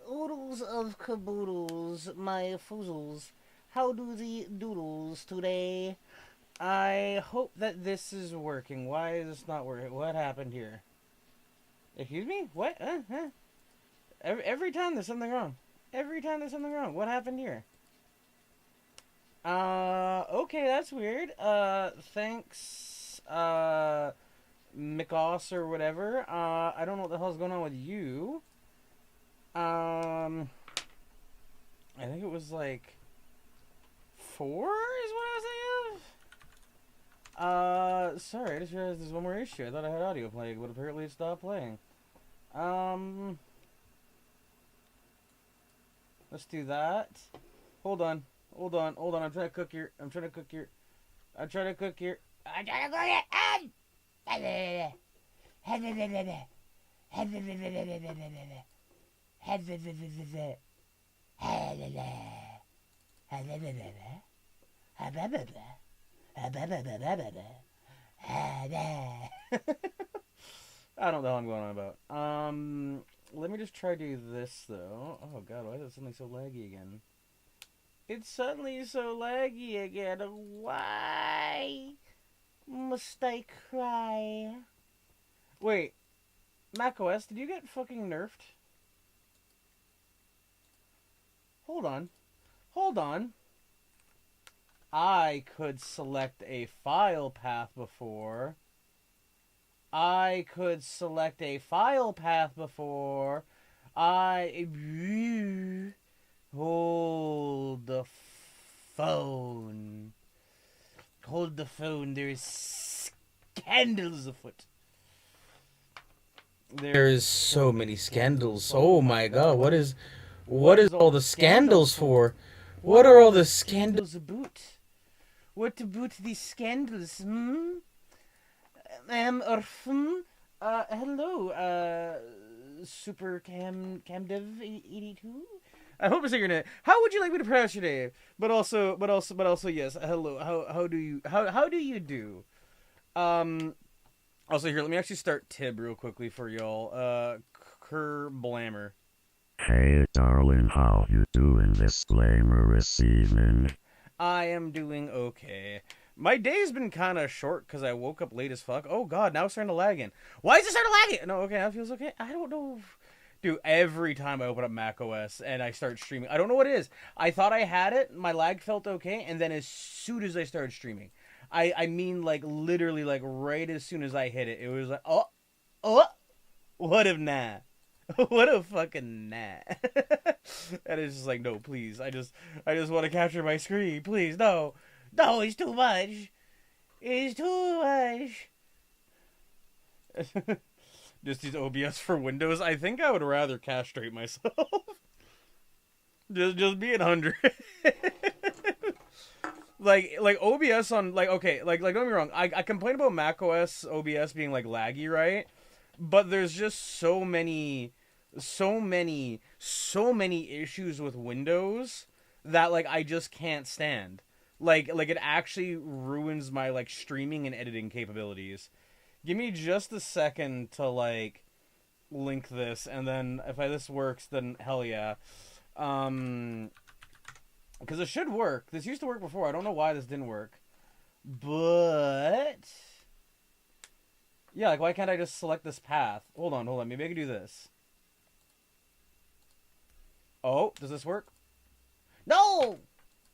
Oodles of caboodles, my foozles. How do the doodles today? I hope that this is working. Why is this not working? What happened here? Excuse me? What? Huh? Every time there's something wrong. Every time there's something wrong. What happened here? Okay, that's weird. Thanks, Mikoss or whatever. I don't know what the hell's going on with you. I think it was like 4 is what I was thinking of. Sorry, I just realized there's one more issue. I thought I had audio playing, but apparently it stopped playing. Um, let's do that. Hold on. I'm trying to cook here. I'm trying to cook here. I'm trying to cook here. I'm trying to cook it. I don't know what I'm going on about. Let me just try to do this though. Oh god, why is it suddenly so laggy again? It's suddenly so laggy again. Why must I cry? Wait, macOS, did you get fucking nerfed? Hold on. Hold on. I could select a file path before. I could select a file path before. Hold the phone. Hold the phone. There is scandals afoot. There is so many scandals. Oh my god, what is all the scandals for? What are all the scandals about? What about these scandals? Hello, Super Camdev 82. I hope I say your name. How would you like me to pronounce your name? But also, yes. Hello. How do you do? Also here, let me actually start Tib real quickly for y'all. Kerr Blammer. Hey darling, how you doing this glamorous evening? I am doing okay. My day's been kind of short because I woke up late as fuck. Oh god, now it's starting to lag again. Why is it starting to lag again? No, okay, now it feels okay. I don't know. Dude, every time I open up macOS and I start streaming, I don't know what it is. I thought I had it, my lag felt okay, and then as soon as I started streaming, I mean like literally like right as soon as I hit it, it was like, oh, what if nah? What a fucking nah. And it's just like, no, please. I just want to capture my screen. Please, no. No, it's too much. It's too much. Just use OBS for Windows. I think I would rather castrate myself. just be at 100. like OBS on like okay, like don't get me wrong. I complain about macOS OBS being like laggy, right? But there's just so many issues with Windows that like I just can't stand. Like it actually ruins my like streaming and editing capabilities. Give me just a second to like link this, and then if this works, then hell yeah. Because it should work. This used to work before. I don't know why this didn't work, but yeah, like why can't I just select this path? Hold on. Maybe I can do this. Oh, does this work? No!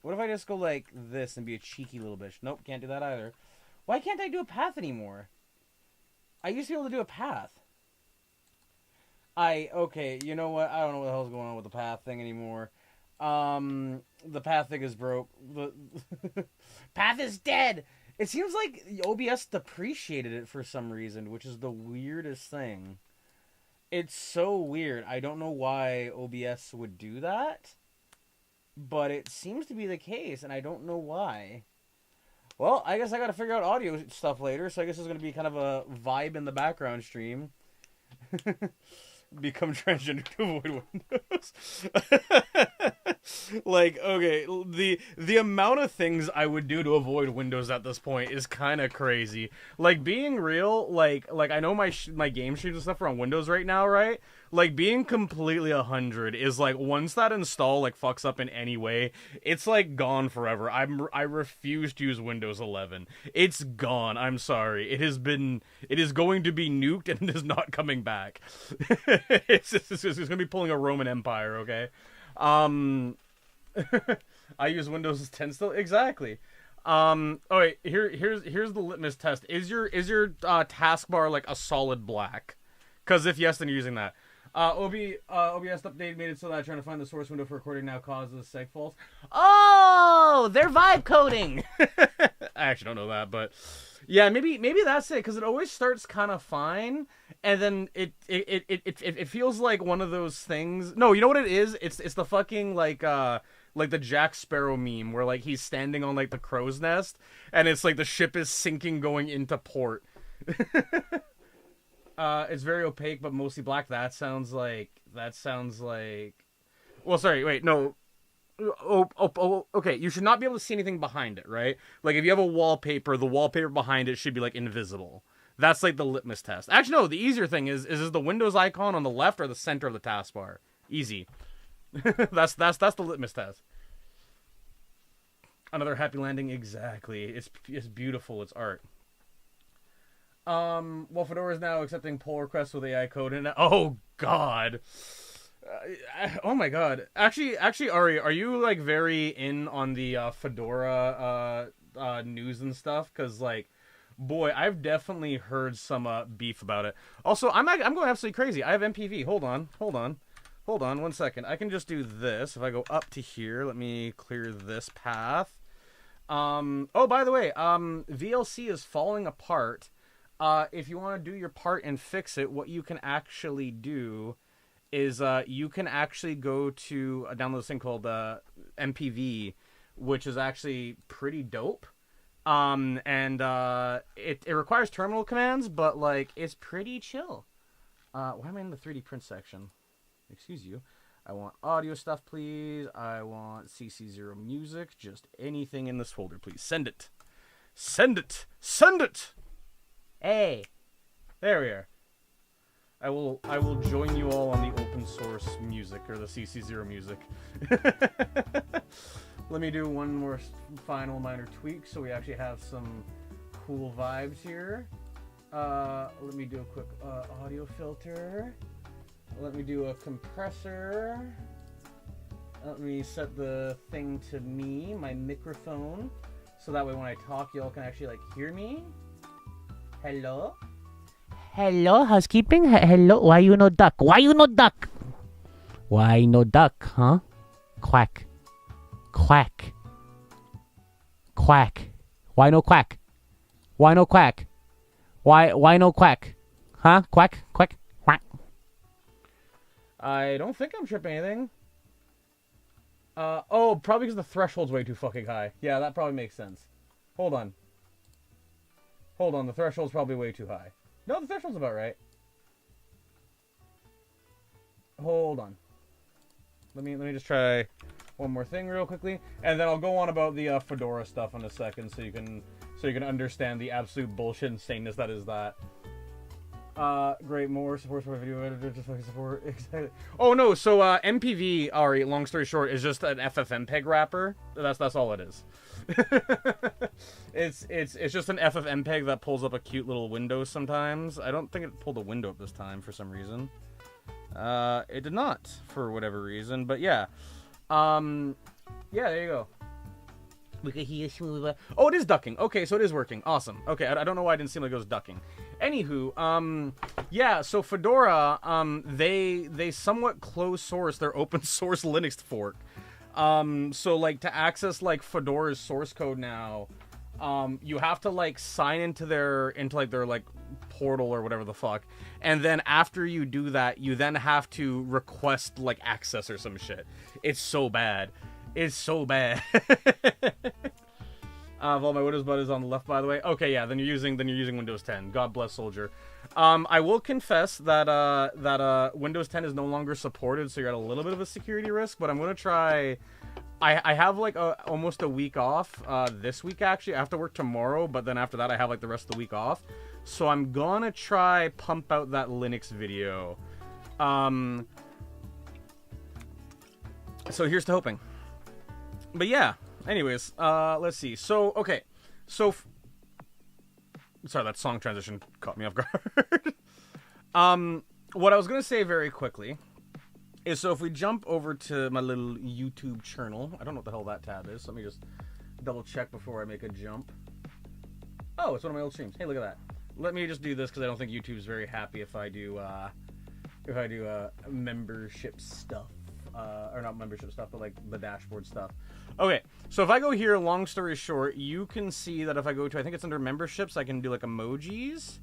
What if I just go like this and be a cheeky little bitch? Nope, can't do that either. Why can't I do a path anymore? I used to be able to do a path. Okay, you know what? I don't know what the hell's going on with the path thing anymore. The path thing is broke. The path is dead! It seems like OBS depreciated it for some reason, which is the weirdest thing. It's so weird. I don't know why OBS would do that, but it seems to be the case, and I don't know why. Well, I guess I gotta figure out audio stuff later, so I guess it's gonna be kind of a vibe in the background stream. Become transgender to avoid Windows. Like, okay, the amount of things I would do to avoid Windows at this point is kind of crazy. Like, being real, like I know my game streams and stuff are on Windows right now, right? Like, being completely 100 is, like, once that install, like, fucks up in any way, it's, like, gone forever. I refuse to use Windows 11. It's gone. I'm sorry. It is going to be nuked, and it is not coming back. It's going to be pulling a Roman Empire, okay? I use Windows 10 still? Exactly. Oh wait, here's the litmus test. Is your taskbar like a solid black? Because if yes, then you're using that. OBS update made it so that trying to find the source window for recording now causes seg faults. Oh, they're vibe coding. I actually don't know that, but yeah, maybe that's it. Because it always starts kind of fine, and then it feels like one of those things. No, you know what it is? It's the fucking like the Jack Sparrow meme where like he's standing on like the crow's nest, and it's like the ship is sinking going into port. It's very opaque, but mostly black. That sounds like. Well, sorry, wait, no. Okay. You should not be able to see anything behind it, right? Like if you have a wallpaper, the wallpaper behind it should be like invisible. That's like the litmus test. Actually, no. The easier thing is the Windows icon on the left or the center of the taskbar? Easy. that's the litmus test. Another happy landing, exactly. It's beautiful. It's art. Well, Fedora is now accepting pull requests with AI code in it. Oh God. Oh my God. Actually, Ari, are you like very in on the Fedora news and stuff? Because like, boy, I've definitely heard some beef about it. Also, I'm going absolutely crazy. I have MPV. Hold on 1 second. I can just do this. If I go up to here, let me clear this path. Oh, by the way, VLC is falling apart. If you want to do your part and fix it, what you can actually do is you can actually go to download this thing called MPV, which is actually pretty dope. And it requires terminal commands, but like it's pretty chill. Why am I in the 3D print section? Excuse you. I want audio stuff, please. I want CC0 music. Just anything in this folder, please. Send it. Send it. Send it. Hey, there we are. I will join you all on the open source music or the CC0 music. Let me do one more final minor tweak so we actually have some cool vibes here. Let me do a quick audio filter. Let me do a compressor. Let me set the thing to me, my microphone, so that way when I talk, y'all can actually like hear me. Hello? Hello, housekeeping? Hello? Why you no duck? Why you no duck? Why no duck, huh? Quack. Quack. Quack. Why no quack? Why no quack? Why no quack? Huh? Quack? Quack? Quack. I don't think I'm tripping anything. Oh, probably because the threshold's way too fucking high. Yeah, that probably makes sense. Hold on, the threshold's probably way too high. No, the threshold's about right. Hold on. Let me just try one more thing real quickly, and then I'll go on about the Fedora stuff in a second, so you can understand the absolute bullshit insaneness that is that. Great, more support for video editor, just fucking support. Oh no, so MPV, Ari, long story short, is just an FFmpeg wrapper. That's all it is. It's just an FFmpeg that pulls up a cute little window sometimes. I don't think it pulled a window up this time for some reason. It did not for whatever reason, but yeah. Yeah, there you go. We could hear smooth. Oh, it is ducking. Okay, so it is working. Awesome. Okay, I don't know why it didn't seem like it was ducking. Anywho, yeah, so Fedora, they somewhat closed source their open source Linux fork. So like to access like Fedora's source code now, you have to like sign into their like portal or whatever the fuck, and then after you do that, you then have to request like access or some shit. It's so bad. It's so bad. All my Windows buttons on the left, by the way. Okay, yeah, then you're using Windows 10. God bless Soldier. I will confess that Windows 10 is no longer supported, so you're at a little bit of a security risk. But I'm gonna try. I have like almost a week off this week actually. I have to work tomorrow, but then after that I have like the rest of the week off. So I'm gonna try pump out that Linux video. So here's to hoping. But yeah, anyways, let's see. So, okay. So, sorry, that song transition caught me off guard. What I was going to say very quickly is, so if we jump over to my little YouTube channel, I don't know what the hell that tab is. So let me just double check before I make a jump. Oh, it's one of my old streams. Hey, look at that. Let me just do this because I don't think YouTube's very happy if I do membership stuff. Or not membership stuff, but like the dashboard stuff. Okay, so if I go here, long story short, you can see that if I go to, I think it's under memberships, I can do like emojis.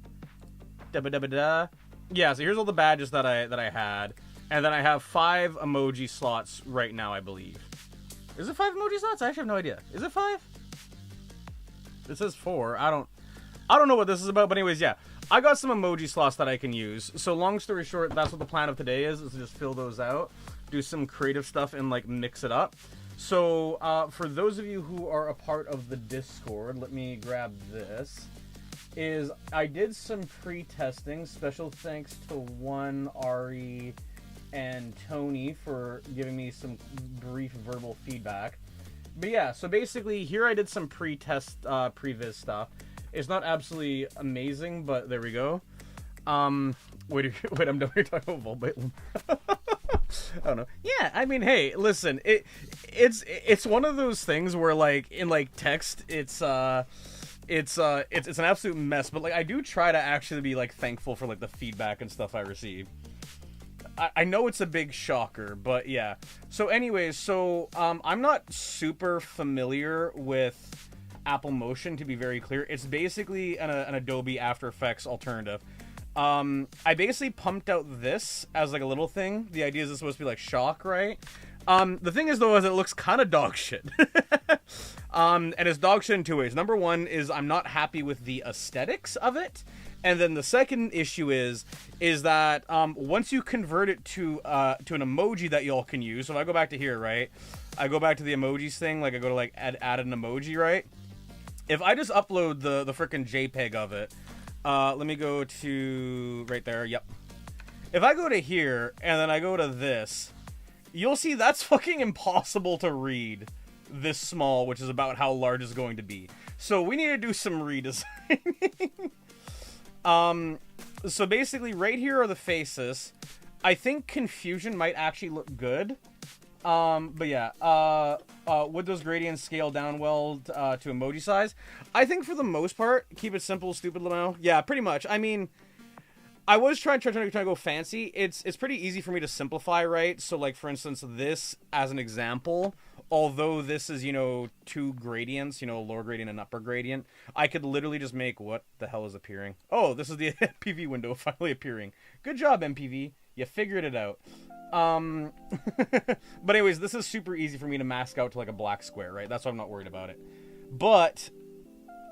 Da-ba-da-ba-da. Yeah, so here's all the badges that I had. And then I have 5 emoji slots right now, I believe. Is it 5 emoji slots? I actually have no idea. Is it 5? It says 4. I don't know what this is about, but anyways, yeah. I got some emoji slots that I can use. So long story short, that's what the plan of today is to just fill those out, do some creative stuff, and like mix it up. So for those of you who are a part of the Discord, let me grab this. I did some pre-testing. Special thanks to one, Ari, and Tony for giving me some brief verbal feedback. But yeah, so basically here I did some pre-test, pre-viz stuff. It's not absolutely amazing, but there we go. Wait, I'm done. You're talking about Volbite. I don't know. Yeah, I mean, hey, listen, it's one of those things where like in like text, it's an absolute mess. But like I do try to actually be like thankful for like the feedback and stuff I receive. I know it's a big shocker, but yeah. So anyways, I'm not super familiar with Apple Motion, to be very clear. It's basically an Adobe After Effects alternative. I basically pumped out this as like a little thing. The idea is it's supposed to be like shock, right? The thing is though, is it looks kind of dog shit. And it's dog shit in 2 ways. Number one is I'm not happy with the aesthetics of it. And then the second issue is that once you convert it to an emoji that y'all can use. So if I go back to here, right? I go back to the emojis thing, like I go to like add an emoji, right? If I just upload the frickin' JPEG of it, let me go to right there. Yep. If I go to here and then I go to this, you'll see that's fucking impossible to read this small, which is about how large it's going to be. So we need to do some redesigning. So basically right here are the faces. I think confusion might actually look good. But yeah, would those gradients scale down well to emoji size? I think for the most part, keep it simple, stupid Lamo. Yeah, pretty much. I mean, I was trying to go fancy. It's pretty easy for me to simplify, right? So like, for instance, this as an example, although this is, 2 gradients, lower gradient and upper gradient, I could literally just make, what the hell is appearing? Oh, this is the MPV window finally appearing. Good job, MPV. You figured it out. But anyways, this is super easy for me to mask out to like a black square, right? That's why I'm not worried about it. But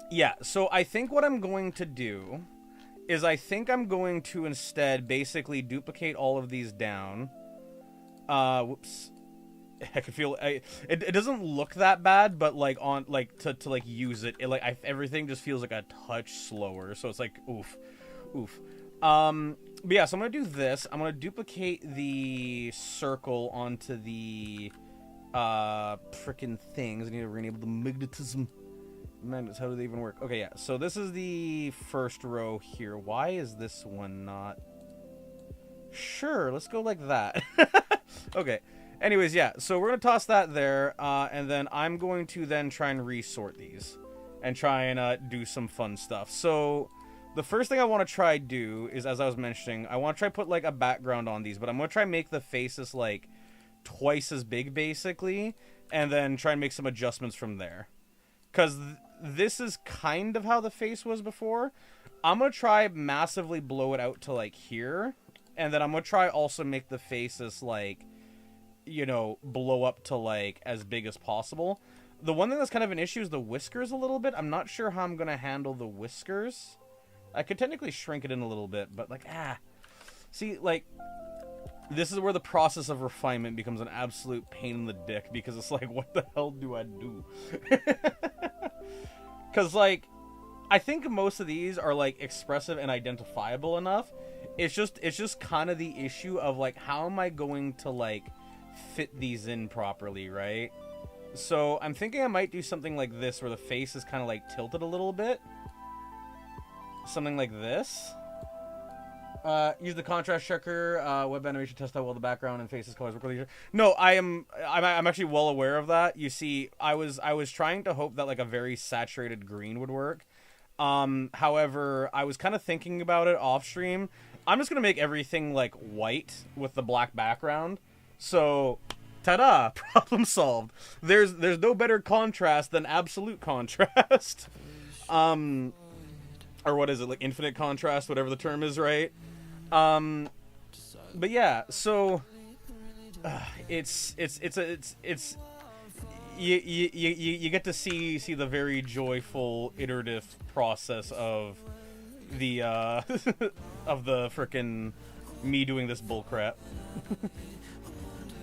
yeah, so I think what I'm going to do is I think I'm going to instead basically duplicate all of these down. Whoops. I can feel it doesn't look that bad, but like on like to like use it, everything just feels like a touch slower. So it's like oof. But yeah, so I'm gonna do this. I'm gonna duplicate the circle onto the frickin' things. I need to re-enable the magnetism. Magnets, how do they even work? Okay, yeah. So this is the first row here. Why is this one not? Sure, let's go like that. Okay. Anyways, yeah. So we're gonna toss that there, and then I'm going to then try and resort these and try and do some fun stuff. So the first thing I want to try do is, as I was mentioning, I want to try put like a background on these, but I'm going to try make the faces like twice as big basically, and then try and make some adjustments from there. Because this is kind of how the face was before. I'm going to try massively blow it out to like here, and then I'm going to try also make the faces like, blow up to like as big as possible. The one thing that's kind of an issue is the whiskers a little bit. I'm not sure how I'm going to handle the whiskers. I could technically shrink it in a little bit, but like, see, like, this is where the process of refinement becomes an absolute pain in the dick, because it's like, what the hell do I do? Because, like, I think most of these are, like, expressive and identifiable enough. it's just kind of the issue of like, how am I going to like fit these in properly, right? So I'm thinking I might do something like this, where the face is kind of like tilted a little bit. Something like this. Use the contrast checker, web animation, test out well the background and faces colors work with each other. No, I'm actually well aware of that. You see, I was trying to hope that like a very saturated green would work. However, I was kind of thinking about it off stream. I'm just gonna make everything like white with the black background. So, ta-da! Problem solved. There's no better contrast than absolute contrast. Or what is it, like infinite contrast, whatever the term is, right? But yeah, so it's you get to see the very joyful iterative process of the of the frickin' me doing this bullcrap.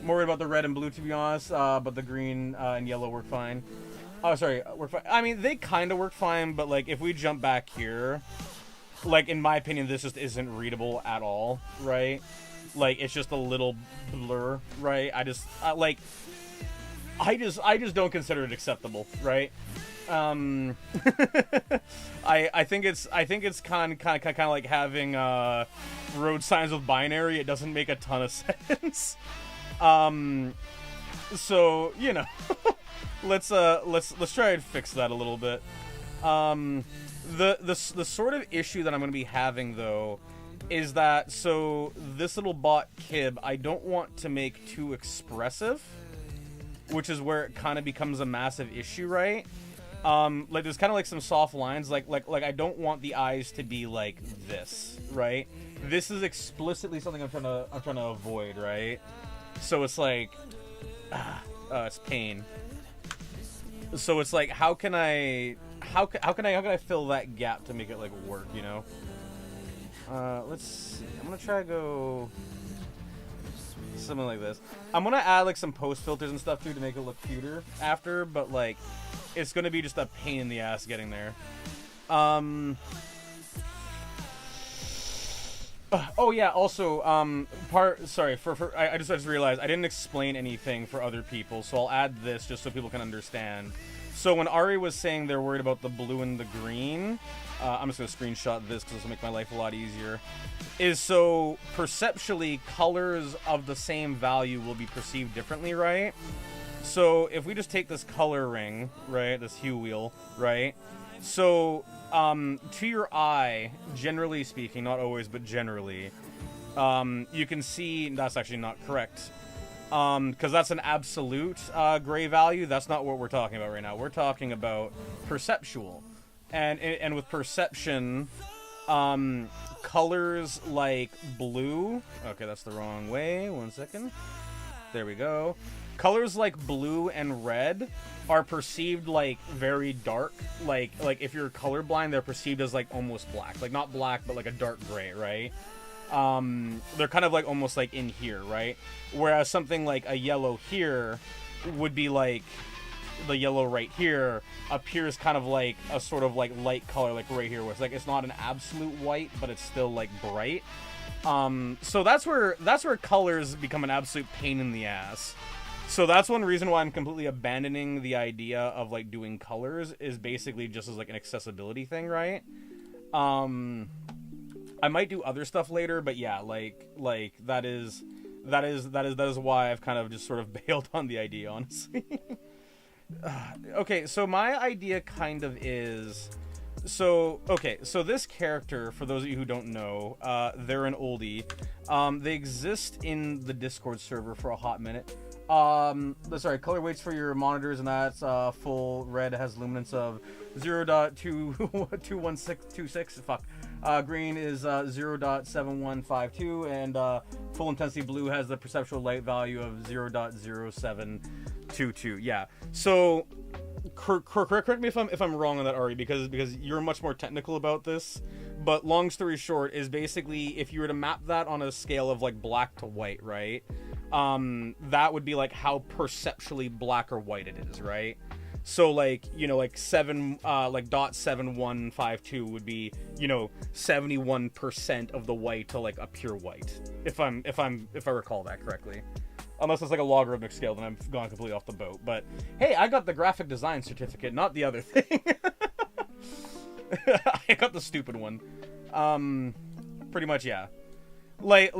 More worried about the red and blue, to be honest, but the green and yellow work fine. Oh, sorry, work fine. I mean, they kind of work fine, but like if we jump back here, like in my opinion, this just isn't readable at all, right? Like it's just a little blur, right? I just don't consider it acceptable, right? I think it's kind of like having road signs with binary. It doesn't make a ton of sense. So you know, let's try and fix that a little bit. The sort of issue that I'm going to be having though is that, so this little bot Kib, I don't want to make too expressive, which is where it kind of becomes a massive issue, right? Like there's kind of like some soft lines, like I don't want the eyes to be like this, right? This is explicitly something I'm trying to avoid, right? So it's like, it's pain. So it's like, how can I fill that gap to make it like work, you know? Let's see. I'm gonna try to go something like this. I'm gonna add like some post filters and stuff too to make it look cuter after, but like it's gonna be just a pain in the ass getting there. Oh yeah, also I just realized I didn't explain anything for other people, so I'll add this just so people can understand. So when Ari was saying they're worried about the blue and the green, I'm just going to screenshot this because this will make my life a lot easier, is so perceptually colors of the same value will be perceived differently, right? So if we just take this color ring, right, this hue wheel, right? So to your eye, generally speaking, not always, but generally, you can see that's actually not correct. Because that's an absolute gray value. That's not what we're talking about right now. We're talking about perceptual. And with perception, colors like blue... Okay, that's the wrong way. 1 second. There we go. Colors like blue and red are perceived like very dark. Like if you're colorblind, they're perceived as like almost black. Like not black, but like a dark gray, right? They're kind of like almost like in here, right? Whereas something like a yellow here would be like the yellow right here appears kind of like a sort of like light color, like right here, where it's like it's not an absolute white, but it's still like bright. So that's where colors become an absolute pain in the ass. So that's one reason why I'm completely abandoning the idea of like doing colors, is basically just as like an accessibility thing, right? I might do other stuff later, but yeah, like that is why I've kind of just sort of bailed on the idea, honestly. Okay, so my idea kind of is, so this character, for those of you who don't know, they're an oldie. They exist in the Discord server for a hot minute. Sorry, color weights for your monitors, and that's full red has luminance of 0.21626. Fuck. Green is 0.7152, and full intensity blue has the perceptual light value of 0.0722. Yeah. So correct me if I'm wrong on that, Ari, because you're much more technical about this. But long story short is basically, if you were to map that on a scale of like black to white, right? That would be like how perceptually black or white it is, right? So like, you know, like dot 7152 would be, you know, 71% of the white to like a pure white. If I recall that correctly. Unless it's like a logarithmic scale, then I've gone completely off the boat. But hey, I got the graphic design certificate, not the other thing. I got the stupid one. Pretty much, yeah. Like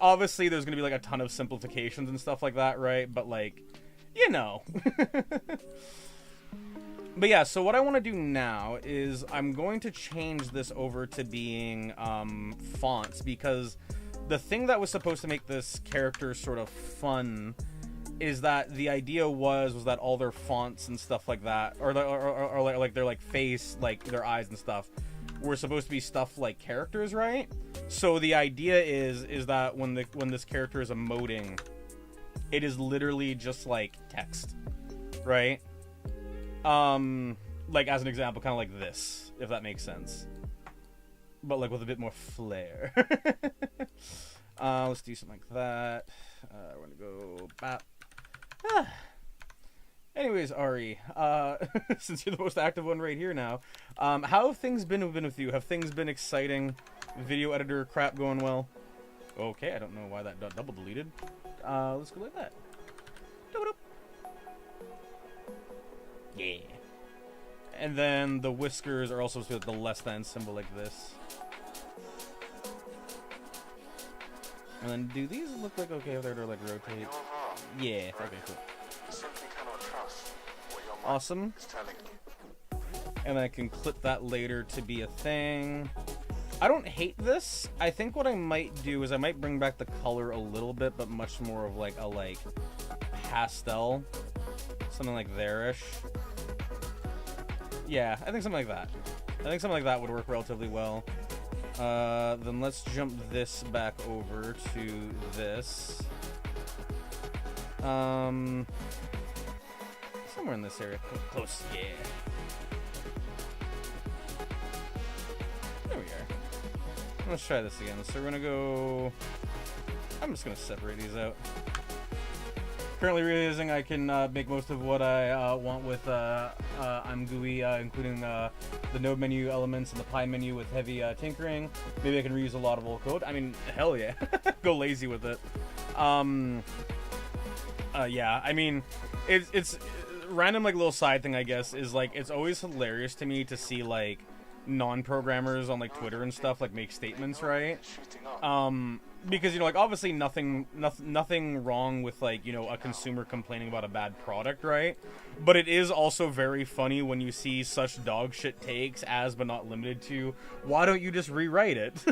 obviously there's gonna be like a ton of simplifications and stuff like that, right? But like, you know. But yeah, so what I want to do now is I'm going to change this over to being fonts, because the thing that was supposed to make this character sort of fun is that the idea was that all their fonts and stuff like that, or like their like face, like their eyes and stuff, were supposed to be stuff like characters, right? So the idea is that when this character is emoting, it is literally just like text, right? Like as an example, kind of like this, if that makes sense, but like with a bit more flair. Let's do something like that. We're gonna go bap. Anyways, Ari, since you're the most active one right here now, how have things been with you? Have things been exciting? Video editor crap going well? Okay, I don't know why that got double deleted. Let's go like that. Yeah. And then the whiskers are also supposed to be the less than symbol like this. And then do these look like okay if they're to like rotate? Yeah, okay, cool. Awesome. And I can clip that later to be a thing. I don't hate this. I think what I might do is I might bring back the color a little bit, but much more of like a pastel. Something like there-ish. Yeah, I think something like that. I think something like that would work relatively well. Then let's jump this back over to this. Somewhere in this area. Close, yeah. There we are. Let's try this again. So we're gonna go... I'm just gonna separate these out. Currently realizing I can make most of what I want with I'm GUI, including the node menu elements and the pie menu with heavy tinkering. Maybe I can reuse a lot of old code. I mean, hell yeah. Go lazy with it. Yeah, I mean, it's random like little side thing, I guess, is like it's always hilarious to me to see like non-programmers on like Twitter and stuff like make statements, right? Because, you know, like obviously nothing wrong with like, you know, a consumer complaining about a bad product, right? But it is also very funny when you see such dog shit takes as but not limited to, why don't you just rewrite it?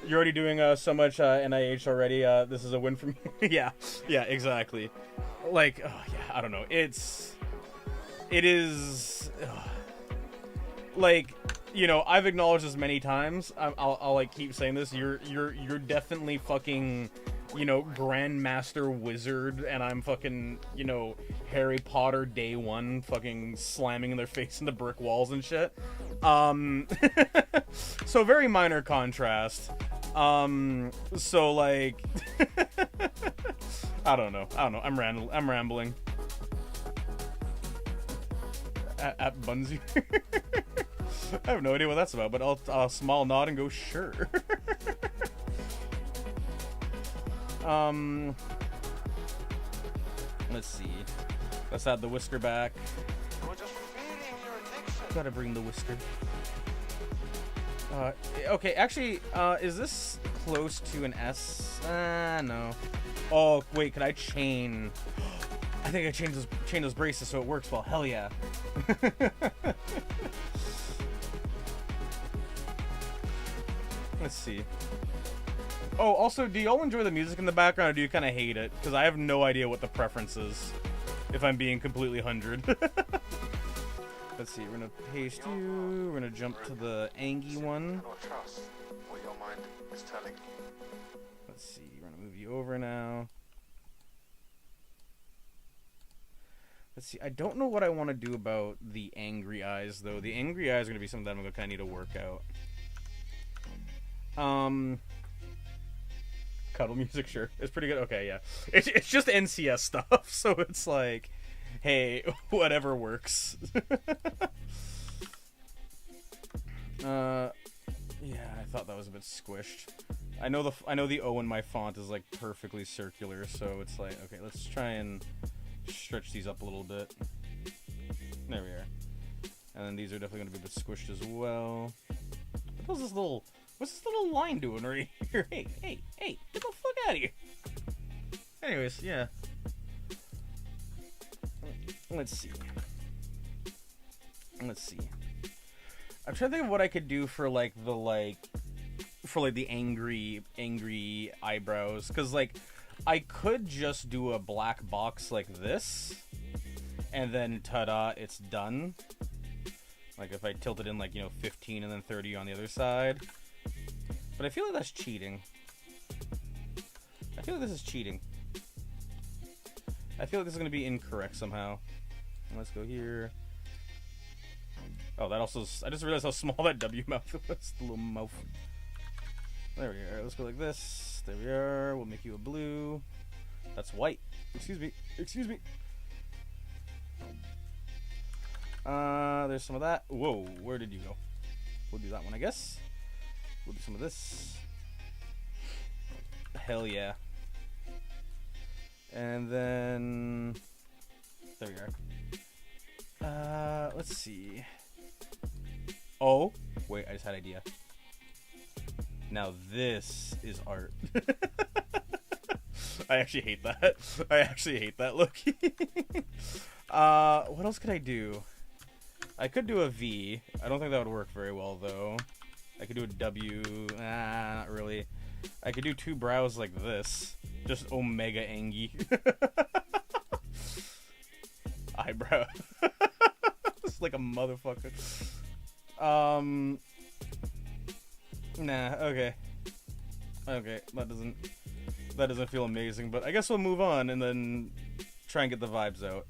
You're already doing so much NIH already. This is a win for me. Yeah, exactly. Like, oh, yeah, I don't know. It is like, you know, I've acknowledged this many times. I'll like keep saying this. You're definitely fucking, you know, Grandmaster Wizard, and I'm fucking, you know, Harry Potter day one, fucking slamming their face into brick walls and shit. So very minor contrast. So like, I don't know. I'm rambling. At Bunzi. I have no idea what that's about, but I'll small nod and go sure. Let's see. Let's add the whisker back. Gotta bring the whisker. Okay, actually, is this close to an S? No. Oh, wait, could I chain? I think I chain those braces so it works well. Hell yeah. Let's see. Oh, also, do y'all enjoy the music in the background, or do you kind of hate it? Because I have no idea what the preference is, if I'm being completely 100. Let's see, we're gonna paste you, we're gonna jump to the Angie one. Let's see, we're gonna move you over now. Let's see, I don't know what I want to do about the angry eyes, though. The angry eyes are gonna be something that I'm gonna kind of need to work out. Cuddle music, sure. It's pretty good. Okay, yeah. It's just NCS stuff, so it's like, Hey, whatever works. Yeah, I thought that was a bit squished. I know the O in my font is like perfectly circular, so it's like, okay, let's try and stretch these up a little bit. There we are. And then these are definitely going to be a bit squished as well. What's this little line doing right here? Hey, get the fuck out of here. Anyways, yeah. Let's see. I'm trying to think of what I could do for the angry eyebrows, cuz like I could just do a black box like this and then ta-da, it's done. Like if I tilted in 15 and then 30 on the other side. But I feel like that's cheating. I feel like this is cheating. I feel like this is going to be incorrect somehow. Let's go here. Oh, that also... I just realized how small that W mouth was. The little mouth. There we are. Let's go like this. There we are. We'll make you a blue. That's white. Excuse me. There's some of that. Whoa, where did you go? We'll do that one, I guess. We'll do some of this. Hell yeah. And then... There we are. Let's see. Oh, wait, I just had an idea. Now this is art. I actually hate that. Look. What else could I do? I could do a V. I don't think that would work very well, though. I could do a W. Not really. I could do two brows like this. Just Omega Angie. Eyebrow. It's like a motherfucker. Nah, okay. Okay, that doesn't feel amazing, but I guess we'll move on and then try and get the vibes out.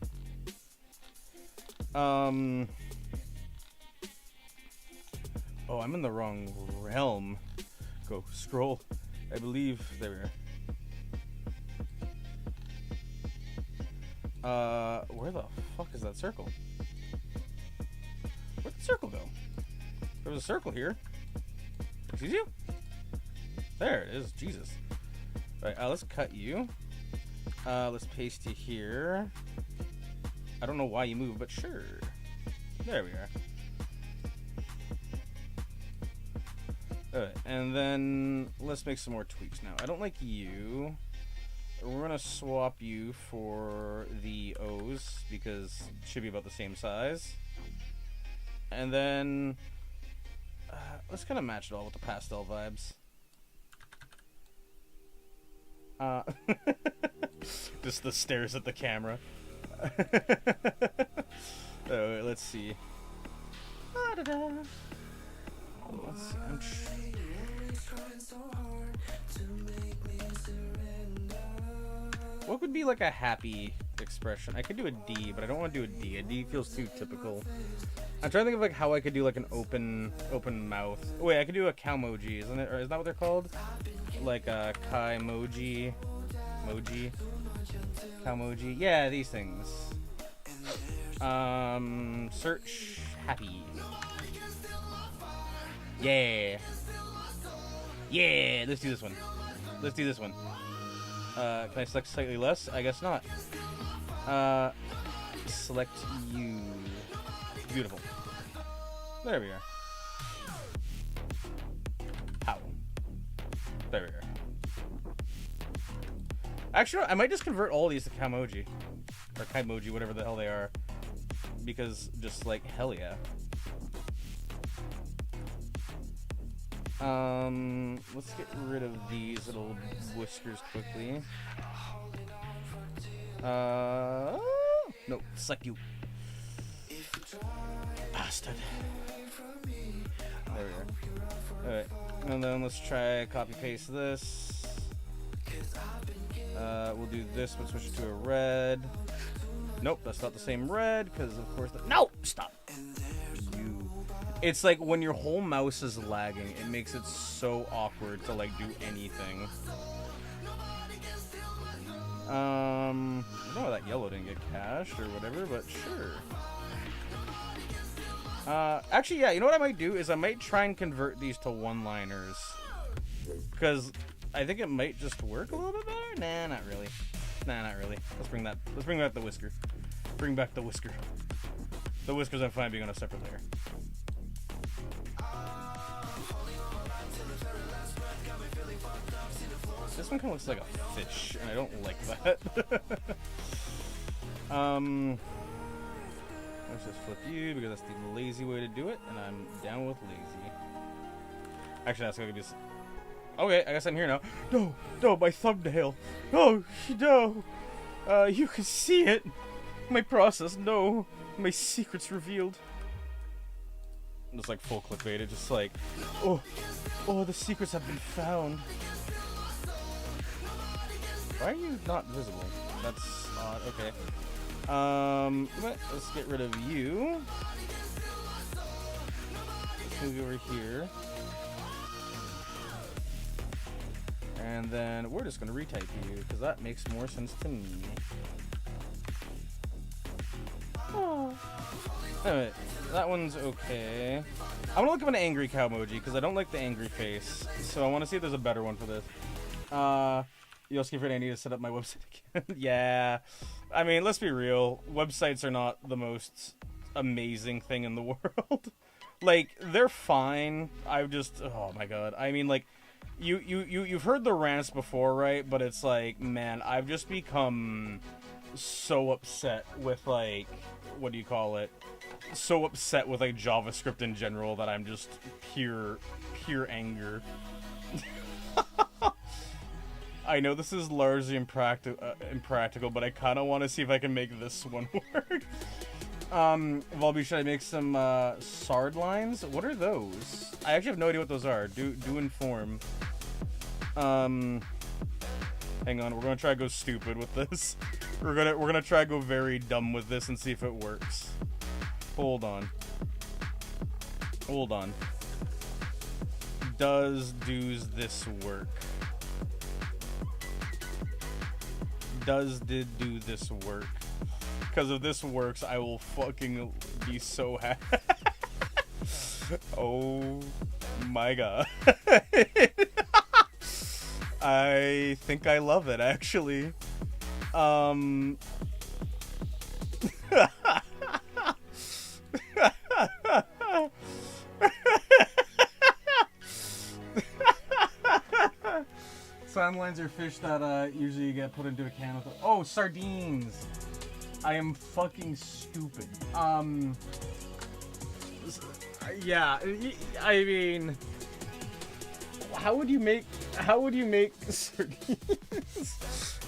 Oh, I'm in the wrong realm. Go, scroll. I believe... There we are. Where the fuck is that circle? Where'd the circle go? There was a circle here. Excuse you? There it is. Jesus. Alright, let's cut you. Let's paste you here. I don't know why you move, but sure. There we are. Alright, and then let's make some more tweaks now. I don't like you. We're gonna swap you for the O's because it should be about the same size. And then let's kind of match it all with the pastel vibes. Just the stares at the camera. Oh, let's see. Let's see. What would be like a happy expression? I could do a D, but I don't want to do a D. A D feels too typical. I'm trying to think of like how I could do like an open mouth. Oh, wait, I could do a cowmoji, isn't it? Or is that what they're called? Like a kai-moji, moji, cowmoji. Yeah, these things. Search happy. Yeah. Yeah, let's do this one. Can I select slightly less? I guess not. Select you. Beautiful. There we are. How? There we are. Actually, I might just convert all these to Kamoji. Or Kaimoji, whatever the hell they are. Because just like, hell yeah. Let's get rid of these little whiskers quickly. No, select you. Bastard. There we are. Alright, and then let's try copy paste this. We'll do this, but switch it to a red. Nope, that's not the same red, because of course no! Stop! It's like when your whole mouse is lagging, it makes it so awkward to like do anything. I don't know why that yellow didn't get get cashed or whatever, but sure. Actually, yeah, you know what I might do is I might try and convert these to one-liners. Because I think it might just work a little bit better. Nah, not really. Nah, not really. Let's bring back the whisker. Bring back the whisker. The whiskers I'm fine being on a separate layer. This one kind of looks like a fish, and I don't like that. Let's just flip you, because that's the lazy way to do it, and I'm down with lazy. Actually, that's gonna be... Okay, I guess I'm here now. No, my thumbnail. Oh, no. You can see it. My process, no. My secret's revealed. It's like full clickbait, it's just like, oh, the secrets have been found. Why are you not visible? That's odd, okay. Let's get rid of you. Let's move you over here. And then we're just gonna retype you, because that makes more sense to me. Oh. Anyway, that one's okay. I'm gonna look up an angry cow emoji, because I don't like the angry face. So I want to see if there's a better one for this. You'll skip it. I need to set up my website again. Yeah. I mean, let's be real. Websites are not the most amazing thing in the world. Like, they're fine. Oh my god. I mean, like, you've heard the rants before, right? But it's like, man, I've just become so upset with, like, what do you call it? So upset with, like, JavaScript in general that I'm just pure anger. I know this is largely impractical, but I kind of want to see if I can make this one work. Volby, should I make some SARD lines? What are those? I actually have no idea what those are. Do inform. Hang on, we're gonna try to go stupid with this. We're gonna try to go very dumb with this and see if it works. Hold on. Does this work? Did this work? Because if this works, I will fucking be so happy. Oh my god. I think I love it, actually. Sound lines are fish that usually get put into a can with... Oh, sardines! I am fucking stupid. Yeah, I mean... How would you make sardines?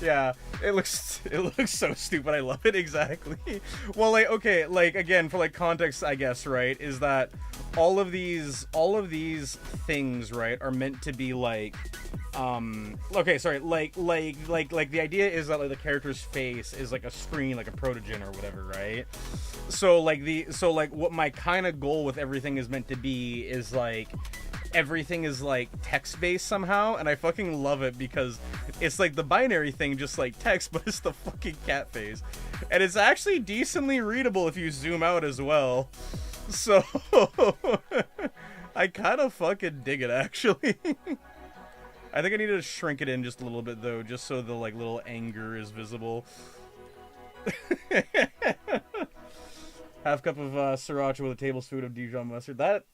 Yeah, it looks so stupid. I love it, exactly. Well, like, okay, like, again, for like context, I guess, right, is that all of these things, right, are meant to be like, okay, sorry, like the idea is that like the character's face is like a screen, like a protogen or whatever, right? So like what my kind of goal with everything is meant to be is like everything is like text-based somehow, and I fucking love it because it's like the binary thing, just like text, but it's the fucking cat face, and it's actually decently readable if you zoom out as well. So I kind of fucking dig it, actually. I think I need to shrink it in just a little bit though, just so the like little anger is visible. Half cup of sriracha with a tablespoon of Dijon mustard. That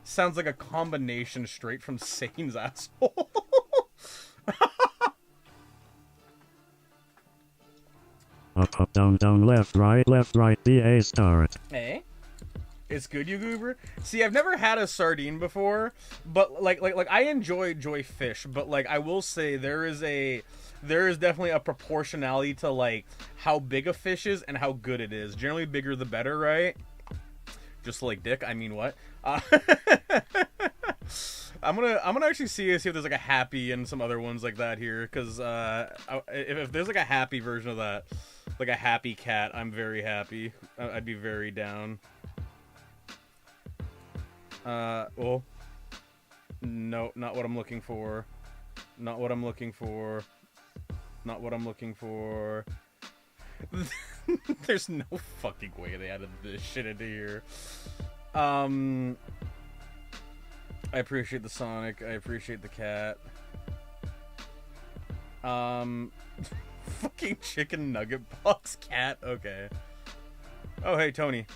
sounds like a combination straight from Satan's asshole. Up, down, left, right, DA start. Hey, it's good, you goober. See, I've never had a sardine before, but like I enjoy fish, but like I will say there is definitely a proportionality to like how big a fish is and how good it is. Generally, bigger the better, right? Just like dick. I mean, what? I'm gonna actually see if there's like a happy and some other ones like that here, because if there's like a happy version of that, like a happy cat, I'm very happy. I'd be very down. Oh, no, not what I'm looking for. Not what I'm looking for. Not what I'm looking for. There's no fucking way they added this shit into here. I appreciate the Sonic. I appreciate the cat. Fucking chicken nugget box cat. Okay. Oh, hey, Tony.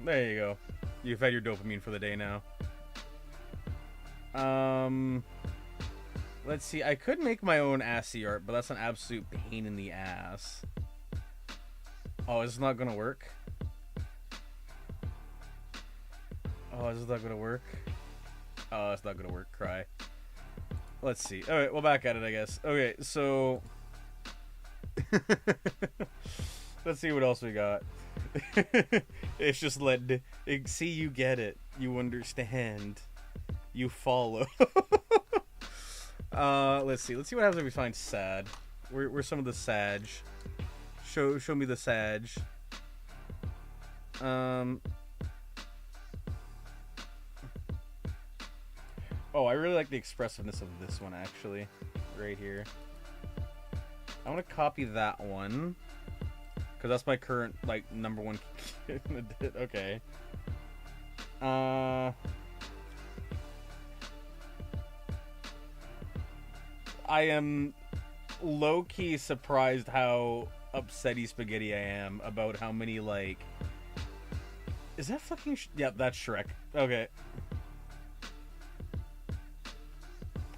There you go. You've had your dopamine for the day now. Let's see. I could make my own assy art, but that's an absolute pain in the ass. Oh, is this not gonna work? Oh, is this not gonna work? Oh, it's not gonna work. Cry. Let's see. Alright, well, back at it, I guess. Okay, so... Let's see what else we got. It's just see, you get it. You understand. You follow. Let's see. Let's see what happens if we find sad. Where's some of the sag? Show me the sag. Oh, I really like the expressiveness of this one, actually. Right here. I want to copy that one. Because that's my current, like, #1 candidate. Okay. I am low-key surprised how upsetty spaghetti I am about how many, like... Is that fucking... Yep, that's Shrek. Okay.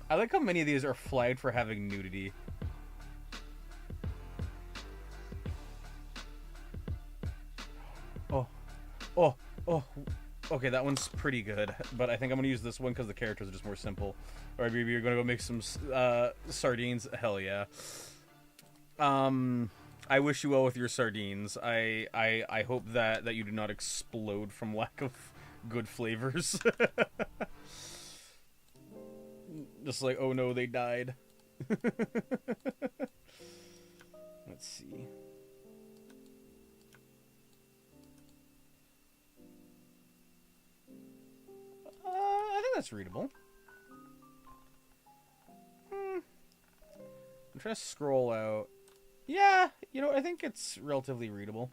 I like how many of these are flagged for having nudity. Oh. Okay, that one's pretty good, but I think I'm gonna use this one because the characters are just more simple. Or maybe you're gonna go make some sardines. Hell yeah. I wish you well with your sardines. I hope that you do not explode from lack of good flavors. Just like, oh no, they died. Let's see. I think that's readable. I'm trying to scroll out. Yeah, you know, I think it's relatively readable.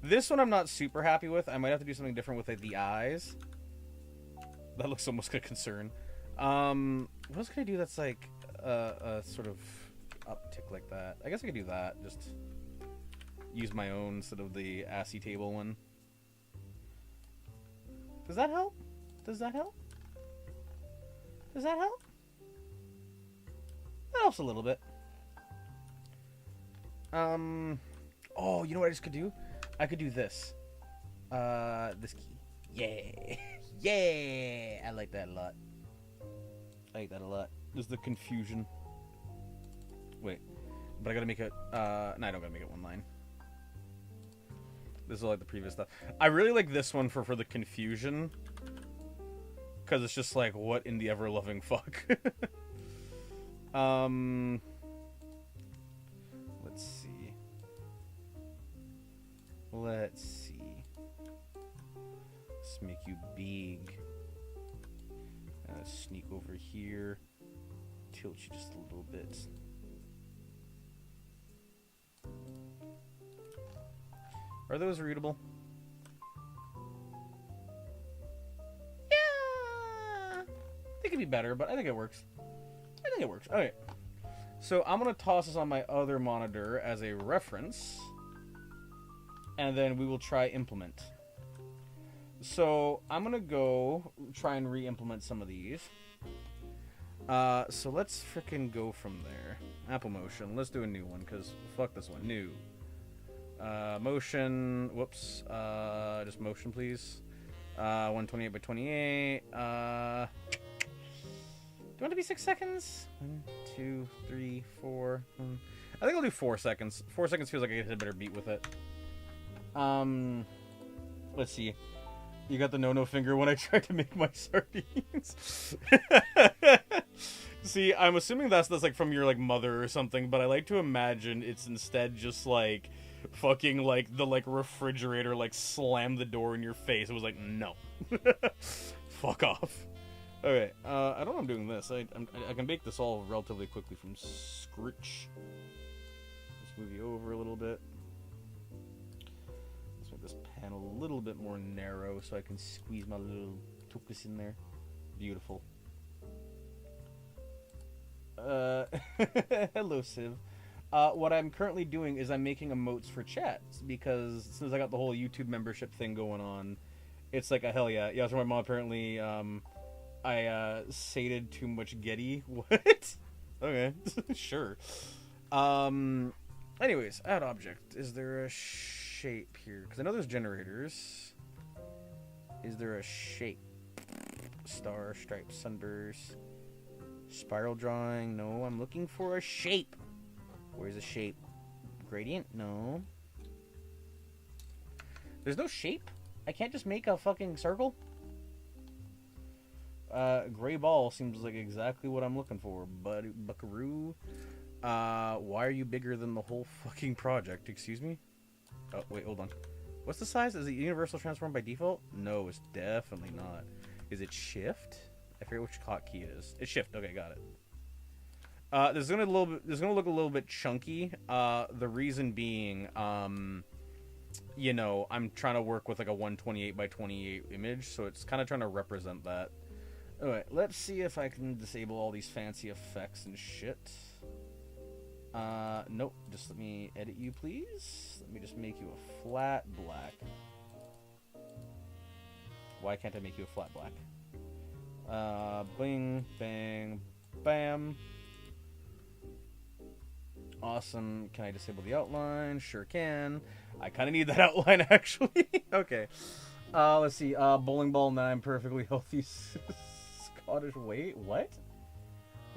This one I'm not super happy with. I might have to do something different with, like, the eyes. That looks almost like a concern. What else can I do that's like a sort of uptick like that? I guess I could do that. Just use my own instead of the assy table one. Does that help? Does that help? Does that help? That helps a little bit. Oh, you know what I just could do? I could do this. This key. Yeah. Yeah. I like that a lot. I like that a lot. There's the confusion. Wait. But I gotta make it, no, I don't gotta make it one line. This is like the previous stuff. I really like this one for the confusion. Because it's just like, what in the ever-loving fuck? Let's see. Let's see. Let's make you big. Sneak over here. Tilt you just a little bit. Are those readable? Yeah! They could be better, but I think it works. I think it works. Okay. So I'm going to toss this on my other monitor as a reference. And then we will try implement. So I'm going to go try and re-implement some of these. So let's frickin' go from there. Apple Motion. Let's do a new one, because fuck this one. New. Motion. Whoops. Just motion, please. 128 by 28. Do you want it to be 6 seconds? 1, 2, 3, 4. I think I'll do 4 seconds. 4 seconds feels like I get a better beat with it. Let's see. You got the no-no finger when I tried to make my sardines. See, I'm assuming that's like from your like mother or something, but I like to imagine it's instead just like fucking like the like refrigerator like slammed the door in your face. It was like, no. Fuck off. Okay, I don't know I'm doing this. I can make this all relatively quickly from scratch. Let's move you over a little bit. this pen a little bit more narrow so I can squeeze my little tuchus in there. Beautiful. Hello, Civ. What I'm currently doing is I'm making emotes for chats because since I got the whole YouTube membership thing going on, it's like a hell yeah. Yeah, so my mom apparently, I sated too much Getty. What? Okay, sure. Anyways, add object. Is there a shape here? Because I know there's generators. Is there a shape? Star, stripes, sunburst, spiral drawing. No, I'm looking for a shape. Where's the shape? Gradient? No. There's no shape? I can't just make a fucking circle? Gray ball seems like exactly what I'm looking for. Buckaroo. Why are you bigger than the whole fucking project? Excuse me? Oh, wait, hold on. What's the size? Is it universal transform by default? No, it's definitely not. Is it shift? I forget which hotkey it is. It's shift. Okay, got it. This is gonna look a little bit chunky. The reason being, you know, I'm trying to work with like a 128 by 28 image, so it's kind of trying to represent that. Alright, let's see if I can disable all these fancy effects and shit. Nope. Just let me edit you, please. Let me just make you a flat black. Why can't I make you a flat black? Bing, bang, bam. Awesome. Can I disable the outline? Sure can. I kind of need that outline, actually. Okay. Let's see. Bowling ball 9, perfectly healthy Scottish. Wait, what?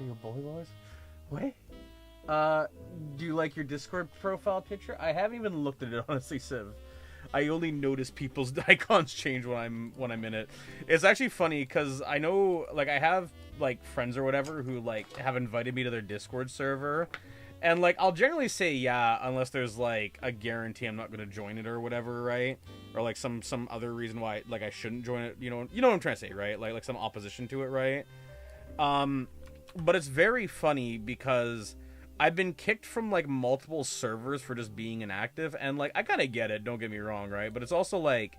Are you a bowling ballers? What? Do you like your Discord profile picture? I haven't even looked at it, honestly, Civ. I only notice people's icons change when I'm in it. It's actually funny because I know, like, I have like friends or whatever who like have invited me to their Discord server, and like I'll generally say yeah unless there's like a guarantee I'm not going to join it or whatever, right? Or like some other reason why like I shouldn't join it. You know what I'm trying to say, right? Like some opposition to it, right? But it's very funny because I've been kicked from like multiple servers for just being inactive, and like I kind of get it, don't get me wrong, right? But it's also like,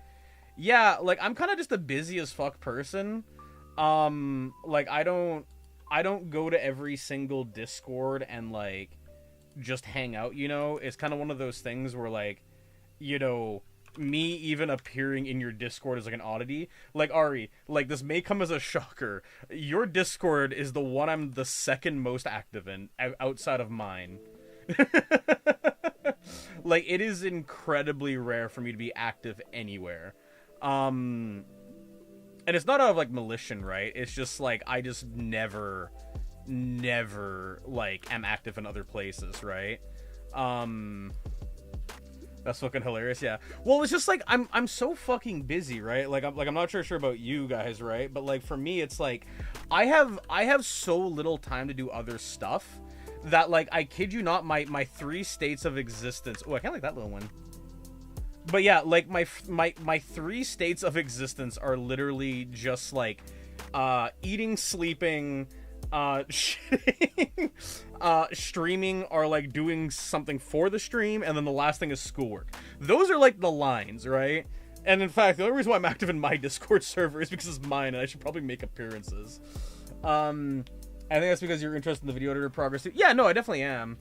yeah, like I'm kind of just a busy as fuck person. Like I don't go to every single Discord and like just hang out, you know? It's kind of one of those things where like, you know, me even appearing in your Discord is like an oddity. Like, Ari, like this may come as a shocker. Your Discord is the one I'm the second most active in outside of mine. Like, it is incredibly rare for me to be active anywhere. And it's not out of like malicious, right? It's just like I just never like am active in other places, right? That's fucking hilarious, yeah. Well, it's just like I'm so fucking busy, right? Like I'm not sure about you guys, right? But like for me, it's like I have so little time to do other stuff that like I kid you not, my 3 states of existence. Oh, I kind of like that little one. But yeah, like my 3 states of existence are literally just like eating, sleeping, shitting, streaming, or like doing something for the stream, and then the last thing is schoolwork. Those are like the lines, right? And in fact, the only reason why I'm active in my Discord server is because it's mine, and I should probably make appearances. I think that's because you're interested in the video editor progress. Yeah, no, I definitely am.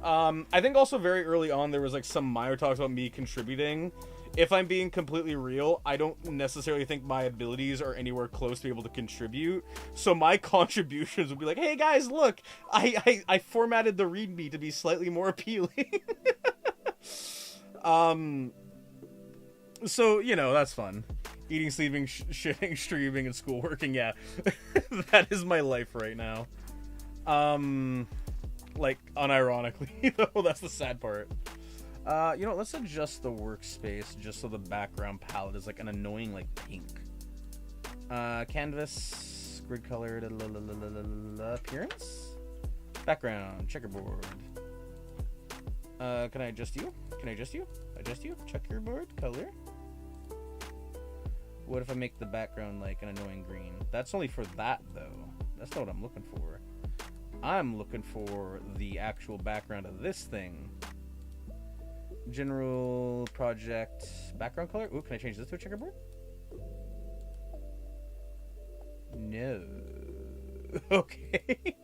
I think also very early on there was like some minor talks about me contributing. If I'm being completely real, I don't necessarily think my abilities are anywhere close to be able to contribute. So my contributions would be like, hey guys, look, I formatted the README to be slightly more appealing. So, you know, that's fun. Eating, sleeping, shitting, streaming, and schoolworking, yeah. That is my life right now. Like, unironically, though, that's the sad part. You know, let's adjust the workspace just so the background palette is like an annoying like pink. Canvas, grid color, appearance, background, checkerboard. Can I adjust you? Can I adjust you? Adjust you? Checkerboard, color. What if I make the background like an annoying green? That's only for that though. That's not what I'm looking for. I'm looking for the actual background of this thing General project background color. Ooh, can I change this to a checkerboard? No. Okay.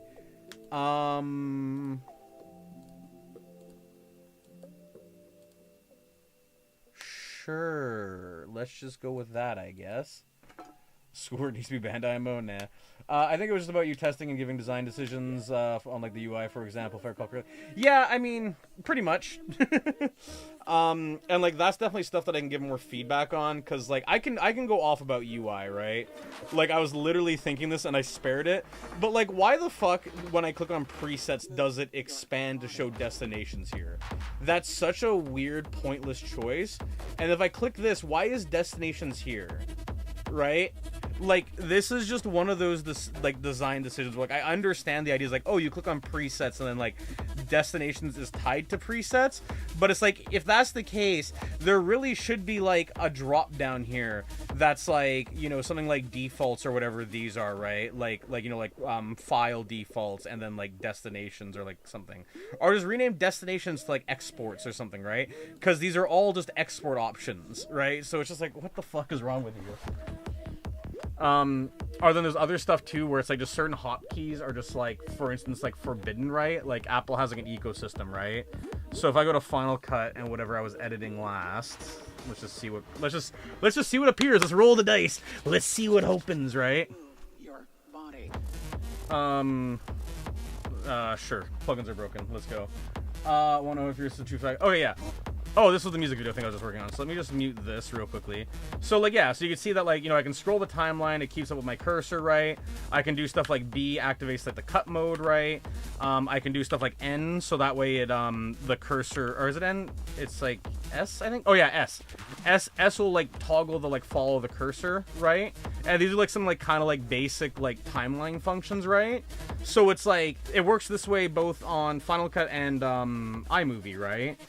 Sure. Let's just go with that, I guess. Score needs to be banned IMO? Nah. I think it was just about you testing and giving design decisions on like the UI, for example. Fair call. Yeah, I mean, pretty much. And like that's definitely stuff that I can give more feedback on, because like I can go off about UI, right? Like I was literally thinking this and I spared it, but like why the fuck when I click on presets does it expand to show destinations here? That's such a weird, pointless choice. And if I click this, why is destinations here? Right? Like this is just one of those like design decisions. Like I understand the idea is like, oh, you click on presets and then like destinations is tied to presets, but it's like if that's the case, there really should be like a drop down here that's like, you know, something like defaults or whatever these are, right? Like you know, like file defaults and then like destinations or like something, or just rename destinations to like exports or something, right? Because these are all just export options, right? So it's just like, what the fuck is wrong with you? Or then there's other stuff too where it's like just certain hotkeys are just like, for instance, like forbidden, right? Like Apple has like an ecosystem, right? So if I go to Final Cut and whatever I was editing last, let's just see what see what appears. Let's roll the dice. Let's see what opens, right? Your body. Sure. Plugins are broken. Let's go. Want to know if you're true fact. Oh yeah. Oh, this was the music video thing I was just working on. So let me just mute this real quickly. So, like, yeah, so you can see that, like, you know, I can scroll the timeline. It keeps up with my cursor, right? I can do stuff like B activates, like, the cut mode, right? I can do stuff like N, so that way it, the cursor, or is it N? It's, like, S, I think? Oh, yeah, S. S will, like, toggle the, like, follow the cursor, right? And these are, like, some, like, kind of, like, basic, like, timeline functions, right? So it's, like, it works this way both on Final Cut and, iMovie, right?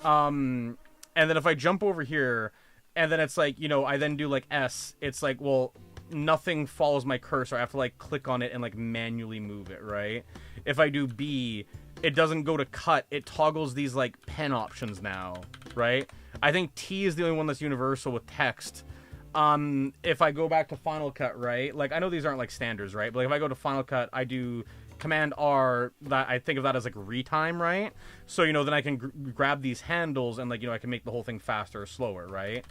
And then if I jump over here, and then it's like, you know, I then do like S, it's like, well, nothing follows my cursor. I have to like click on it and like manually move it, right? If I do B, it doesn't go to cut. It toggles these like pen options now, right? I think T is the only one that's universal with text. If I go back to Final Cut, right? Like, I know these aren't like standards, right? But like if I go to Final Cut, I do Command R, that I think of that as like retime, right? So, you know, then I can grab these handles and like, you know, I can make the whole thing faster or slower, right?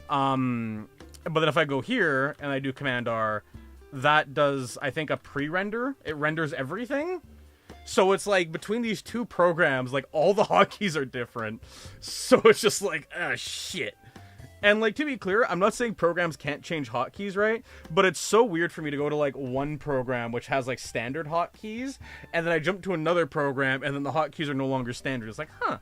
But then if I go here and I do Command R, that does, I think, a pre-render. It renders everything. So it's like between these two programs, like all the hotkeys are different. So it's just like, ah, shit. And, like, to be clear, I'm not saying programs can't change hotkeys, right? But it's so weird for me to go to, like, one program which has, like, standard hotkeys, and then I jump to another program, and then the hotkeys are no longer standard. It's like, huh.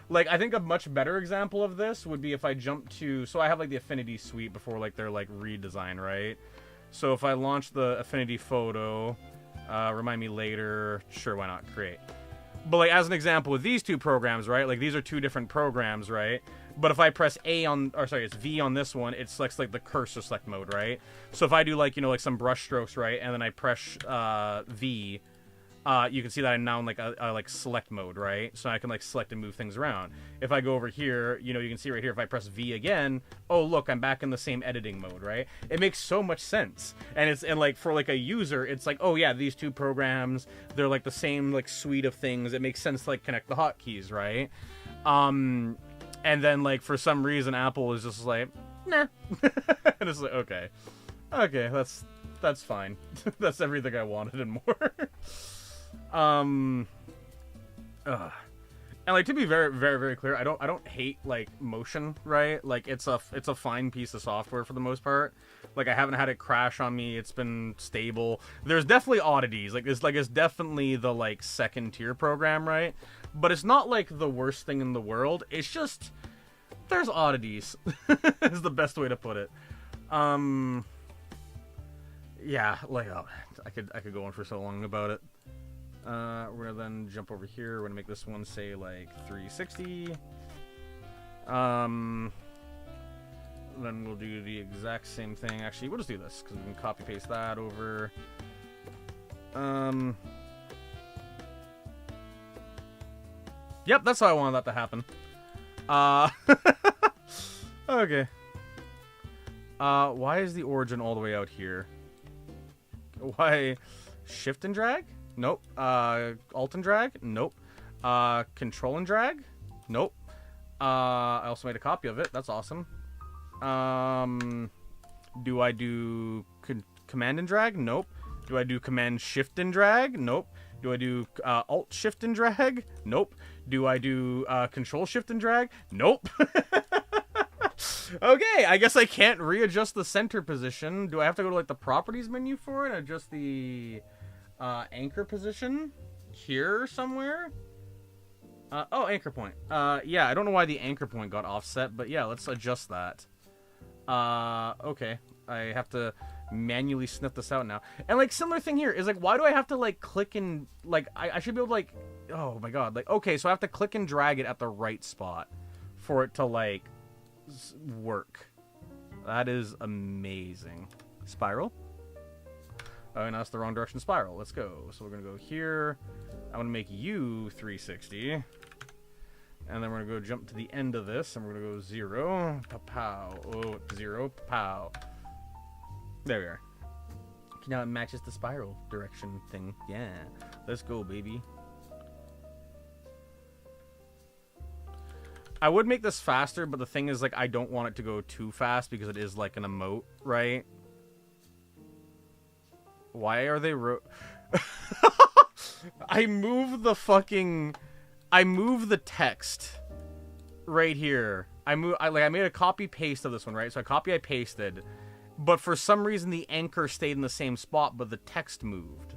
Like, I think a much better example of this would be if I jump to... So I have, like, the Affinity Suite before, like, their, like, redesign, right? So if I launch the Affinity Photo, remind me later, sure, why not, create. But, like, as an example with these two programs, right? Like, these are two different programs, right? But if I press A on... Or, sorry, it's V on this one, it selects, like, the cursor select mode, right? So if I do, like, you know, like, some brush strokes, right? And then I press V... you can see that I'm now in like a like select mode, right? So I can like select and move things around. If I go over here, you know, you can see right here, if I press V again, oh look, I'm back in the same editing mode, right? It makes so much sense. And like for like a user, it's like, oh yeah, these two programs, they're like the same like suite of things. It makes sense to like connect the hotkeys, right? And then like for some reason Apple is just like, nah. And it's like, okay, that's fine. That's everything I wanted and more. And like to be very, very, very clear, I don't hate like motion, right? Like it's a fine piece of software for the most part. Like I haven't had it crash on me. It's been stable. There's definitely oddities. It's definitely the like second tier program, right? But it's not like the worst thing in the world. It's just there's oddities. Is the best way to put it. Yeah, like oh, I could go on for so long about it. We're gonna then jump over here. We're gonna make this one say like 360. Then we'll do the exact same thing. Actually, we'll just do this because we can copy paste that over. Yep, that's how I wanted that to happen. Okay. Why is the origin all the way out here? Why? Shift and drag? Nope. Alt and drag? Nope. Control and drag? Nope. I also made a copy of it. That's awesome. Do I do command and drag? Nope. Do I do command shift and drag? Nope. Do I do alt shift and drag? Nope. Do I do control shift and drag? Nope. Okay, I guess I can't readjust the center position. Do I have to go to like the properties menu for it and adjust the anchor position here somewhere? Oh, anchor point. Yeah, I don't know why the anchor point got offset, but yeah, let's adjust that. Okay. I have to manually sniff this out now. And like similar thing here is like, why do I have to like click and like I should be able to like, oh my god, like okay, so I have to click and drag it at the right spot for it to like work. That is amazing. Spiral. Oh, and that's the wrong direction spiral. Let's go. So we're gonna go here. I'm gonna make you 360. And then we're gonna go jump to the end of this, and we're gonna go 0, pow, oh, 0, pow. There we are. Now it matches the spiral direction thing. Yeah, let's go, baby. I would make this faster, but the thing is, like, I don't want it to go too fast because it is like an emote, right? Why are they I move the text right here. I made a copy paste of this one, right? So I pasted, but for some reason the anchor stayed in the same spot, but the text moved.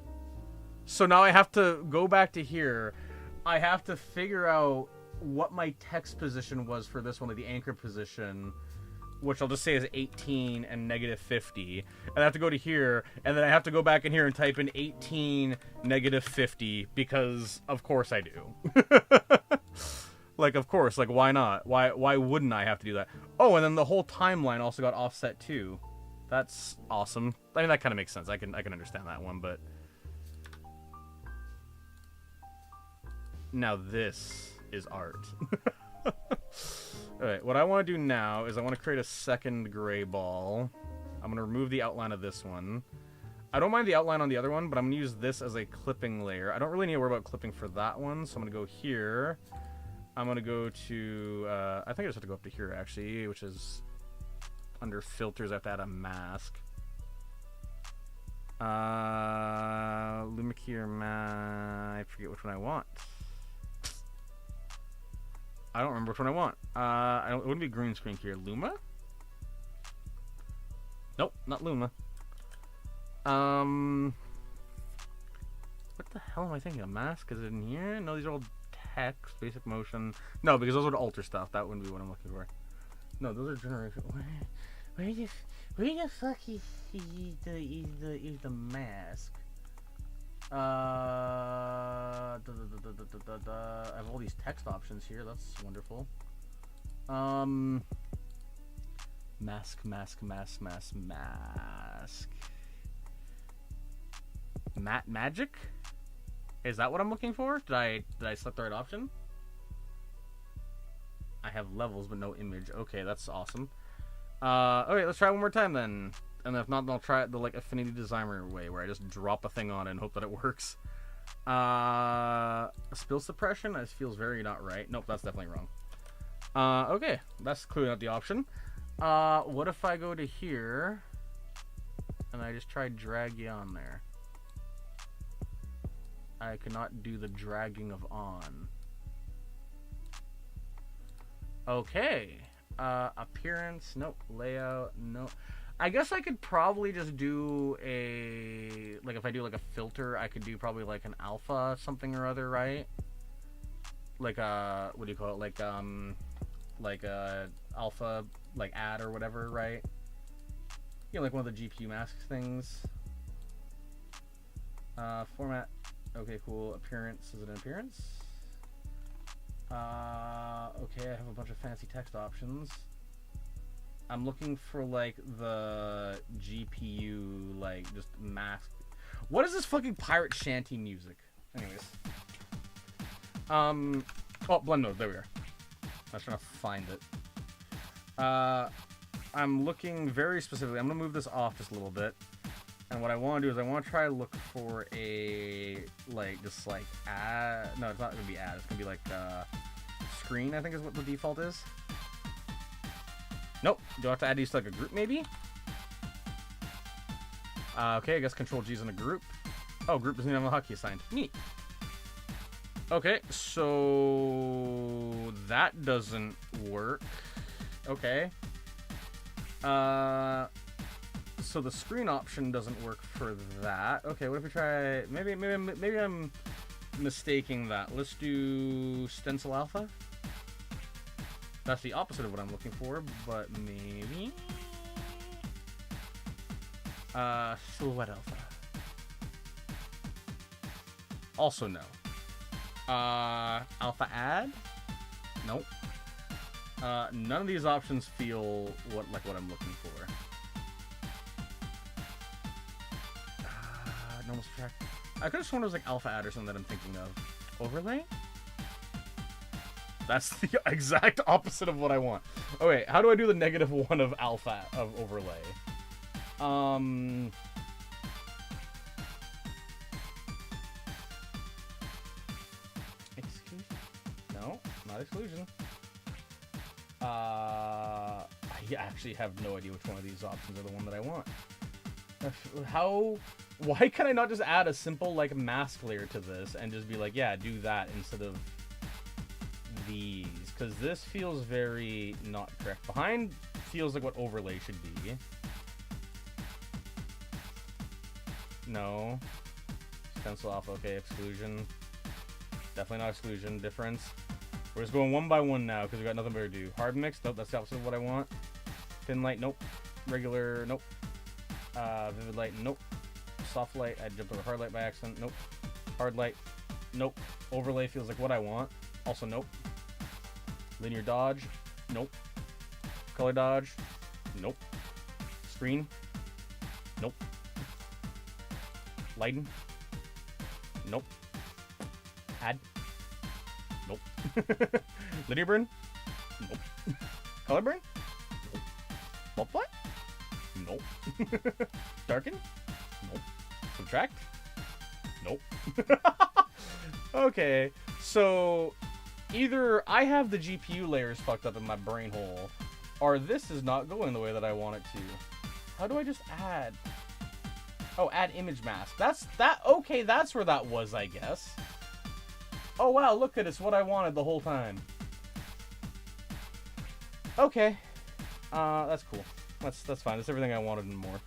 So now I have to go back to here. I have to figure out what my text position was for this one, like the anchor position, which I'll just say is 18 and -50. And I have to go to here, and then I have to go back in here and type in 18 -50 because of course I do. Like, of course, like why not? Why wouldn't I have to do that? Oh, and then the whole timeline also got offset too. That's awesome. I mean, that kind of makes sense. I can understand that one, but now this is art. Alright, what I want to do now is I want to create a second gray ball. I'm going to remove the outline of this one. I don't mind the outline on the other one, but I'm going to use this as a clipping layer. I don't really need to worry about clipping for that one, so I'm going to go here. I'm going to go to, I think I just have to go up to here, actually, which is under filters. I have to add a mask. Lumicure I forget which one I want. I don't remember which one I want. It wouldn't be green screen here. Luma? Nope, not Luma. What the hell am I thinking? A mask? Is it in here? No, these are all text, basic motion. No, because those would alter stuff. That wouldn't be what I'm looking for. No, those are generation. Where the fuck is the mask? I have all these text options here. That's wonderful. Mask. Magic? Is that what I'm looking for? Did I select the right option? I have levels but no image. Okay, that's awesome. Okay, let's try it one more time then. And if not, then I'll try it the like Affinity Designer way, where I just drop a thing on it and hope that it works. Spill suppression? This feels very not right. Nope, that's definitely wrong. Okay, that's clearly not the option. What if I go to here and I just try drag you on there? I cannot do the dragging of on. Okay. Appearance, nope. Layout, nope. I guess I could probably just do a, like if I do like a filter, I could do probably like an alpha something or other, right? Like a, what do you call it? Like a alpha, like add or whatever, right? You know, like one of the GPU masks things. Format, okay, cool. Appearance, is it an appearance? Okay, I have a bunch of fancy text options. I'm looking for like the GPU, like just mask. What is this fucking pirate shanty music? Anyways, Oh, blend node. There we are. I was trying to find it. I'm looking very specifically. I'm going to move this off just a little bit. And what I want to do is I want to try to look for a, like, just like add. No, it's not going to be add. It's going to be like screen, I think is what the default is. Nope. Do I have to add these to like a group maybe? Okay, I guess Control G is in a group. Oh, group doesn't even have a hotkey assigned. Neat. Okay, so that doesn't work. Okay. So the screen option doesn't work for that. Okay, what if we try? Maybe I'm mistaking that. Let's do stencil alpha. That's the opposite of what I'm looking for, but maybe silhouette alpha. Also no. Alpha add? Nope. None of these options feel like what I'm looking for. Normal subtract. I could have sworn it was like alpha add or something that I'm thinking of. Overlay? That's the exact opposite of what I want. Okay, how do I do the -1 of alpha of overlay? Exclusion? No, not exclusion. I actually have no idea which one of these options are the one that I want. Why can I not just add a simple like mask layer to this and just be like, yeah, do that instead of these? Because this feels very not correct. Behind feels like what overlay should be. No. Stencil alpha, okay, exclusion. Definitely not exclusion. Difference. We're just going one by one now because we got nothing better to do. Hard mix, nope, that's the opposite of what I want. Thin light, nope. Regular, nope. Vivid light, nope. Soft light, I jumped over hard light by accident, nope. Hard light, nope. Overlay feels like what I want, also nope. Linear dodge, nope. Color dodge, nope. Screen, nope. Lighten, nope. Add, nope. Linear burn, nope. Color burn, nope. Multiply, nope. Darken, nope. Subtract, nope. Okay, so either I have the GPU layers fucked up in my brain hole, or this is not going the way that I want it to. How do I just add? Oh, add image mask. Okay, that's where that was, I guess. Oh wow, look at it, it's what I wanted the whole time. Okay. That's cool. That's fine. That's everything I wanted and more.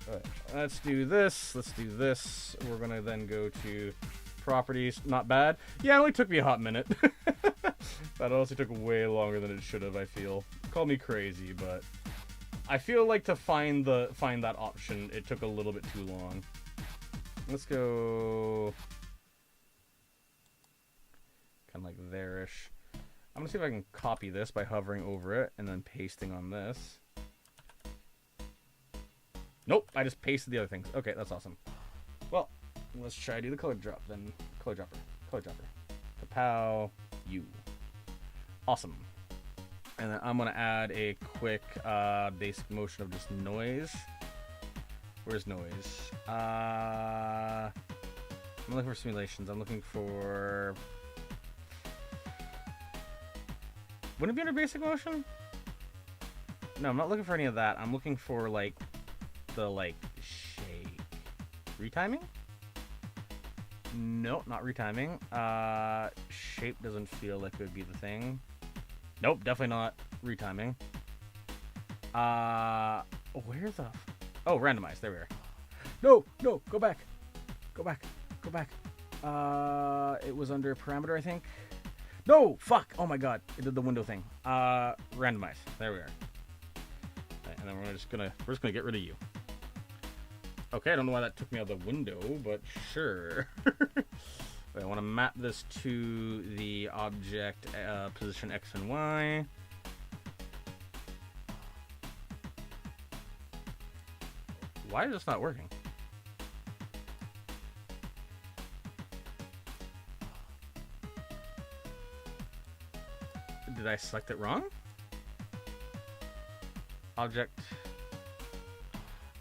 Alright, let's do this. Let's do this. We're gonna then go to properties. Not bad. Yeah, it only took me a hot minute. That also took way longer than it should have, I feel. Call me crazy, but I feel like to find that option, it took a little bit too long. Let's go kind of like there-ish. I'm gonna see if I can copy this by hovering over it and then pasting on this. Nope, I just pasted the other things. Okay, that's awesome. Well, let's try to do the color drop then. Color dropper. Kapow, you. Awesome. And then I'm gonna add a quick basic motion of just noise. Where's noise? I'm looking for simulations. I'm looking for... Wouldn't it be under basic motion? No, I'm not looking for any of that. I'm looking for, like, the, like, shake. Retiming? Nope, not retiming. Shape doesn't feel like it would be the thing. Nope, definitely not retiming. Where the... Oh, randomize. There we are. No, go back. Go back. It was under parameter, I think. No, fuck. Oh my god, it did the window thing. Randomize. There we are. Okay, and then we're just gonna get rid of you. Okay, I don't know why that took me out of the window, but sure. I want to map this to the object position X and Y. Why is this not working? did I select it wrong? Object.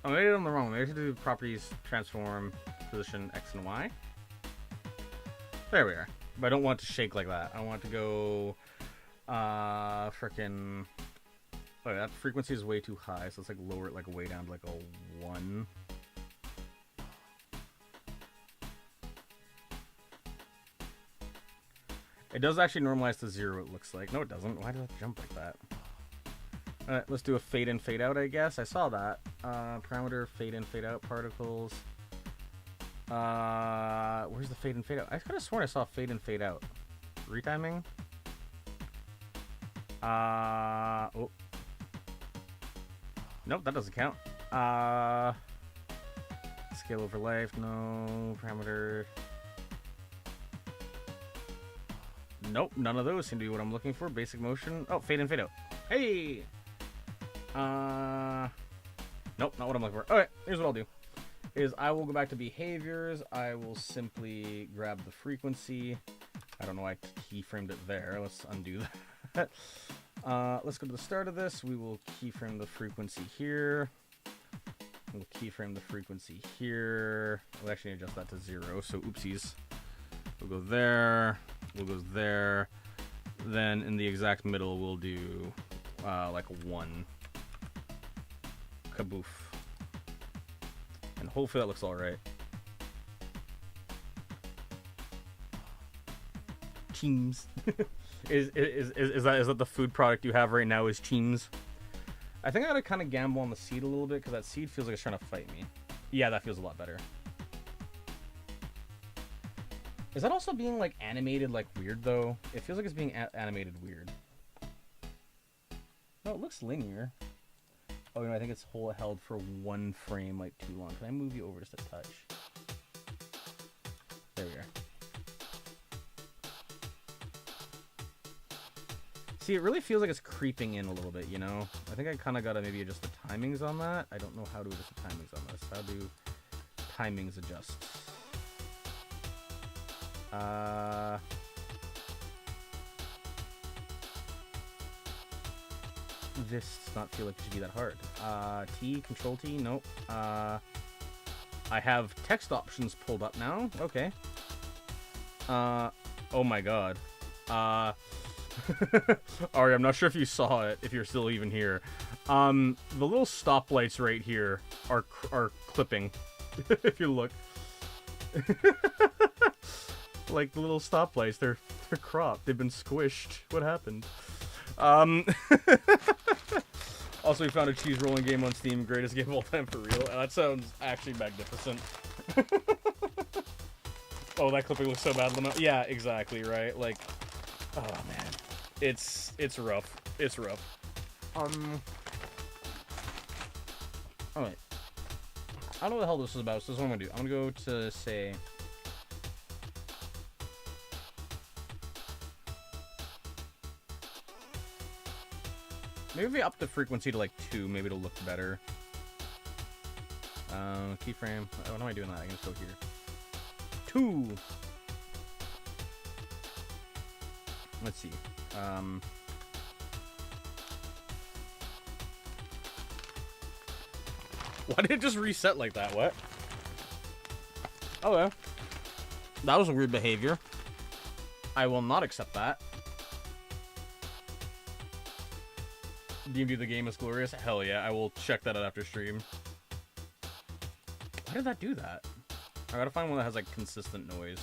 Oh, maybe I'm wrong. Maybe I should do properties, transform, position X and Y. There we are. But I don't want it to shake like that. I want it to go, frickin'. Oh, that frequency is way too high, so let's like lower it like way down to like a 1. It does actually normalize to 0, it looks like. No, it doesn't. Why did it jump like that? Alright, let's do a fade in, fade out, I guess. I saw that. Parameter, fade in, fade out, particles. Where's the fade in, fade out? I could have sworn I saw fade in, fade out. Retiming? Oh. Nope, that doesn't count. Scale over life, no. Parameter. Nope, none of those seem to be what I'm looking for. Basic motion. Oh, fade in, fade out. Hey! Nope, not what I'm looking for. Alright, here's what I'll do. Is I will go back to behaviors. I will simply grab the frequency. I don't know why I keyframed it there. Let's undo that. Let's go to the start of this. We will keyframe the frequency here. We'll keyframe the frequency here. We'll actually adjust that to 0, so oopsies. We'll go there. We'll go there. Then in the exact middle, we'll do like 1. Kaboof. And hopefully that looks alright. Cheems. is that the food product you have right now is Cheems? I think I gotta kind of gamble on the seed a little bit because that seed feels like it's trying to fight me. Yeah, that feels a lot better. Is that also being like animated like weird though? It feels like it's being animated weird. No, it looks linear. Oh, no, I think it's held for 1 frame like too long. Can I move you over just a touch? There we are. See, it really feels like it's creeping in a little bit, you know? I think I kind of got to maybe adjust the timings on that. I don't know how to adjust the timings on this. How do timings adjust? This does not feel like it should be that hard. T, Control T, nope. I have text options pulled up now. Okay. Oh my god. Ari, I'm not sure if you saw it, if you're still even here. The little stoplights right here are clipping. If you look. Like the little stoplights, they're cropped. They've been squished. What happened? Also, we found a cheese rolling game on Steam. Greatest game of all time for real. That sounds actually magnificent. Oh, that clipping looks so bad. Yeah, exactly, right? Like, oh man, it's rough. It's rough. Alright. I don't know what the hell this is about, so this is what I'm gonna do. I'm gonna go to say. Maybe if we up the frequency to like 2, maybe it'll look better. Keyframe. Oh, what am I doing that? I can just go here. 2. Let's see. Why did it just reset like that? What? Okay. That was a weird behavior. I will not accept that. D&D the game is glorious? Hell yeah, I will check that out after stream. Why did that do that? I gotta find one that has like consistent noise.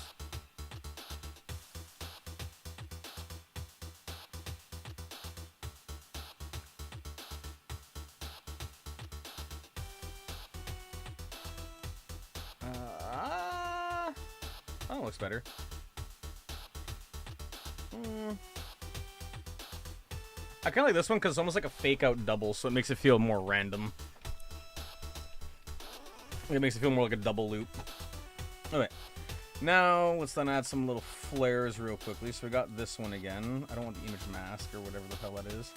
That looks better. I kind of like this one because it's almost like a fake out double, so it makes it feel more random. It makes it feel more like a double loop. Okay. Now, let's then add some little flares real quickly. So we got this one again. I don't want the image mask or whatever the hell that is.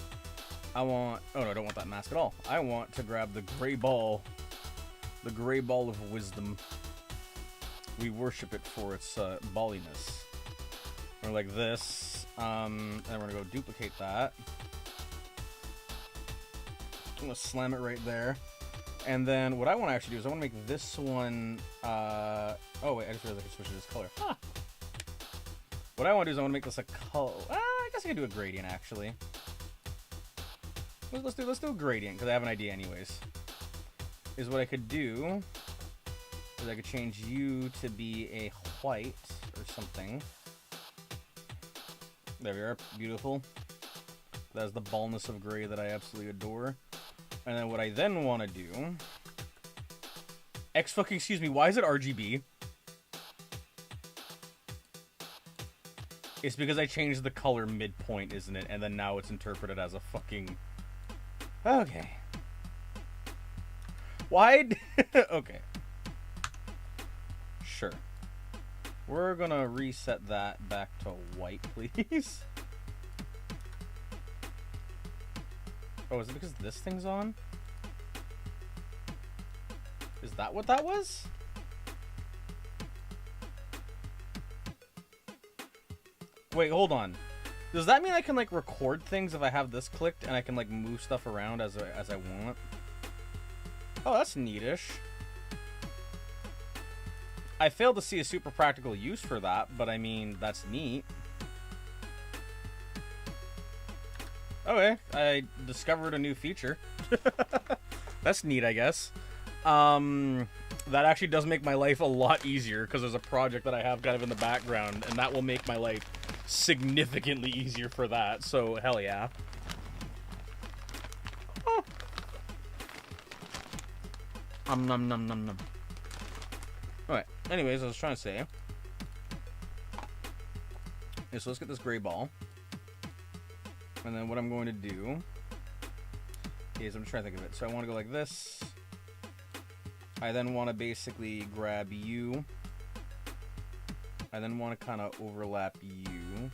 I want... Oh, no, I don't want that mask at all. I want to grab the gray ball. The gray ball of wisdom. We worship it for its balliness. Or like this. And we're gonna go duplicate that. I'm gonna slam it right there. And then what I want to actually do is I want to make this one. Oh wait, I just realized I can switch to this color. Huh. What I want to do is I want to make this a color. I guess I can do a gradient actually. Let's do a gradient because I have an idea anyways. Is what I could do is I could change you to be a white or something. There we are, beautiful. That's the baldness of gray that I absolutely adore. And then what I then want to do... excuse me, why is it RGB? It's because I changed the color midpoint, isn't it? And then now it's interpreted as a fucking... Okay. Why? Okay. Sure. We're gonna reset that back to white, please. Oh, is it because this thing's on? Is that what that was? Wait, hold on. Does that mean I can, like, record things if I have this clicked and I can, like, move stuff around as I want? Oh, that's neatish. I failed to see a super practical use for that, but I mean, that's neat. Okay, I discovered a new feature. That's neat, I guess. That actually does make my life a lot easier because there's a project that I have kind of in the background, and that will make my life significantly easier for that, so hell yeah. Oh. Nom nom nom nom. Alright, anyways, I was trying to say. Okay, so let's get this gray ball. And then what I'm going to do is, I'm trying to think of it. So I want to go like this. I then want to basically grab you. I then want to kind of overlap you.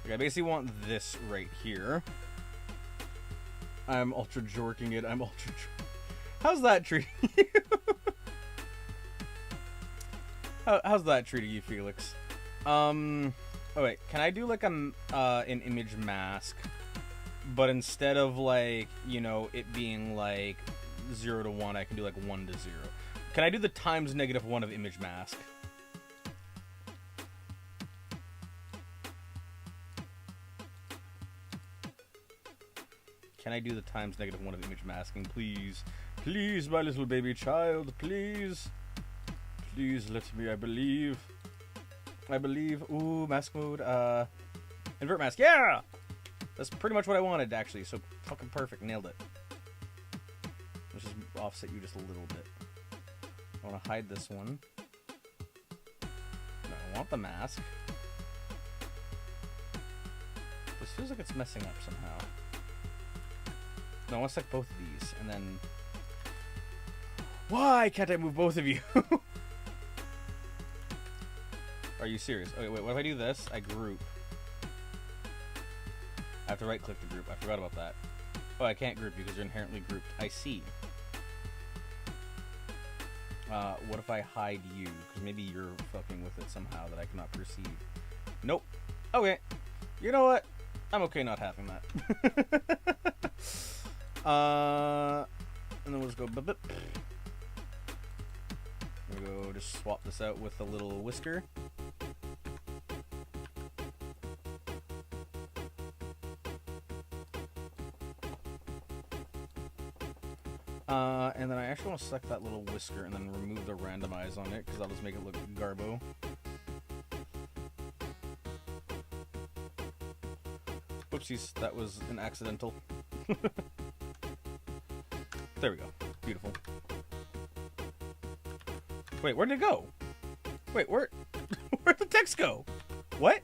Okay, I basically want this right here. I'm ultra jorking it. I'm ultra. How's that treating you? How's that treating you, Felix? Oh wait, can I do like an image mask, but instead of like, you know, it being like 0 to 1, I can do like 1 to 0. Can I do the times -1 of image mask? Can I do the times -1 of image masking, please? Please, my little baby child, please. Please let me, I believe. I believe. Ooh, mask mode. Invert mask. Yeah! That's pretty much what I wanted, actually. So fucking perfect. Nailed it. Let's just offset you just a little bit. I want to hide this one. No, I want the mask. This feels like it's messing up somehow. No, I want to select both of these, and then... Why can't I move both of you? Are you serious? Okay, wait, what if I do this? I group. I have to right-click the group. I forgot about that. Oh, I can't group you because you're inherently grouped. I see. What if I hide you? Because maybe you're fucking with it somehow that I cannot perceive. Nope. Okay. You know what? I'm okay not having that. And then we'll just go bip. We'll go just swap this out with a little whisker. And then I actually want to select that little whisker and then remove the randomize on it because that'll just make it look garbo. Whoopsies, that was an accidental. There we go. Beautiful. Wait, where'd it go? Wait, where'd the text go? What?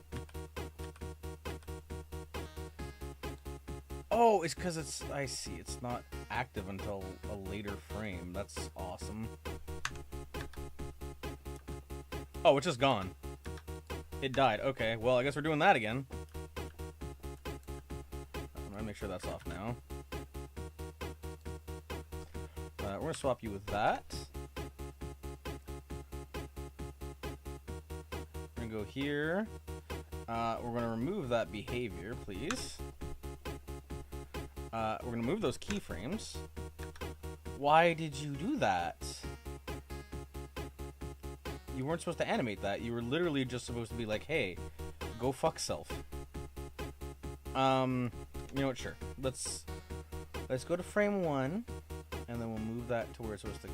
Oh, it's because it's... I see. It's not active until a later frame. That's awesome. Oh, it's just gone. It died. Okay, well, I guess we're doing that again. I'm gonna make sure that's off now. We're gonna swap you with that. We're gonna go here. We're gonna remove that behavior, please. We're gonna move those keyframes. Why did you do that? You weren't supposed to animate that. You were literally just supposed to be like, hey, go fuck self. You know what, sure. Let's go to frame 1, and then we'll move that to where it's supposed to go.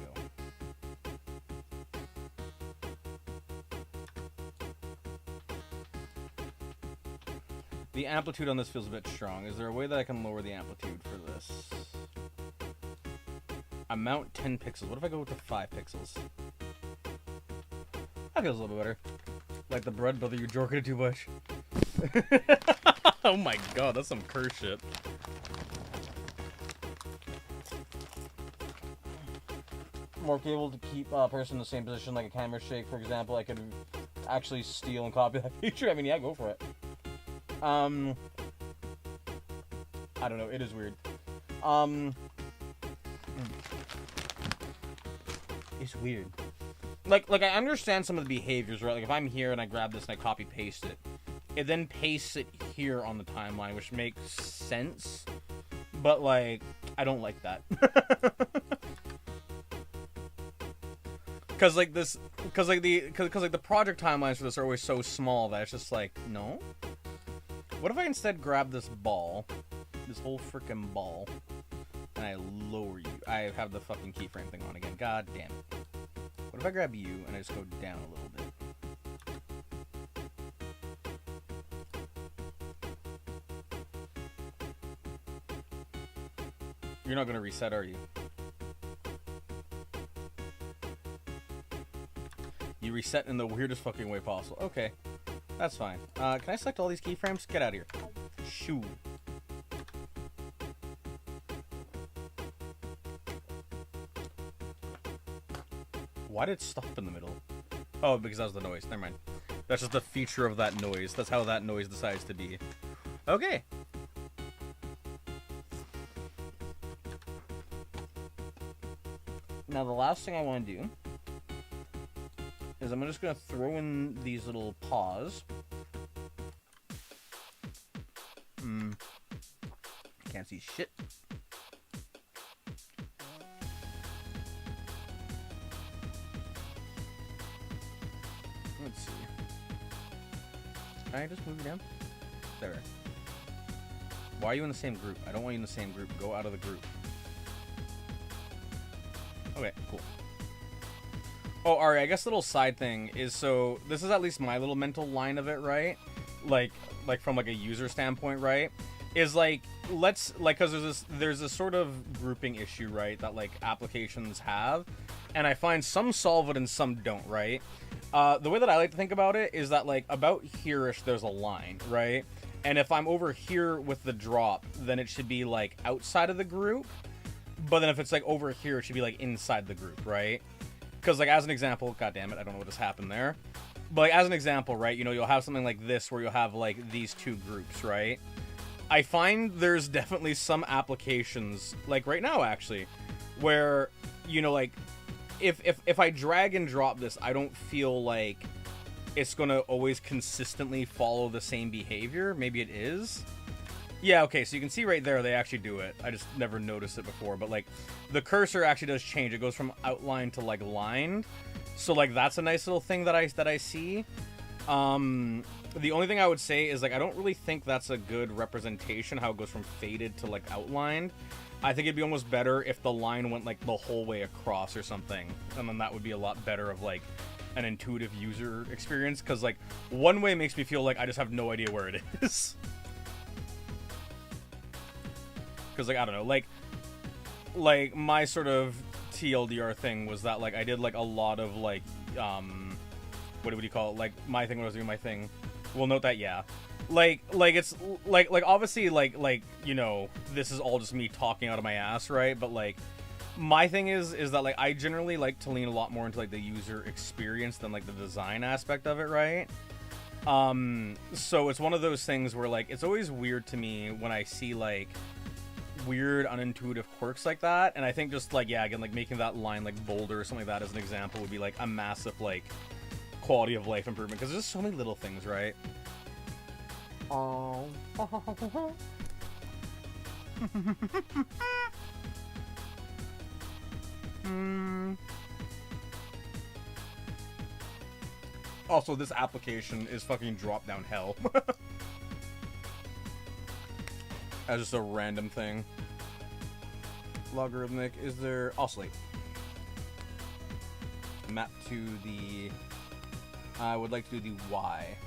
The amplitude on this feels a bit strong. Is there a way that I can lower the amplitude for this? Amount 10 pixels. What if I go to 5 pixels? That feels a little bit better. Like the bread brother, you jorking it too much. Oh my god, that's some curse shit. More able to keep a person in the same position, like a camera shake, for example. I could actually steal and copy that feature. I mean, yeah, go for it. I don't know. It is weird. It's weird. Like I understand some of the behaviors, right? Like if I'm here and I grab this and I copy paste it, it then pastes it here on the timeline, which makes sense. But like, I don't like that. Cause like the project timelines for this are always so small that it's just like, no. What if I instead grab this ball, this whole freaking ball, and I lower you? I have the fucking keyframe thing on again. God damn it. What if I grab you and I just go down a little bit? You're not gonna reset, are you? You reset in the weirdest fucking way possible. Okay, that's fine. Can I select all these keyframes? Get out of here. Shoo. Why did it stop in the middle? Oh, because that was the noise. Never mind. That's just the feature of that noise. That's how that noise decides to be. Okay. Now the last thing I want to do is I'm just going to throw in these little paws. Can't see shit. Let's see. Can I just move you down? There. Why are you in the same group? I don't want you in the same group. Go out of the group. Okay, cool. Oh, alright, I guess the little side thing is, so this is at least my little mental line of it, right? Like from like a user standpoint, right? Is like, let's, like, because there's this sort of grouping issue, right, that like applications have, and I find some solve it and some don't, right? The way that I like to think about it is that like about here-ish there's a line, right? And if I'm over here with the drop, then it should be like outside of the group. But then if it's like over here, it should be like inside the group, right? Because like as an example, god damn it, I don't know what just happened there. But like as an example, right, you know, you'll have something like this where you'll have like these two groups, right? I find there's definitely some applications, like right now actually, where, you know, like if I drag and drop this, I don't feel like it's gonna always consistently follow the same behavior. Maybe it is. Yeah, okay, so you can see right there they actually do it. I just never noticed it before, but like the cursor actually does change. It goes from outline to like lined. So like that's a nice little thing that I see. The only thing I would say is like I don't really think that's a good representation how it goes from faded to like outlined. I think it'd be almost better if the line went like the whole way across or something. And then that would be a lot better of like an intuitive user experience, because like one way makes me feel like I just have no idea where it is. Because, like, I don't know, like, my sort of TLDR thing was that, like, I did, like, a lot of, like, what would you call it? Like, my thing when I was doing my thing. We'll note that, yeah. Like, it's, like, obviously, like, you know, this is all just me talking out of my ass, right? But, like, my thing is that, like, I generally like to lean a lot more into, like, the user experience than, like, the design aspect of it, right? So it's one of those things where, like, it's always weird to me when I see, like, weird unintuitive quirks like that, and I think just like, yeah, again, like making that line like bolder or something like that as an example would be like a massive like quality of life improvement, because there's so many little things, right? Oh. Also, this application is fucking drop down hell. As just a random thing. Logarithmic, is there... Oscillate. Map to the... I would like to do the Y.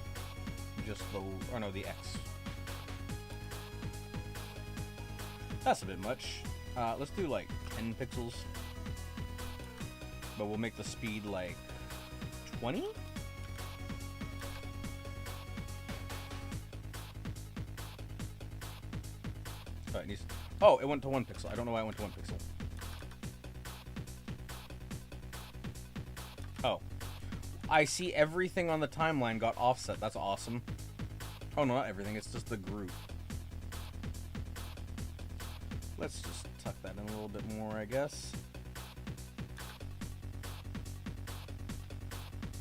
Just the... Or no, the X. That's a bit much. Let's do like 10 pixels. But we'll make the speed like 20? Oh, it needs... Oh, it went to 1 pixel. I don't know why it went to 1 pixel. Oh. I see everything on the timeline got offset. That's awesome. Oh, no, not everything. It's just the group. Let's just tuck that in a little bit more, I guess.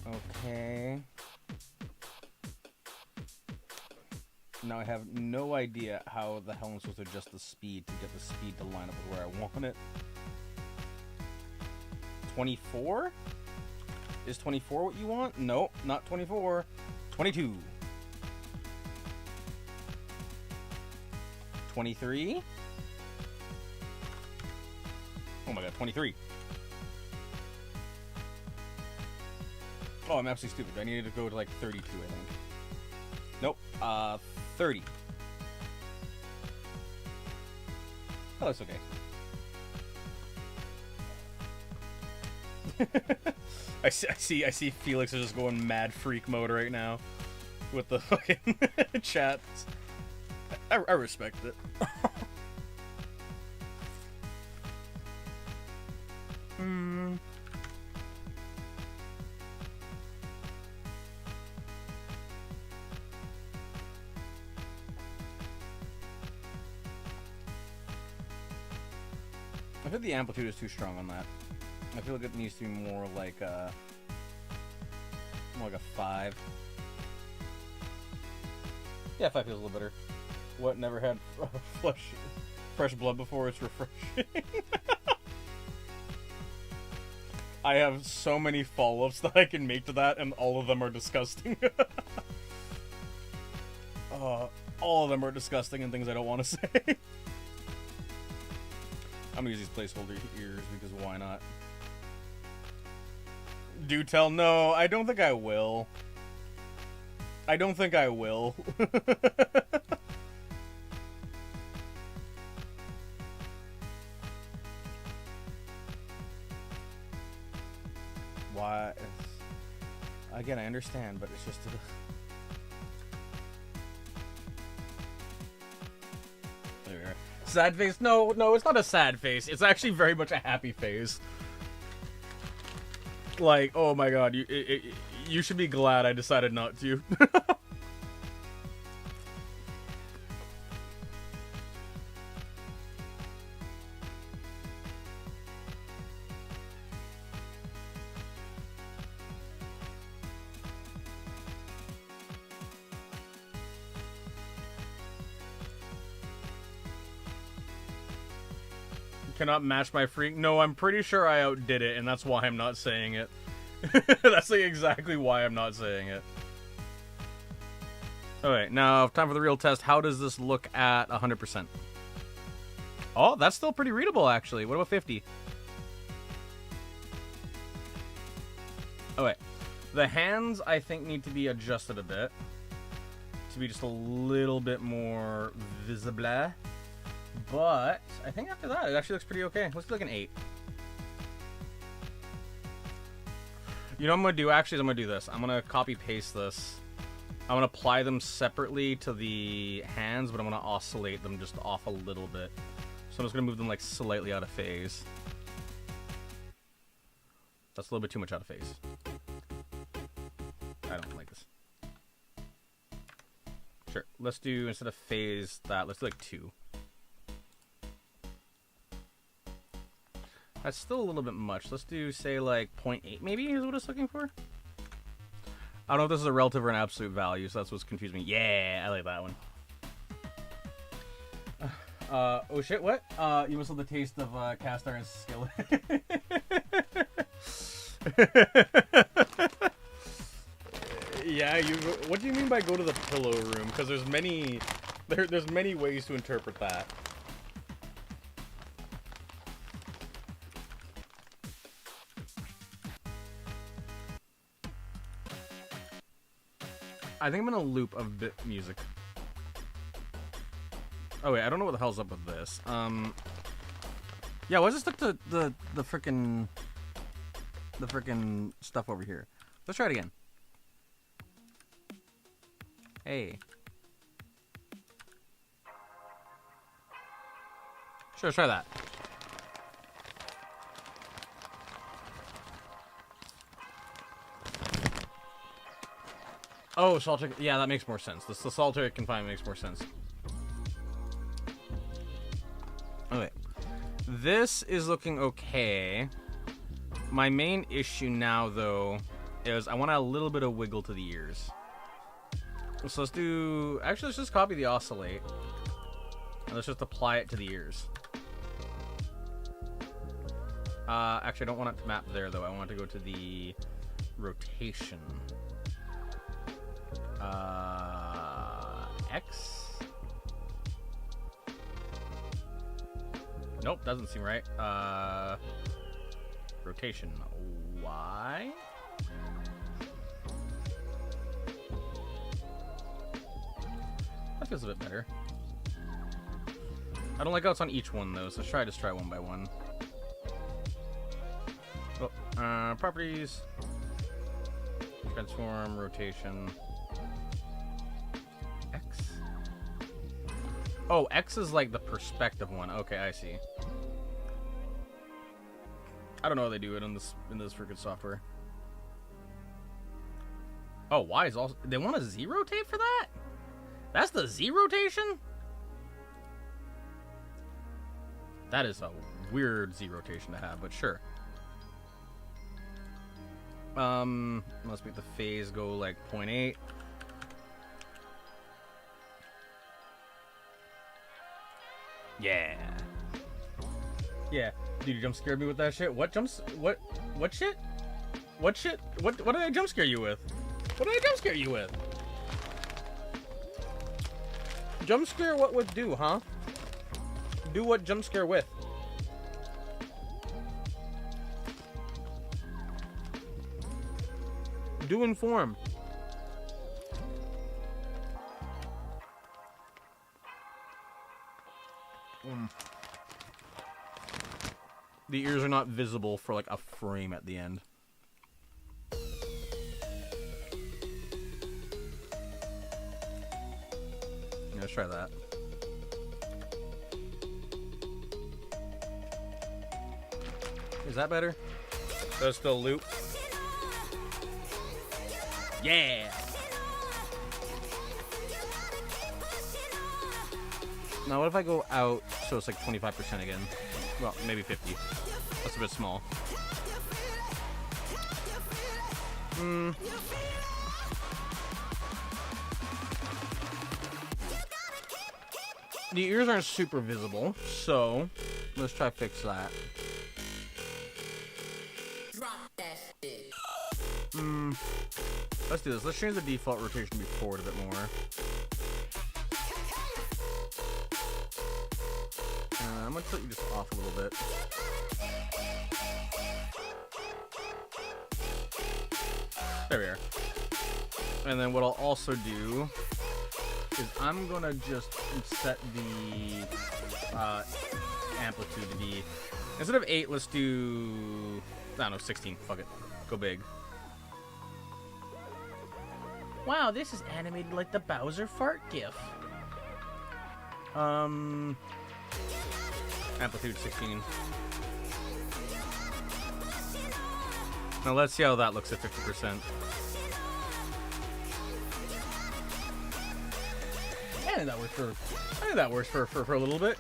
Okay. Now I have no idea how the hell I'm supposed to adjust the speed to get the speed to line up with where I want it. 24? Is 24 what you want? Nope, not 24. 22. 23? Oh my god, 23. Oh, I'm absolutely stupid. I needed to go to like 32, I think. Nope, 30. Oh, that's okay. I see Felix is just going mad freak mode right now with the fucking chats. I respect it. I think the amplitude is too strong on that. I feel like it needs to be more like a 5. Yeah, 5 feels a little better. What, never had fresh blood before? It's refreshing. I have so many follow-ups that I can make to that, and all of them are disgusting. All of them are disgusting and things I don't want to say. I'm gonna use these placeholder ears because why not? Do tell? No, I don't think I will. I don't think I will. Why? Again, I understand, but it's just... There we are. Sad face? No, it's not a sad face. It's actually very much a happy face. Like, oh my god, you should be glad I decided not to. Cannot match my freak. No, I'm pretty sure I outdid it, and that's why I'm not saying it. That's like exactly why I'm not saying it. Alright, now time for the real test. How does this look at 100%? Oh, that's still pretty readable, actually. What about 50? Alright. The hands, I think, need to be adjusted a bit. To be just a little bit more visible. But I think after that, it actually looks pretty okay. Let's do like an 8. You know what I'm going to do, actually, is I'm going to do this. I'm going to copy-paste this. I'm going to apply them separately to the hands, but I'm going to oscillate them just off a little bit. So I'm just going to move them, like, slightly out of phase. That's a little bit too much out of phase. I don't like this. Sure. Let's do, instead of phase that, let's do, like, 2. That's still a little bit much. Let's do, say, like, 0.8 maybe is what I was looking for. I don't know if this is a relative or an absolute value, so that's what's confused me. Yeah, I like that one. Oh shit, what? You must have the taste of cast iron skillet. Yeah, what do you mean by go to the pillow room? Because there's many ways to interpret that. I think I'm in a loop of bit music. Oh wait, I don't know what the hell's up with this. Yeah, why does it stick to the frickin' stuff over here? Let's try it again. Hey. Sure, let's try that. Oh, solitary. Yeah, that makes more sense. The solitary confinement makes more sense. Okay. This is looking okay. My main issue now, though, is I want a little bit of wiggle to the ears. So let's do... Actually, let's just copy the oscillate. And let's just apply it to the ears. Actually, I don't want it to map there, though. I want it to go to the rotation. X? Nope, doesn't seem right. Rotation. Y? That feels a bit better. I don't like how it's on each one, though, so just try one by one. Oh, properties. Transform, rotation. X? Oh, X is like the perspective one. Okay, I see. I don't know how they do it in this freaking software. Oh, Y is also... They want a Z rotate for that? That's the Z rotation? That is a weird Z rotation to have, but sure. Let's make the phase go like 0.8. Yeah. Yeah. Dude, you jump scared me with that shit? What jumps? What shit? What shit? What did I jump scare you with? What did I jump scare you with? Jump scare what would do, huh? Do what jump scare with. Do inform. The ears are not visible for like a frame at the end. Let's try that. Is that better? Does it still loop? Yeah! Now what if I go out so it's like 25% again? Well, maybe 50. That's a bit small. The ears aren't super visible, so let's try to fix that. Let's do this. Let's change the default rotation to be forward a bit more. I'm gonna tilt you just off a little bit. There we are. And then what I'll also do is I'm gonna just set the amplitude to be, instead of 8, let's do, I don't know, 16. Fuck it. Go big. Wow, this is animated like the Bowser fart gif. Amplitude 16. Now let's see how that looks at 50%. I think that works for. I think that works for a little bit.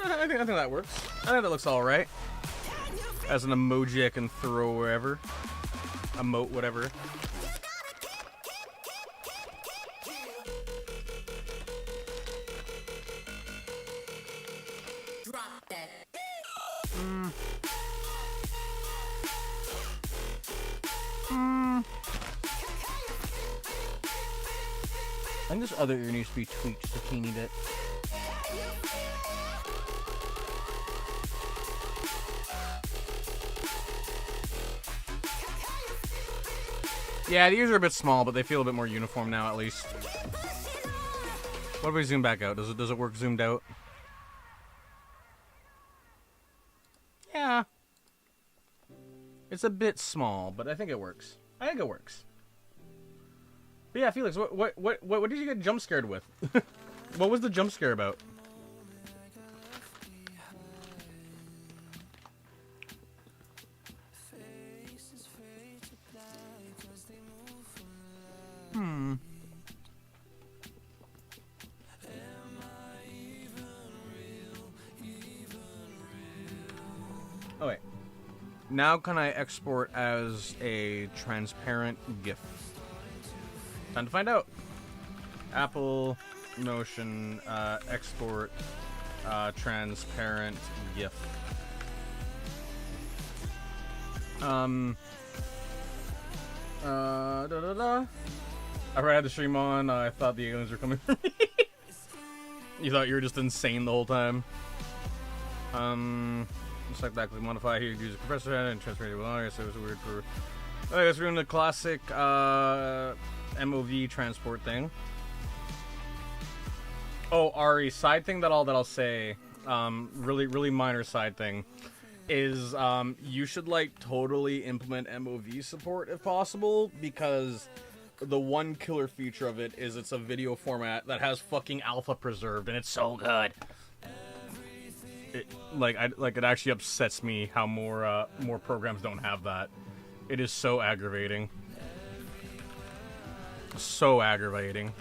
I think that works. I think that looks all right. As an emoji, I can throw wherever. Emote, whatever. I think this other ear needs to be tweaked just a teeny bit. Yeah, the ears are a bit small, but they feel a bit more uniform now, at least. What if we zoom back out? Does it work zoomed out? Yeah. It's a bit small, but I think it works. I think it works. But yeah, Felix, what did you get jump scared with? What was the jump scare about? Oh wait. Now can I export as a transparent GIF? Time to find out. Apple Notion export transparent GIF. I had the stream on. I thought the aliens were coming for me. You thought you were just insane the whole time. Just like that, modify here, use a compressor head and transfer it with audio, so it was weird for. Okay, let's ruin the classic MOV transport thing. Oh, Ari, side thing that I'll say, really minor side thing, is you should like totally implement MOV support if possible, because the one killer feature of it is it's a video format that has fucking alpha preserved, and it's so good. It actually upsets me how more programs don't have that. It is so aggravating. So aggravating.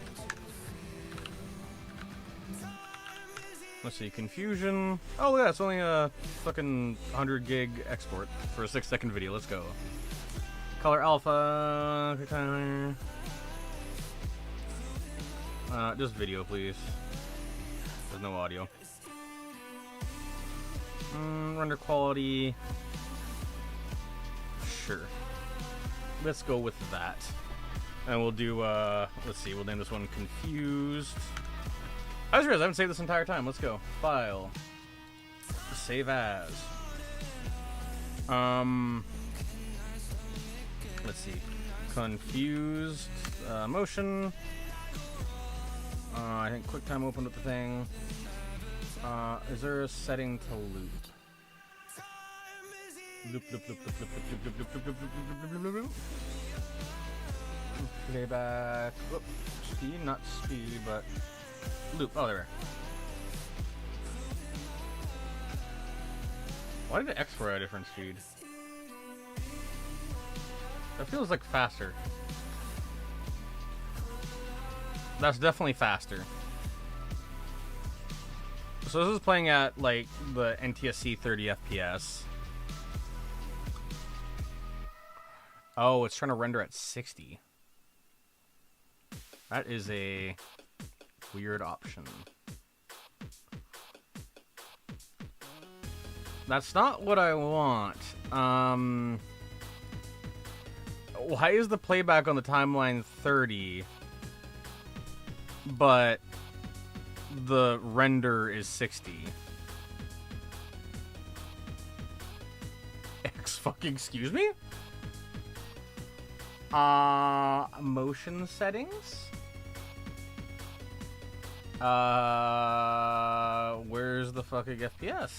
Let's see, confusion. Oh yeah, it's only a fucking 100 gig export for a 6-second video. Let's go. Color alpha. Just video, please. There's no audio. Render quality. Sure. Let's go with that. And we'll do, let's see, we'll name this one Confused. I just realized I haven't saved this entire time. Let's go. File. Save as. Let's see. Confused. Motion. I think QuickTime opened up the thing. Is there a setting to loop? Loop. Playback. Whoop. Speed, not speed, but loop. Oh, there. Why did it export at a different speed? That feels like faster. That's definitely faster. So this is playing at like the NTSC 30 FPS. Oh, it's trying to render at 60. That is a weird option. That's not what I want. Why is the playback on the timeline 30, but the render is 60? Excuse me? Motion settings? Where's the fucking FPS?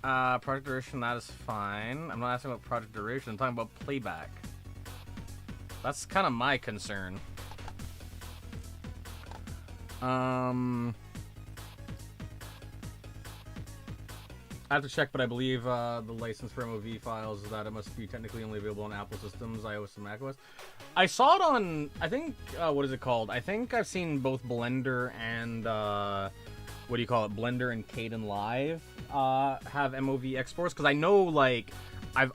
Project duration, that is fine. I'm not asking about project duration, I'm talking about playback. That's kind of my concern. I have to check, but I believe the license for MOV files is that it must be technically only available on Apple systems, iOS and macOS. I saw it on, I think, what is it called? I think I've seen both Blender and, what do you call it? Blender and Kden Live have MOV exports, because I know, like, I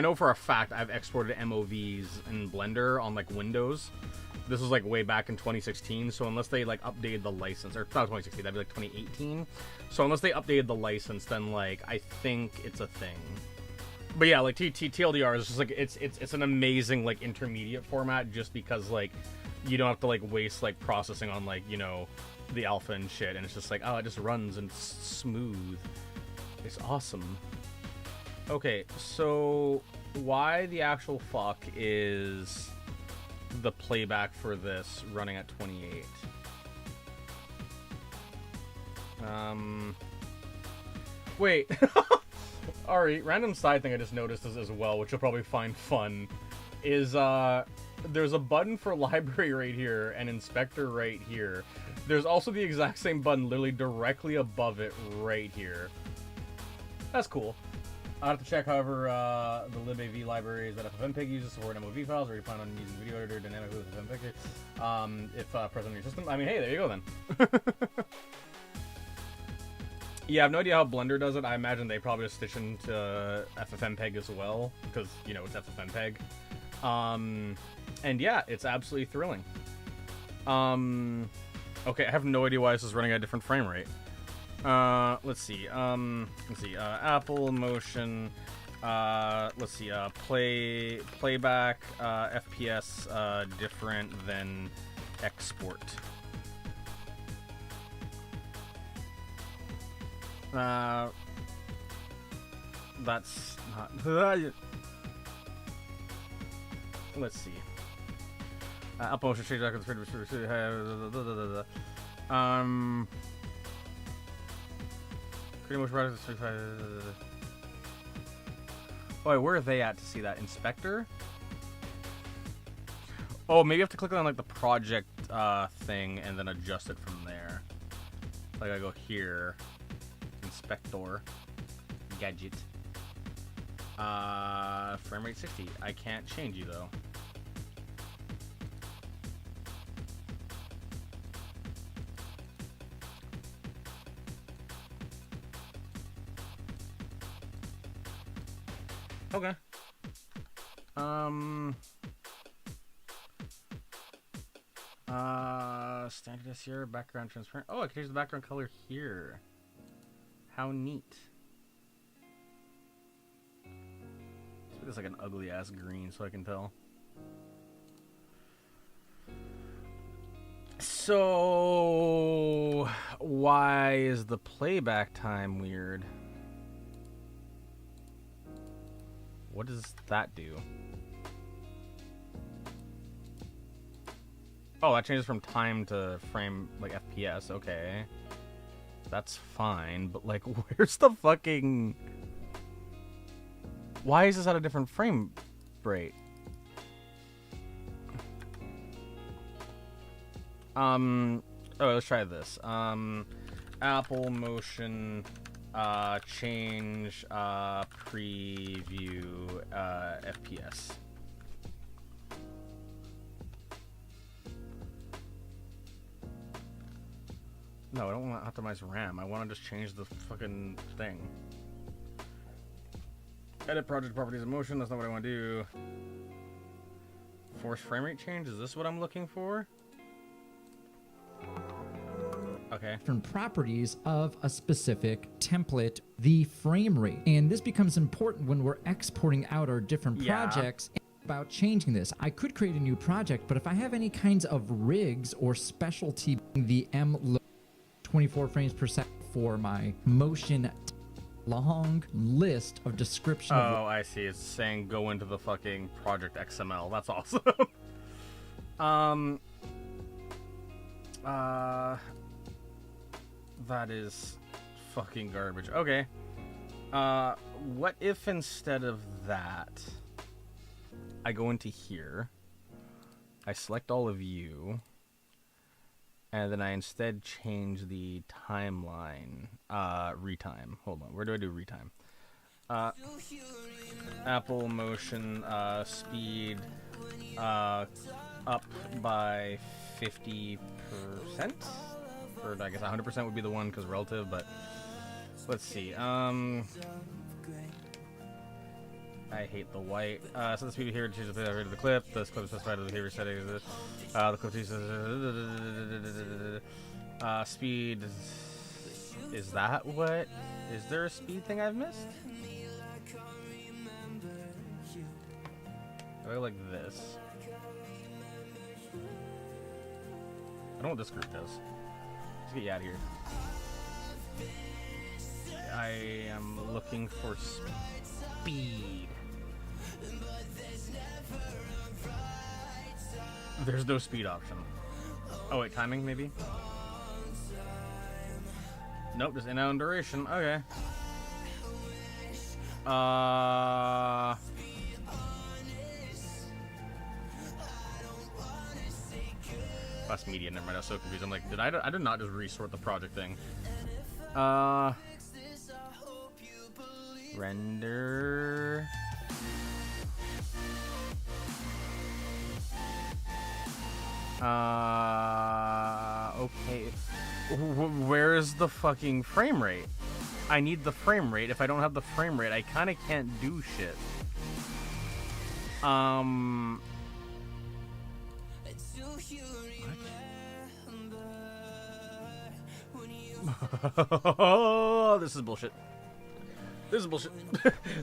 know for a fact I've exported MOVs in Blender on, like, Windows. This was, like, way back in 2016, so unless they, like, updated the license, or not 2016, that'd be, like, 2018. So unless they updated the license, then, like, I think it's a thing. But yeah, like TLDR is just like it's an amazing like intermediate format just because like you don't have to like waste like processing on like, you know, the alpha and shit, and it's just like, oh, it just runs and smooth. It's awesome. Okay, so why the actual fuck is the playback for this running at 28? Wait. Alright, random side thing I just noticed as well, which you'll probably find fun, is there's a button for library right here and inspector right here. There's also the exact same button literally directly above it right here. That's cool. I have to check, however, the libav libraries that FFmpeg uses support MOV files, or you plan on using video editor dynamically with FFmpeg if present on your system. I mean, hey, there you go then. Yeah, I have no idea how Blender does it. I imagine they probably just stitch into FFmpeg as well, because, you know, it's FFmpeg. And yeah, it's absolutely thrilling. Okay, I have no idea why this is running at a different frame rate. Let's see. Apple Motion. Let's see. Playback. FPS. Different than export. That's not. Let's see. Apple Motion change Oh, wait, where are they at to see that? Inspector? Oh, maybe I have to click on like the project thing and then adjust it from there. Like I go here, Inspector, Gadget, frame rate 60. I can't change you though. Okay. Standard this here, background transparent. Oh, I can change the background color here. How neat. It's like an ugly ass green, so I can tell. So, why is the playback time weird? What does that do? Oh, that changes from time to frame, like FPS. Okay. That's fine, but like, where's the fucking... Why is this at a different frame rate? Oh, let's try this. Apple Motion, change, preview, FPS. No, I don't want to optimize RAM. I want to just change the fucking thing. Edit project properties of motion. That's not what I want to do. Force frame rate change. Is this what I'm looking for? Okay. Different properties of a specific template, the frame rate. And this becomes important when we're exporting out our different projects. About changing this, I could create a new project, but if I have any kinds of rigs or specialty, the 24 frames per second for my motion long list of description. Oh, I see. It's saying go into the fucking project XML. That's awesome. That is fucking garbage. Okay. What if instead of that, I go into here, I select all of you, and then I instead change the timeline, retime. Hold on, where do I do retime? Apple Motion, speed, up by 50%? Or I guess 100% would be the one because relative, but let's see. I hate the white. So the speed here to change the rate of the clip. This clip is specified as the behavior setting. The clip speed. Is that what? Is there a speed thing I've missed? I go like this? I don't know what this group does. Let's get you out of here. I am looking for speed. There's no speed option. Oh wait, timing maybe? Nope, just in out duration. Okay. That's media. Never mind. I was so confused. I'm like, I did not just resort the project thing. Render. Okay. Where's the fucking frame rate? I need the frame rate. If I don't have the frame rate, I kind of can't do shit. Oh, this is bullshit. This is bullshit.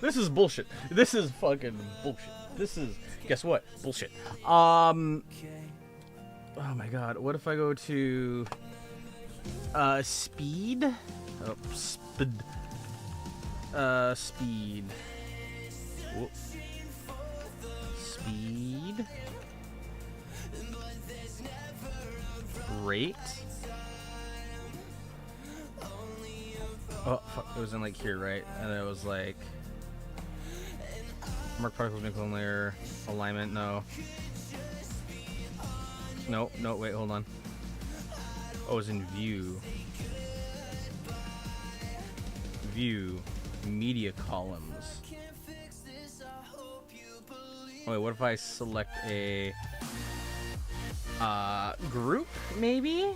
This is bullshit. This is fucking bullshit. This is, guess what? Bullshit. Oh my god. What if I go to speed? Oh, speed. Speed. Whoop. Speed. Rate. Oh, fuck. It was in like here, right? And it was like mark particles, make clone layer, alignment. No. No, no, wait, hold on. Oh, it was in view. View. Media columns. Oh, wait, what if I select a group, maybe?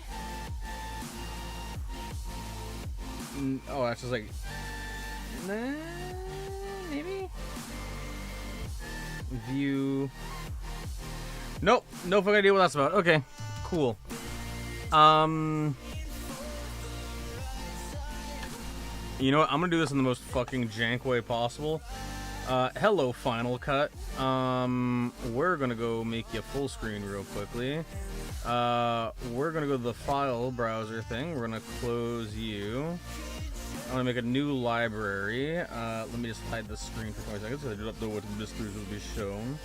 Oh, that's just like, nah, maybe? View. Nope, no fucking idea what that's about. Okay, cool. You know what? I'm gonna do this in the most fucking jank way possible. Hello, Final Cut. We're gonna go make you full screen real quickly. We're gonna go to the file browser thing. We're gonna close you. I'm gonna make a new library. Let me just hide the screen for 20 seconds because I don't know what mysteries will be shown.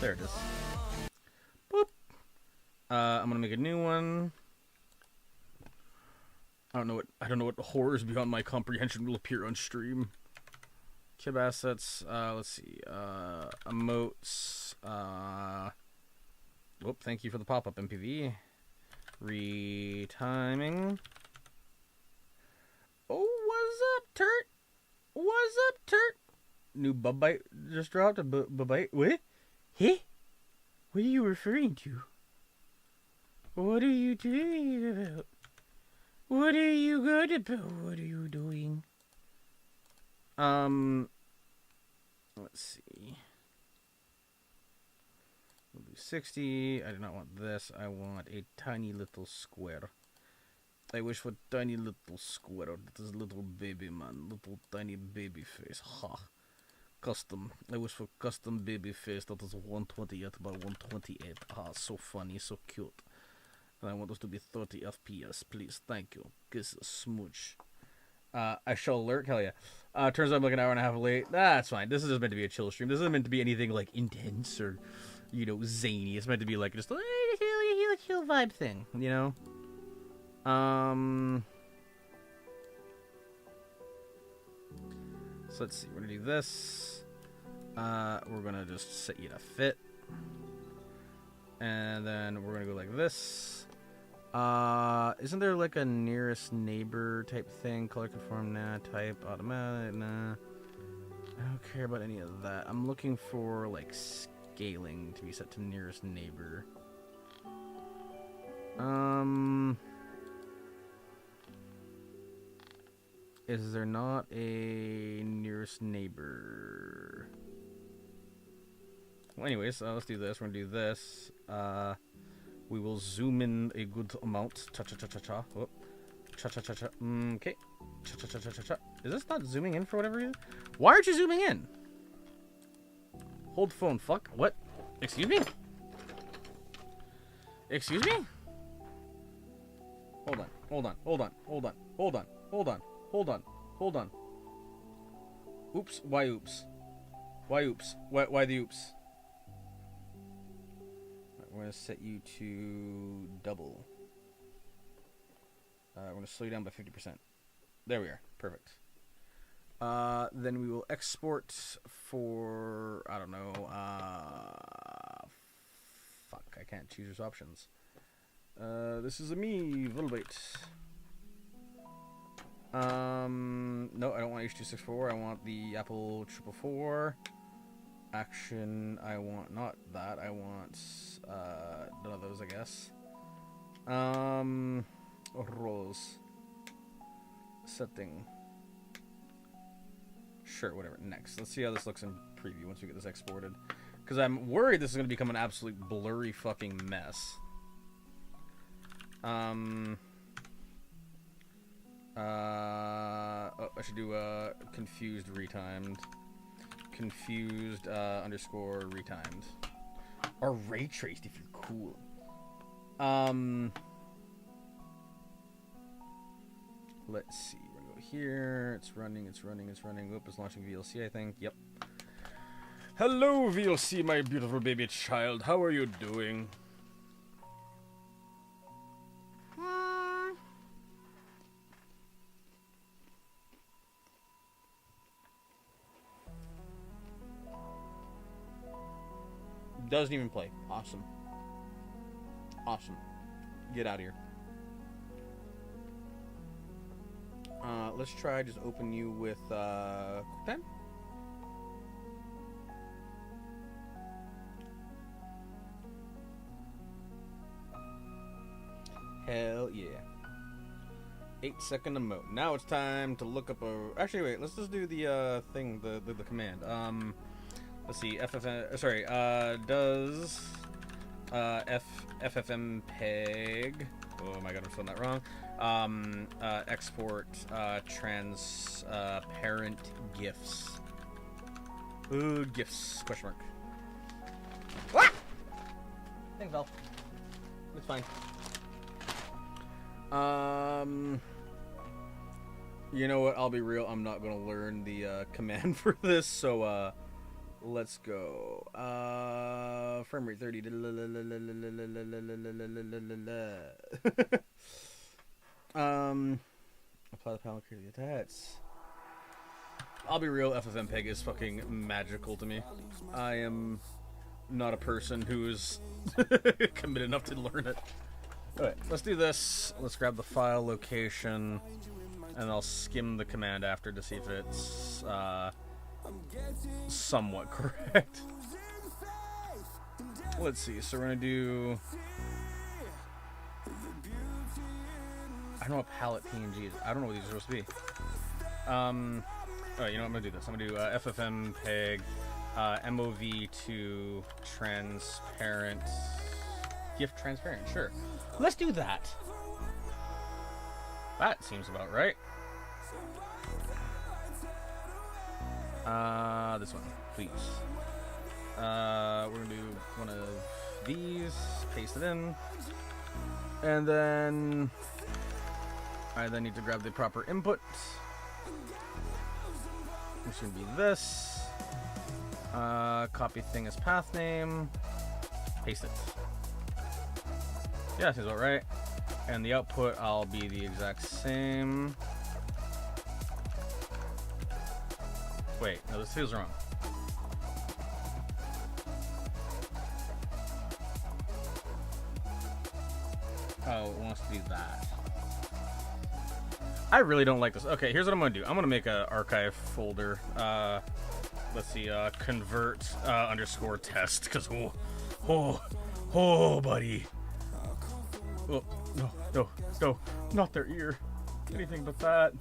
There it is. Boop. I'm gonna make a new one. I don't know what horrors beyond my comprehension will appear on stream. Kib assets. Let's see. Emotes. Whoop. Thank you for the pop-up, MPV. Retiming. Oh, what's up, Turt? What's up, Turt? New bub bite just dropped. A bub bite. What? Hey? What are you referring to? What are you doing about? What are you good about? What are you doing? Let's see. We'll do 60. I do not want this. I want a tiny little square. I wish for tiny little square. This little baby man. Little tiny baby face. Ha. Custom. I wish for custom baby face that is 128 by 128. Ah, so funny, so cute. And I want this to be 30 FPS, please. Thank you. Kiss a smooch. I shall lurk. Hell yeah. Turns out I'm like an hour and a half late. That's fine. This is just meant to be a chill stream. This isn't meant to be anything like intense or, you know, zany. It's meant to be like just a chill vibe thing, you know? So let's see. We're gonna do this. We're gonna just set you to fit. And then we're gonna go like this. Isn't there like a nearest neighbor type thing? Color conform, nah. Type automatic, nah. I don't care about any of that. I'm looking for like scaling to be set to nearest neighbor. Is there not a nearest neighbor? Well, anyways, let's do this. We're gonna do this. We will zoom in a good amount. Cha cha cha cha cha. Whoop. Cha cha cha cha. Okay. Cha cha cha cha cha cha. Is this not zooming in for whatever reason? Why aren't you zooming in? Hold phone. Fuck. What? Excuse me? Excuse me? Hold on. Hold on. Hold on. Hold on. Hold on. Hold on. Hold on. Hold on. Oops. Why oops? Why oops? Why the oops? Right, we're going to set you to double. We're going to slow you down by 50%. There we are. Perfect. Then we will export for, I don't know, fuck, I can't choose those options. This is a me, little bit. No, I don't want H.264, I want the Apple 444. Action, I want not that, I want, none of those, I guess. Rose. Setting. Sure, whatever. Next. Let's see how this looks in preview once we get this exported. Because I'm worried this is going to become an absolute blurry fucking mess. Oh, I should do confused retimed. Confused underscore retimed. Or ray traced if you're cool. Let's see. We're gonna go here. It's running. It's running. It's running. Oop, it's launching VLC, I think. Yep. Hello, VLC, my beautiful baby child. How are you doing? Doesn't even play. Awesome. Awesome. Get out of here. Let's try just open you with QuickTime. Hell yeah. 8-second emote. Now it's time to look up a. Actually, wait. Let's just do the thing, the command. Let's see. Sorry. Does ffmpeg. Oh my god, I'm spelling that wrong. Export transparent GIFs. Ooh, GIFs? Question mark. What? Thanks, Val. It's fine. You know what? I'll be real. I'm not gonna learn the command for this, so let's go. Frame rate 30. Apply the panel, create the attacks. I'll be real, FFmpeg is fucking magical to me. I am not a person who is committed enough to learn it. Alright, let's do this. Let's grab the file location, and I'll skim the command after to see if it's somewhat correct. Let's see, so we're gonna do. I don't know what palette PNG is. I don't know what these are supposed to be. Alright, you know what? I'm gonna do this. I'm gonna do FFmpeg MOV to transparent. GIF transparent, sure. Let's do that. That seems about right. This one, please. We're gonna do one of these, paste it in, and then I then need to grab the proper input. Which should be this. Copy thing as path name, paste it. Yeah, seems about right. And the output, I'll be the exact same. Wait, no, this feels wrong. Oh, it wants to be that. I really don't like this. Okay, here's what I'm gonna do. I'm gonna make an archive folder. Let's see, convert underscore test, because oh, buddy. Oh, no, not their ear. Anything but that.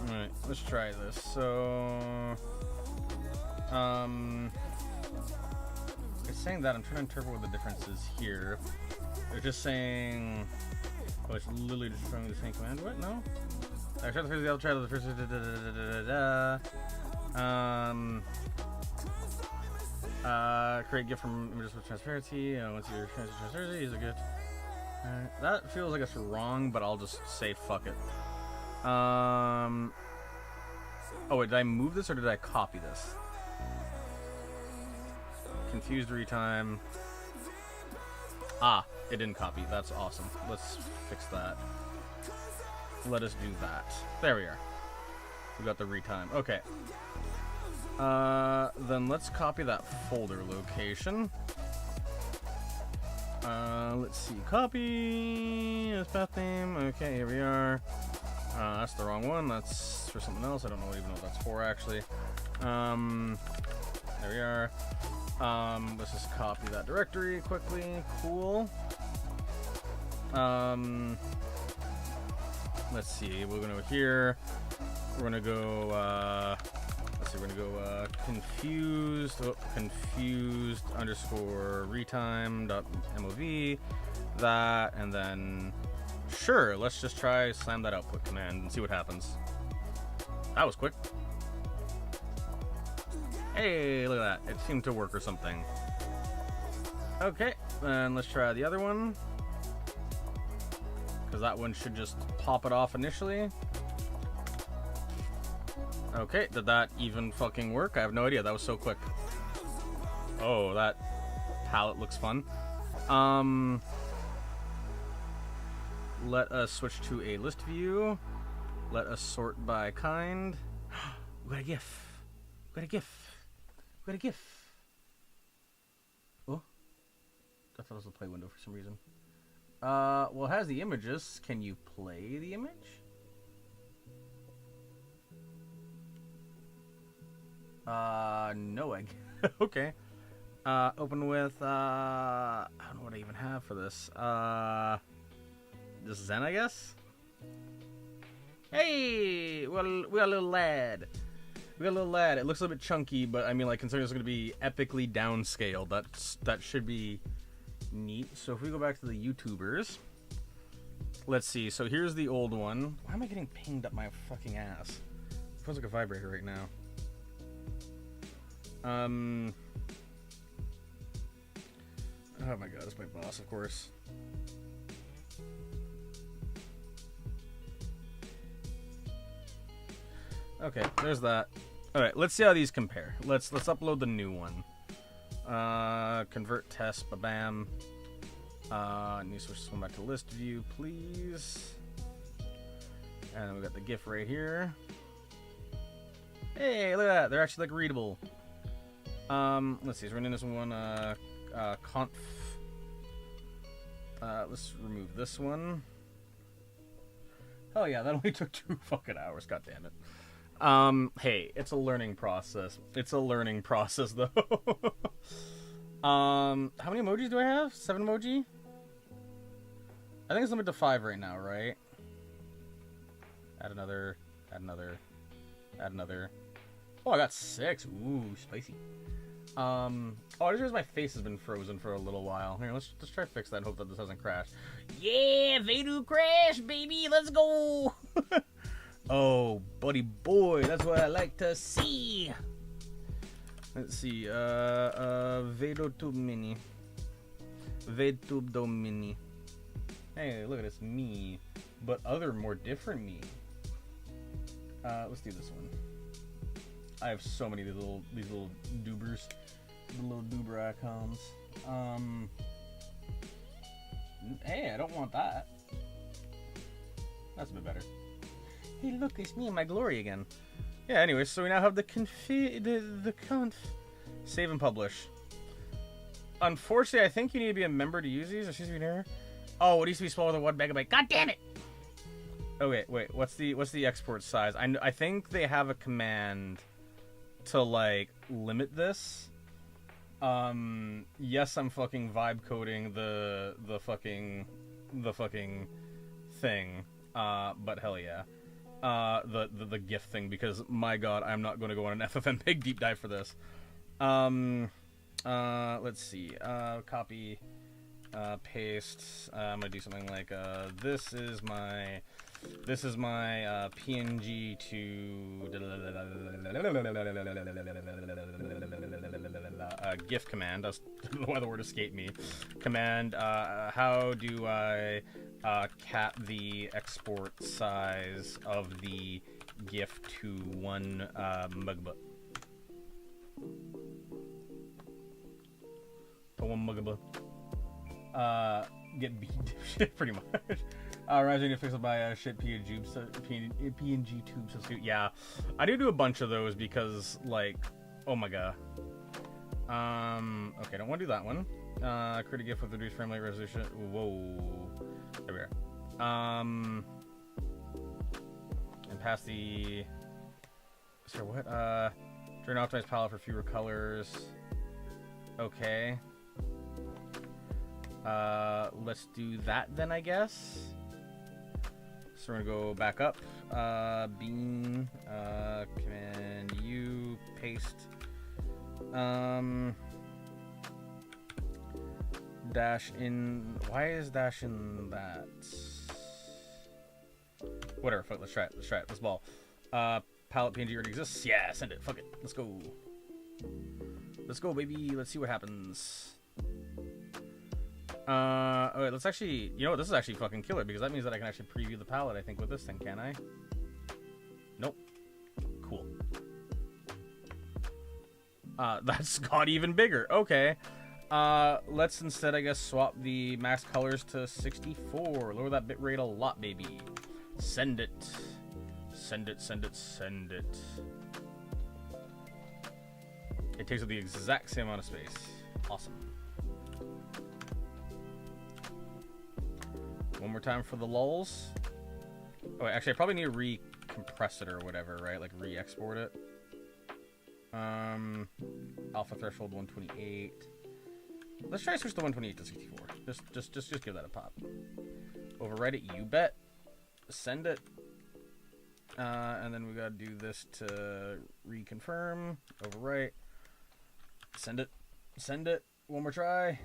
Alright, let's try this. So, it's saying that. I'm trying to interpret what the difference is here. They're just saying, oh, it's literally just showing the same command. What? No? I tried the first, I'll try the first. Create gift from images with transparency. Once you're transparency, use a gift. Alright, that feels like it's wrong, but I'll just say fuck it. Oh wait, did I move this or did I copy this? Confused retime. Ah, it didn't copy. That's awesome. Let's fix that. Let us do that. There we are. We got the retime. Okay. Then let's copy that folder location. Let's see. Copy as path name. Okay, here we are. That's the wrong one. That's for something else. I don't even know what that's for, actually. There we are. Let's just copy that directory quickly. Cool. Let's see. We're gonna go here. We're gonna go. Let's see. We're gonna go confused. Oh, confused underscore retime dot mov. That and then. Sure, let's just try slam that output command and see what happens. That was quick. Hey, look at that. It seemed to work or something. Okay, then let's try the other one. Because that one should just pop it off initially. Okay, did that even fucking work? I have no idea. That was so quick. Oh, that palette looks fun. Let us switch to a list view. Let us sort by kind. We got a GIF. We got a GIF. We got a GIF. Oh, I thought it was a play window for some reason. Well, it has the images. Can you play the image? No, okay. Open with, I don't know what I even have for this. This Zen, I guess? Hey! Well, we got a little lad. We got a little lad. It looks a little bit chunky, but I mean, like, considering it's going to be epically downscaled, that should be neat. So if we go back to the YouTubers, let's see. So here's the old one. Why am I getting pinged up my fucking ass? It feels like a vibrator right now. Oh my god, it's my boss, of course. Okay, there's that. Alright, let's see how these compare. Let's upload the new one. Convert test, ba-bam. Need to switch this one back to list view, please. And then we got the GIF right here. Hey, look at that. They're actually, like, readable. Let's see. So we're running this one, conf. Let's remove this one. Oh yeah, that only took 2 fucking hours. God damn it. Hey, it's a learning process. It's a learning process, though. How many emojis do I have? 7 emoji? I think it's limited to 5 right now, right? Add another. Add another. Add another. Oh, I got 6. Ooh, spicy. Oh, I just realized my face has been frozen for a little while. Here, let's try to fix that and hope that this doesn't crash. Yeah, Vadu crash, baby, let's go! Oh, buddy boy, that's what I like to see. Let's see, VedoTube Mini. VTube Do Mini. Hey, look at this, me. But other, more different me. Let's do this one. I have so many of these little doobers. The little doober icons. Hey, I don't want that. That's a bit better. Hey, look, it's me in my glory again. Yeah, anyway, so we now have the conf. Save and publish. Unfortunately, I think you need to be a member to use these. Excuse me, here. Oh, it needs to be smaller than 1 megabyte. God damn it! Okay, wait. What's the export size? I think they have a command to like limit this. Yes, I'm fucking vibe coding the fucking thing. But hell yeah. The GIF thing, because my god, I'm not going to go on an FFmpeg deep dive for this. Let's see. Copy, paste. I'm gonna do something like, this is my This is my PNG to GIF command. I don't know why the word escaped me. Command. How do I cap the export size of the GIF to 1 megabyte? To 1 megabyte. Get beat, pretty much. Rising to fixed by shit PNG tube substitute. Yeah, I do a bunch of those because, like, oh my god. Okay, don't want to do that one. Create a GIF with reduced frame rate resolution. Whoa, there we are. And pass the. So what? Turn optimized palette for fewer colors. Okay. Let's do that then, I guess. So we're gonna go back up. Bean. Command U. Paste. Dash in. Why is dash in that? Whatever. Fuck. Let's try it. Let's try it. Let's ball. Palette PNG already exists. Yeah. Send it. Fuck it. Let's go. Let's go, baby. Let's see what happens. Okay, let's actually, you know what, this is actually fucking killer, because that means that I can actually preview the palette, I think, with this thing, can I? Nope. Cool. That's got even bigger. Okay. Let's instead, I guess, swap the max colors to 64. Lower that bitrate a lot, baby. Send it. Send it, send it, send it. It takes up the exact same amount of space. Awesome. One more time for the lulls. Oh, actually, I probably need to recompress it or whatever, right? Like re-export it. Alpha threshold 128. Let's try to switch the 128 to 64. Just give that a pop. Overwrite it, you bet. Send it. And then we gotta do this to reconfirm. Overwrite. Send it. Send it. One more try.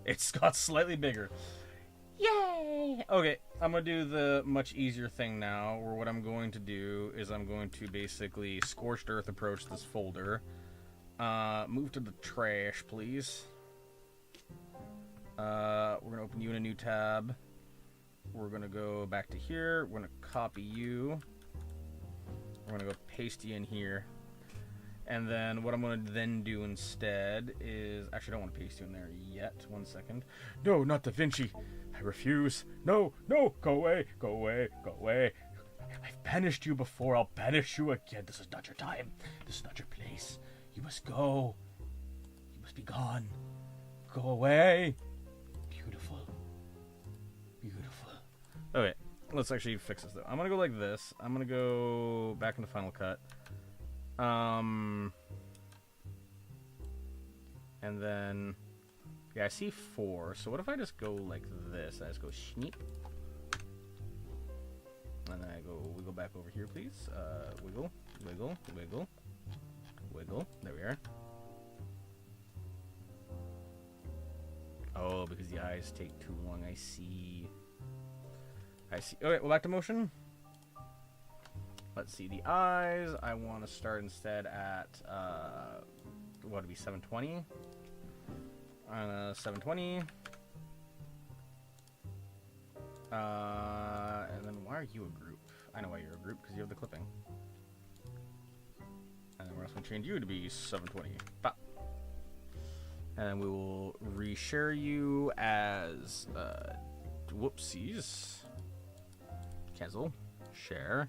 It's got slightly bigger. Yay! Okay, I'm gonna do the much easier thing now, where what I'm going to do is I'm going to basically scorched earth approach this folder. Move to the trash, please. We're gonna open you in a new tab. We're gonna go back to here. We're gonna copy you. We're gonna go paste you in here. And then what I'm going to then do instead is... Actually, I don't want to paste you in there yet. 1 second. No, not Da Vinci. I refuse. No, no. Go away. Go away. Go away. I've banished you before. I'll banish you again. This is not your time. This is not your place. You must go. You must be gone. Go away. Beautiful. Beautiful. Okay. Let's actually fix this, though. I'm going to go like this. I'm going to go back into Final Cut. And then, yeah, I see 4. So what if I just go like this? I just go schneep. And then we go back over here, please. Wiggle, wiggle, wiggle, wiggle. There we are. Oh, because the eyes take too long. I see. I see. Okay, well, back to motion. Let's see the eyes. I want to start instead at what would be 720. 720. And then why are you a group? I know why you're a group, because you have the clipping. And then we're also going to change you to be 720. Pop. And then we will reshare you as whoopsies. Cancel. Share.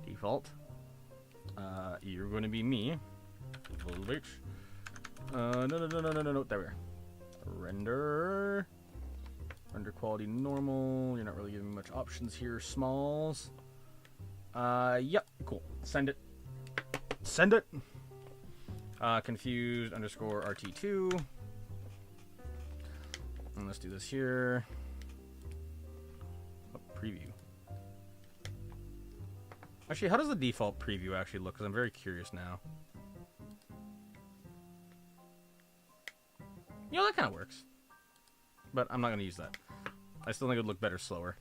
Default. You're going to be me. Little bitch. No. There we are. Render. Render quality normal. You're not really giving me much options here. Smalls. Yep. Cool. Send it. Send it. Confused underscore RT2. And let's do this here. Oh, preview. Actually, how does the default preview actually look? Because I'm very curious now. You know, that kind of works. But I'm not going to use that. I still think it would look better slower.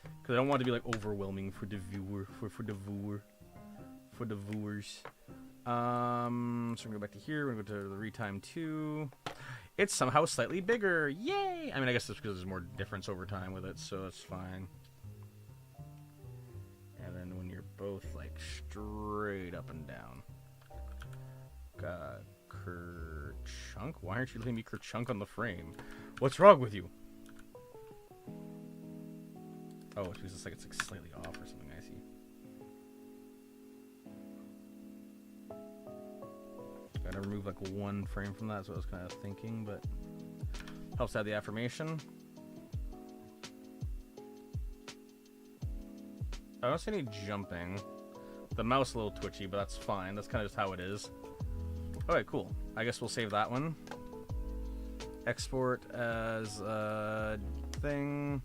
Because I don't want it to be like overwhelming for the viewer, for the viewers. So we're gonna go back to here. We're gonna go to the retime 2. It's somehow slightly bigger. Yay! I mean, I guess it's because there's more difference over time with it, so that's fine. And then when you're both like straight up and down. Kerchunk? Why aren't you letting me Kerchunk on the frame? What's wrong with you? Oh, it's because it's like slightly off or something. I see. Gotta remove like 1 frame from that. That's what I was kind of thinking, but helps add the affirmation. I don't see any jumping. The mouse is a little twitchy, but that's fine. That's kind of just how it is. Alright, cool. I guess we'll save that one. Export as a thing.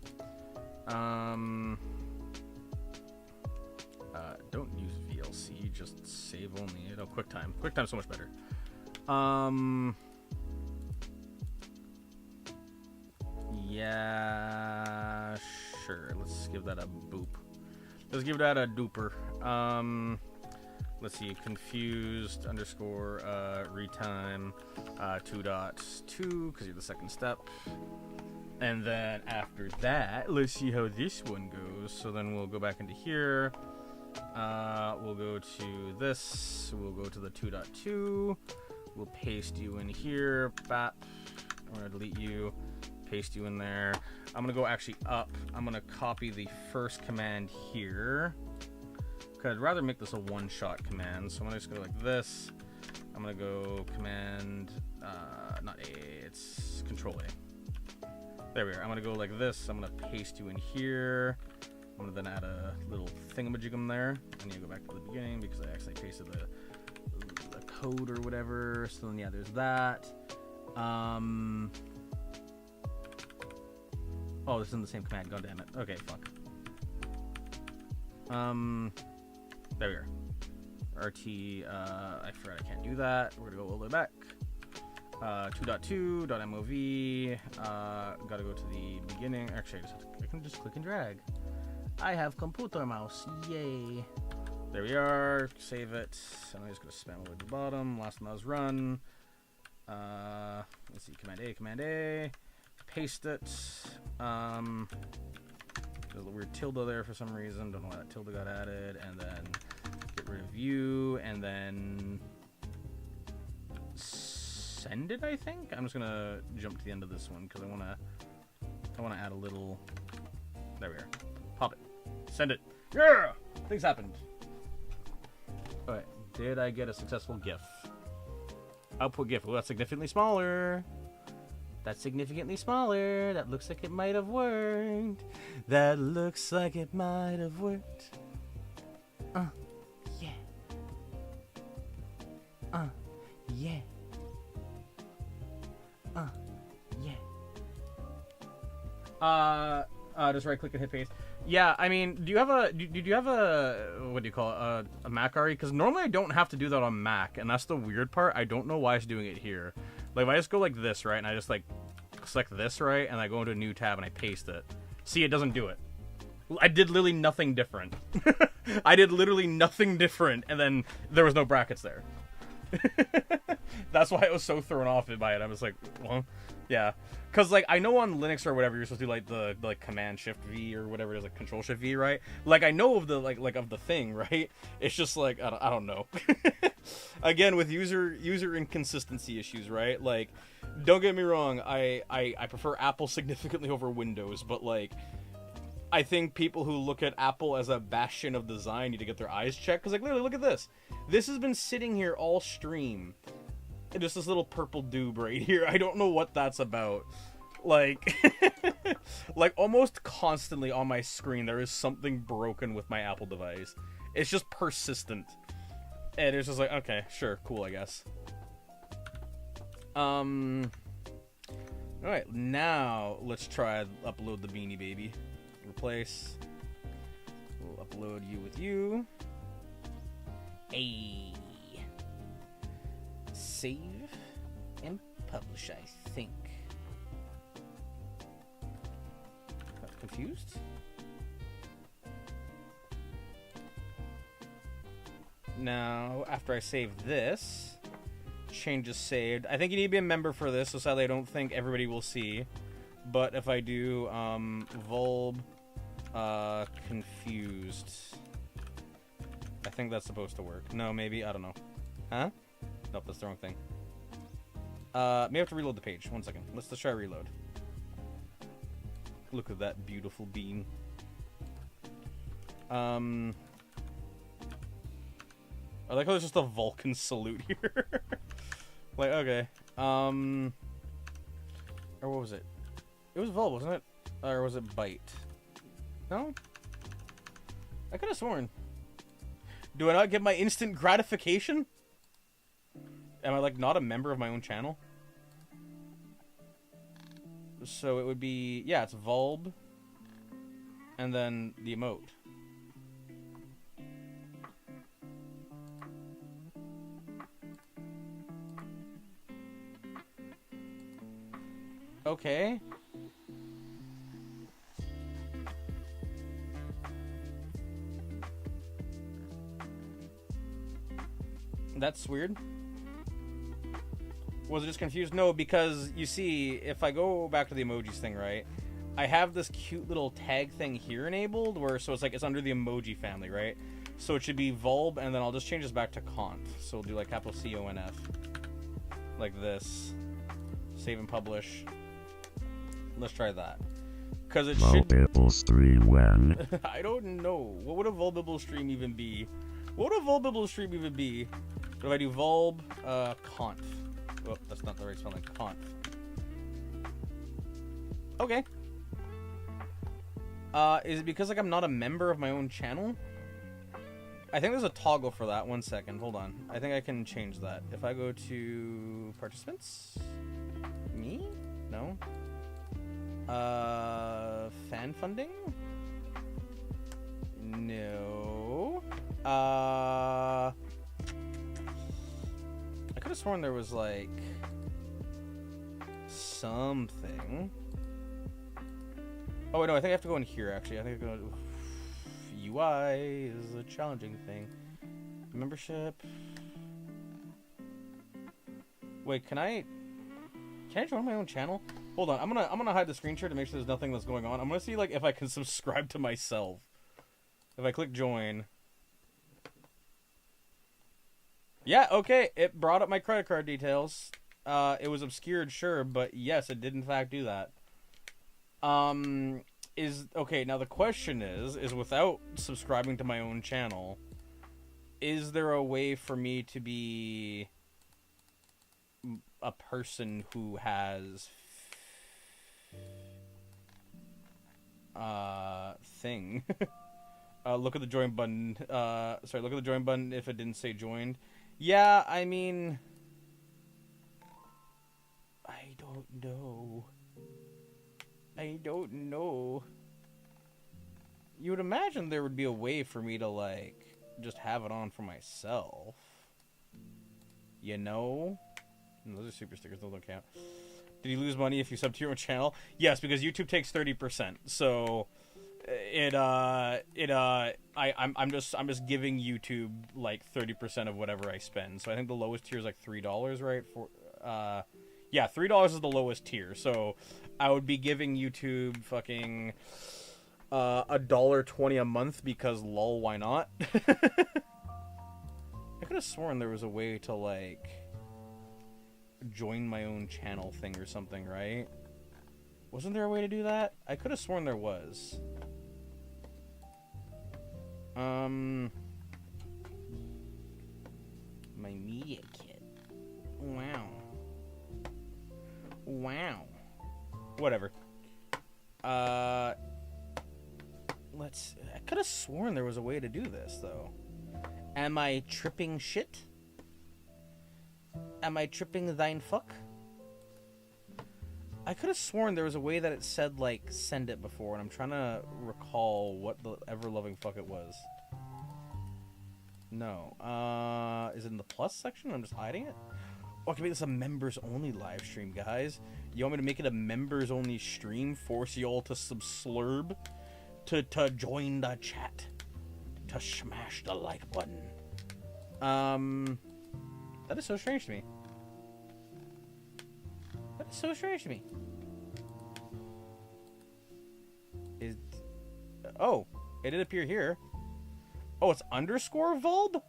Don't use VLC, just save only. No, QuickTime. QuickTime's so much better. Yeah, sure. Let's give that a boop. Let's give that a duper. Let's see, confused underscore retime 2.2 because you're the second step. And then after that, let's see how this one goes. So then we'll go back into here. We'll go to this. We'll go to the 2.2. We'll paste you in here. Bap. I'm going to delete you. Paste you in there. I'm going to go actually up. I'm going to copy the first command here. Because I'd rather make this a one-shot command. So I'm going to just go like this. I'm going to go command, not A, it's control A. There we are. I'm going to go like this. I'm going to paste you in here. I'm going to then add a little thingamajigum there. I need to go back to the beginning because I actually pasted the code or whatever. So then, yeah, there's that. Oh, this isn't the same command. God damn it. Okay, fuck. There we are. RT, I forgot I can't do that. We're gonna go all the way back. 2.2.mov. Gotta go to the beginning. Actually, I can just click and drag. I have computer mouse. Yay. There we are. Save it. I'm just gonna spam over the bottom. Last mouse run. Let's see. Command A. Paste it. There's a weird tilde there for some reason. Don't know why that tilde got added. And then get rid of you. And then send it, I think? I'm just going to jump to the end of this one because I want to add a little... There we are. Pop it. Send it. Yeah! Things happened. Alright. Did I get a successful GIF? Output GIF. Oh, that's significantly smaller. That's significantly smaller. That looks like it might have worked. That looks like it might have worked. Yeah. Yeah. Yeah. Just right click and hit paste. Yeah, I mean, do you have a what do you call it, a Mac RE? Because normally I don't have to do that on Mac, and that's the weird part. I don't know why it's doing it here. Like, if I just go like this, right, and I just like select this, right, and I go into a new tab and I paste it. See, it doesn't do it. I did literally nothing different. I did literally nothing different, and then there was no brackets there. That's why I was so thrown off by it. I was like, well, yeah. Because, like, I know on Linux or whatever, you're supposed to do, like, the like, Command-Shift-V or whatever it is, like, Control-Shift-V, right? Like, I know of the, like of the thing, right? It's just, like, I don't know. Again, with user inconsistency issues, right? Like, don't get me wrong, I prefer Apple significantly over Windows, but, like, I think people who look at Apple as a bastion of design need to get their eyes checked. Because, like, literally, look at this. This has been sitting here all stream. Just this little purple doob right here. I don't know what that's about. Like, like almost constantly on my screen, there is something broken with my Apple device. It's just persistent. And it's just like, okay, sure, cool, I guess. Alright, now let's try upload the Beanie Baby. Replace. We'll upload you with you. Hey. Save and publish, I think. Confused? Now, after I save this, changes saved. I think you need to be a member for this, so sadly I don't think everybody will see. But if I do, Vulb, confused. I think that's supposed to work. No, maybe, I don't know. Huh? Nope, that's the wrong thing. May have to reload the page. 1 second. Let's try reload. Look at that beautiful bean. I like how there's just a Vulcan salute here. Like, okay. Or what was it? It was Vulb, wasn't it? Or was it Bite? No? I could have sworn. Do I not get my instant gratification? Am I, like, not a member of my own channel? So it would be... Yeah, it's Vulb. And then the emote. Okay. That's weird. Was it just confused? No, because you see, if I go back to the emojis thing, right? I have this cute little tag thing here enabled, where so it's like it's under the emoji family, right? So it should be Vulb, and then I'll just change this back to conf. So we'll do like capital CONF, like this. Save and publish. Let's try that. Because it should... Multiple stream when? I don't know. What would a vulnerable stream even be? What would a vulnerable stream even be? What if I do vulb, conf? Oh, that's not the right spelling. Conf. Okay. Is it because, like, I'm not a member of my own channel? I think there's a toggle for that. 1 second. Hold on. I think I can change that. If I go to participants? Me? No. Fan funding? No. I could have sworn there was, like, something. Oh, wait, no, I think I have to go in here, actually. I think I go... UI is a challenging thing. Membership. Wait, can I join my own channel? Hold on, I'm gonna hide the screen share to make sure there's nothing that's going on. I'm gonna see like if I can subscribe to myself. If I click join. Yeah, okay, it brought up my credit card details. It was obscured, sure, but yes, it did in fact do that. Okay, now the question is without subscribing to my own channel, is there a way for me to be a person who has thing? Look at the join button. Sorry, look at the join button if it didn't say joined. Yeah, I mean, I don't know. You would imagine there would be a way for me to, like, just have it on for myself. You know? And those are super stickers, those don't count. Did you lose money if you sub to your own channel? Yes, because YouTube takes 30%. So I'm just giving YouTube like 30% of whatever I spend. So I think the lowest tier is like $3, right? Yeah, $3 is the lowest tier. So I would be giving YouTube fucking $1.20 a month because lol, why not? I could have sworn there was a way to like join my own channel thing or something, right? Wasn't there a way to do that? I could have sworn there was. My media kit. Wow. Whatever. I could have sworn there was a way to do this, though. Am I tripping shit? Am I tripping thine fuck? I could have sworn there was a way that it said, like, send it before, and I'm trying to recall what the ever-loving fuck it was. No. Is it in the plus section? I'm just hiding it? Oh, I can make this a members-only live stream, guys. You want me to make it a members-only stream? Force you all to subslurb? To join the chat? To smash the like button? That is so strange to me. That is so strange to me. Oh, it did appear here. Oh, it's underscore Vulb?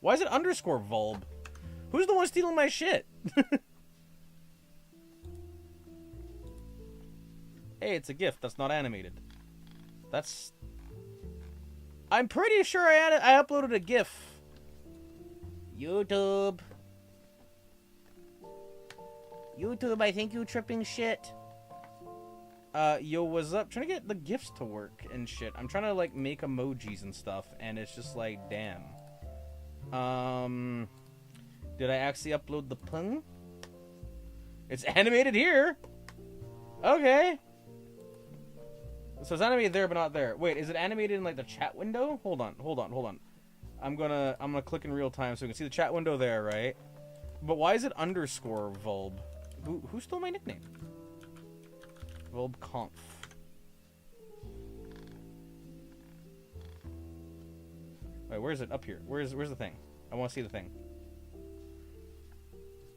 Why is it underscore Vulb? Who's the one stealing my shit? Hey, it's a GIF. That's not animated. That's... I'm pretty sure I uploaded a GIF. YouTube. YouTube, I think you tripping shit. Yo, what's up? Trying to get the GIFs to work and shit. I'm trying to, like, make emojis and stuff, and it's just like, damn. Did I actually upload the pun? It's animated here. Okay. So it's animated there, but not there. Wait, is it animated in like the chat window? Hold on. I'm gonna click in real time so we can see the chat window there, right? But why is it underscore Vulb? Who stole my nickname? VulbConf. Wait, where is it? Up here. Where's the thing? I want to see the thing.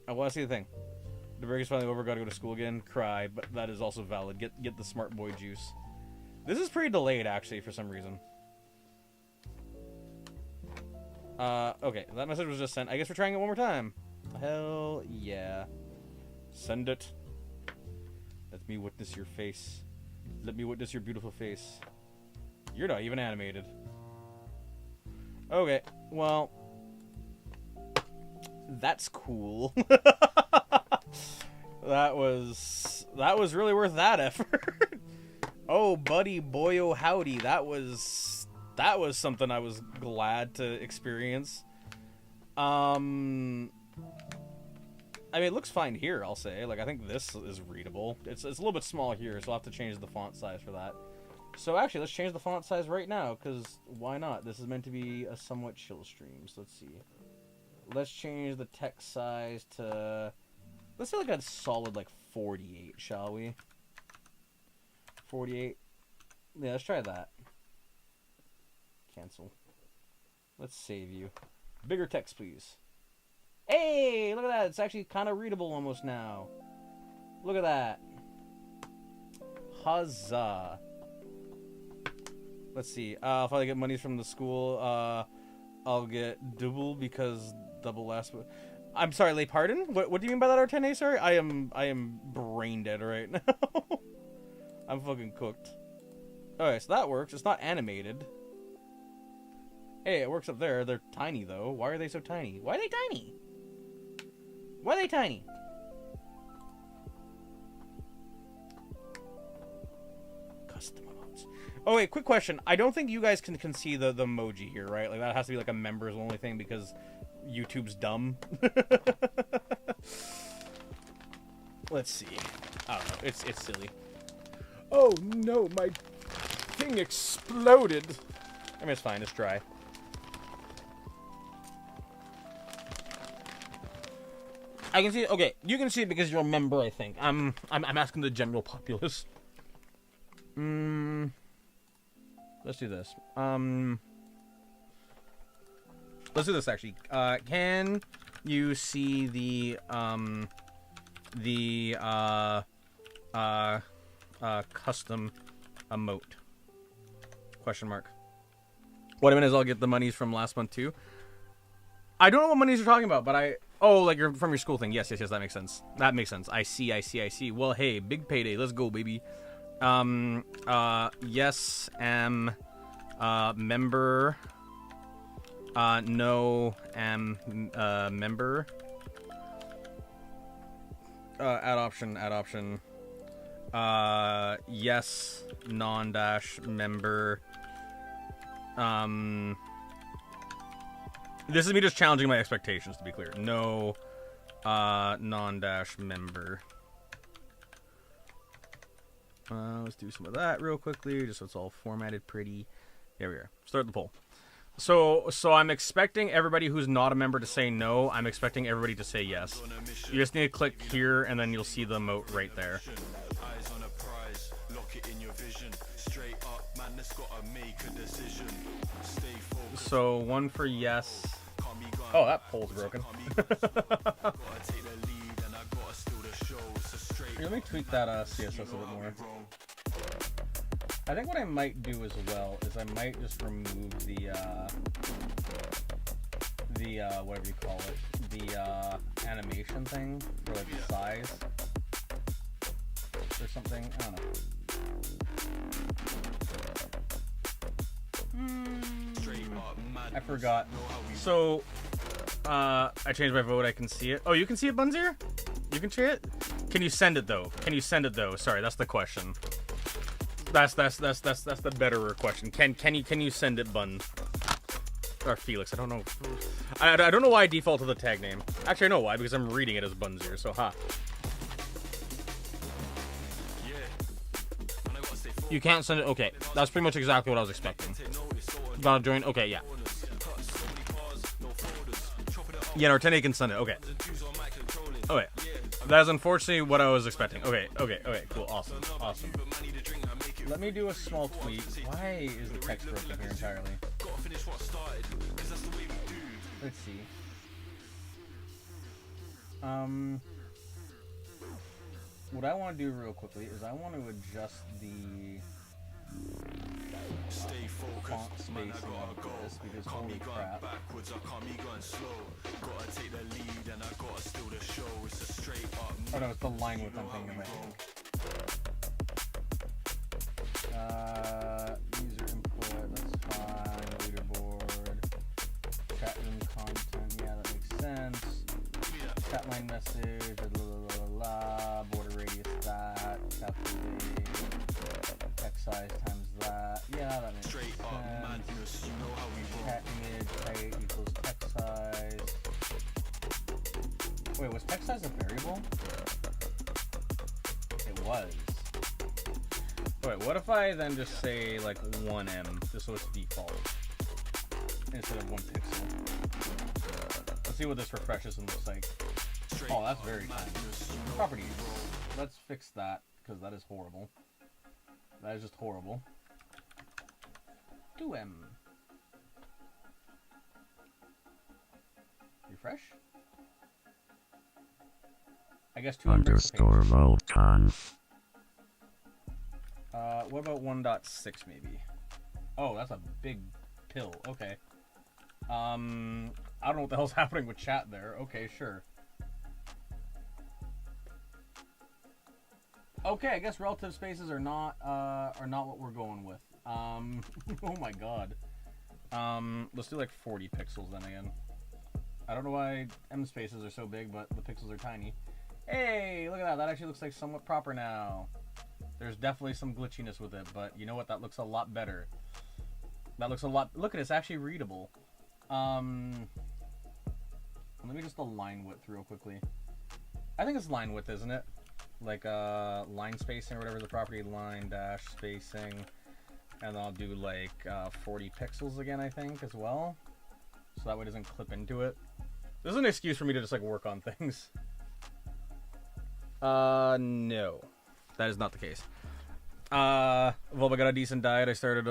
The break is finally over. Gotta go to school again. Cry, but that is also valid. Get the smart boy juice. This is pretty delayed, actually, for some reason. Okay, that message was just sent. I guess we're trying it one more time. Hell yeah. Send it. Let me witness your face. Let me witness your beautiful face. You're not even animated. Okay, well... That's cool. That was really worth that effort. Oh, buddy, boy, oh, howdy. That was something I was glad to experience. I mean, it looks fine here, I'll say. Like, I think this is readable. It's a little bit small here, so I'll have to change the font size for that. So, actually, let's change the font size right now, because why not? This is meant to be a somewhat chill stream, so let's see. Let's change the text size to... Let's say, like, a solid, like, 48, shall we? 48. Yeah, let's try that. Cancel. Let's save you. Bigger text, please. Hey, look at that. It's actually kind of readable almost now. Look at that. Huzzah. Let's see. If I get money from the school, I'll get double because double last... I'm sorry, lay pardon? What do you mean by that, Artene? Sorry? I am brain dead right now. I'm fucking cooked. Alright, so that works. It's not animated. Hey, it works up there. They're tiny, though. Why are they so tiny? Why are they tiny? Why are they tiny? Custom emotes. Oh, wait, quick question. I don't think you guys can see the emoji here, right? Like, that has to be, like, a members only thing because YouTube's dumb. Let's see. I don't know. It's silly. Oh, no, my thing exploded. I mean, it's fine. It's dry. I can see it. Okay, you can see it because you're a member, I think. I'm asking the general populace. Let's do this. Let's do this, actually. Can you see the custom emote? Question mark. What I meant is I'll get the monies from last month, too. I don't know what monies you're talking about, but I... Oh, like you're from your school thing. Yes, that makes sense. That makes sense. I see. Well, hey, big payday. Let's go, baby. Yes, am, member, no, am, member, add option, yes, non-member, this is me just challenging my expectations, to be clear. No, non-member. Let's do some of that real quickly, just so it's all formatted pretty. There we are. Start the poll. So I'm expecting everybody who's not a member to say no. I'm expecting everybody to say yes. You just need to click here, and then you'll see the emote right there. So 1 for yes. Oh, that pole's broken. Here, let me tweak that CSS a bit more. I think what I might do as well is I might just remove the whatever you call it, the animation thing for like the size or something. I don't know. I forgot. So I changed my vote. I can see it. Oh, you can see it, Bunzier? You can see it? Can you send it though? Can you send it though? Sorry, that's the question. That's the betterer question. Can you send it, Bun? Or Felix? I don't know. I don't know why I default to the tag name. Actually, I know why, because I'm reading it as Bunzier. So ha. You can't send it. Okay, that's pretty much exactly what I was expecting. Gotta join. Okay, yeah. Yeah, Nortene can send it. Okay. Okay. That is unfortunately what I was expecting. Okay, cool, awesome. Let me do a small tweak. Why is the text broken here entirely? Let's see. What I want to do real quickly is I want to adjust the font spacing of this, because holy crap. Oh no, it's the line width I'm thinking of, I think. User input, that's fine. Leaderboard. Chat room content, yeah, that makes sense. Chat line message, border radius that, capital A, text size times that, yeah, that makes sense. Chat image height equals text size. Wait, was text size a variable? It was. Wait, what if I then just say like 1em, just so it's default, instead of 1 pixel? Let's see what this refreshes and looks like. Oh, that's very tiny. Properties. Let's fix that, because that is horrible. That is just horrible. 2em. Refresh? I guess 2em Underscore Volconf. What about 1.6 maybe? Oh, that's a big pill. Okay. I don't know what the hell's happening with chat there. Okay, sure. Okay, I guess relative spaces are not what we're going with. Oh my god. Let's do like 40 pixels then again. I don't know why M spaces are so big, but the pixels are tiny. Hey, look at that. That actually looks like somewhat proper now. There's definitely some glitchiness with it, but you know what? That looks a lot better. That looks a lot... Look at it. It's actually readable. Let me just align width real quickly. I think it's line width, isn't it? Like line spacing or whatever the property, line dash spacing, and then I'll do like 40 pixels again, I think, as well, so that way it doesn't clip into it. This is an excuse for me to just like work on things. No, that is not the case. Well, I got a decent diet. I started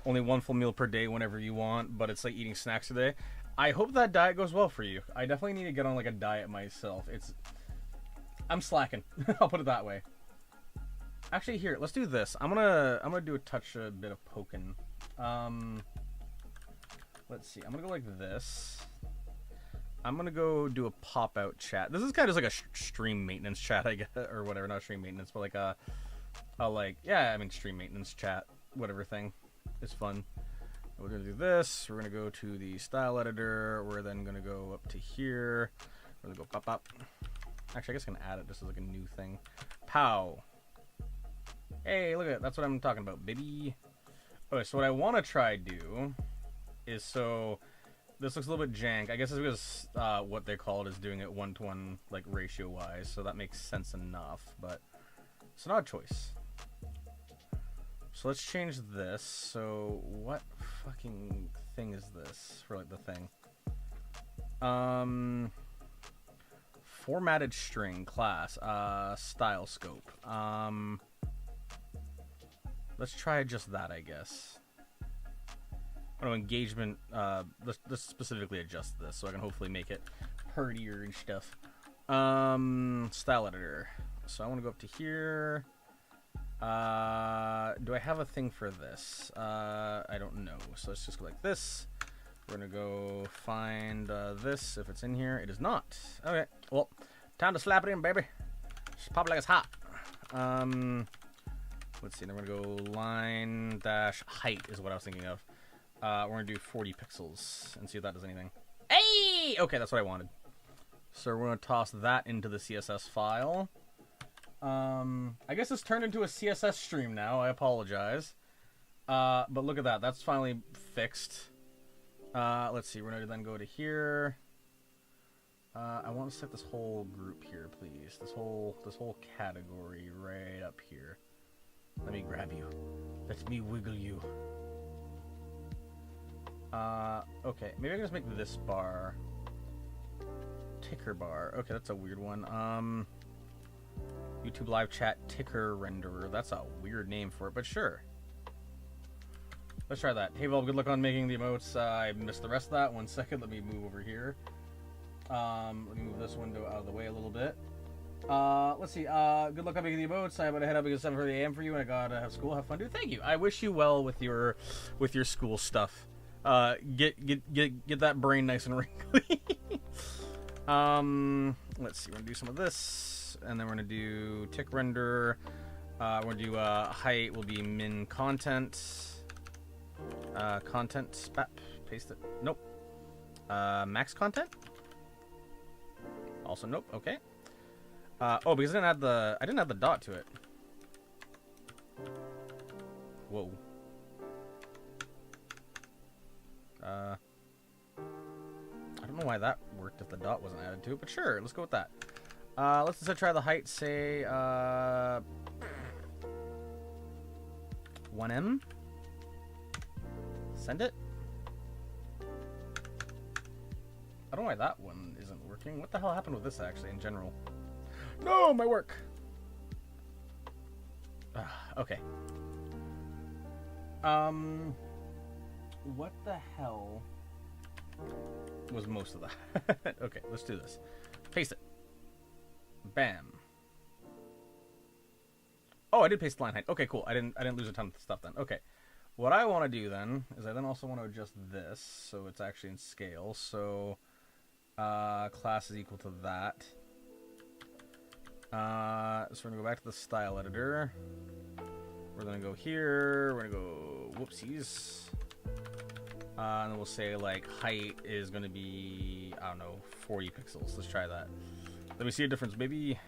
only 1 full meal per day whenever you want, but it's like eating snacks today. I hope that diet goes well for you. I definitely need to get on like a diet myself. I'm slacking. I'll put it that way. Actually, here, let's do this. I'm gonna do a bit of poking. Let's see. I'm gonna go like this. I'm gonna go do a pop out chat. This is kind of just like a stream maintenance chat, I guess, or whatever. Not stream maintenance, but like a stream maintenance chat, whatever thing. It's fun. We're gonna do this. We're gonna go to the style editor. We're then gonna go up to here. We're gonna go pop up. Actually, I guess I can add it just as like a new thing. Pow. Hey, look at it. That's what I'm talking about, baby. Okay, so what I want to try do is, so this looks a little bit jank. I guess it's because what they call it is doing it 1-to-1 like ratio wise, so that makes sense enough. But it's an odd choice. So let's change this. So what fucking thing is this for like the thing? Formatted string class, style scope. Let's try just that, I guess. Oh, no, engagement. Let's specifically adjust this so I can hopefully make it prettier and stuff. Style editor. So I want to go up to here. Do I have a thing for this? I don't know. So let's just go like this. We're gonna go find this if it's in here. It is not. Okay. Well, time to slap it in, baby. Just pop it like it's hot. Let's see. Then we're gonna go line dash height is what I was thinking of. We're gonna do 40 pixels and see if that does anything. Hey! Okay, that's what I wanted. So we're gonna toss that into the CSS file. I guess it's turned into a CSS stream now. I apologize. But look at that. That's finally fixed. Let's see. We're gonna then go to here. I want to set this whole group here, please. This whole category right up here. Let me grab you. Let me wiggle you. Okay. Maybe I can just make this bar ticker bar. Okay, that's a weird one. YouTube live chat ticker renderer. That's a weird name for it, but sure. Let's try that. Hey, Volv, good luck on making the emotes. I missed the rest of that. 1 second. Let me move over here. Let me move this window out of the way a little bit. Let's see. Good luck on making the emotes. I gotta head up because it's 7:30 a.m. for you, and I gotta have school. Have fun, dude. Thank you. I wish you well with your school stuff. Get that brain nice and wrinkly. Let's see. We're gonna do some of this, and then we're gonna do tick render. We're gonna do height will be min content. Content spap. Paste it. Nope. Max content. Also nope. Okay. Oh, because I didn't add the dot to it. Whoa. I don't know why that worked if the dot wasn't added to it, but sure, let's go with that. Let's just try the height, say 1M. Send it. I don't know why that one isn't working. What the hell happened with this actually in general? No, my work. Okay. What the hell was most of that? Okay, let's do this. Paste it. Bam. Oh, I did paste the line height. Okay, cool. I didn't lose a ton of stuff then. Okay. What I want to do then is I then also want to adjust this so it's actually in scale. So class is equal to that. So we're gonna go back to the style editor. We're gonna go here. We're gonna go whoopsies. And then we'll say like height is gonna be, I don't know, 40 pixels. Let's try that. Let me see a difference. Maybe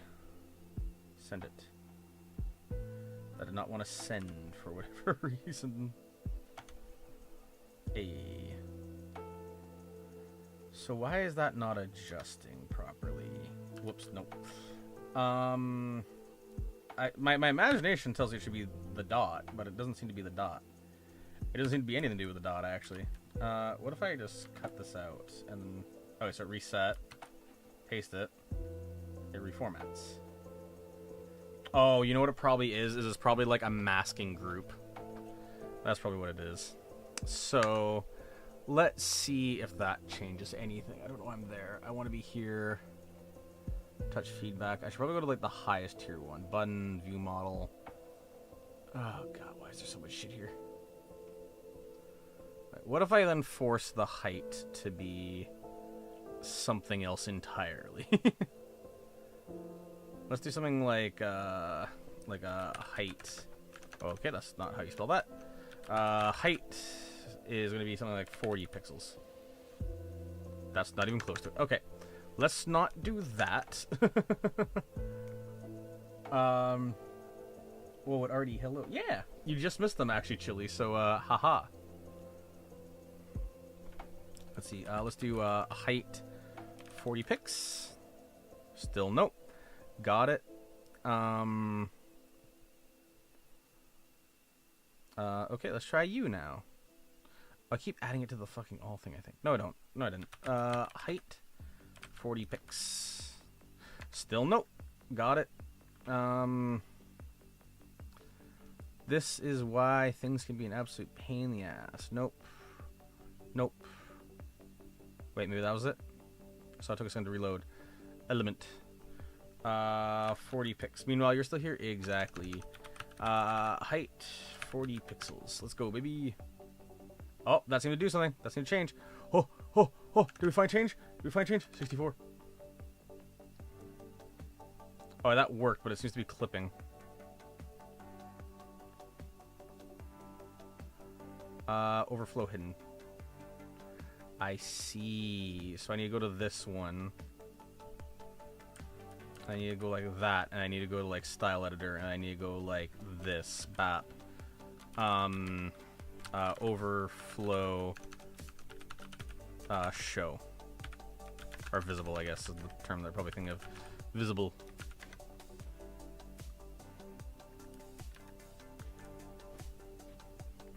send it. I did not want to send for whatever reason. Hey. So why is that not adjusting properly? Whoops, nope. My imagination tells you it should be the dot, but it doesn't seem to be the dot. It doesn't seem to be anything to do with the dot, actually. What if I just cut this out and then... Okay, so reset. Paste it. It reformats. Oh, you know what it probably is? It's probably like a masking group. That's probably what it is. So, let's see if that changes anything. I don't know why I'm there. I want to be here. Touch feedback. I should probably go to like the highest tier one. Button, view model. Oh god, why is there so much shit here? Right, what if I then force the height to be something else entirely? Let's do something like a height. Okay, that's not how you spell that. Height is going to be something like 40 pixels. That's not even close to it. Okay, let's not do that. Well, what already? Hello. Yeah, you just missed them actually, Chili. So, haha. Let's see. Let's do height 40 pix. Still nope. Got it. Okay, let's try you now. I keep adding it to the fucking all thing, I think. No, I don't. No, I didn't. Height 40 pix. Still nope. Got it. This is why things can be an absolute pain in the ass. Nope. Nope. Wait, maybe that was it? So it took a second to reload. Element. 40 pixels. Meanwhile, you're still here? Exactly. Height, 40 pixels. Let's go, baby. Oh, that seemed to do something. That seemed to change. Oh, oh, oh. Did we find change? Did we find change? 64. Oh, that worked, but it seems to be clipping. Overflow hidden. I see. So I need to go to this one. I need to go like that, and I need to go to like style editor, and I need to go like this. BAP. Overflow show. Or visible, I guess, is the term they're probably thinking of. Visible.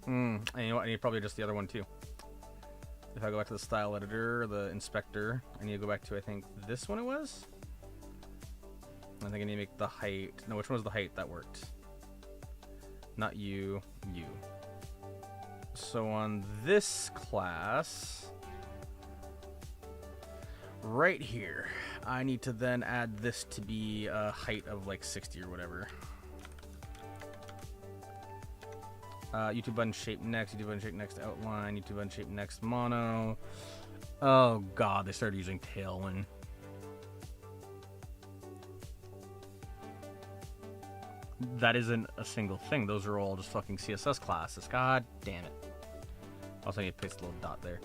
And you know what? I need probably just the other one too. If I go back to the style editor, the inspector, I need to go back to, I think, this one it was? I think I need to make the height. No, which one was the height? That worked. Not you, you. So on this class, right here, I need to then add this to be a height of like 60 or whatever. YouTube button shape next, YouTube button shape next outline, YouTube button shape next mono. Oh god, they started using Tailwind. That isn't a single thing. Those are all just fucking CSS classes. God damn it. Also, I need to paste a little dot there.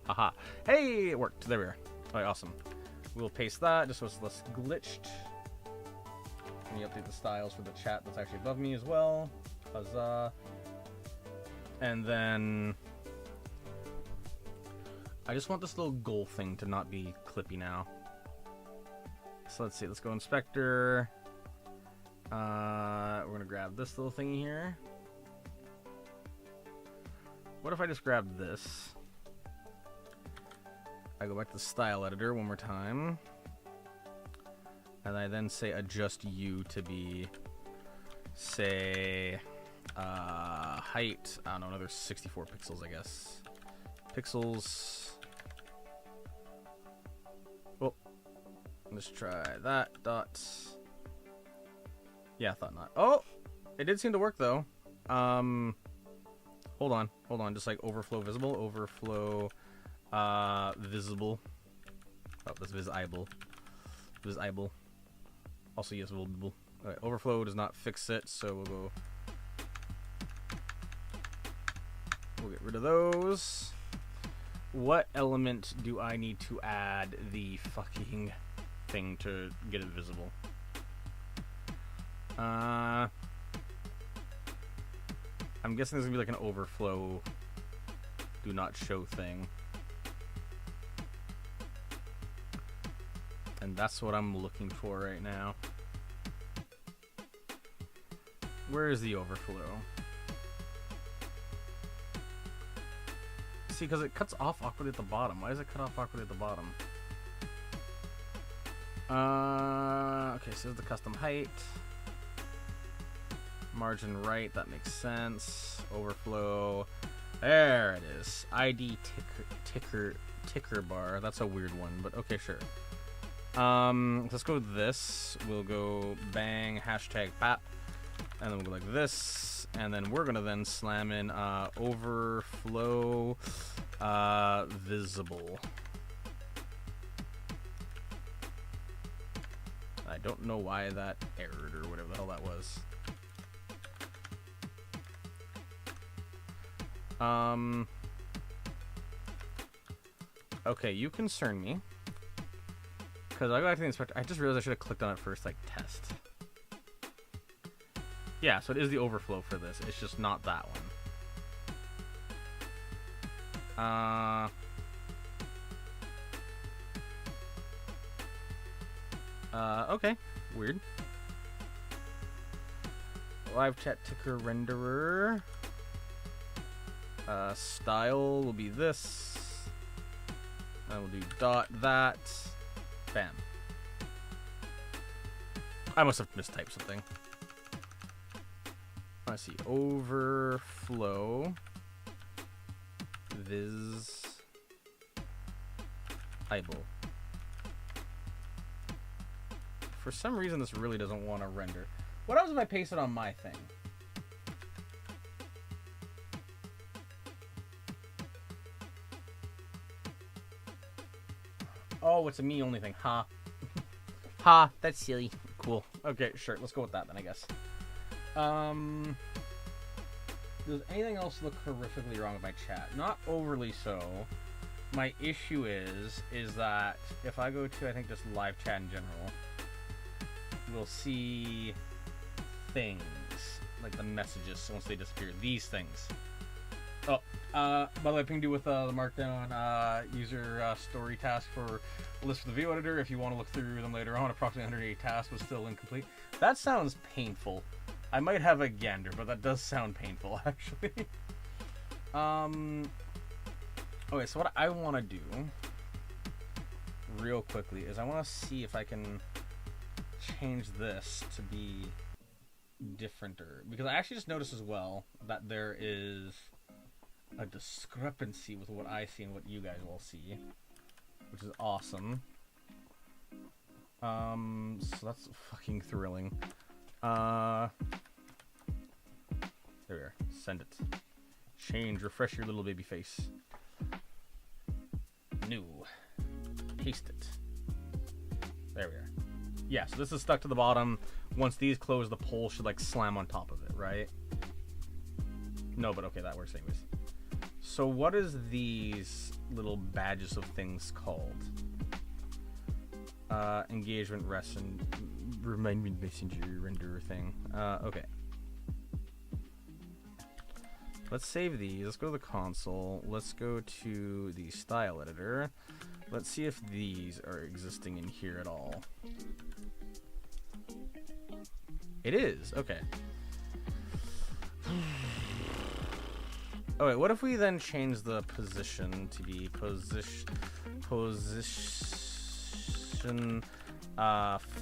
Haha. Hey, it worked. There we are. Alright, awesome. We'll paste that just so it's less glitched. Let me update the styles for the chat that's actually above me as well. Huzzah. And then I just want this little goal thing to not be clippy now. So let's see. Let's go inspector. We're gonna grab this little thingy here. What if I just grab this? I go back to the style editor one more time. And I then say adjust you to be, say, height, I don't know, another 64 pixels, I guess. Pixels. Oh, let's try that. Dots. Yeah, I thought not. Oh, it did seem to work though. Hold on. Just like overflow visible, overflow, visible. Oh, that's visible. Visible. Also, yes, visible. Alright, overflow does not fix it, so we'll go. We'll get rid of those. What element do I need to add the fucking thing to get it visible? I'm guessing there's gonna be like an overflow do not show thing. And that's what I'm looking for right now. Where is the overflow? See, because it cuts off awkwardly at the bottom. Why does it cut off awkwardly at the bottom? Okay, so there's the custom height. Margin right, that makes sense. Overflow. There it is. ID ticker bar. That's a weird one, but okay, sure. Let's go with this. We'll go bang, hashtag pap. And then we'll go like this. And then we're gonna then slam in overflow visible. I don't know why that errored or whatever the hell that was. Okay, you concern me. Because I go back to the inspector. I just realized I should have clicked on it first, like test. Yeah, so it is the overflow for this. It's just not that one. Okay. Weird. Live chat ticker renderer. Style will be this. I will do dot that. Bam. I must have mistyped something. Let's see. Overflow viz eyeball. For some reason, this really doesn't want to render. What happens if I paste it on my thing? Oh, it's a me only thing. Ha. Ha, that's silly. Cool. Okay, sure. Let's go with that then, I guess. Does anything else look horrifically wrong with my chat? Not overly so. My issue is that if I go to, I think, just live chat in general, we'll see things, like the messages once they disappear. These things. Oh, by the way, ping do with the Markdown user story task for a list for the video editor. If you want to look through them later on, approximately 180 tasks was still incomplete. That sounds painful. I might have a gander, but that does sound painful, actually. Okay, so what I want to do, real quickly, is I want to see if I can change this to be differenter. Because I actually just noticed as well that there is a discrepancy with what I see and what you guys will see, which is awesome. So that's fucking thrilling. There we are. Send it. Change. Refresh your little baby face. New. Paste it. There we are. Yeah, so this is stuck to the bottom. Once these close, the pole should like slam on top of it, right? No, but okay, that works anyways. So what is these little badges of things called? Engagement, rest, and remind me messenger render thing. Okay. Let's save these. Let's go to the console. Let's go to the style editor. Let's see if these are existing in here at all. It is. Okay. Oh wait, what if we then change the position to be position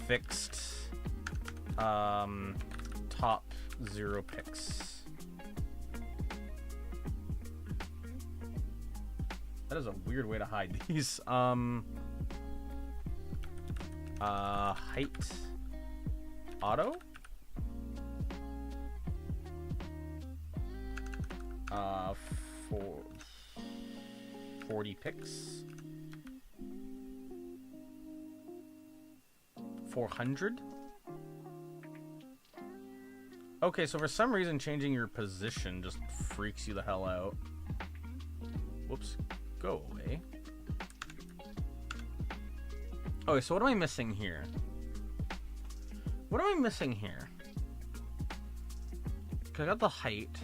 fixed top 0 pix. That is a weird way to hide these. Height auto. 40 pix. 400. Okay, so for some reason changing your position just freaks you the hell out. Whoops. Go away. Okay, so what am I missing here? What am I missing here? 'Cause I got the height.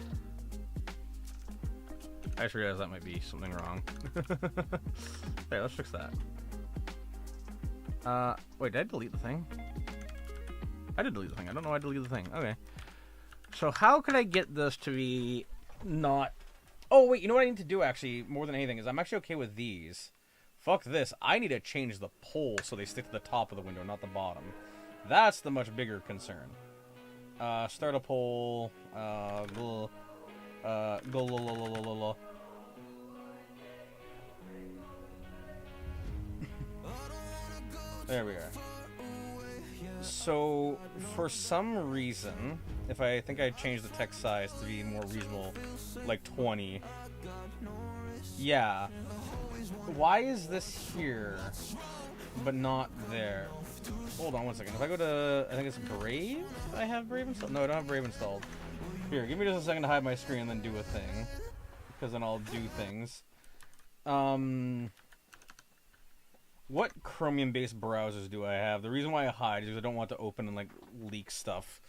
I just realized that might be something wrong. Hey, let's fix that. Wait, did I delete the thing? I did delete the thing. I don't know why I deleted the thing. Okay. So how could I get this to be not... Oh, wait, you know what I need to do, actually, more than anything, is I'm actually okay with these. Fuck this. I need to change the pole so they stick to the top of the window, not the bottom. That's the much bigger concern. Start a poll. There we are. So, for some reason, if I think I changed the text size to be more reasonable, like 20. Yeah. Why is this here, but not there? Hold on one second. If I go to, I think it's Brave? I have Brave installed? No, I don't have Brave installed. Here, give me just a second to hide my screen and then do a thing. Because then I'll do things. What Chromium-based browsers do I have? The reason why I hide is because I don't want to open and, like, leak stuff.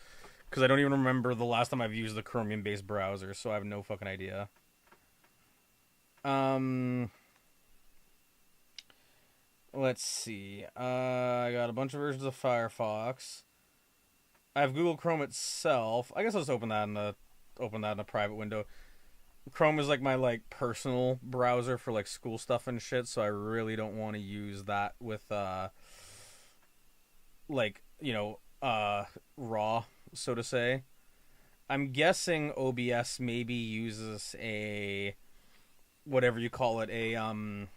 Because I don't even remember the last time I've used the Chromium-based browser, so I have no fucking idea. Let's see. I got a bunch of versions of Firefox. I have Google Chrome itself. I guess I'll just open that in a private window. Chrome is like my personal browser for like school stuff and shit, so I really don't want to use that with raw, so to say. I'm guessing OBS maybe uses a whatever you call it, a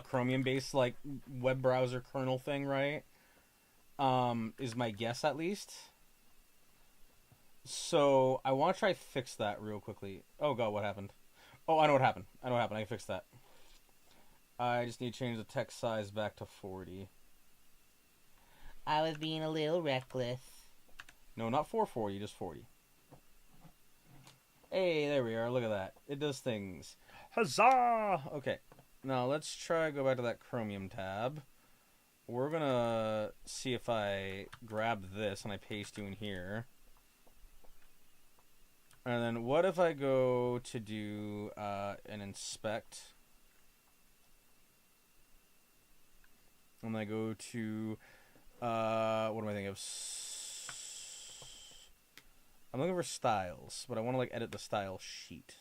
Chromium based like web browser kernel thing, right? Is my guess at least. So I want to try fix that real quickly. Oh god, what happened? Oh, I know what happened. I can fix that. I just need to change the text size back to 40. I was being a little reckless. No, not 440, just 40. Hey, there we are. Look at that. It does things. Huzzah! Okay. Now let's try go back to that Chromium tab. We're gonna see if I grab this and I paste you in here. And then what if I go to do an inspect? And I go to what am I thinking of? I'm looking for styles, but I want to like edit the style sheet.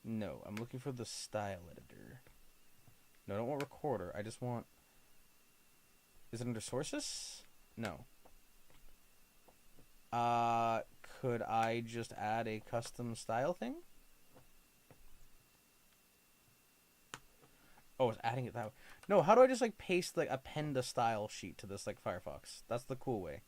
No, I'm looking for the style editor. No, I don't want recorder. I just want. Is it under sources? No. Could I just add a custom style thing? Oh, it's adding it that way. No, how do I just like paste like append a style sheet to this like Firefox? That's the cool way.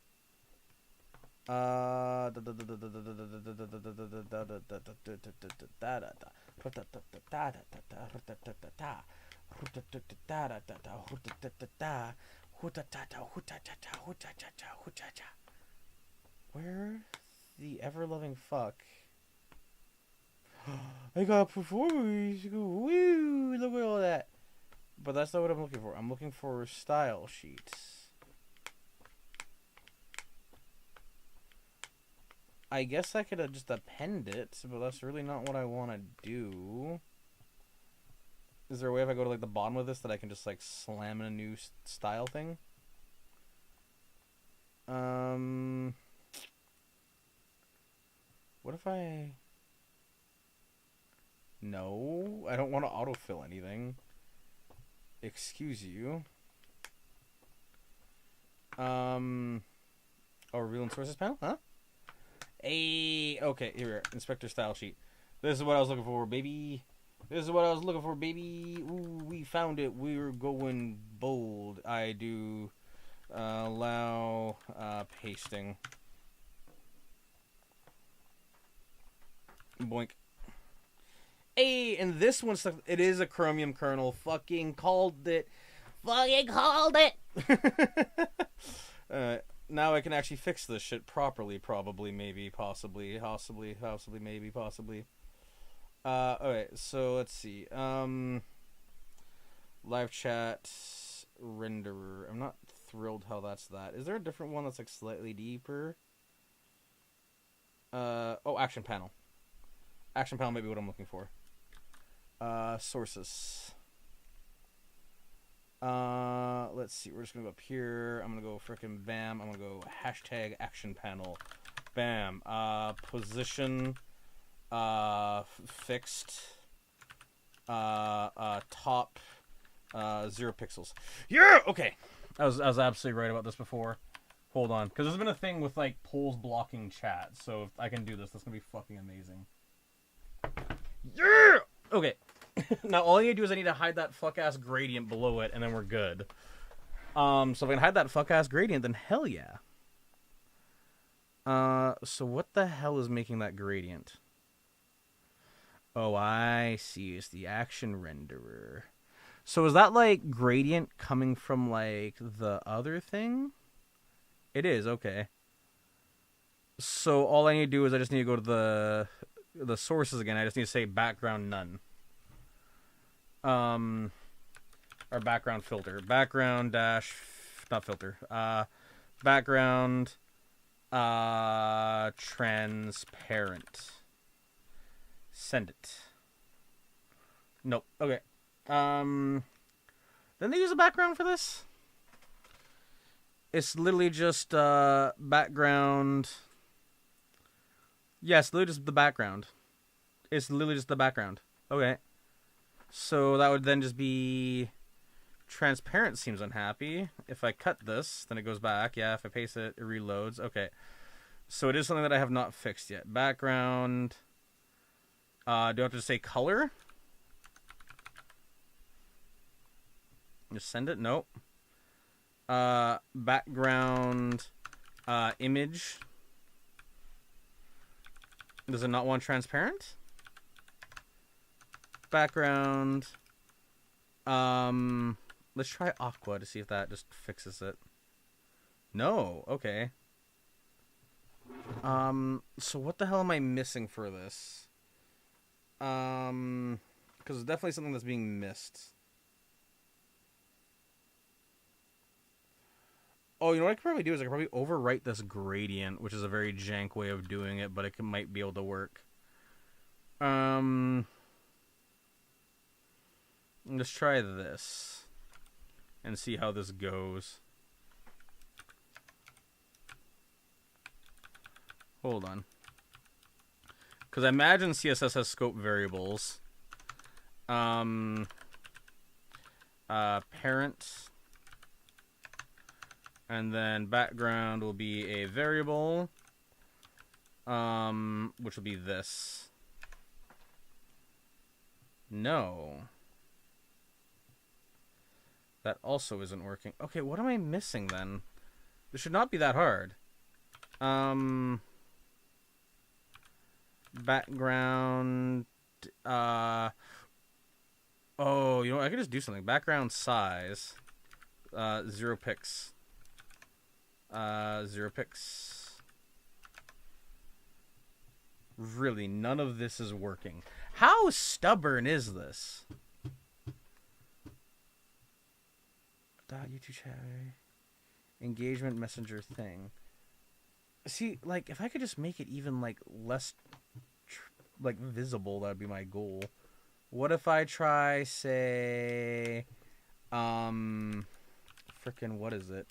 Where the ever-loving fuck? I got performance. Woo! Look at all that. But that's not what I'm looking for. I'm looking for style sheets. I guess I could just append it, but that's really not what I want to do. Is there a way if I go to like the bottom of this that I can just like slam in a new style thing? What if I... No, I don't want to autofill anything. Excuse you. Oh, reveal in sources panel, huh? Hey, okay, here we are. Inspector style sheet. This is what I was looking for, baby. This is what I was looking for, baby. Ooh, we found it. We're going bold. I do allow pasting. Boink. Hey, and this one's stuff. It is a Chromium kernel. Fucking called it. Fucking called it! Now I can actually fix this shit properly. Probably, maybe, possibly, maybe, possibly. Okay, so let's see. Live chat renderer. I'm not thrilled how that's that. Is there a different one that's like slightly deeper? Oh, action panel. Action panel may be what I'm looking for. Sources. Let's see. We're just gonna go up here. I'm gonna go frickin' bam. I'm gonna go hashtag action panel. Bam. Position. Fixed. Top. 0 pixels. Yeah. Okay. I was absolutely right about this before. Hold on, because there's been a thing with like polls blocking chat. So if I can do this, that's gonna be fucking amazing. Yeah. Okay. Now all I need to do is I need to hide that fuck ass gradient below it, and then we're good. So if I can hide that fuck ass gradient, then hell yeah. So what the hell is making that gradient? Oh, I see. It's the action renderer. So is that like gradient coming from like the other thing? It is, okay. So all I need to do is I just need to go to the sources again. I just need to say background none. Or background filter. Background dash not filter. Background transparent. Send it. Nope. Okay. Then they use a background for this? It's literally just background. Yes, literally just the background. It's literally just the background. Okay. So that would then just be transparent seems unhappy. If I cut this, then it goes back. Yeah, if I paste it, it reloads. Okay. So it is something that I have not fixed yet. Background. Do I have to say color? Just send it? Nope. Background image. Does it not want transparent? Background. Let's try aqua to see if that just fixes it. No, okay. So what the hell am I missing for this? Because it's definitely something that's being missed. Oh, you know what I could probably do is I could probably overwrite this gradient, which is a very jank way of doing it, but it might be able to work. Let's try this and see how this goes. Hold on. Because I imagine CSS has scope variables. Parent. And then background will be a variable. Which will be this. No. That also isn't working. Okay, what am I missing then? This should not be that hard. Background. Oh, you know, I could just do something. Background size. 0 pix. 0 pix. Really, none of this is working. How stubborn is this? YouTube chat. Engagement messenger thing. See, like, if I could just make it even, like, less, like, visible, that would be my goal. What if I try, say, frickin' what is it?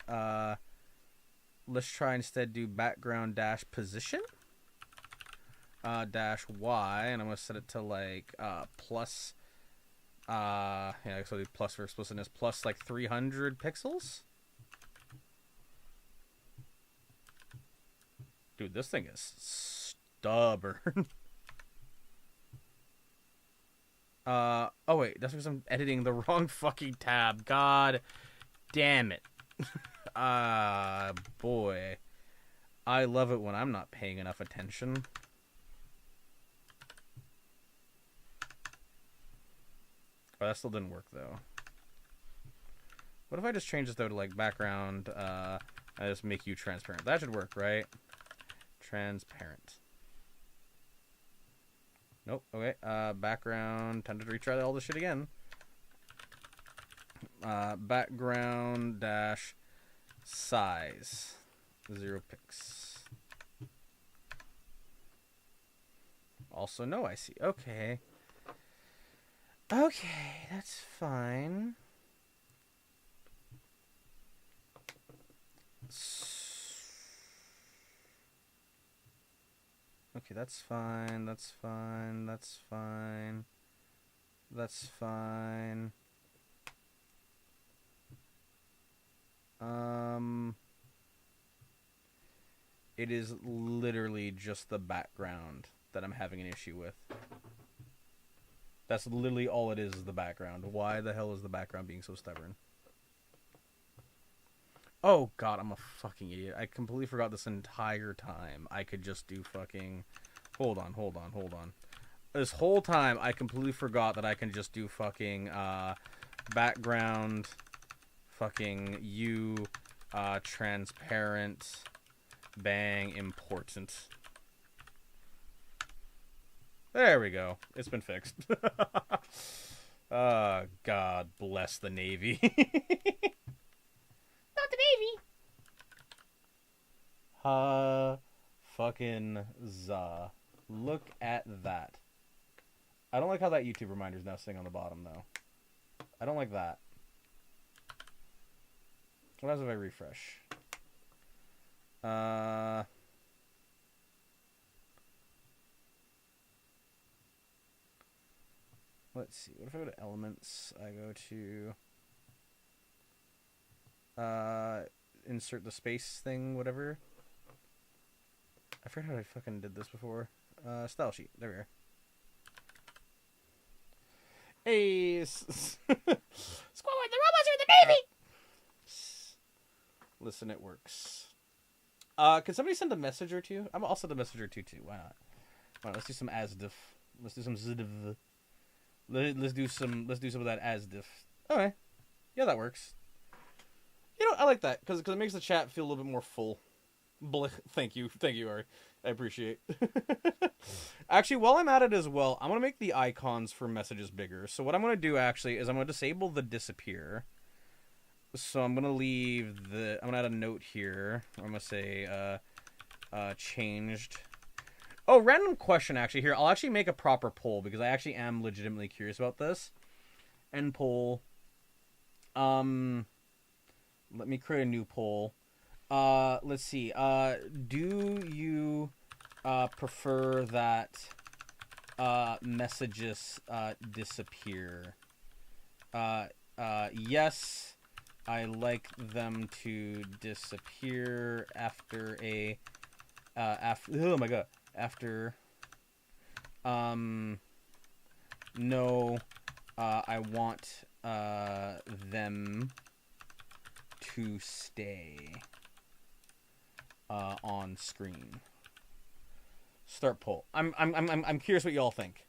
Let's try instead do background dash position. Dash Y, and I'm going to set it to, like, plus, yeah, so I'll do plus for explicitness, plus, like, 300 pixels. Dude, this thing is stubborn. Oh wait, that's because I'm editing the wrong fucking tab. God damn it. Boy. I love it when I'm not paying enough attention. Oh, that still didn't work though. What if I just change this though to like background, I just make you transparent? That should work, right? Transparent. Nope. Okay. Background. Time to retry all this shit again. Background dash size 0 pix. Also, no, I see. Okay. Okay, that's fine. Okay, that's fine, that's fine, that's fine. That's fine. It is literally just the background that I'm having an issue with. That's literally all it is the background. Why the hell is the background being so stubborn? Oh god, I'm a fucking idiot. I completely forgot this entire time. I could just do fucking... Hold on. This whole time, I completely forgot that I can just do fucking, background, fucking, transparent, bang, important. There we go. It's been fixed. God bless the Navy. Not the Navy. Fucking za. Look at that. I don't like how that YouTube reminder is now sitting on the bottom, though. I don't like that. What happens if I refresh? Let's see. What if I go to elements? I go to insert the space thing, whatever. I forgot how I fucking did this before. Style sheet. There we are. Hey, Squidward, the robots are in the Navy! Listen, it works. Can somebody send a message or two? I'll send a message or two, too. Why not? All right, let's do some asdiff. Let's do some zdiv. Let's do some of that asdiff. Okay. Yeah, that works. You know, I like that, because it makes the chat feel a little bit more full. Blech. Thank you, Ari. I appreciate it. Actually, while I'm at it as well, I'm going to make the icons for messages bigger. So what I'm going to do, actually, is I'm going to disable the disappear. So I'm going to leave the... I'm going to add a note here. I'm going to say, changed. Oh, random question, actually, here. I'll actually make a proper poll, because I actually am legitimately curious about this. End poll. Let me create a new poll. Let's see. Do you prefer that messages disappear? Yes, I like them to disappear after a oh my god, after no, I want them to stay on screen. Start poll. I'm curious what y'all think.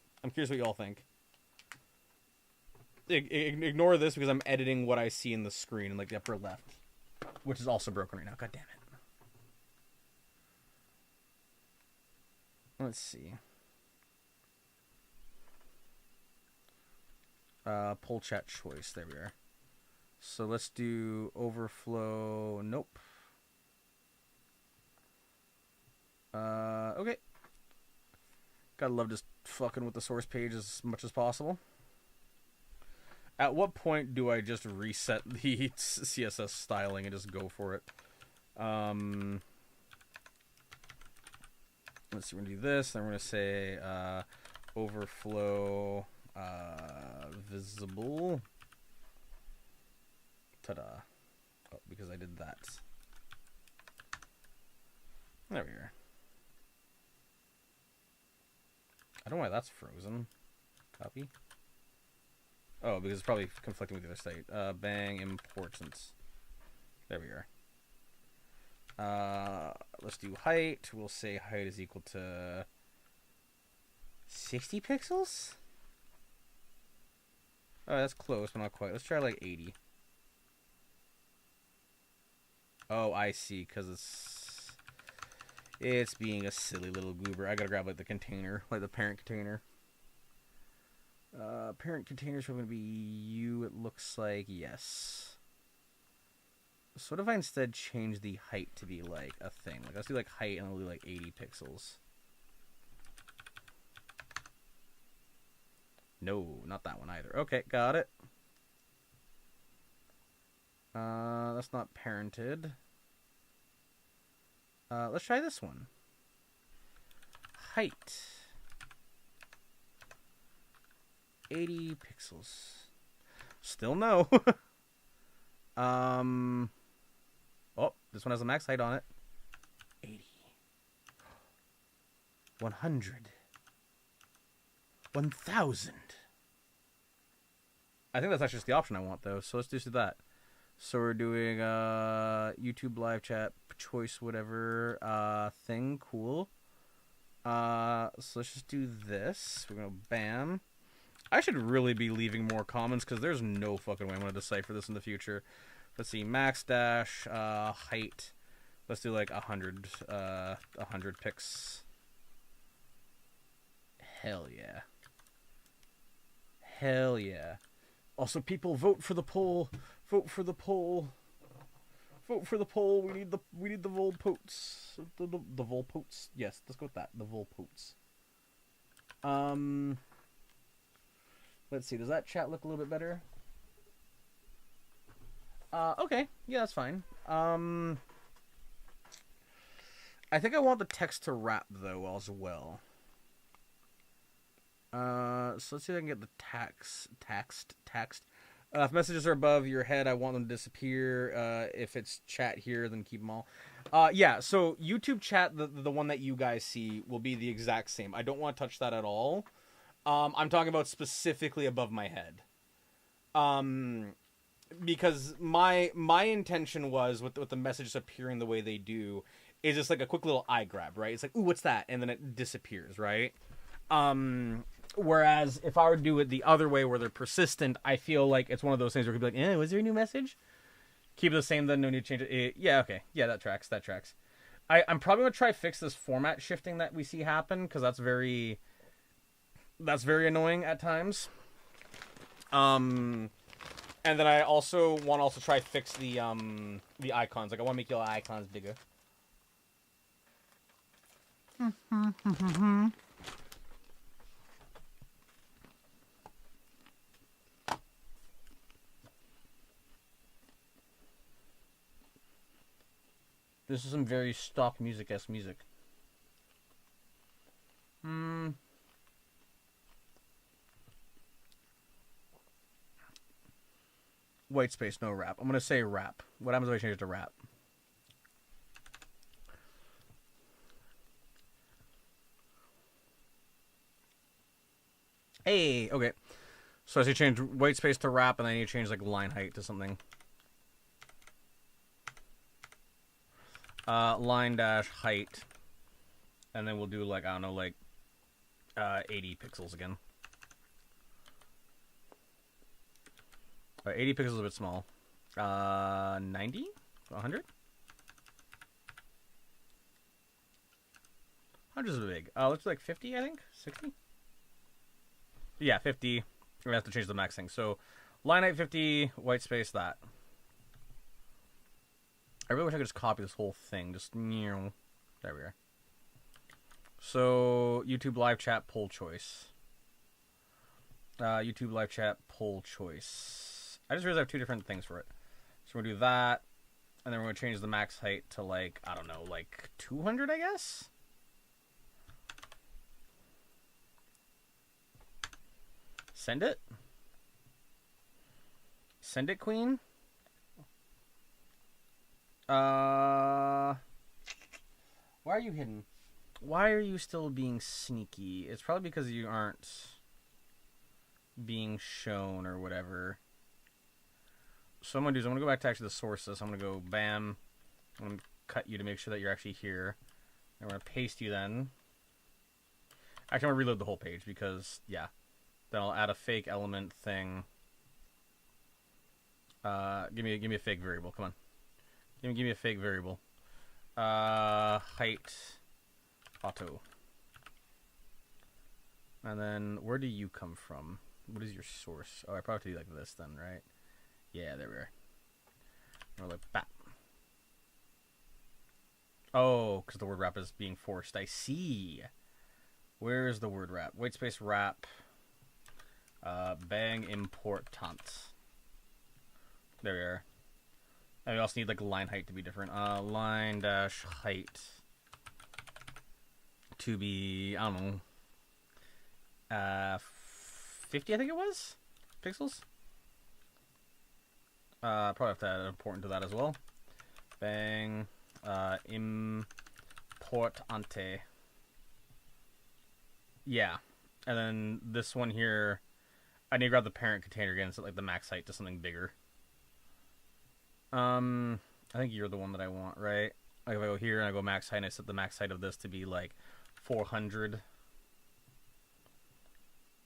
Ignore this because I'm editing what I see in the screen in like the upper left, which is also broken right now. God damn it. Let's see. Poll chat choice. There we are. So let's do overflow. Nope. Okay. Gotta love just fucking with the source page as much as possible. At what point do I just reset the CSS styling and just go for it? Let's see, we're gonna do this, then we're gonna say overflow visible. Ta-da. Oh, because I did that. There we are. I don't know why that's frozen. Copy. Oh, because it's probably conflicting with the other site. Bang importance. There we are. Let's do height. We'll say height is equal to 60 pixels? Oh, that's close, but not quite. Let's try like 80. Oh, I see, because it's being a silly little goober. I gotta grab like the container, like the parent container. Parent containers are going to be you, it looks like. Yes. So what if I instead change the height to be like a thing? Like, let's do like height and I'll do like 80 pixels. No, not that one either. Okay, got it. That's not parented. Let's try this one. Height. 80 pixels. Still no. Oh, this one has a max height on it. 80. 100. 1000. I think that's actually just the option I want, though. So let's just do that. So we're doing YouTube live chat choice whatever thing. Cool. So let's just do this. We're gonna bam. I should really be leaving more comments because there's no fucking way I'm gonna decipher this in the future. Let's see, max dash height. Let's do like 100 pics. Hell yeah. Hell yeah. Also, people, vote for the poll. Vote for the poll. Vote for the poll. We need the Volpotes. The Volpotes. Yes, let's go with that. The Volpotes. Let's see. Does that chat look a little bit better? Okay. Yeah, that's fine. I think I want the text to wrap though as well. So let's see if I can get the text. If messages are above your head, I want them to disappear. If it's chat here, then keep them all. Yeah, so YouTube chat, the one that you guys see, will be the exact same. I don't want to touch that at all. I'm talking about specifically above my head. Because my intention was with the messages appearing the way they do is just like a quick little eye grab, right? It's like, ooh, what's that? And then it disappears, right? Whereas if I were to do it the other way where they're persistent, I feel like it's one of those things where it could be like, was there a new message? Keep it the same, then no need to change it. Yeah, okay. Yeah, that tracks. I'm probably going to try fix this format shifting that we see happen, because that's very annoying at times. And then I also want to try fix the icons. Like, I want to make your icons bigger. This is some very stock music-esque music. White space, no rap. I'm going to say rap. What happens if I change it to rap? Hey, okay. So I see change white space to rap, and then I need to change like line height to something. Line dash height. And then we'll do like, I don't know, like 80 pixels again. 80 pixels is a bit small. 90? 100? 100 is big. Looks like 50, I think? 60? Yeah, 50. We have to change the max thing. So, line height 50, white space that. I really wish I could just copy this whole thing. Just, there we are. So, YouTube live chat poll choice. YouTube live chat poll choice. I just realized I have two different things for it. So we're going to do that. And then we're going to change the max height to like, I don't know, like 200, I guess? Send it? Send it, queen? Why are you hidden? Why are you still being sneaky? It's probably because you aren't being shown or whatever. So what I'm going to do is I'm going to go back to actually the sources. I'm going to go bam. I'm going to cut you to make sure that you're actually here. And we're going to paste you then. Actually, I'm going to reload the whole page because, yeah. Then I'll add a fake element thing. Give me a fake variable. Come on. Give me a fake variable. Height auto. And then where do you come from? What is your source? Oh, I probably have to do like this then, right? Yeah, there we are. Or like bat. Oh, because the word wrap is being forced. I see. Where is the word wrap? White space wrap. Bang important. There we are. And we also need like line height to be different. Line dash height to be, I don't know, 50 I think it was pixels. Probably have to add important to that as well. Bang importante. Yeah, and then this one here, I need to grab the parent container again, set like the max height to something bigger. I think you're the one that I want, right? Like if I go here and I go max height and I set the max height of this to be like 400.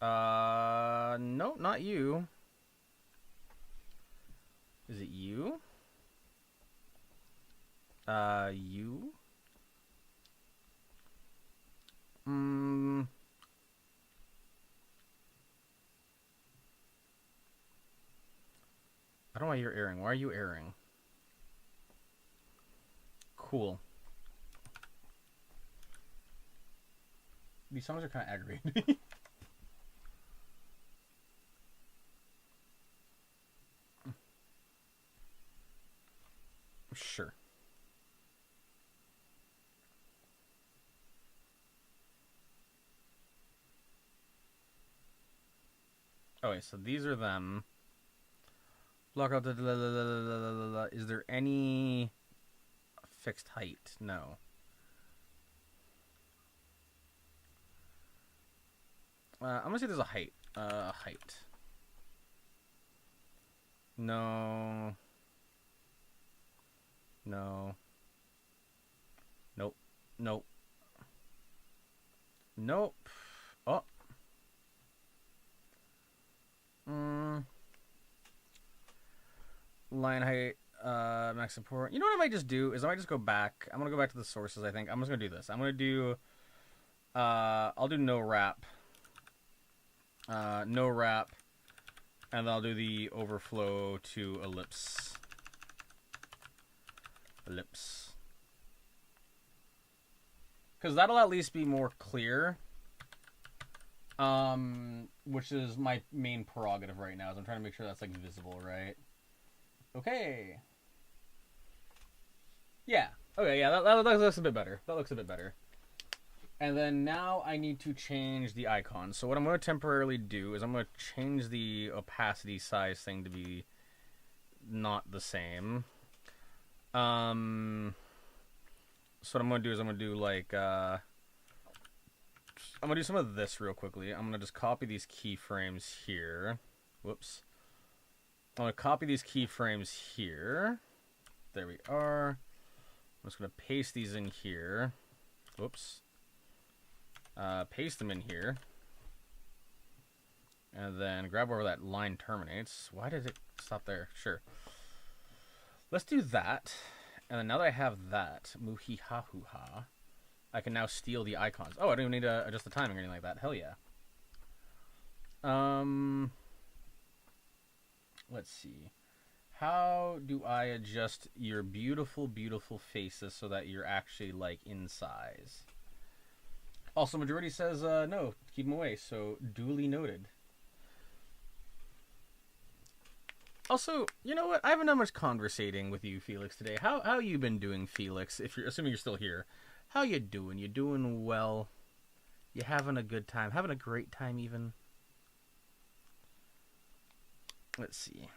No, not you. Is it you? You? I don't know why you're airing. Why are you airing? Cool. These songs are kind of aggravating. Sure. Okay, so these are them. Block out the... Is there any fixed height. No. I'm gonna say there's a height. Height. No. No. Nope. Nope. Nope. Oh. Line height. Max support. You know what I might just do is I might just go back. I'm gonna go back to the sources. I think I'm just gonna do this. I'm gonna do. I'll do no wrap. No wrap, and then I'll do the overflow to ellipse. Ellipse. Because that'll at least be more clear. Which is my main prerogative right now. Is I'm trying to make sure that's like visible, right? Okay. Yeah. Okay. Yeah. That looks a bit better. That looks a bit better. And then now I need to change the icon. So what I'm going to temporarily do is I'm going to change the opacity size thing to be not the same. So what I'm going to do is I'm going to do like, I'm going to do some of this real quickly. I'm going to just copy these keyframes here. Whoops. I'm going to copy these keyframes here. There we are. I'm just going to paste these in here. Whoops. Paste them in here. And then grab wherever that line terminates. Why did it stop there? Sure. Let's do that. And then now that I have that, muhi-ha-hoo-ha, I can now steal the icons. Oh, I don't even need to adjust the timing or anything like that. Hell yeah. Let's see. How do I adjust your beautiful, beautiful faces so that you're actually, like, in size? Also, majority says, no, keep them away, so duly noted. Also, you know what? I haven't done much conversating with you, Felix, today. How you been doing, Felix? If you're assuming you're still here, how you doing? You doing well? You having a good time? Having a great time, even? Let's see.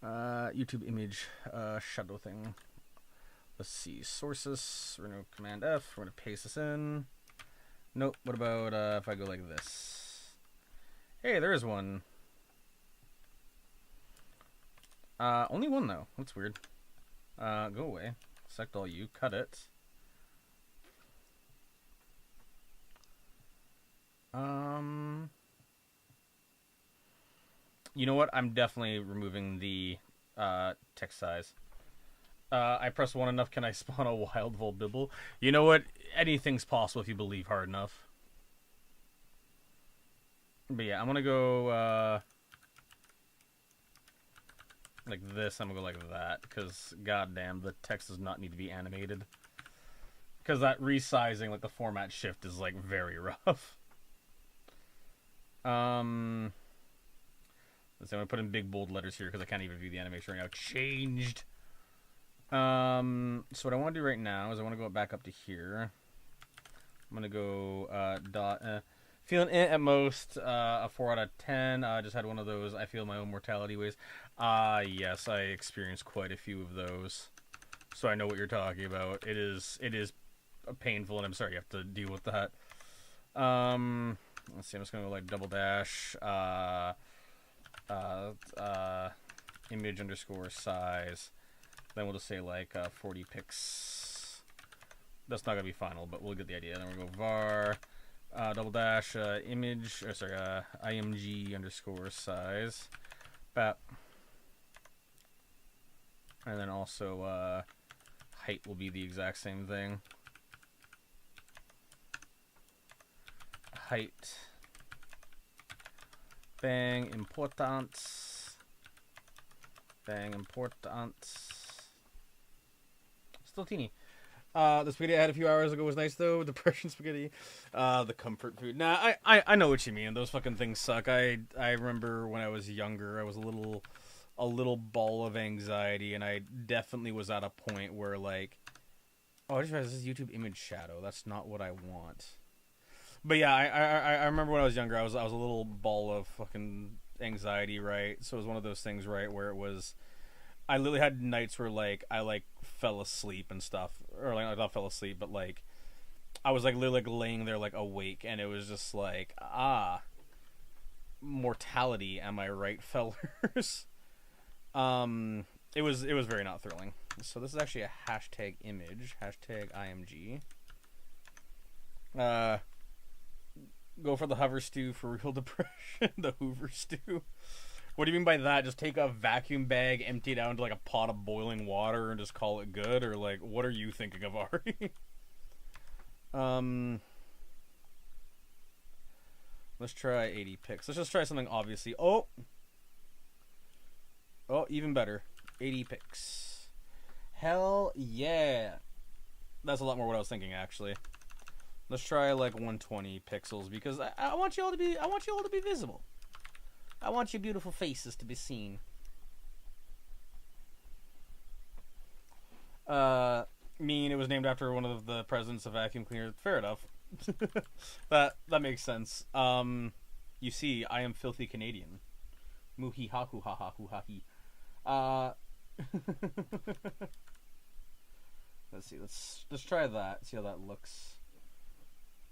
YouTube image shadow thing. Let's see. Sources. We're going to Command F. We're going to paste this in. Nope. What about if I go like this? Hey, there is one. Only one, though. That's weird. Go away. Select all you. Cut it. You know what? I'm definitely removing the text size. I press 1 enough, can I spawn a wild Volbibble? You know what? Anything's possible if you believe hard enough. But yeah, I'm gonna go like this. I'm gonna go like that, because goddamn, the text does not need to be animated. Because that resizing, like the format shift, is like very rough. Let's see, I'm gonna put in big bold letters here because I can't even view the animation right now. Changed. So what I want to do right now is I want to go back up to here. I'm gonna go feeling it at most a 4 out of 10. I just had one of those I feel my own mortality ways. Yes, I experienced quite a few of those, so I know what you're talking about. It is painful, and I'm sorry you have to deal with that. Let's see, I'm just gonna go like double dash image underscore size. Then we'll just say like 40 pics. That's not gonna be final, but we'll get the idea. Then we'll go var double dash image, or sorry, img underscore size. Bap. And then also height will be the exact same thing. Height. Bang importance. Bang importance. Still teeny. The spaghetti I had a few hours ago was nice though. Depression spaghetti. The comfort food. Nah, I know what you mean. Those fucking things suck. I remember when I was younger, I was a little ball of anxiety, and I definitely was at a point where like, oh, I just realized this is YouTube image shadow. That's not what I want. But yeah, I remember when I was younger, I was a little ball of fucking anxiety, right? So it was one of those things, right, where it was I literally had nights where like I like fell asleep and stuff, or like I not fell asleep, but like I was like literally like laying there like awake, and it was just like mortality. Am I right, fellers? It was very not thrilling. So this is actually a hashtag image, hashtag IMG. Go for the hover stew for real depression, the Hoover stew. What do you mean by that? Just take a vacuum bag, empty it out into like a pot of boiling water, and just call it good, or like what are you thinking of, Ari? Let's try 80 picks. Let's just try something obviously. Oh, even better. 80 picks. Hell yeah. That's a lot more what I was thinking actually. Let's try like 120 pixels because I want you all to be visible. I want your beautiful faces to be seen. Mean it was named after one of the presidents of vacuum cleaner. Fair enough. that makes sense. You see, I am filthy Canadian. Muhi ha hu ha ha hu ha he. Let's see. Let's try that. See how that looks.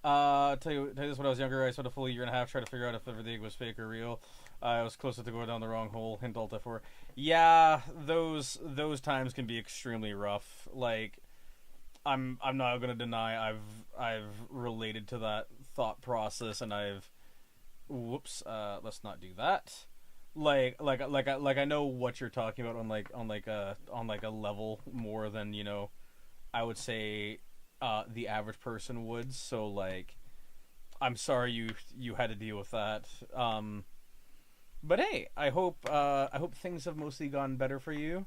Tell you this: when I was younger, I spent a full year and a half trying to figure out if everything was fake or real. I was closer to going down the wrong hole. Hint Alt F4. Yeah, those times can be extremely rough. Like, I'm not gonna deny I've related to that thought process, and whoops. Let's not do that. Like I know what you're talking about on a level more than I would say the average person would. So like, I'm sorry you had to deal with that. But hey, I hope things have mostly gone better for you.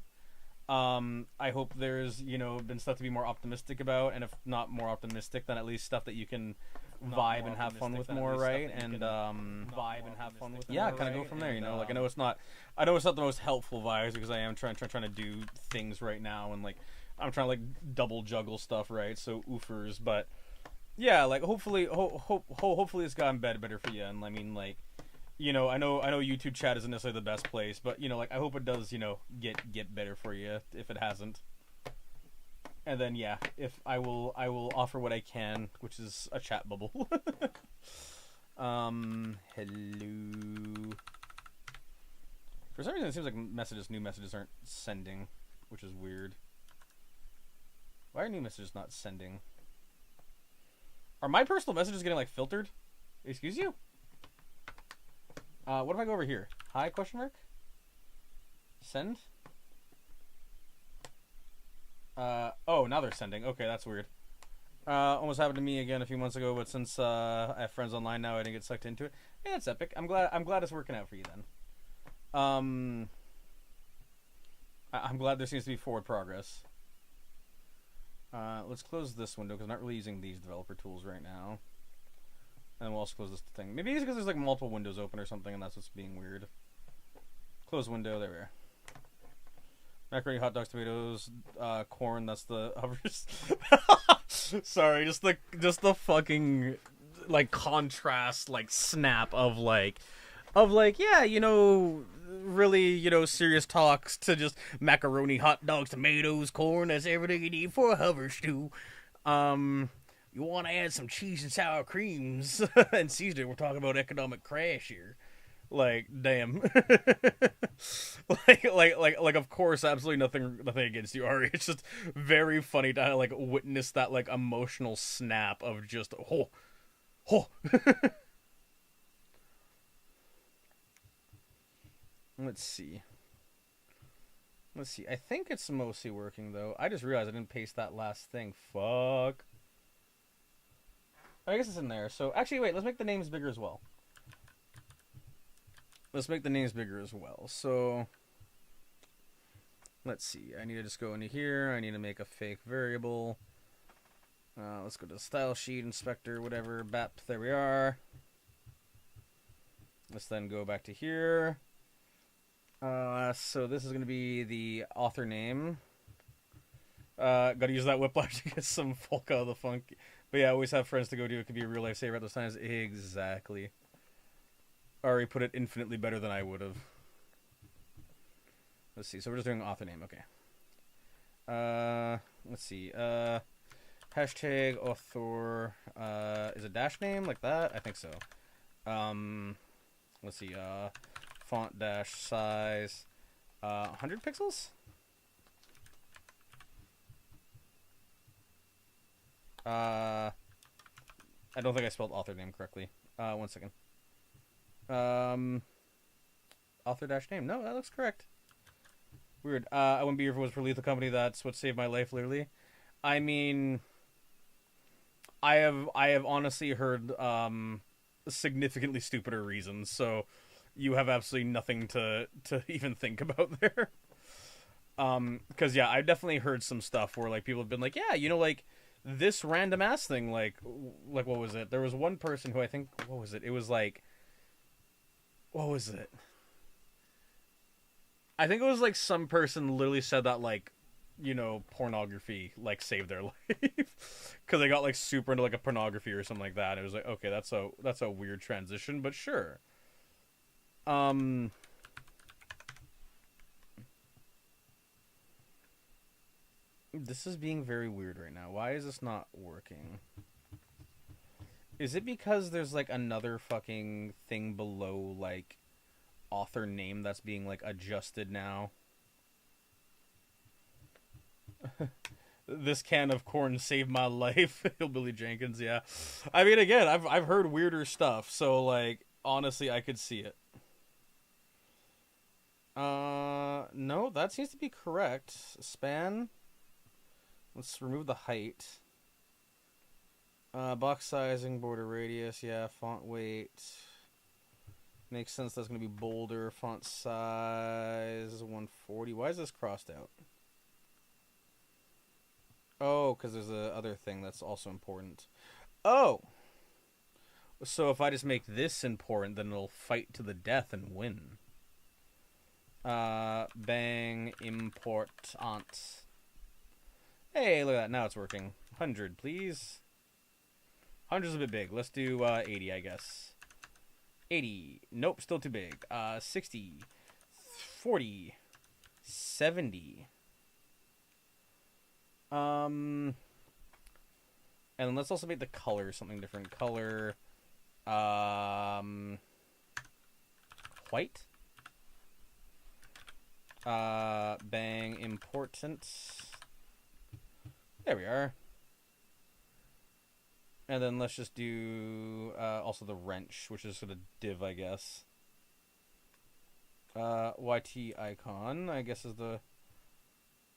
I hope there's been stuff to be more optimistic about, and if not more optimistic, then at least stuff that you can vibe and have fun with more, right? And yeah, kind of go from there. Like I know it's not the most helpful vibes because I am trying to do things right now, and like I'm trying to like double juggle stuff, right? So oofers, but yeah, like hopefully it's gotten better for you. And I mean, like, I know YouTube chat isn't necessarily the best place, but like I hope it does get better for you if it hasn't. And then yeah, if I will offer what I can, which is a chat bubble. Hello. For some reason it seems like new messages aren't sending, which is weird. Why are new messages not sending? Are my personal messages getting like filtered? Excuse you? What if I go over here? Hi, question mark? Send? Oh, now they're sending. Okay, that's weird. Almost happened to me again a few months ago, but since I have friends online now, I didn't get sucked into it. Yeah, it's epic. I'm glad it's working out for you then. I'm glad there seems to be forward progress. Let's close this window because I'm not really using these developer tools right now. And we'll also close this thing. Maybe it's because there's like multiple windows open or something, and that's what's being weird. Close window. There we are. Macaroni, hot dogs, tomatoes, corn. That's the hovers. Sorry, just the fucking like contrast, like snap of yeah, really serious talks to just macaroni, hot dogs, tomatoes, corn. That's everything you need for a hover stew. You want to add some cheese and sour creams and seasoning. We're talking about economic crash here. Like, damn. like of course, absolutely nothing against you, Ari. It's just very funny to like witness that like emotional snap of just oh. Let's see. I think it's mostly working though. I just realized I didn't paste that last thing. Fuck. I guess it's in there. So actually, wait. Let's make the names bigger as well. So let's see. I need to just go into here. I need to make a fake variable. Let's go to the style sheet inspector, whatever. BAP. There we are. Let's then go back to here. So this is going to be the author name. Gotta use that whiplash to get some folk out of the funk. But yeah, always have friends to go to. It could be a real lifesaver at those times. Exactly. Ari put it infinitely better than I would have. Let's see. So we're just doing author name. Okay. Let's see. Hashtag author. Is it dash name like that? I think so. Let's see. Font dash size. 100 pixels. I don't think I spelled author name correctly. 1 second. Author dash name. No, that looks correct. Weird. I wouldn't be here if it was for Lethal Company. That's what saved my life, literally. I mean, I have honestly heard significantly stupider reasons. So you have absolutely nothing to even think about there. Because yeah, I've definitely heard some stuff where like people have been like, yeah, you know, like this random ass thing, like what was it? There was one person who I think, what was it? It was like, what was it? I think it was like some person literally said that like, you know, pornography like saved their life because they got like super into like a pornography or something like that. It was like, okay, that's a weird transition, but sure. This is being very weird right now. Why is this not working? Is it because there's like another fucking thing below like author name that's being like adjusted now? This can of corn saved my life. Hillbilly Jenkins, yeah. I mean, again, I've heard weirder stuff, so like honestly, I could see it. No, that seems to be correct. Span. Let's remove the height. Box sizing, border radius, yeah. Font weight. Makes sense. That's gonna be bolder. Font size 140. Why is this crossed out? Oh, because there's a other thing that's also important. Oh! So if I just make this important, then it'll fight to the death and win. Bang, important. Hey, look at that. Now it's working. 100, please. 100's a bit big. Let's do 80, I guess. 80. Nope, still too big. 60. 40. 70. And then let's also make the color something different. Color, white. Bang, important. There we are. And then let's just do also the wrench, which is sort of div, I guess. YT icon, I guess, is the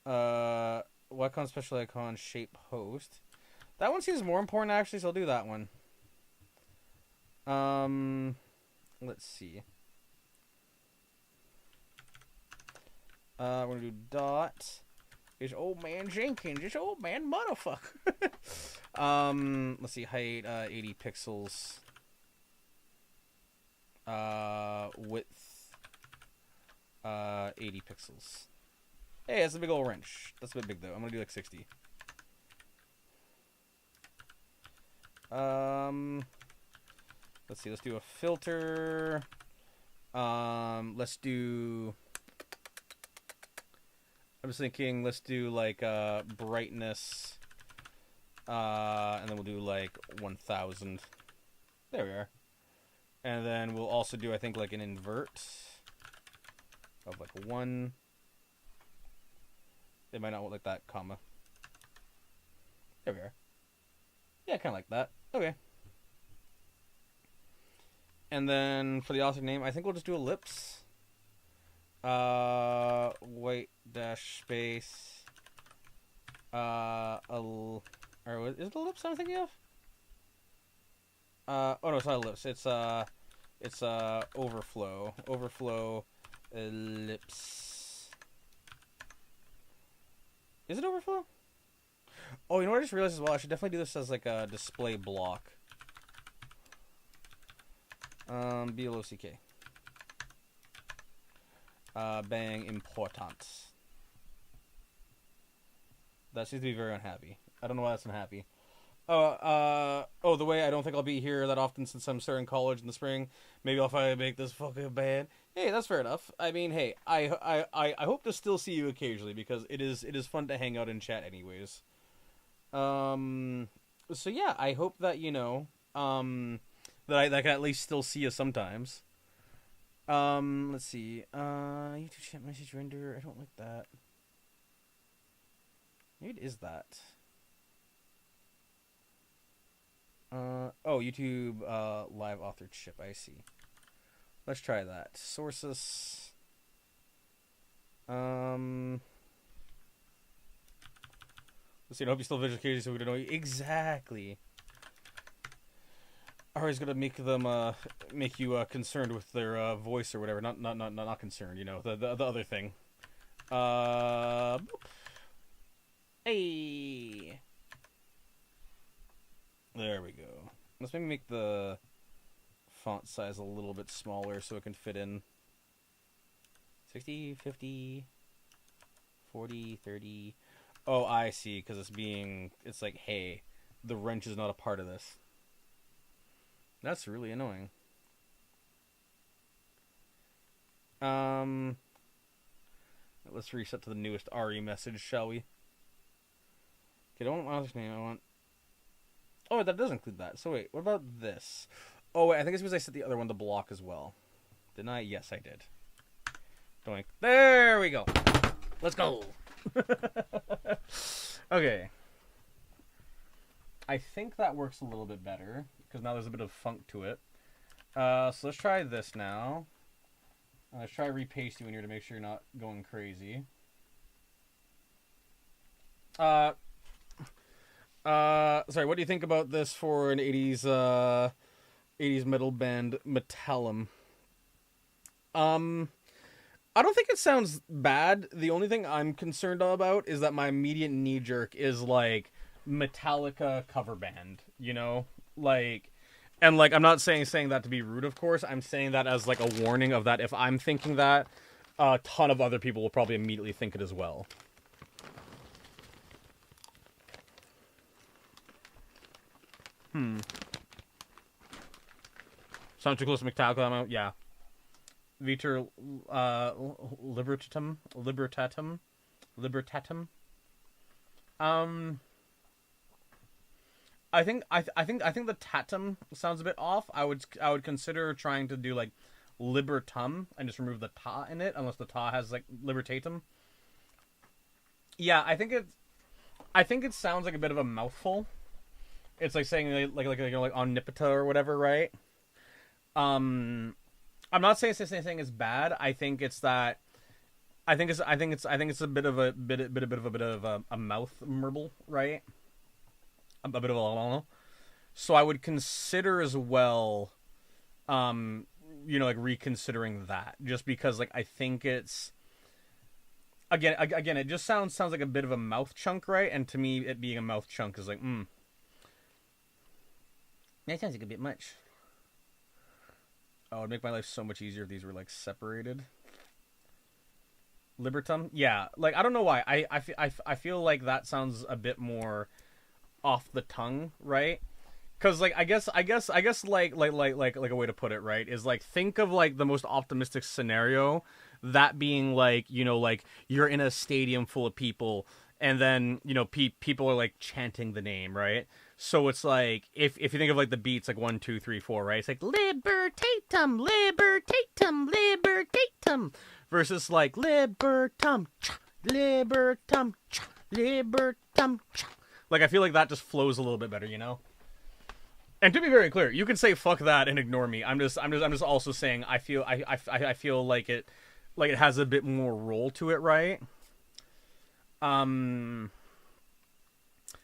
Wycon special icon shape host. That one seems more important actually, so I'll do that one. Let's see. We're gonna do dot. It's old man Jenkins. It's old man motherfucker. Let's see. Height 80 pixels. Width 80 pixels. Hey, that's a big old wrench. That's a bit big though. I'm gonna do like 60. Let's see. Let's do a filter. Let's do. I'm just thinking. Let's do like brightness. And then we'll do like 1000. There we are. And then we'll also do, I think, like an invert of like 1. They might not like that, comma. There we are. Yeah, kind of like that. Okay. And then for the author name, I think we'll just do ellipse. White dash space. Or is it ellipse I'm thinking of? Oh no, it's not ellipse. It's overflow. Overflow ellipse. Is it overflow? Oh, you know what I just realized as well? I should definitely do this as like a display block. BLOCK. Bang, important. That seems to be very unhappy. I don't know why that's unhappy. Oh, the way I don't think I'll be here that often since I'm starting college in the spring. Maybe I'll finally make this fucking band. Hey, that's fair enough. I mean, hey, I hope to still see you occasionally because it is fun to hang out and chat anyways. So yeah, I hope that that I can at least still see you sometimes. Let's see. YouTube chat message render. I don't like that. Maybe it is that. Oh, YouTube live authorship. I see. Let's try that. Sources. Let's see. I hope you still visual occasionally so we don't know exactly. Ari's gonna make them make you concerned with their voice or whatever. Not concerned. You know the other thing. Boop. Hey. There we go. Let's maybe make the font size a little bit smaller so it can fit in. 60, 50, 40, 30. Oh, I see, because it's like, hey, the wrench is not a part of this. That's really annoying. Let's reset to the newest RE message, shall we? Okay, don't want author's name, I want... Oh, that does include that. So wait, what about this? Oh, wait, I think it's because I set the other one to block as well. Didn't I? Yes, I did. Doink. There we go. Let's go. Okay. I think that works a little bit better, because now there's a bit of funk to it. So let's try this now. Let's try repasting in here to make sure you're not going crazy. Sorry, what do you think about this for an 80s metal band, Metallum? I don't think it sounds bad. The only thing I'm concerned about is that my immediate knee jerk is like Metallica cover band, you know? Like, and like, I'm not saying that to be rude, of course. I'm saying that as like a warning of that if I'm thinking that, a ton of other people will probably immediately think it as well. Sounds too close to Metallica. Yeah. Viter Libertatum. I think the tatum sounds a bit off. I would consider trying to do like libertum and just remove the ta in it, unless the ta has like libertatum. Yeah, I think it sounds like a bit of a mouthful. It's like saying like omnipota or whatever, right? I'm not saying this thing is bad. I think it's that. I think it's a bit of a mouth murble, right? A bit of a. So I would consider as well, like reconsidering that, just because like I think it's. Again, it just sounds like a bit of a mouth chunk, right? And to me, it being a mouth chunk is like, that sounds like a bit much. Oh, it'd make my life so much easier if these were like separated. Libertum, yeah. Like I don't know why. I feel like that sounds a bit more off the tongue, right? Because like I guess like a way to put it, right, is like think of like the most optimistic scenario, that being like like you're in a stadium full of people and then people are like chanting the name, right? So it's like if you think of like the beats like 1 2 3 4, right? It's like libertatum, libertatum, libertatum, versus like libertum, libertum, libertum. Like I feel like that just flows a little bit better, you know. And to be very clear, you can say fuck that and ignore me. I'm just also saying I feel like it has a bit more roll to it, right?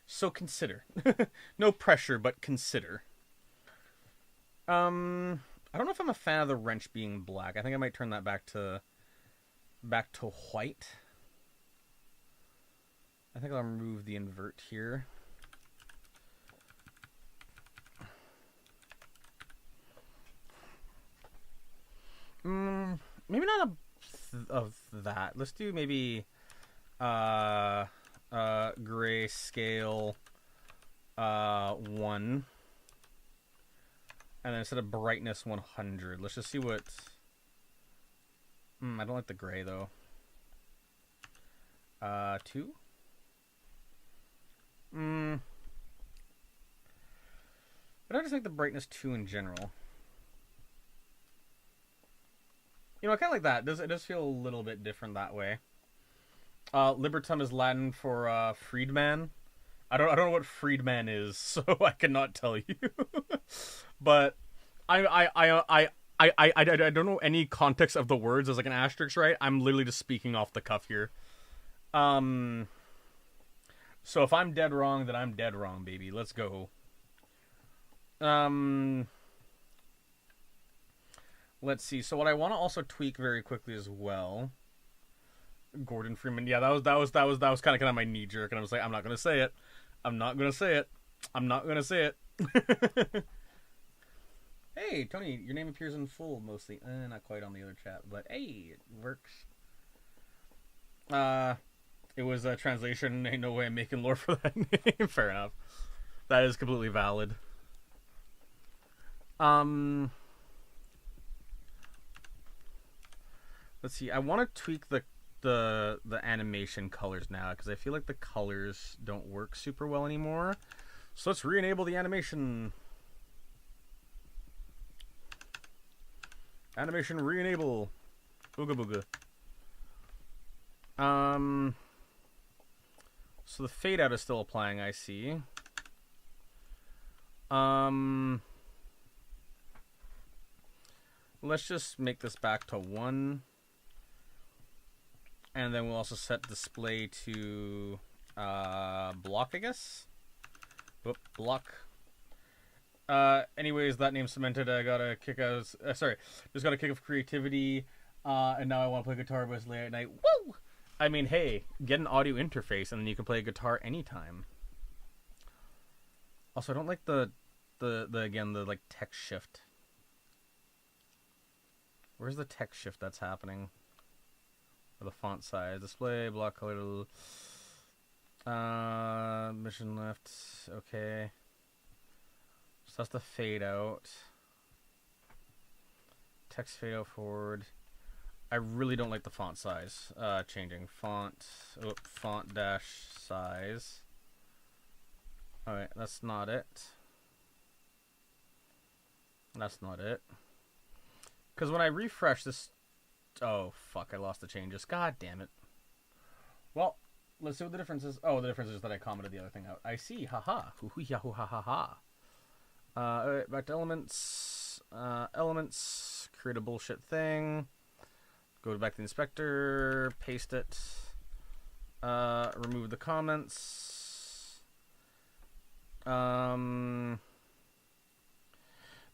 So consider. No pressure, but consider. I don't know if I'm a fan of the wrench being black. I think I might turn that back to white. I think I'll remove the invert here. Maybe not of that. Let's do maybe grayscale 1. And then instead of brightness 100. Let's just see what... I don't like the gray, though. 2? But I just think the brightness 2 in general. You know, I kind of like that. It does feel a little bit different that way. Libertum is Latin for freedman. I don't know what freedman is, so I cannot tell you. But I don't know any context of the words as like an asterisk, right? I'm literally just speaking off the cuff here. So if I'm dead wrong, then I'm dead wrong, baby. Let's go. Let's see. So what I want to also tweak very quickly as well. Gordon Freeman. Yeah, that was kind of my knee jerk, and I was like, I'm not gonna say it. I'm not gonna say it. I'm not gonna say it. Hey, Tony, your name appears in full mostly. Not quite on the other chat, but hey, it works. It was a translation. Ain't no way I'm making lore for that name. Fair enough. That is completely valid. Let's see. I want to tweak the animation colors now because I feel like the colors don't work super well anymore. So let's re-enable the animation. Animation re-enable. Ooga booga. So the fade out is still applying, I see. Let's just make this back to 1. And then we'll also set display to block, I guess. Whoop, block. Anyways, that name's cemented. I got a kick out. Just got a kick of creativity. And now I want to play guitar with late at night. Woo! I mean, hey, get an audio interface, and then you can play guitar anytime. Also, I don't like the like text shift. Where's the text shift that's happening? Or the font size, display, block color, mission left, okay. So that's the fade out. Text fade out forward. I really don't like the font size. Changing font dash size. Alright, that's not it. That's not it. Because when I refresh this... Oh, fuck, I lost the changes. God damn it. Well, let's see what the difference is. Oh, the difference is that I commented the other thing out. I see. Haha. Hoo-hoo-yahoo, ha-ha-ha. Alright, back to elements. Elements. Create a bullshit thing. Go back to the inspector. Paste it. Remove the comments.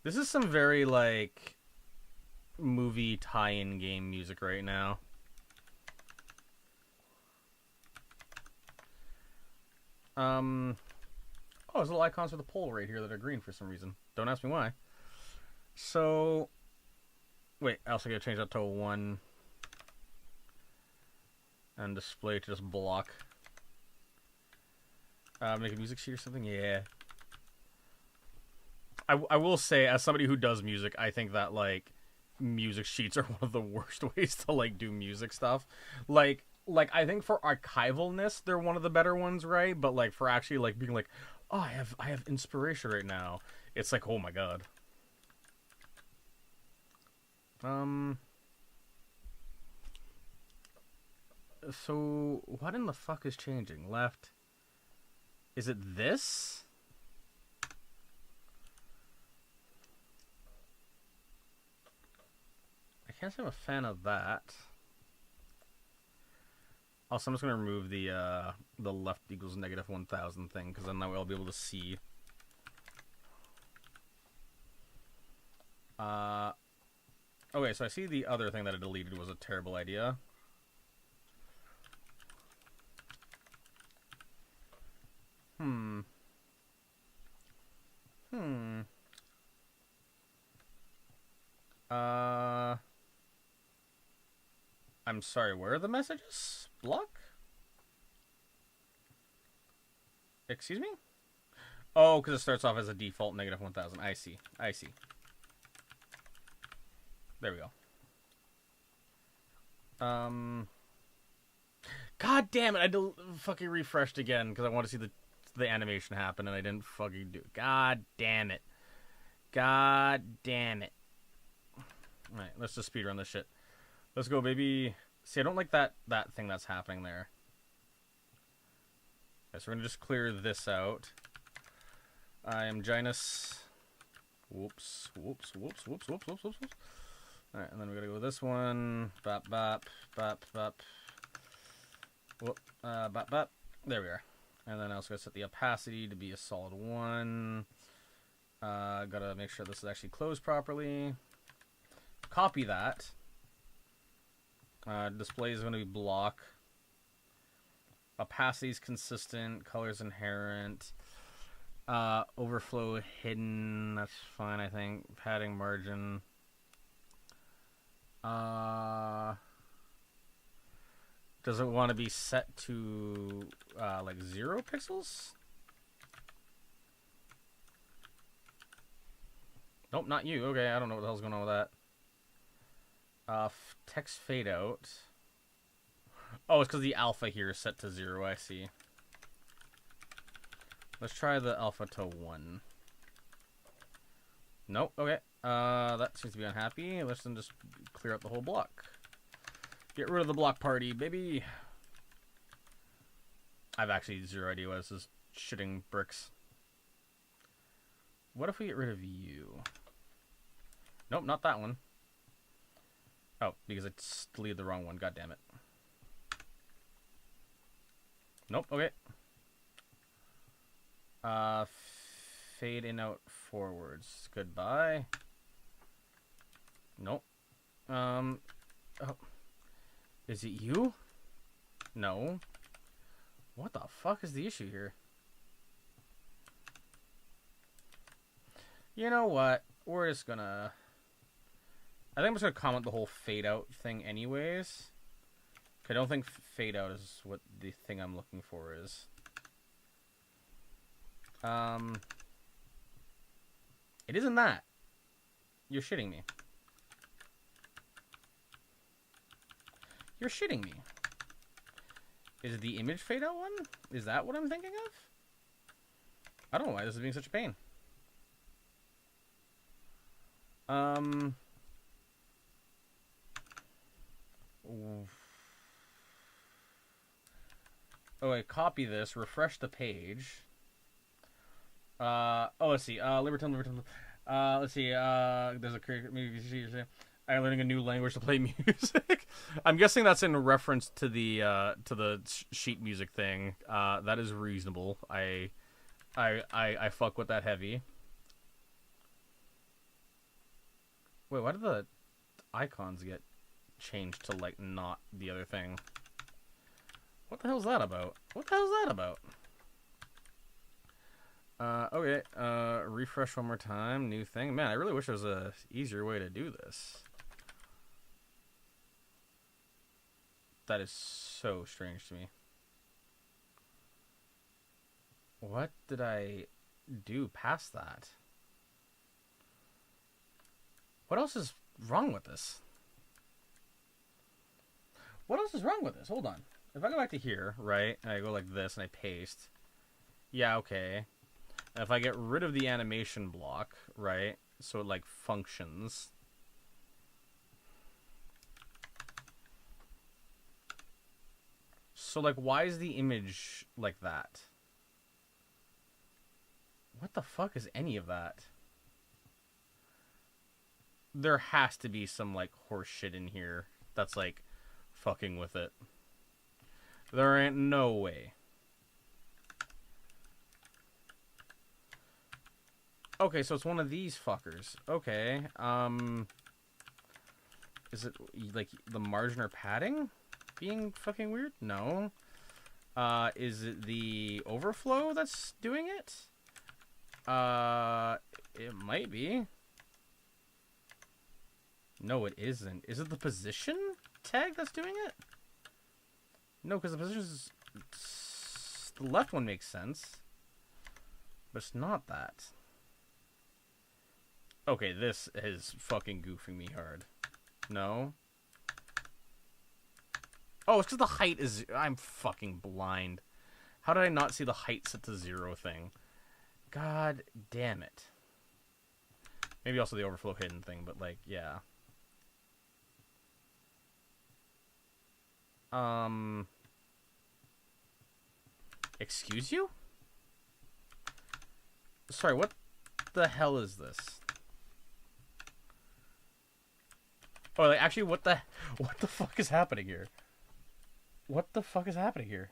This is some very, like... movie tie-in game music right now. Oh, there's little icons for the poll right here that are green for some reason. Don't ask me why. So, wait, I also gotta change that to 1 and display to just block. Make a music sheet or something. Yeah. I will say, as somebody who does music, I think that like music sheets are one of the worst ways to like do music stuff. Like I think for archivalness they're one of the better ones, right? But like for actually like being like, oh, I have inspiration right now, it's like, oh my god. So what in the fuck is changing? Left. Is it this? I can't say I'm a fan of that. Also, I'm just gonna remove the left equals negative 1,000 thing, because then that way I'll be able to see. Okay, so I see the other thing that I deleted was a terrible idea. I'm sorry, where are the messages? Block? Excuse me? Oh, because it starts off as a default negative 1000. I see. I see. There we go. God damn it! I fucking refreshed again because I want to see the animation happen, and I didn't fucking do it. God damn it! God damn it! All right, let's just speedrun this shit. Let's go, baby. See, I don't like that thing that's happening there. Okay, so we're gonna just clear this out. I am Ginus. Whoops, whoops, whoops, whoops, whoops, whoops, whoops, whoops. Alright, and then we gotta go with this one. Bop, bop, bop, bop. Whoop, bop, bop. There we are. And then I also gotta set the opacity to be a solid 1. Gotta make sure this is actually closed properly. Copy that. Display is gonna be block. Opacity is consistent. Colors inherent. Overflow hidden. That's fine, I think. Padding margin. Does it want to be set to like 0 pixels? Nope, not you. Okay, I don't know what the hell's going on with that. Text fade out. Oh, it's because the alpha here is set to 0. I see. Let's try the alpha to 1. Nope. Okay. That seems to be unhappy. Let's then just clear out the whole block. Get rid of the block party, baby. I've actually 0 idea why this is shitting bricks. What if we get rid of you? Nope, not that one. Oh, because I deleted the wrong one. God damn it. Nope. Okay. Fade in out forwards. Goodbye. Nope. Oh. Is it you? No. What the fuck is the issue here? You know what? We're just gonna... I think I'm just gonna comment the whole fade out thing anyways. I don't think fade out is what the thing I'm looking for is. It isn't that. You're shitting me. You're shitting me. Is it the image fade out one? Is that what I'm thinking of? I don't know why this is being such a pain. Oh, wait, copy this, refresh the page. Let's see. Liberton. Let's see. There's a maybe I'm learning a new language to play music. I'm guessing that's in reference to the sheet music thing. That is reasonable. I fuck with that heavy. Wait, why did the icons get changed to like not the other thing? What the hell's that about? What the hell's that about? Okay, refresh one more time, new thing. Man, I really wish there was a easier way to do this. That is so strange to me. What did I do past that? What else is wrong with this? What else is wrong with this? Hold on. If I go back to here, right, and I go like this and I paste. Yeah, okay. And if I get rid of the animation block, right, so it like functions. So like, why is the image like that? What the fuck is any of that? There has to be some like horse shit in here that's like fucking with it. There ain't no way. Okay, so it's one of these fuckers. Okay, is it like the margin or padding being fucking weird? No. Is it the overflow that's doing it? It might be. No, it isn't. Is it the position tag that's doing it? No, because the position is... The left one makes sense. But it's not that. Okay, this is fucking goofing me hard. No? Oh, it's because the height is... I'm fucking blind. How did I not see the height set to 0 thing? God damn it. Maybe also the overflow hidden thing, but, like, yeah. Excuse you? Sorry, what the hell is this? Oh, like, actually, what the fuck is happening here? What the fuck is happening here?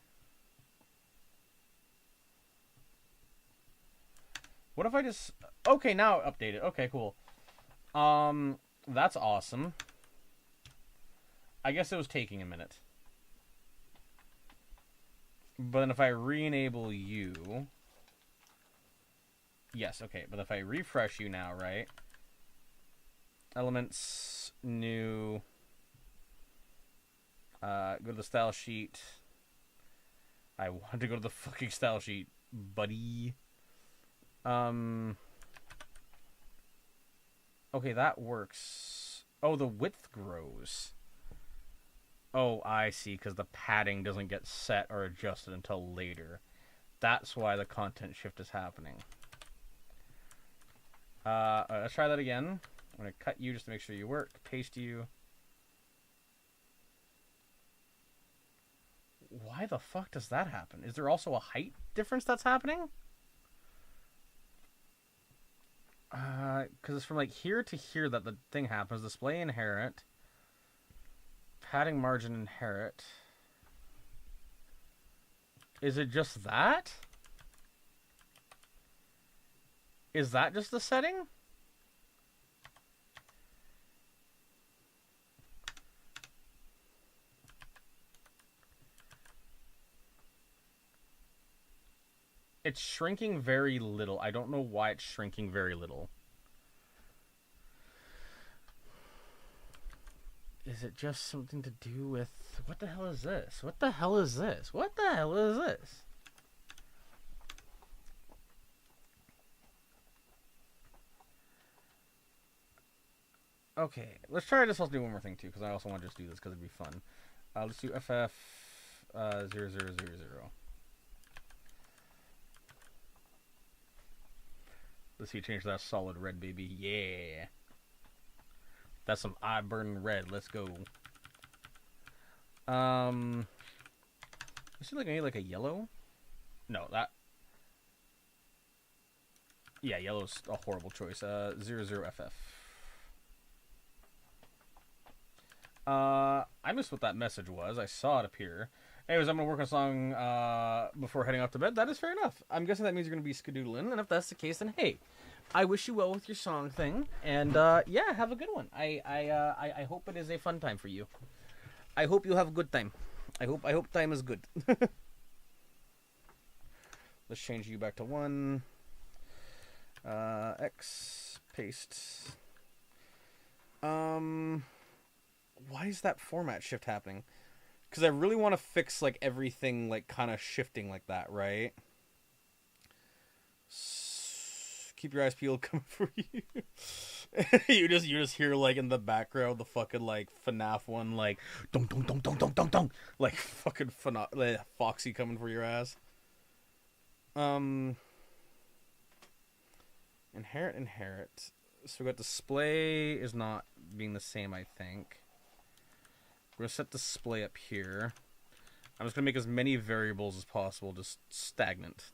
What if I just... Okay, now update it. Okay, cool. That's awesome. I guess it was taking a minute. But then if I re-enable you... Yes, okay. But if I refresh you now, right? Elements, new... go to the style sheet. I want to go to the fucking style sheet, buddy. Okay, that works. Oh, the width grows. Oh, I see, because the padding doesn't get set or adjusted until later. That's why the content shift is happening. Let's try that again. I'm going to cut you just to make sure you work. Paste you. Why the fuck does that happen? Is there also a height difference that's happening? Because it's from like here to here that the thing happens. Display inherit. Padding margin inherit. Is it just that? Is that just the setting? It's shrinking very little. I don't know why it's shrinking very little. Is it just something to do with... What the hell is this? What the hell is this? What the hell is this? Okay, let's try this. I'll do one more thing too, because I also want to just do this because it'd be fun. Let's do FF 0000. Let's see, change that solid red, baby. Yeah. That's some eye burning red. Let's go. Let's see, like I need like a yellow. No, that. Yeah, yellow's a horrible choice. 00FF. I missed what that message was. I saw it appear. Anyways, I'm gonna work on a song before heading off to bed. That is fair enough. I'm guessing that means you're gonna be skadoodling, and if that's the case, then hey, I wish you well with your song thing, and yeah, have a good one. I hope it is a fun time for you. I hope you have a good time. I hope time is good. Let's change you back to 1. X paste. Why is that format shift happening? Because I really want to fix like everything like kind of shifting like that, right? Keep your eyes peeled, coming for you. you just hear like in the background the fucking like FNAF one like dong dong dong dong dong dong dong like fucking Foxy coming for your ass. Inherit. So we got display is not being the same, I think. We're gonna set display up here. I'm just gonna make as many variables as possible, just stagnant.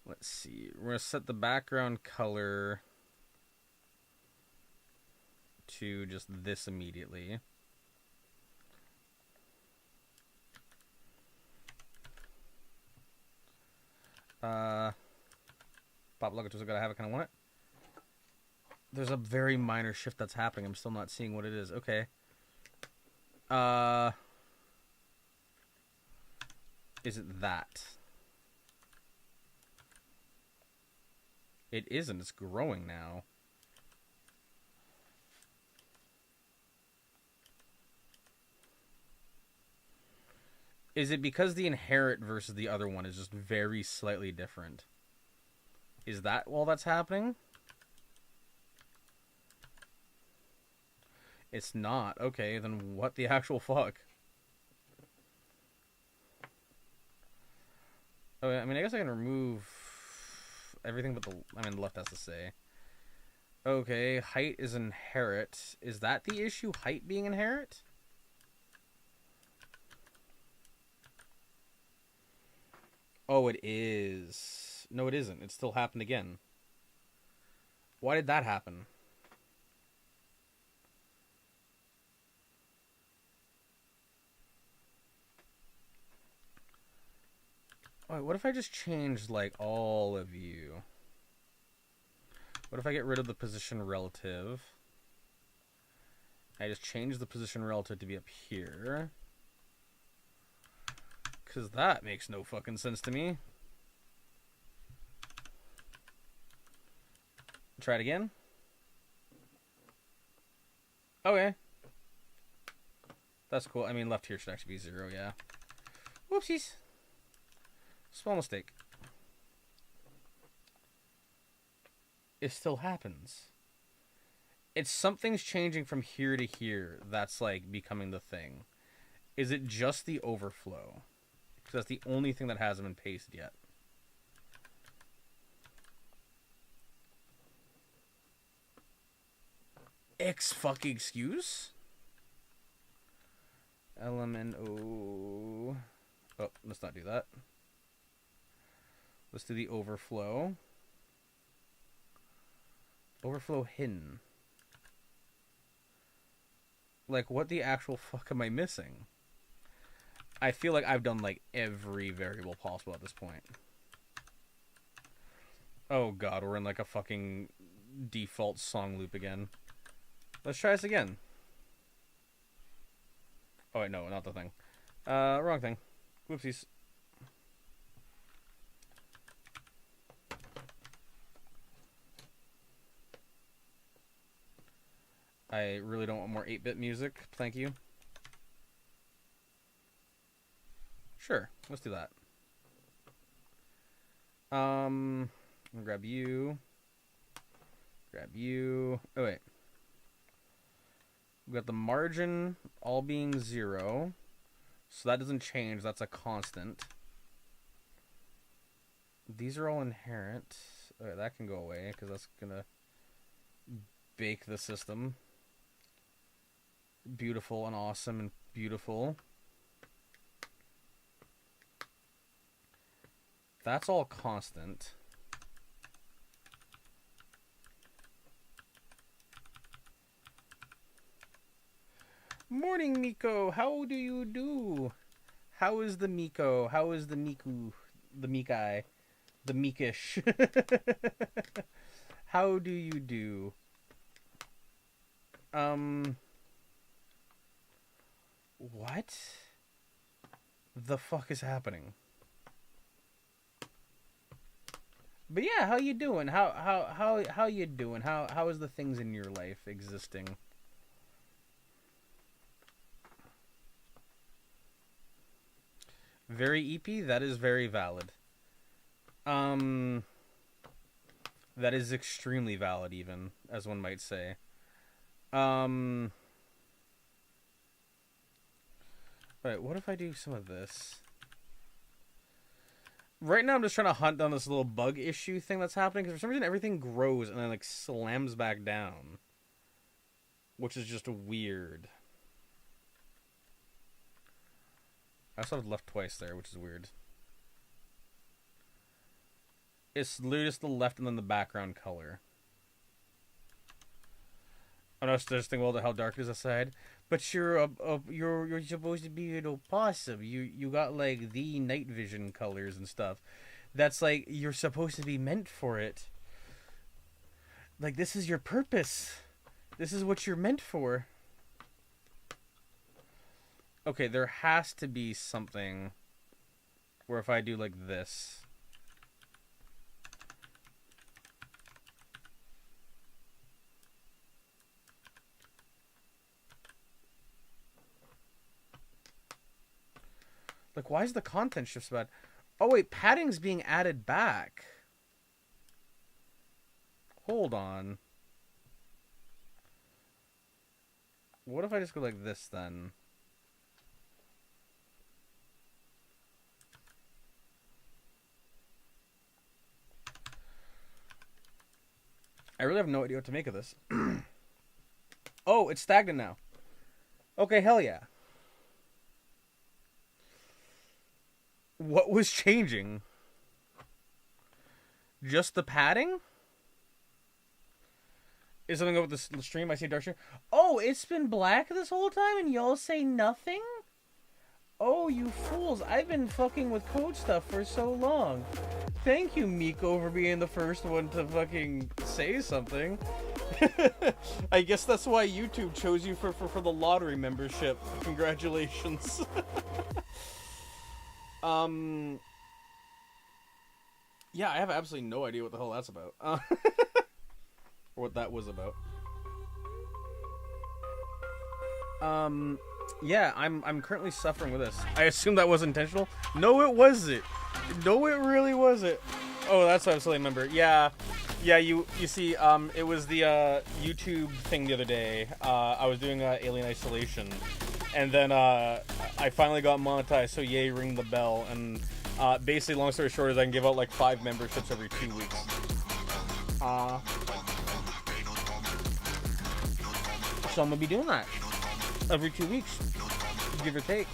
Let's see. We're gonna set the background color to just this immediately. Pop logo to gotta have it, kind of want it. There's a very minor shift that's happening. I'm still not seeing what it is. Okay. Is it that? It isn't. It's growing now. Is it because the inherit versus the other one is just very slightly different? Is that all that's happening? It's not. Okay, then what the actual fuck? Oh, I mean, I guess I can remove everything but the left has to say. Okay, height is inherit. Is that the issue? Height being inherit? Oh, it is. No, it isn't. It still happened again. Why did that happen? Alright, what if I just changed, like, all of you? What if I get rid of the position relative? I just change the position relative to be up here. Because that makes no fucking sense to me. Try it again. Okay. That's cool. I mean, left here should actually be 0, yeah. Whoopsies. Small mistake. It still happens. It's something's changing from here to here that's, like, becoming the thing. Is it just the overflow? Because that's the only thing that hasn't been pasted yet. Fucking excuse? LMNO. Oh, let's not do that. Let's do the overflow. Overflow hidden. Like, what the actual fuck am I missing? I feel like I've done, like, every variable possible at this point. Oh god, we're in, like, a fucking default song loop again. Let's try this again. Oh, wait, no, not the thing. Wrong thing. Whoopsies. I really don't want more 8-bit music. Thank you. Sure, let's do that. I'm gonna grab you. Grab you. Oh, wait. We got the margin all being 0. So that doesn't change. That's a constant. These are all inherent. Okay, that can go away because that's going to bake the system. Beautiful and awesome and beautiful. That's all constant. Morning, Miko. How do you do? How is the Miko? How is the Miku? The Mikai? The Mikish? How do you do? What the fuck is happening? But yeah, how you doing? How you doing? How is the things in your life existing? Very EP, that is very valid. That is extremely valid even, as one might say. Alright, what if I do some of this? Right now I'm just trying to hunt down this little bug issue thing that's happening, because for some reason everything grows and then like slams back down. Which is just weird. I also have left twice there, which is weird. It's literally just the left and then the background color. I know, just think, well, how dark is the side? But you're supposed to be an opossum. You got like the night vision colors and stuff. That's like you're supposed to be meant for it. Like this is your purpose. This is what you're meant for. Okay, there has to be something where if I do like this. Like, why is the content shift so bad? Oh, wait, padding's being added back. Hold on. What if I just go like this, then? I really have no idea what to make of this. Oh, it's stagnant now. Okay, hell yeah. What was changing? Just the padding? Is something up with the stream? I see dark stream. Oh, it's been black this whole time and y'all say nothing? Oh, you fools. I've been fucking with code stuff for so long. Thank you, Miko, for being the first one to fucking say something. I guess that's why YouTube chose you for the lottery membership. Congratulations. Yeah, I have absolutely no idea what the hell that's about. Or what that was about. Yeah, I'm currently suffering with this. I assume that was intentional. No, it wasn't. No, it really wasn't. Oh, that's what I was telling member. Yeah, you see, it was the YouTube thing the other day. I was doing Alien Isolation, and then I finally got monetized. So yay, ring the bell. And basically, long story short, is I can give out like 5 memberships every 2 weeks. So I'm gonna be doing that every 2 weeks, give or take.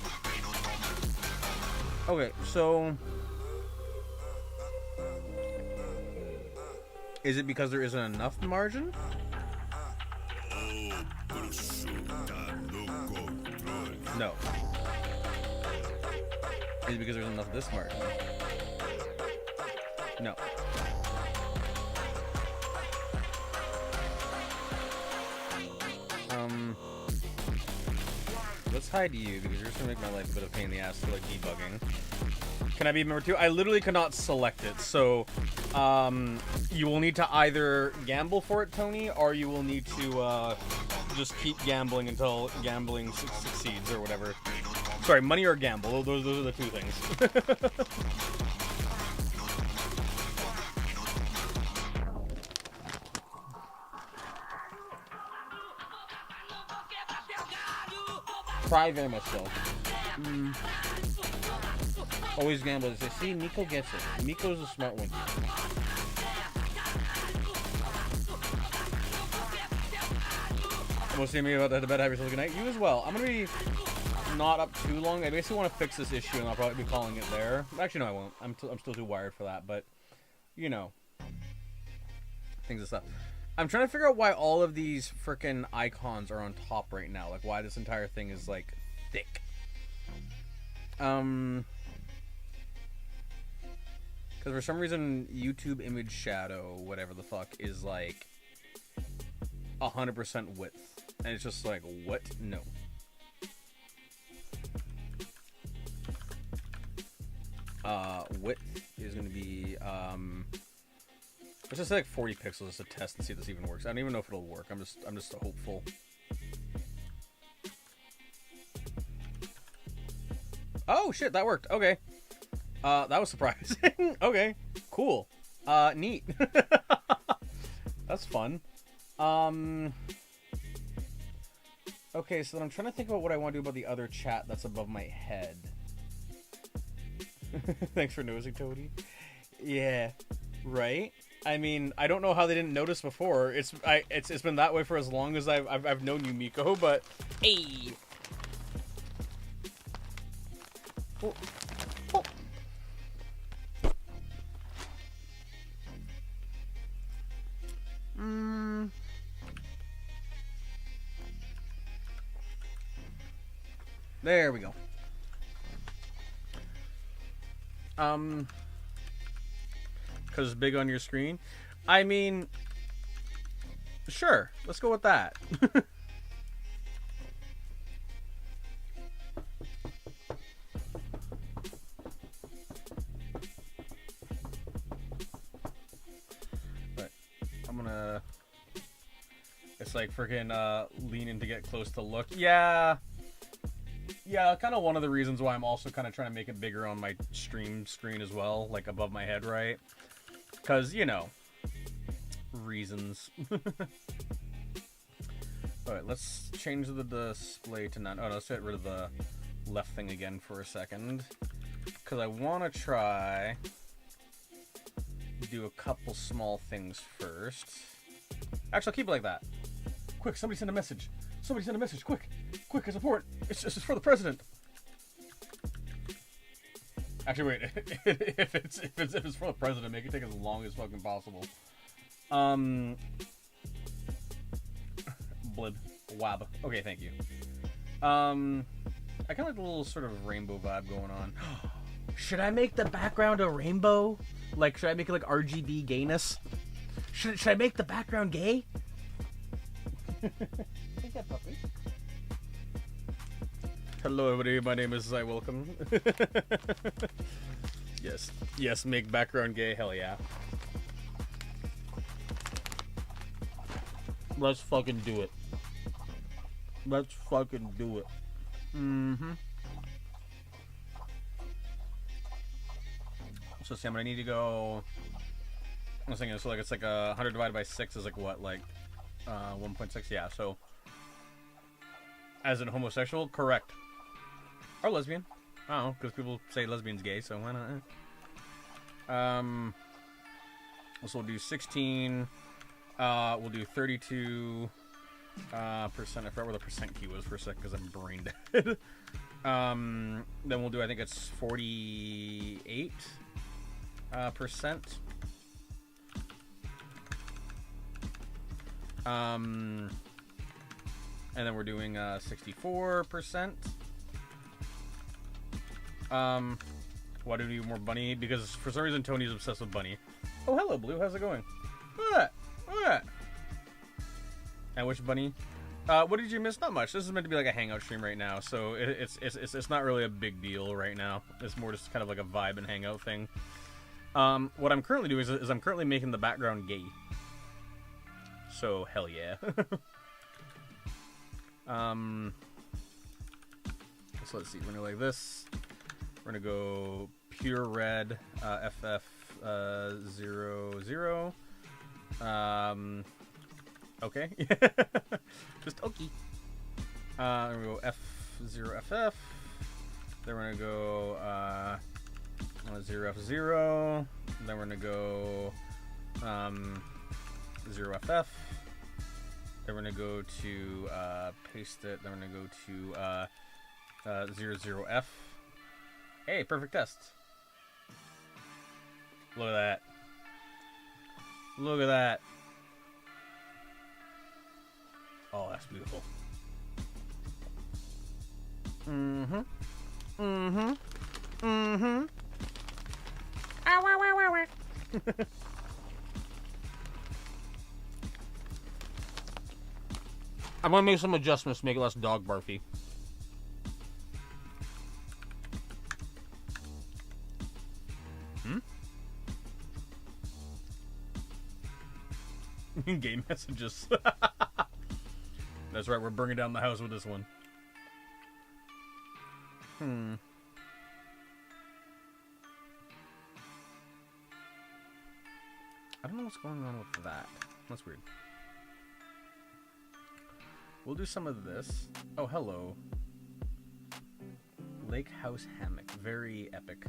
Okay, so is it because there isn't enough margin? No. Is it because there's enough of this margin? No. Let's hide you, because you're just gonna make my life a bit of a pain in the ass for like debugging. Can I be member 2? I literally cannot select it, so you will need to either gamble for it, Tony, or you will need to just keep gambling until gambling succeeds or whatever. Sorry, money or gamble. Those are the two things. Try very much so. Always gamble. They say, see, Miko gets it. Miko's a smart one. We'll see me about the bed. Have yourself a good night. You as well. I'm gonna be not up too long. I basically want to fix this issue, and I'll probably be calling it there. Actually, no, I won't. I'm still too wired for that. But you know, things and stuff. I'm trying to figure out why all of these frickin' icons are on top right now. Like, why this entire thing is, like, thick. Because for some reason, YouTube image shadow, whatever the fuck, is, like, 100% width. And it's just like, what? No. Width is going to be, let's just say like 40 pixels just to test and see if this even works. I don't even know if it'll work. I'm just hopeful. Oh shit, that worked. Okay. That was surprising. Okay. Cool. Neat. That's fun. Okay, so then I'm trying to think about what I want to do about the other chat that's above my head. Thanks for noticing, Toady. Yeah. Right? I mean, I don't know how they didn't notice before. It's been that way for as long as I've known you, Miko, but hey. Oh. Oh. There we go. Because it's big on your screen. I mean, sure. Let's go with that. But I'm gonna. It's like freaking leaning to get close to look. Yeah. Yeah, kind of one of the reasons why I'm also kind of trying to make it bigger on my stream screen as well, like above my head, right? Because, you know, reasons. Alright, let's change the display to none. Oh, no, let's get rid of the left thing again for a second. Because I want to try do a couple small things first. Actually, I'll keep it like that. Quick, somebody send a message. Somebody send a message, quick. Quick, it's important. It's for the president. Actually, wait. if it's for the president, make it take as long as fucking possible. Blib. Wab. Okay, thank you. I kind of like the little sort of rainbow vibe going on. Should I make the background a rainbow? Like, should I make it like RGB gayness? Should I make the background gay? Take that puppy. Hello, everybody. My name is Zai. Welcome. Yes, make background gay. Hell yeah. Let's fucking do it. Let's fucking do it. Mm-hmm. So Sam, I need to go. I was thinking, so like it's like 100 divided by 6 is like what, like 1.6? Yeah. So as an homosexual, correct. Or lesbian. I don't know, because people say lesbian's gay, so why not? So we'll do 16. We'll do 32 percent. I forgot where the percent key was for a sec because I'm brain dead. Then we'll do, I think it's 48 percent. And then we're doing 64%. Why do we need more Bunny? Because for some reason Tony's obsessed with Bunny. Oh, hello, Blue. How's it going? What? And which Bunny? What did you miss? Not much. This is meant to be like a hangout stream right now, so it's not really a big deal right now. It's more just kind of like a vibe and hangout thing. What I'm currently doing is I'm currently making the background gay. So hell yeah. So let's see. We're gonna like this. We're gonna go pure red, FF 00. Okay. Just okay. We're gonna go F0FF. Then we're gonna go 0F0. Then we're gonna go 0FF. Then we're gonna go to paste it. Then we're gonna go to 00F. Hey, perfect test. Look at that. Look at that. Oh, that's beautiful. Mm-hmm. Mm-hmm. Mm-hmm. Ow, ow, ow, ow, ow. I'm gonna make some adjustments to make it less dog barfy. Game messages. That's right, we're bringing down the house with this one. I don't know what's going on with that. That's weird. We'll do some of this. Oh, hello. Lake House Hammock. Very epic.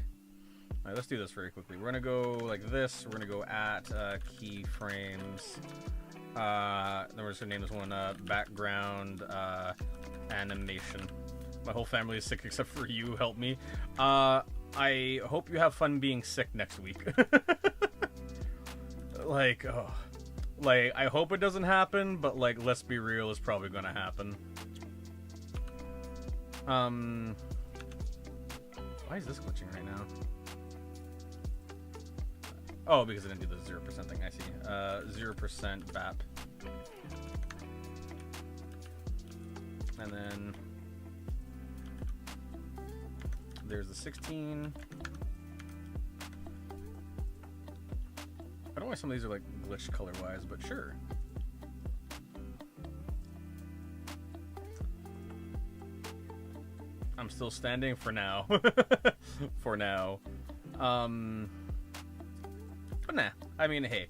Alright, let's do this very quickly. We're gonna go like this. We're gonna go at keyframes. Then we're just gonna name this one background animation. My whole family is sick except for you. Help me. I hope you have fun being sick next week. Like, oh. Like, I hope it doesn't happen, but, like, let's be real, it's probably gonna happen. Why is this glitching right now? Oh, because I didn't do the 0% thing, I see. 0% VAP. And then there's the 16. I don't know why some of these are like glitched color-wise, but sure. I'm still standing for now. For now. But nah. I mean, hey.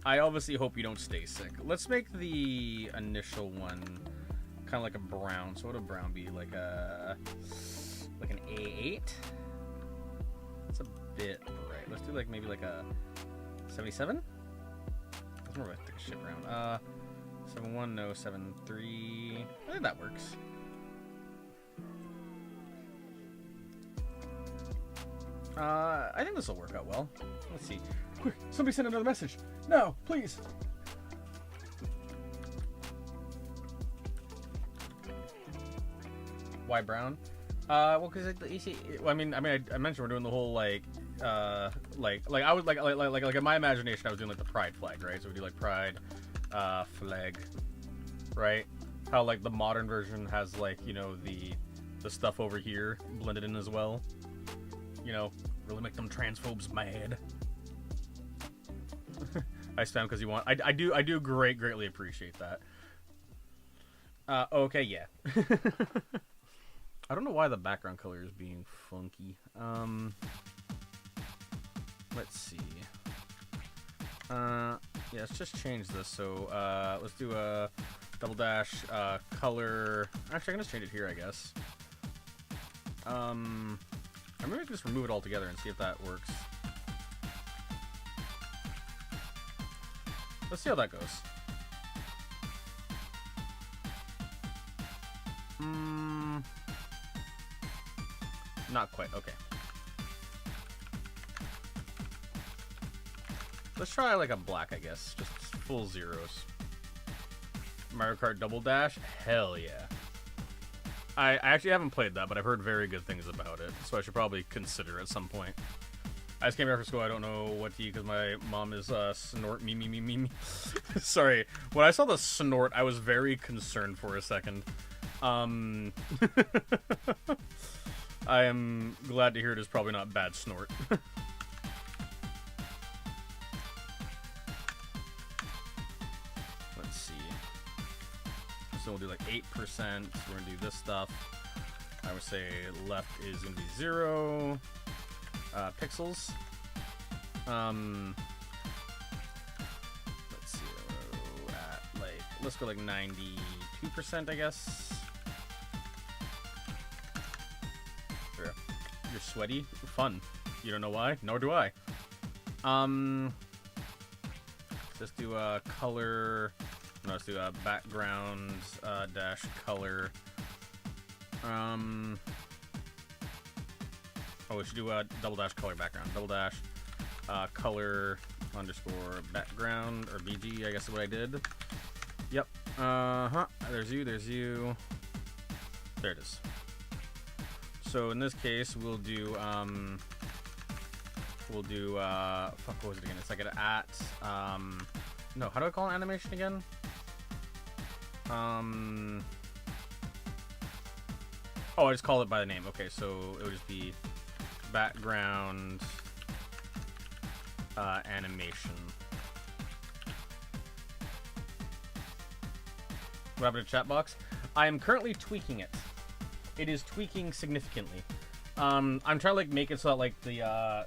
I obviously hope you don't stay sick. Let's make the initial one kind of like a brown. So what would a brown be? Like an A8? That's a bit bright. Let's do like maybe like a 77? That's more of a thick shit brown. 71, no, 73. I think that works. I think this will work out well. Let's see. Quick, somebody send another message. No, please. Why brown? Well, because you see, I mentioned we're doing the whole like I was like in my imagination I was doing like the pride flag, right? So we do like pride, flag, right? How like the modern version has like, you know, the stuff over here blended in as well. You know, really make them transphobes mad. I spam because you want. I do greatly appreciate that. Okay, yeah. I don't know why the background color is being funky. Let's see. Yeah, let's just change this. So let's do a double dash color. Actually, I'm gonna change it here, I guess. I'm gonna just remove it all together and see if that works. Let's see how that goes. Not quite. Okay. Let's try like a black, I guess. Just full zeros. Mario Kart Double Dash? Hell yeah. I actually haven't played that, but I've heard very good things about it, so I should probably consider at some point. I just came back from school. I don't know what to eat because my mom is snort me. Sorry. When I saw the snort, I was very concerned for a second. I am glad to hear it is probably not bad snort. Let's see. So we'll do like 8%. We're gonna do this stuff. I would say left is gonna be 0 pixels. Let's see. Let's go like 92%, I guess. There. You're sweaty. Fun. You don't know why? Nor do I. Let's do a color. No, let's do a background dash color. Oh, we should do a double dash color background. Double dash color underscore background or BG, I guess is what I did. Yep. There's you. There's you. There it is. So in this case, we'll do fuck, what was it again? It's like an at no, how do I call an animation again? Oh, I just call it by the name. Okay, so it would just be background animation. What happened to chat box? I am currently tweaking it. It is tweaking significantly. I'm trying to like make it so that like the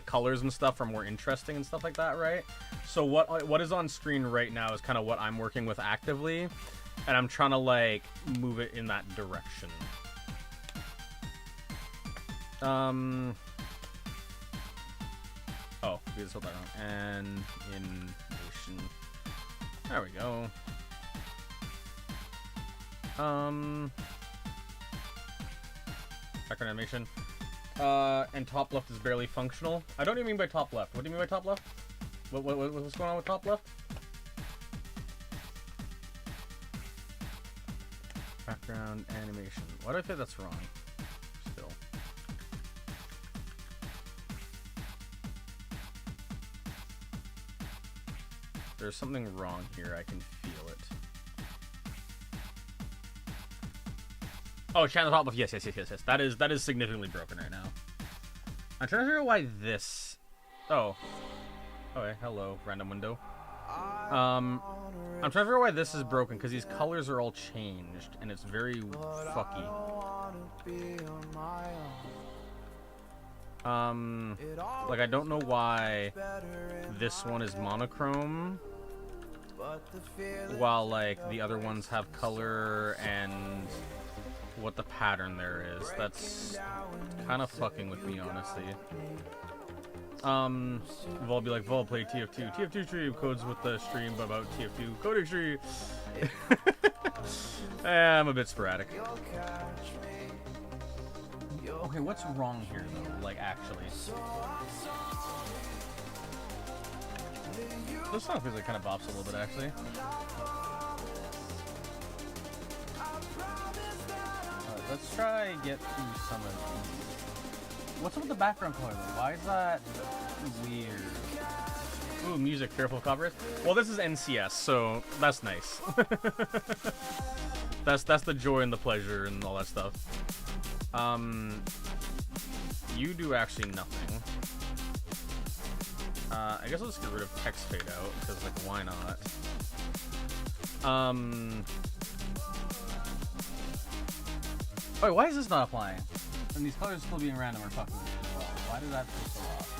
colors and stuff are more interesting and stuff like that, right? So what is on screen right now is kind of what I'm working with actively, and I'm trying to like move it in that direction. Oh, we just hold that wrong. Animation. There we go. Background animation. And top left is barely functional. I don't even mean by top left. What do you mean by top left? What's going on with top left? Background animation. Why do I think that's wrong? Still. There's something wrong here. I can feel it. Oh, channel top left. Yes. That is significantly broken right now. I'm trying to figure out why this. Oh. Okay. Hello, random window. I'm trying to figure out why this is broken, because these colors are all changed, and it's very fucky. Like, I don't know why this one is monochrome, while, like, the other ones have color and what the pattern there is. That's kind of fucking with me, honestly. Vol be like, Vol, play TF2. TF2 stream codes with the stream about TF2 coding stream. I'm a bit sporadic. Okay, what's wrong here, though? Like, actually. This song feels like kind of bops a little bit, actually. Let's try get through some of these. What's up with the background color, though? Why is that weird? Ooh, music, careful covers. Well, this is NCS, so that's nice. that's the joy and the pleasure and all that stuff. You do actually nothing. I guess I'll just get rid of text fade out, because, like, why not? Wait, why is this not applying? And these colors still being random are fucking with me as well. Why did that feel so off?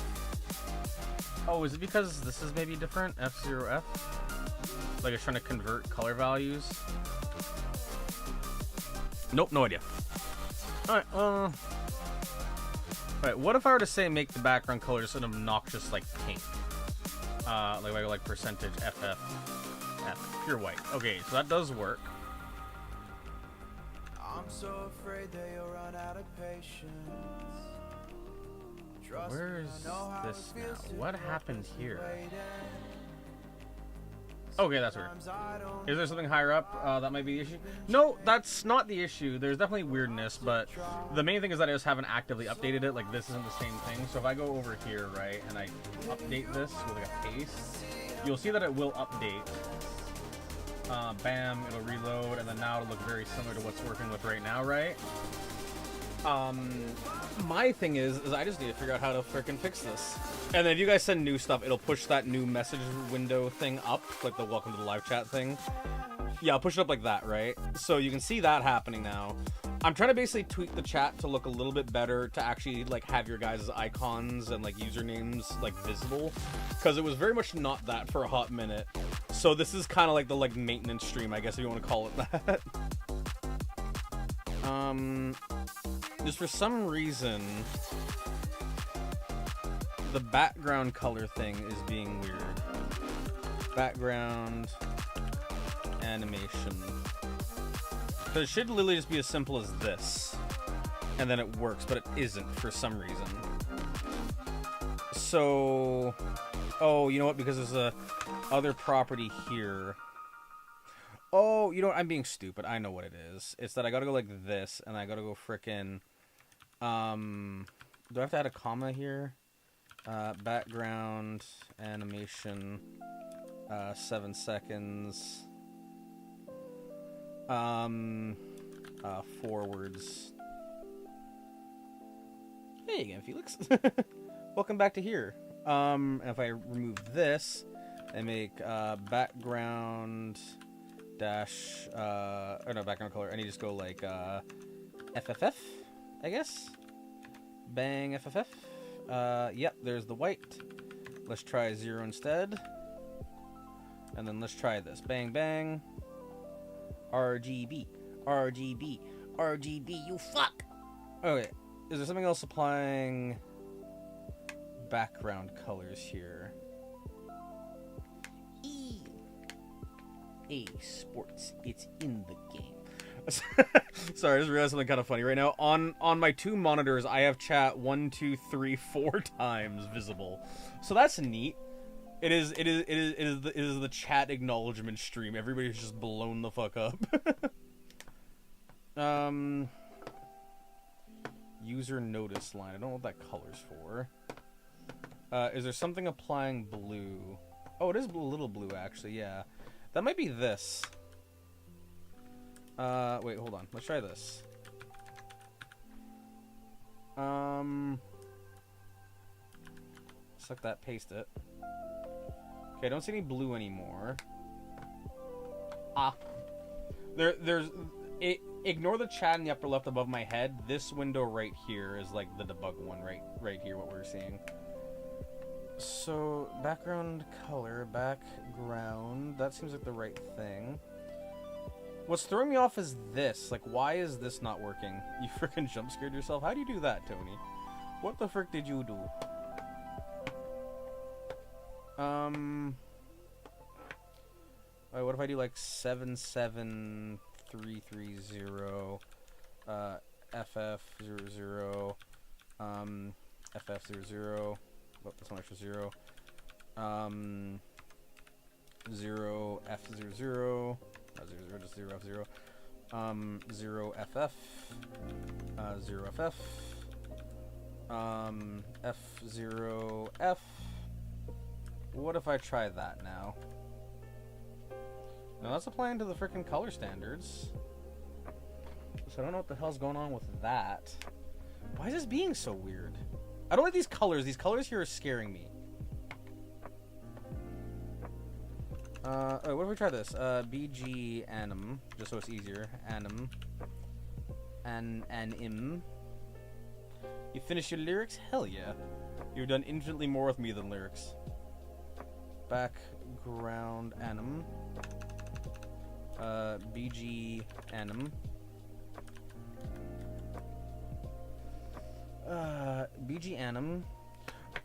Oh, is it because this is maybe different? F0F? Like it's trying to convert color values? Nope, no idea. Alright, Alright, what if I were to say make the background color just an obnoxious, like, pink? Like percentage FF. F. Pure white. Okay, so that does work. I'm so afraid that you'll run out of patience. Where's this now? What happened here? Okay, that's weird. Is there something higher up that might be the issue? No, that's not the issue. There's definitely weirdness, but the main thing is that I just haven't actively updated it. Like, this isn't the same thing. So if I go over here, right, and I update this with, like, a paste, you'll see that it will update. Bam, it'll reload, and then now it'll look very similar to what's working with right now, right? My thing is I just need to figure out how to frickin' fix this. And then if you guys send new stuff, it'll push that new message window thing up, like the welcome to the live chat thing. Yeah, I'll push it up like that, right? So you can see that happening now. I'm trying to basically tweak the chat to look a little bit better, to actually, like, have your guys' icons and, like, usernames, like, visible. Because it was very much not that for a hot minute. So this is kind of like the, like, maintenance stream, I guess, if you want to call it that. Just for some reason, the background color thing is being weird. Background animation. So it should literally just be as simple as this, and then it works, but it isn't for some reason. So, oh, you know what? Because there's a other property here. Oh, you know what? I'm being stupid. I know what it is. It's that I gotta go like this, and I gotta go frickin'. Do I have to add a comma here? Background animation. 7 seconds. Forwards. Hey again, Felix. Welcome back to here. And if I remove this and make background dash or no, background color, I need to just go like FFF, I guess. Bang FFF. Yep, there's the white. Let's try 0 instead. And then let's try this. Bang bang. RGB. RGB. RGB, you fuck! Okay, is there something else applying background colors here? EA Sports, it's in the game. Sorry, I just realized something kind of funny right now. On my two monitors, I have chat 1, 2, 3, 4 times visible. So that's neat. It is the chat acknowledgement stream. Everybody's just blown the fuck up. User notice line. I don't know what that color's for. Is there something applying blue? Oh, it is a little blue, actually, yeah. That might be this. Wait, hold on. Let's try this. Select that, paste it. Okay, I don't see any blue anymore. Ignore the chat in the upper left above my head. This window right here is like the debug one, right here, what we're seeing. So, background color, background, that seems like the right thing. What's throwing me off is this. Like, why is this not working? You freaking jump scared yourself? How do you do that, Tony? What the frick did you do? What if I do like 77330, FF00, FF00, oh, that's one extra 0, 0, F00, not 00, just 0, F0, 0, FF, 0, FF, F0, F. What if I try that now? Now that's applying to the freaking color standards. So I don't know what the hell's going on with that. Why is this being so weird? I don't like these colors. These colors here are scaring me. What if we try this? BG anim, just so it's easier. Anim. Anim. You finished your lyrics? Hell yeah. You've done infinitely more with me than lyrics. Background anim. BG anim. BG anim.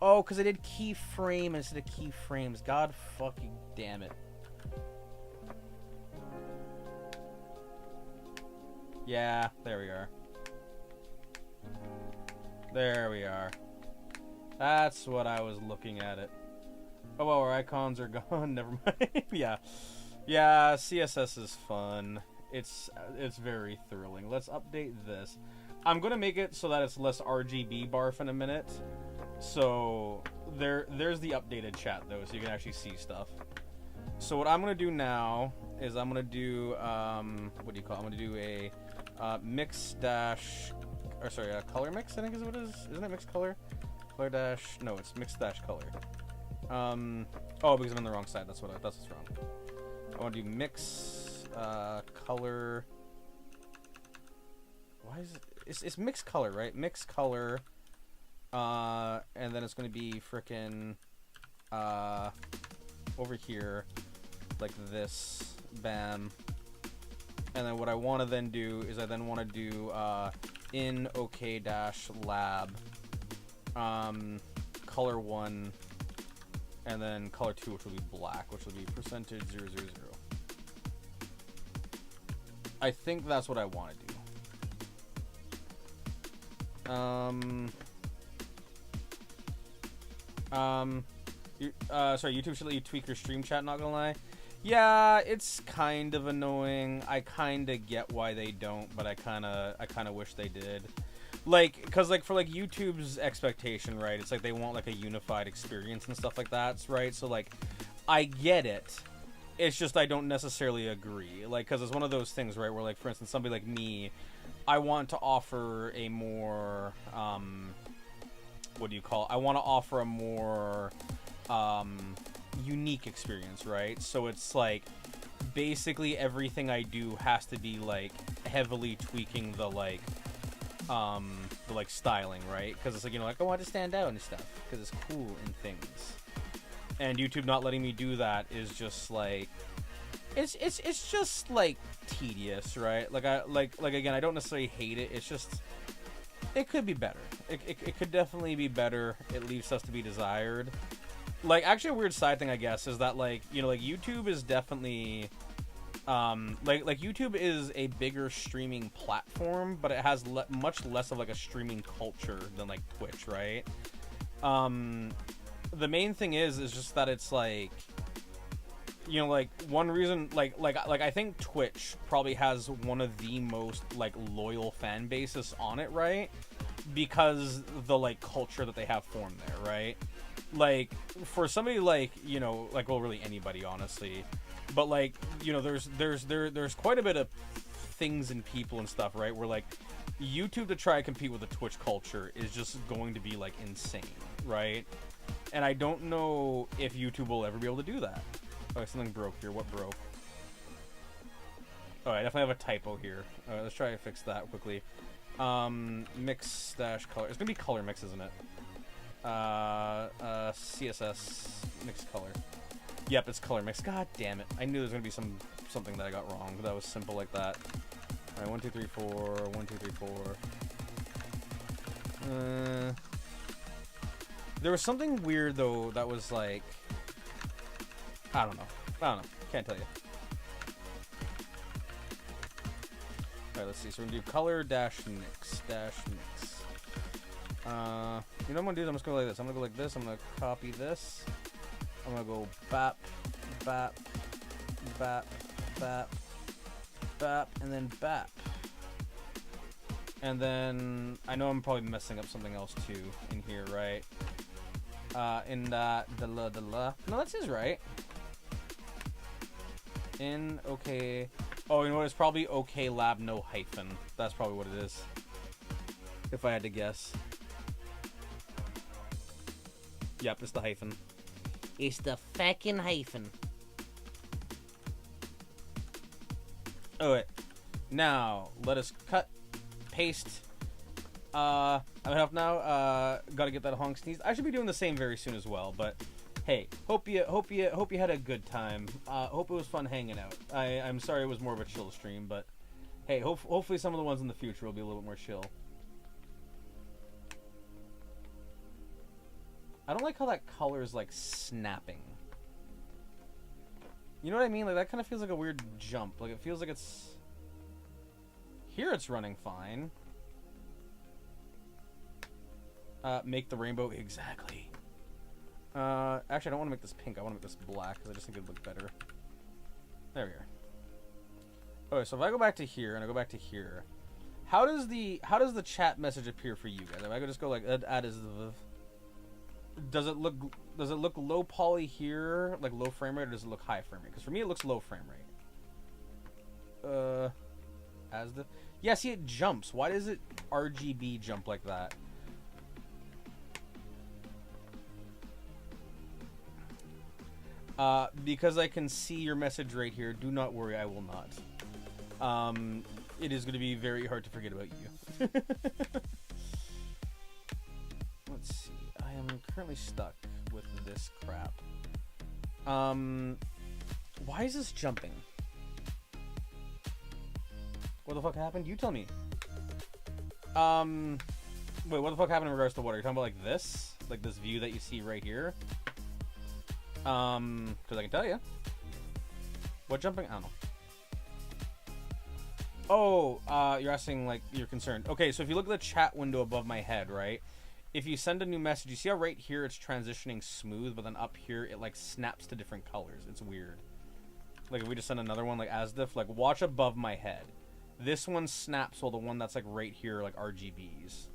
Oh, because I did keyframe instead of keyframes. God fucking damn it. Yeah, there we are. There we are. That's what I was looking at it. Oh, well, our icons are gone. Never mind. Yeah. Yeah, CSS is fun. It's very thrilling. Let's update this. I'm going to make it so that it's less RGB barf in a minute. So there's the updated chat, though, so you can actually see stuff. So what I'm going to do now is I'm going to do, what do you call it? I'm going to do a mix dash, or sorry, color mix, I think is what it is. Isn't it mix color? Color dash, no, it's mix dash color. Oh, because I'm on the wrong side. That's what's wrong. I want to do mix color. Why is it? It's mix color, right? Mix color. And then it's going to be frickin' over here, like this. Bam. And then what I want to then do is I then want to do in OK dash lab color 1 and then color 2, which will be black, which will be percentage 000. I think that's what I want to do. Sorry, YouTube should let you tweak your stream chat, not gonna lie. Yeah, it's kind of annoying. I kind of get why they don't, but I kind of wish they did. Like, cause like for like YouTube's expectation, right? It's like they want like a unified experience and stuff like that, right? So like, I get it. It's just I don't necessarily agree. Like, cause it's one of those things, right? Where like, for instance, somebody like me, I want to offer a more, what do you call it? I want to offer a more, unique experience, right? So it's like basically everything I do has to be like heavily tweaking the like styling, right? Because it's like, you know, like I want to stand out and stuff because it's cool and things. And YouTube not letting me do that is just like it's just like tedious, right? Like again, I don't necessarily hate it. It's just it could be better. It could definitely be better. It leaves us to be desired. Like, actually, a weird side thing, I guess, is that, like, you know, like, YouTube is definitely, like YouTube is a bigger streaming platform, but it has much less of, like, a streaming culture than, like, Twitch, right? The main thing is just that it's, like, you know, like, one reason, like, I think Twitch probably has one of the most, like, loyal fan bases on it, right? Because the, like, culture that they have formed there, right? Like, for somebody like, you know, like, well, really anybody, honestly, but like, you know, there's quite a bit of things and people and stuff, right, where like YouTube to try to compete with the Twitch culture is just going to be like insane, right? And I don't know if YouTube will ever be able to do that. Oh, something broke here. What broke? Oh, I definitely have a typo here. All right, let's try to fix that quickly. Mix dash color. It's gonna be color mix, isn't it? CSS mix color. Yep, it's color mix. God damn it! I knew there was gonna be something that I got wrong. That was simple like that. All right, 1, 2, 3, 4. 1, 2, 3, 4. There was something weird though that was like, I don't know. Can't tell you. All right, let's see. So we're gonna do color dash mix dash mix. You know what I'm gonna do? I'm just gonna go like this. I'm gonna go like this. I'm gonna copy this. I'm gonna go bap, bap, bap, bap, bap, and then bap. And then I know I'm probably messing up something else too in here, right? In that the la. No, that's his, right? In okay. Oh, you know what? It's probably okay lab no hyphen. That's probably what it is. If I had to guess. Yep, it's the hyphen. It's the fucking hyphen. Alright. Now, let us cut, paste. I'm off now. Gotta get that honk sneeze. I should be doing the same very soon as well, but hey, hope you had a good time. Hope it was fun hanging out. I'm sorry it was more of a chill stream, but hey, hopefully some of the ones in the future will be a little bit more chill. I don't like how that color is like snapping. You know what I mean? Like that kind of feels like a weird jump. Like it feels like it's here. It's running fine. Make the rainbow exactly. Actually, I don't want to make this pink. I want to make this black because I just think it'd look better. There we are. Okay, so if I go back to here and I go back to here, how does the chat message appear for you guys? If I could just go like add as the. Does it look low poly here, like low frame rate, or does it look high frame rate? Because for me it looks low frame rate. As the yeah, see it jumps. Why does it RGB jump like that? Because I can see your message right here. Do not worry, I will not. It is going to be very hard to forget about you. Let's see. I am currently stuck with this crap. Why is this jumping? What the fuck happened? You tell me. Wait, what the fuck happened in regards to what? Are you talking about like this? Like this view that you see right here? Because I can tell you. What jumping? I don't know. Oh, you're asking, like, you're concerned. Okay, so if you look at the chat window above my head, right? If you send a new message, you see how right here it's transitioning smooth, but then up here it, like, snaps to different colors. It's weird. Like, if we just send another one, like, ASDIF, like, watch above my head. This one snaps while the one that's, like, right here, like, RGBs.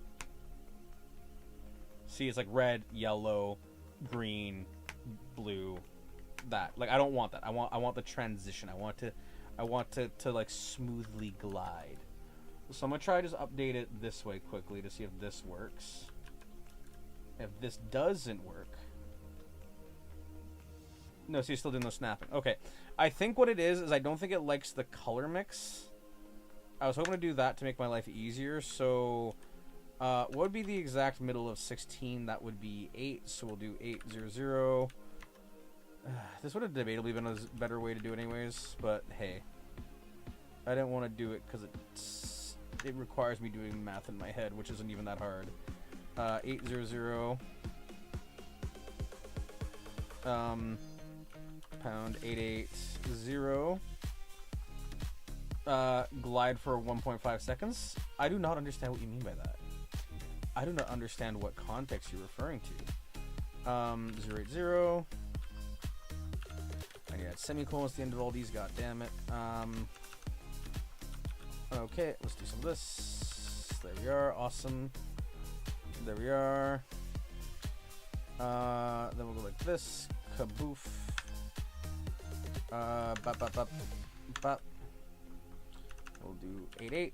See, it's, like, red, yellow, green, blue, that. Like, I don't want that. I want the transition. I want to like smoothly glide. So I'm gonna try to just update it this way quickly to see if this works. If this doesn't work, no, so you're still doing no snapping. Okay, I think what it is I don't think it likes the color mix. I was hoping to do that to make my life easier. So what would be the exact middle of 16? That would be 8. So we'll do 800. This would have debatably been a better way to do it anyways, but hey. I didn't want to do it because it requires me doing math in my head, which isn't even that hard. 800 pound 880 glide for 1.5 seconds. I do not understand what you mean by that. I do not understand what context you're referring to. 080. I need to add semicolons at the end of all these, god damn it. Okay, let's do some of this. There we are, awesome. There we are. Then we'll go like this. Kaboof. Bop, bop, bop, bop. We'll do 8-8.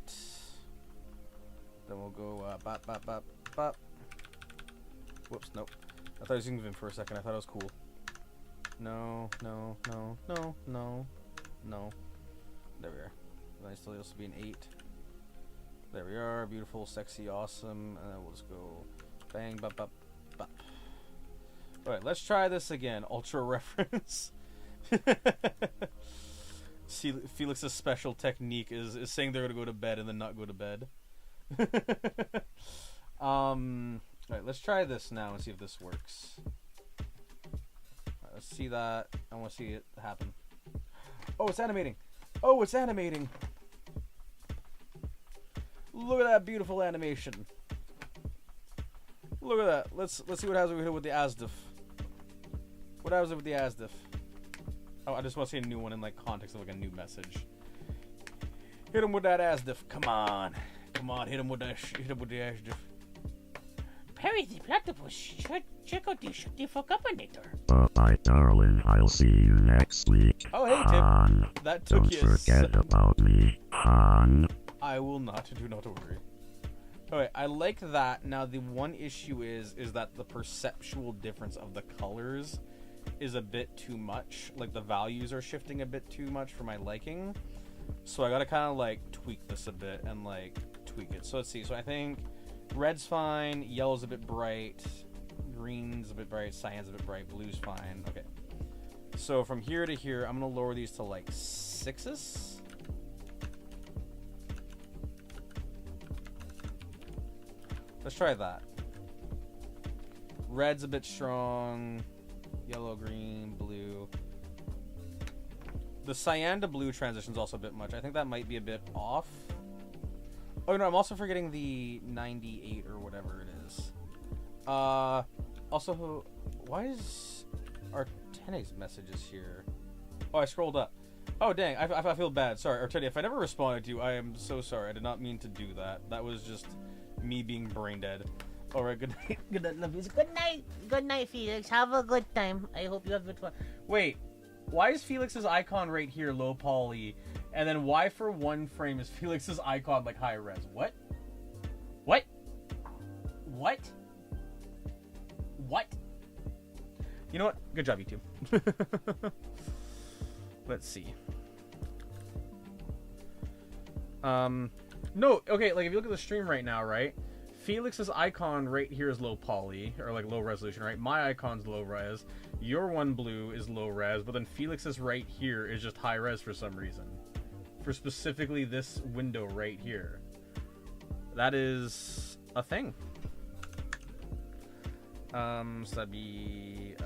Then we'll go bop, bop, bop, bop. Whoops, nope. I thought I was using Vim for a second. I thought it was cool. No, no, no, no, no, no. There we are. Nice to also be an 8. There we are. Beautiful, sexy, awesome. And then we'll just go bang, bop, bop, bop. Alright, let's try this again. Ultra reference. See, Felix's special technique is saying they're going to go to bed and then not go to bed. Alright, let's try this now and see if this works. Alright, let's see that. I want to see it happen. Oh, it's animating. Oh, it's animating. Look at that beautiful animation. Look at that. Let's see what happens over here with the Asdiff. What happens with the Asdiff? Oh, I just want to see a new one in like context of like a new message. Hit him with that Asdiff. Come on. Come on, hit him with the Asdiff. Perry the Platypus, check out the fuck up on it. Bye, darling. I'll see you next week. Oh, hey, Han. Tip. That took Don't you a forget second. about me, Han. I will not. Do not worry. Alright, I like that. Now, the one issue is that the perceptual difference of the colors is a bit too much. Like, the values are shifting a bit too much for my liking. So I gotta kind of, like, tweak this a bit and, like, tweak it. So let's see. So I think red's fine, yellow's a bit bright, green's a bit bright, cyan's a bit bright, blue's fine. Okay. So from here to here, I'm gonna lower these to, like, 6s. Let's try that. Red's a bit strong. Yellow, green, blue. The cyan to blue transition's also a bit much. I think that might be a bit off. Oh no, I'm also forgetting the 98 or whatever it is. Also, why is Artene's messages here? Oh, I scrolled up. Oh dang, I feel bad. Sorry, Artene, if I never responded to you, I am so sorry. I did not mean to do that. That was just me being brain dead. Alright, good night. Good night, love yous. Good night. Good night, Felix. Have a good time. I hope you have good fun. Wait, why is Felix's icon right here low poly? And then why for one frame is Felix's icon like high res? What? What? What? What? You know what? Good job, YouTube. Let's see. No, okay, like if you look at the stream right now, right? Felix's icon right here is low poly, or like low resolution, right? My icon's low res. Your one blue is low res, but then Felix's right here is just high res for some reason. For specifically this window right here. That is a thing. So that'd be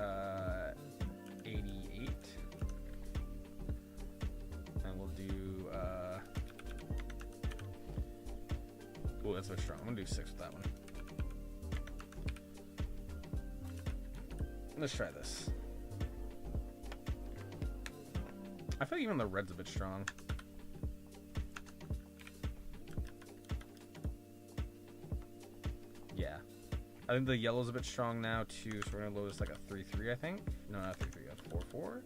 88. And we'll do oh, that's very strong. I'm gonna do 6 with that one. Let's try this. I feel like even the red's a bit strong. Yeah. I think the yellow's a bit strong now too, so we're gonna load this like a 3-3, I think. No, not 3-3, that's 4-4.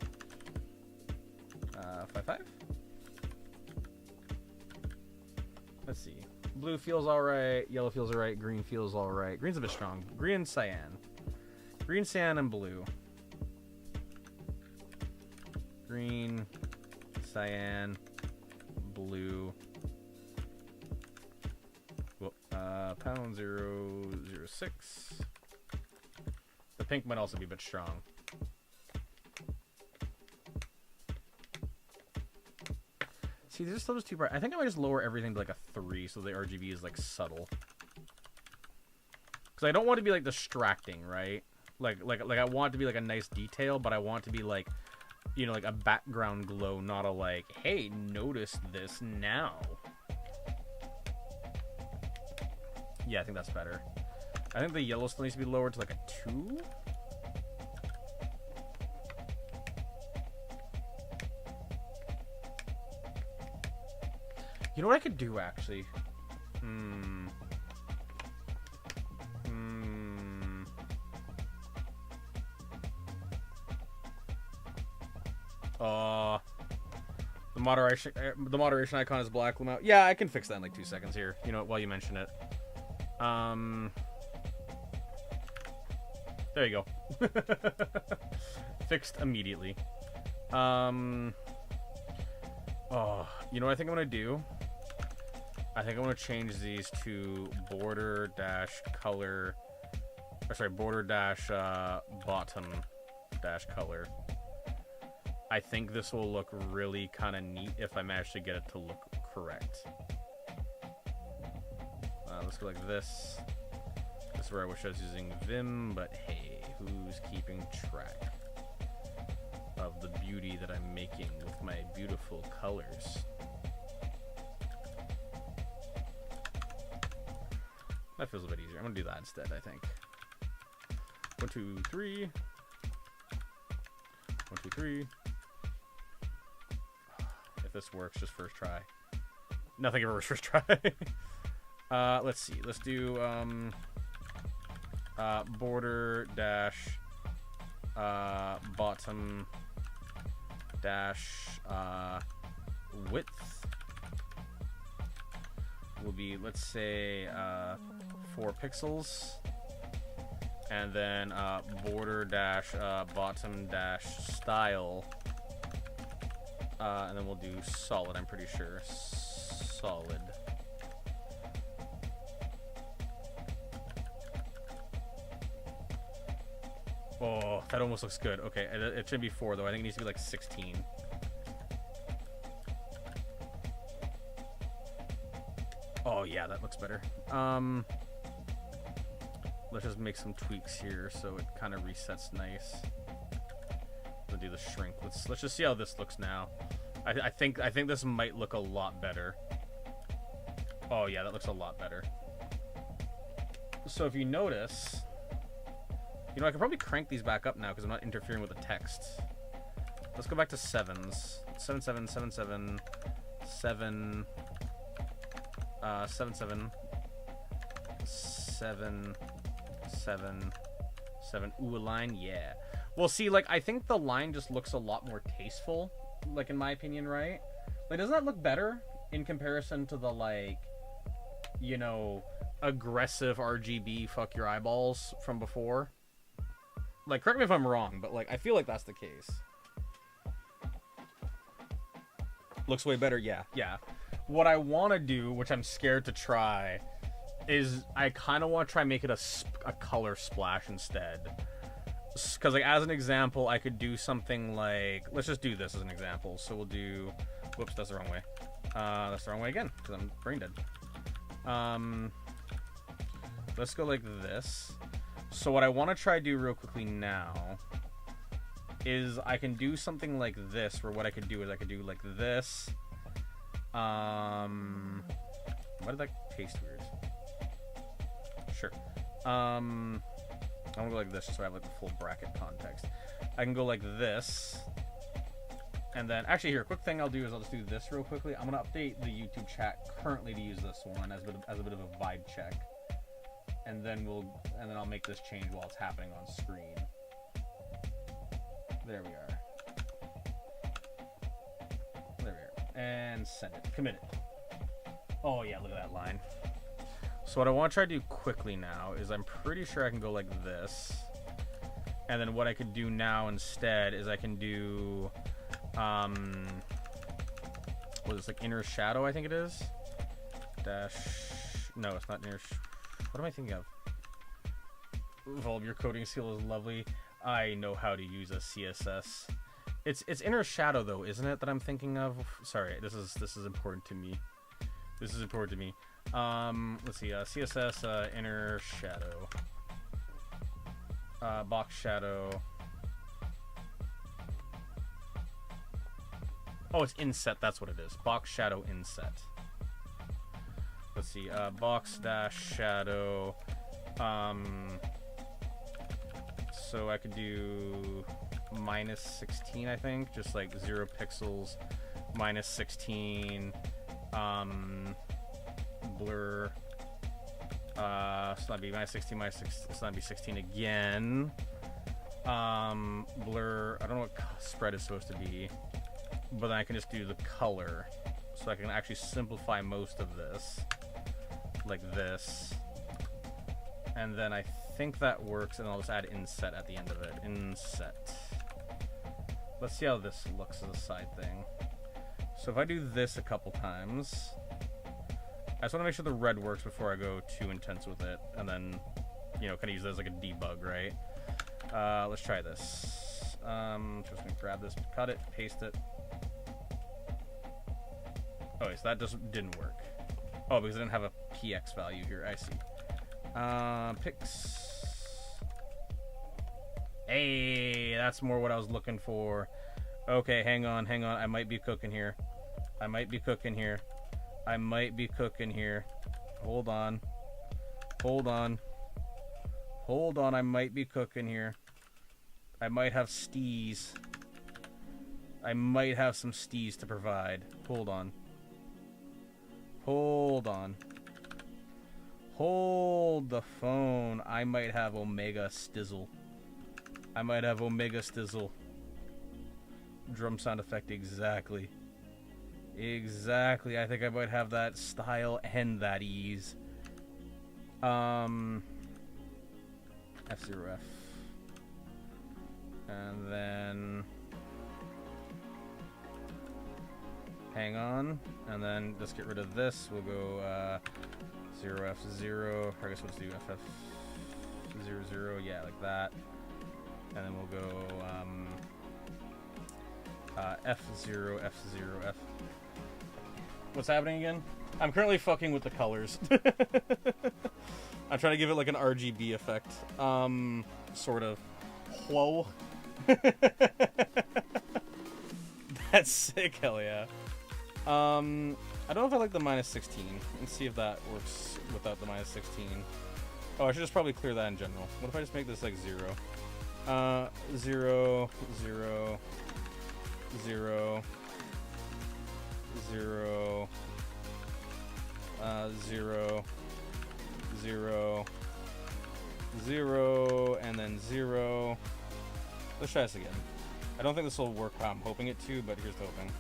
5-5. Let's see. Blue feels alright, yellow feels alright, green feels alright. Green's a bit strong. Green and cyan. Green, cyan, and blue. Green, cyan, blue. Whoop, pound 006. The pink might also be a bit strong. See, these are still just too bright. I think I might just lower everything to like a 3 so the RGB is like subtle. Because I don't want to be like distracting, right? Like I want it to be like a nice detail, but I want it to be like, you know, like a background glow, not a like, hey, notice this now. Yeah, I think that's better. I think the yellow still needs to be lowered to like a 2. You know what I could do, actually? The moderation icon is black. Yeah, I can fix that in like 2 seconds here. You know, while you mention it. There you go. Fixed immediately. Oh, you know what I think I'm gonna do? I think I'm gonna change these to border dash color. Or sorry, border dash bottom dash color. I think this will look really kind of neat if I manage to get it to look correct. Let's go like this. This is where I wish I was using Vim, but hey, who's keeping track of the beauty that I'm making with my beautiful colors? That feels a bit easier. I'm gonna do that instead, I think. 1, 2, 3. 1, 2, 3. If this works, just first try. Nothing ever works first try. Let's see. Let's do border dash bottom dash width will be, let's say, 4 pixels, and then border dash bottom dash style, and then we'll do solid. I'm pretty sure solid. Oh, that almost looks good. Okay, it should be 4 though. I think it needs to be like 16. Oh yeah, that looks better. Let's just make some tweaks here so it kind of resets nice. We'll do the shrink. Let's just see how this looks now. I think this might look a lot better. Oh yeah, that looks a lot better. So if you notice, you know, I could probably crank these back up now because I'm not interfering with the text. Let's go back to 7s. 7, 7, 7, 7, 7, 7, 7, 7, 7, 7. Ooh, a line, yeah. Well, see, like, I think the line just looks a lot more tasteful, like, in my opinion, right? Like, doesn't that look better in comparison to the, like, you know, aggressive RGB fuck your eyeballs from before? Like, correct me if I'm wrong, but, like, I feel like that's the case. Looks way better, yeah. What I want to do, which I'm scared to try, is I kind of want to try and make it a color splash instead. Because, like, as an example, I could do something like... Let's just do this as an example. So we'll do... Whoops, that's the wrong way. That's the wrong way again, because I'm brain dead. Let's go like this. So what I want to try to do real quickly now is I can do something like this, where what I could do is I could do like this. Why did that paste weird? Sure. I'm gonna go like this just so I have like the full bracket context. I can go like this. And then, actually here, quick thing I'll do is I'll just do this real quickly. I'm gonna update the YouTube chat currently to use this one as a bit of a vibe check. And then I'll make this change while it's happening on screen. There we are. There we are. And send it. Commit it. Oh yeah, look at that line. So what I want to try to do quickly now is I'm pretty sure I can go like this. And then what I could do now instead is I can do what is it, like inner shadow, I think it is. Dash, no, it's not inner. What am I thinking of? Volv, your coding skill is lovely. I know how to use a CSS. It's inner shadow though, isn't it, that I'm thinking of? Sorry, this is important to me. This is important to me. Let's see, CSS inner shadow. Box shadow. Oh, it's inset, that's what it is. Box shadow inset. Let's see, box dash shadow. So I could do minus 16, I think, just like 0 pixels, minus 16, blur. So that'd be minus 16, minus 6, so that'd be 16 again. Blur, I don't know what spread is supposed to be, but then I can just do the color. So I can actually simplify most of this, like this. And then I think that works, and I'll just add inset at the end of it. Inset. Let's see how this looks as a side thing. So if I do this a couple times, I just want to make sure the red works before I go too intense with it, and then, you know, kind of use that as like a debug, right? Let's try this. Just gonna grab this, cut it, paste it. Oh, wait, so that just didn't work. Oh, because I didn't have a px value here. I see. Pix. Hey, that's more what I was looking for. Okay, hang on. I might be cooking here. I might be cooking here. Hold on. I might be cooking here. I might have stees. I might have some stees to provide. Hold on. Hold the phone. I might have Omega Stizzle. Drum sound effect, exactly. I think I might have that style and that ease. F0F. And then hang on, and then let's get rid of this. We'll go 0F0, I guess we'll just do FF00, yeah, like that. And then we'll go F0, F0, F. What's happening again? I'm currently fucking with the colors. I'm trying to give it like an RGB effect. Sort of. Whoa. That's sick, hell yeah. I don't know if I like the -16. Let's see if that works without the -16. Oh, I should just probably clear that in general. What if I just make this like 0? 0, 0, 0, 0, 0, 0, 0, and then 0. Let's try this again. I don't think this will work how I'm hoping it to, but here's the hoping.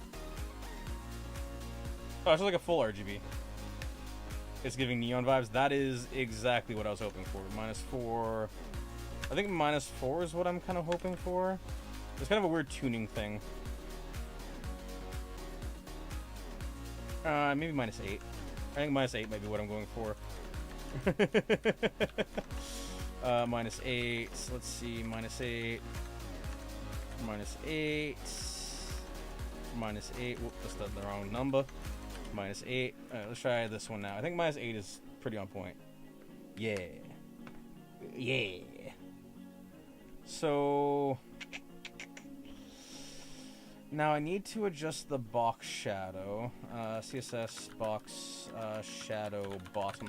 Oh, it's just like a full RGB. It's giving neon vibes. That is exactly what I was hoping for. -4. I think -4 is what I'm kind of hoping for. It's kind of a weird tuning thing. Maybe -8. I think -8 might be what I'm going for. -8. Let's see. -8. -8. -8. Whoop, that's the wrong number. -8. Let's try this one now. I think -8 is pretty on point. Yeah. Yeah. So now I need to adjust the box shadow. CSS box shadow bottom.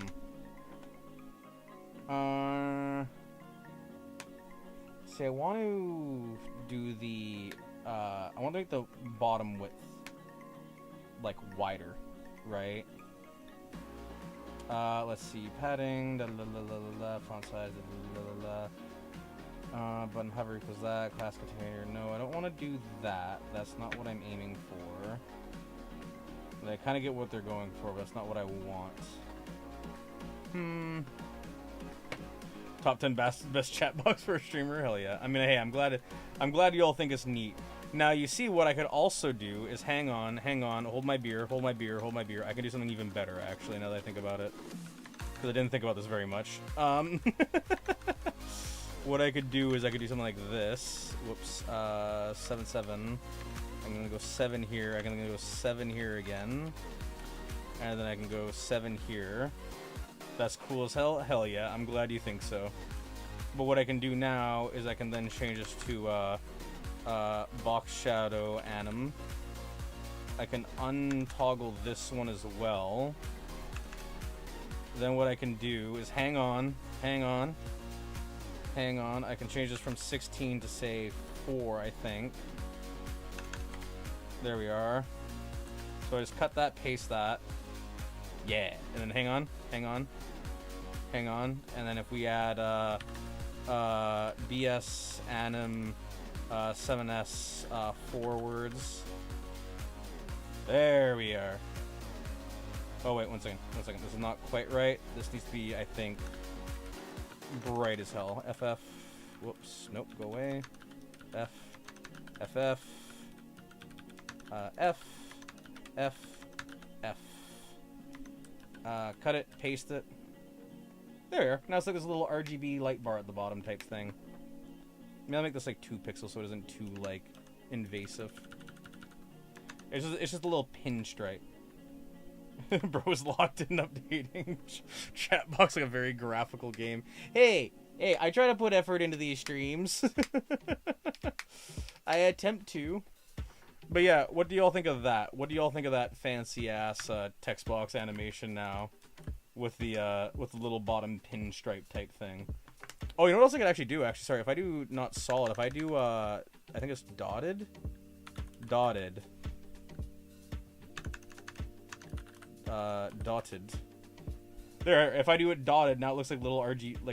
See, I want to do the I want to make the bottom width like wider, right? Let's see, padding, font size, button hover equals that, class container. No, I don't want to do that. That's not what I'm aiming for. And I kind of get what they're going for, but that's not what I want. Top 10 best chat box for a streamer? Hell yeah. I mean, hey, I'm glad you all think it's neat. Now, you see what I could also do is hang on, hold my beer. I can do something even better, actually, now that I think about it. Because I didn't think about this very much. What I could do is I could do something like this. Whoops. 7, 7. I'm going to go 7 here. I'm going to go 7 here again. And then I can go 7 here. That's cool as hell. Hell yeah. I'm glad you think so. But what I can do now is I can then change this to box shadow anim. I can untoggle this one as well. Then what I can do is hang on. I can change this from 16 to say 4, I think. There we are. So I just cut that, paste that. Yeah. And then hang on. And then if we add BS anim 7S forwards. There we are. Oh wait, one second. This is not quite right. This needs to be, I think, bright as hell. FF. Whoops. Nope. Go away. F. FF. F. F, F. Cut it, paste it. There we are. Now it's like this little RGB light bar at the bottom type thing. Maybe I'll make this like 2 pixels so it isn't too like invasive. It's just a little pinstripe. Bro's locked in updating chat box like a very graphical game. Hey, I try to put effort into these streams. I attempt to. But yeah, what do y'all think of that? What do y'all think of that fancy ass text box animation now with the little bottom pinstripe type thing? Oh, you know what else I could actually do? Actually, sorry, if I do not solid, if I do I think it's dotted. Dotted. There, if I do it dotted, now it looks like little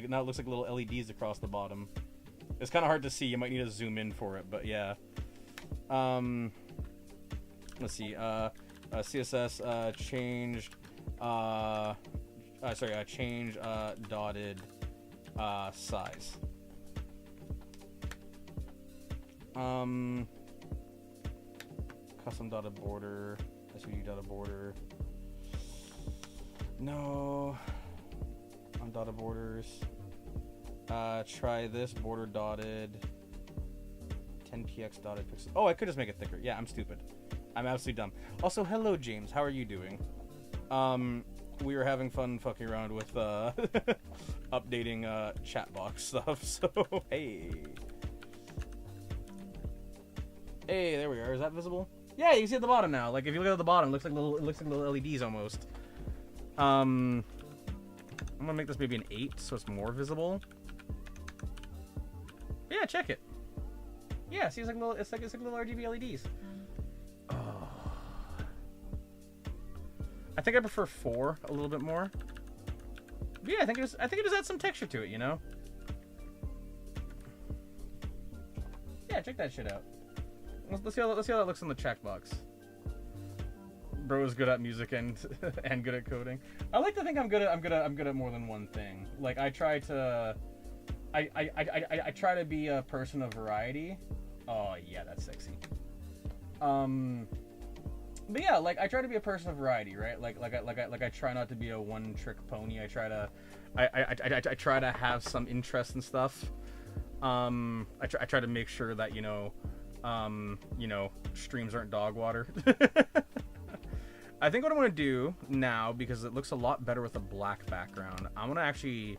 now it looks like little LEDs across the bottom. It's kind of hard to see. You might need to zoom in for it, but yeah. Let's see. CSS changed. Change dotted size. Custom dotted border. SVG dotted border. No. On dotted borders. Try this border dotted. 10px dotted pixels. Oh, I could just make it thicker. Yeah, I'm stupid. I'm absolutely dumb. Also, hello, James. How are you doing? We were having fun fucking around with updating chat box stuff. So hey, there we are. Is that visible? Yeah, you can see at the bottom now. Like if you look at the bottom, it looks like little LEDs almost. I'm gonna make this maybe an 8 so it's more visible. But yeah, check it. Yeah, see, it's like little RGB LEDs. Oh. I think I prefer 4 a little bit more. But yeah, I think it just adds some texture to it, you know. Yeah, check that shit out. Let's see how that looks in the checkbox. Bro is good at music and and good at coding. I like to think I'm good at more than one thing. Like I try to be a person of variety. Oh yeah, that's sexy. But yeah, like I try to be a person of variety, right? Like I try not to be a one-trick pony. I try to have some interest in stuff. I try to make sure that streams aren't dog water. I think what I'm gonna do now, because it looks a lot better with a black background, I'm gonna actually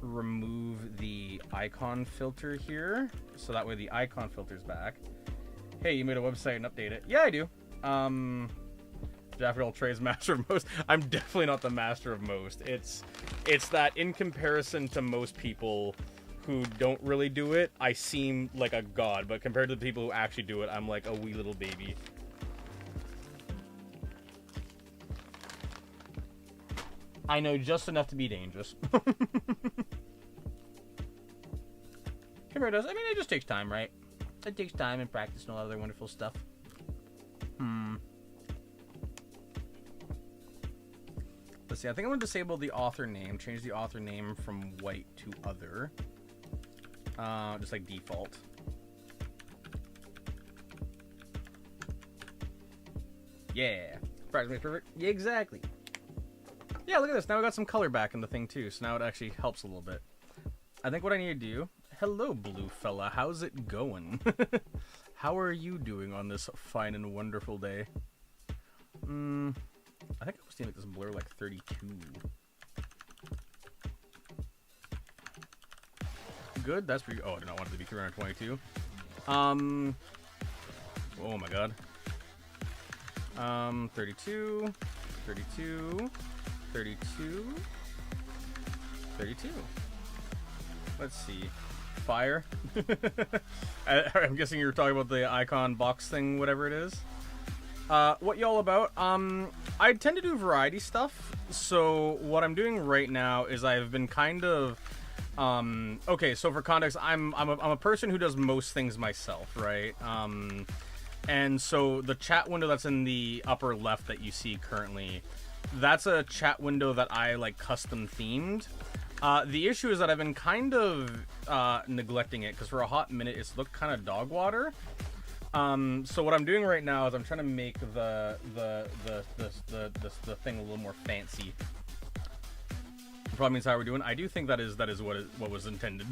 remove the icon filter here, so that way the icon filter's back. Hey, you made a website and update it. Yeah, I do. Daffodil Trey's master of most. I'm definitely not the master of most. It's that in comparison to most people who don't really do it, I seem like a god, but compared to the people who actually do it, I'm like a wee little baby. I know just enough to be dangerous. Compared to us, I mean, it just takes time, right? It takes time and practice and all other wonderful stuff. Let's see, I think I'm going to disable the author name, change the author name from white to other. Just like default. Yeah. Practice makes perfect. Yeah, exactly. Yeah, look at this. Now we got some color back in the thing too, so now it actually helps a little bit. I think what I need to do... Hello, blue fella. How's it going? How are you doing on this fine and wonderful day? I think I was to make this blur like 32. Good. That's pretty... Oh, I did not want it to be 322. Oh my god. 32. 32. 32. 32. Let's see. Fire. I'm guessing you're talking about the icon box thing, whatever it is. What y'all about? I tend to do variety stuff. So what I'm doing right now is I've been kind of okay, so for context, I'm a person who does most things myself, right? And so the chat window that's in the upper left that you see currently, that's a chat window that I like custom themed. The issue is that I've been kind of neglecting it because for a hot minute it's looked kind of dog water. So what I'm doing right now is I'm trying to make the thing a little more fancy. Probably means how we're doing. I do think that is what was intended.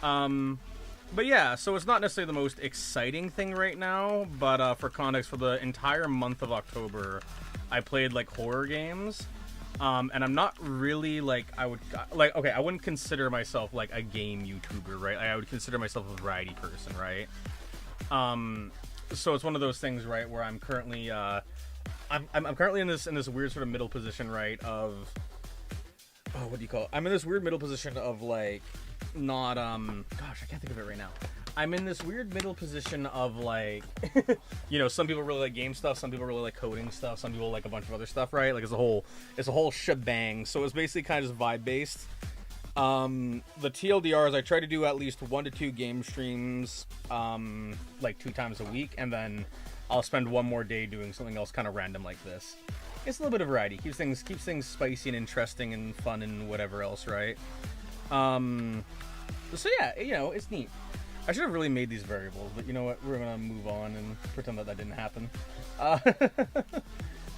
But yeah, so it's not necessarily the most exciting thing right now, but for context, for the entire month of October, I played like horror games. And I'm not really like I wouldn't consider myself like a game YouTuber, right? I would consider myself a variety person, right? So it's one of those things, right, where I'm currently I'm currently in this weird sort of middle position, right, of what do you call it? I'm in this weird middle position of like not gosh, I can't think of it right now. I'm in this weird middle position of like you know, some people really like game stuff, some people really like coding stuff, some people like a bunch of other stuff, right? Like it's a whole shebang. So it's basically kind of just vibe based. The TLDRs, I try to do at least 1 to 2 game streams like 2 times a week, and then I'll spend one more day doing something else kind of random like this. It's a little bit of variety, keeps things spicy and interesting and fun and whatever else, right? So yeah, you know, it's neat. I should have really made these variables, but you know what? We're gonna move on and pretend that didn't happen.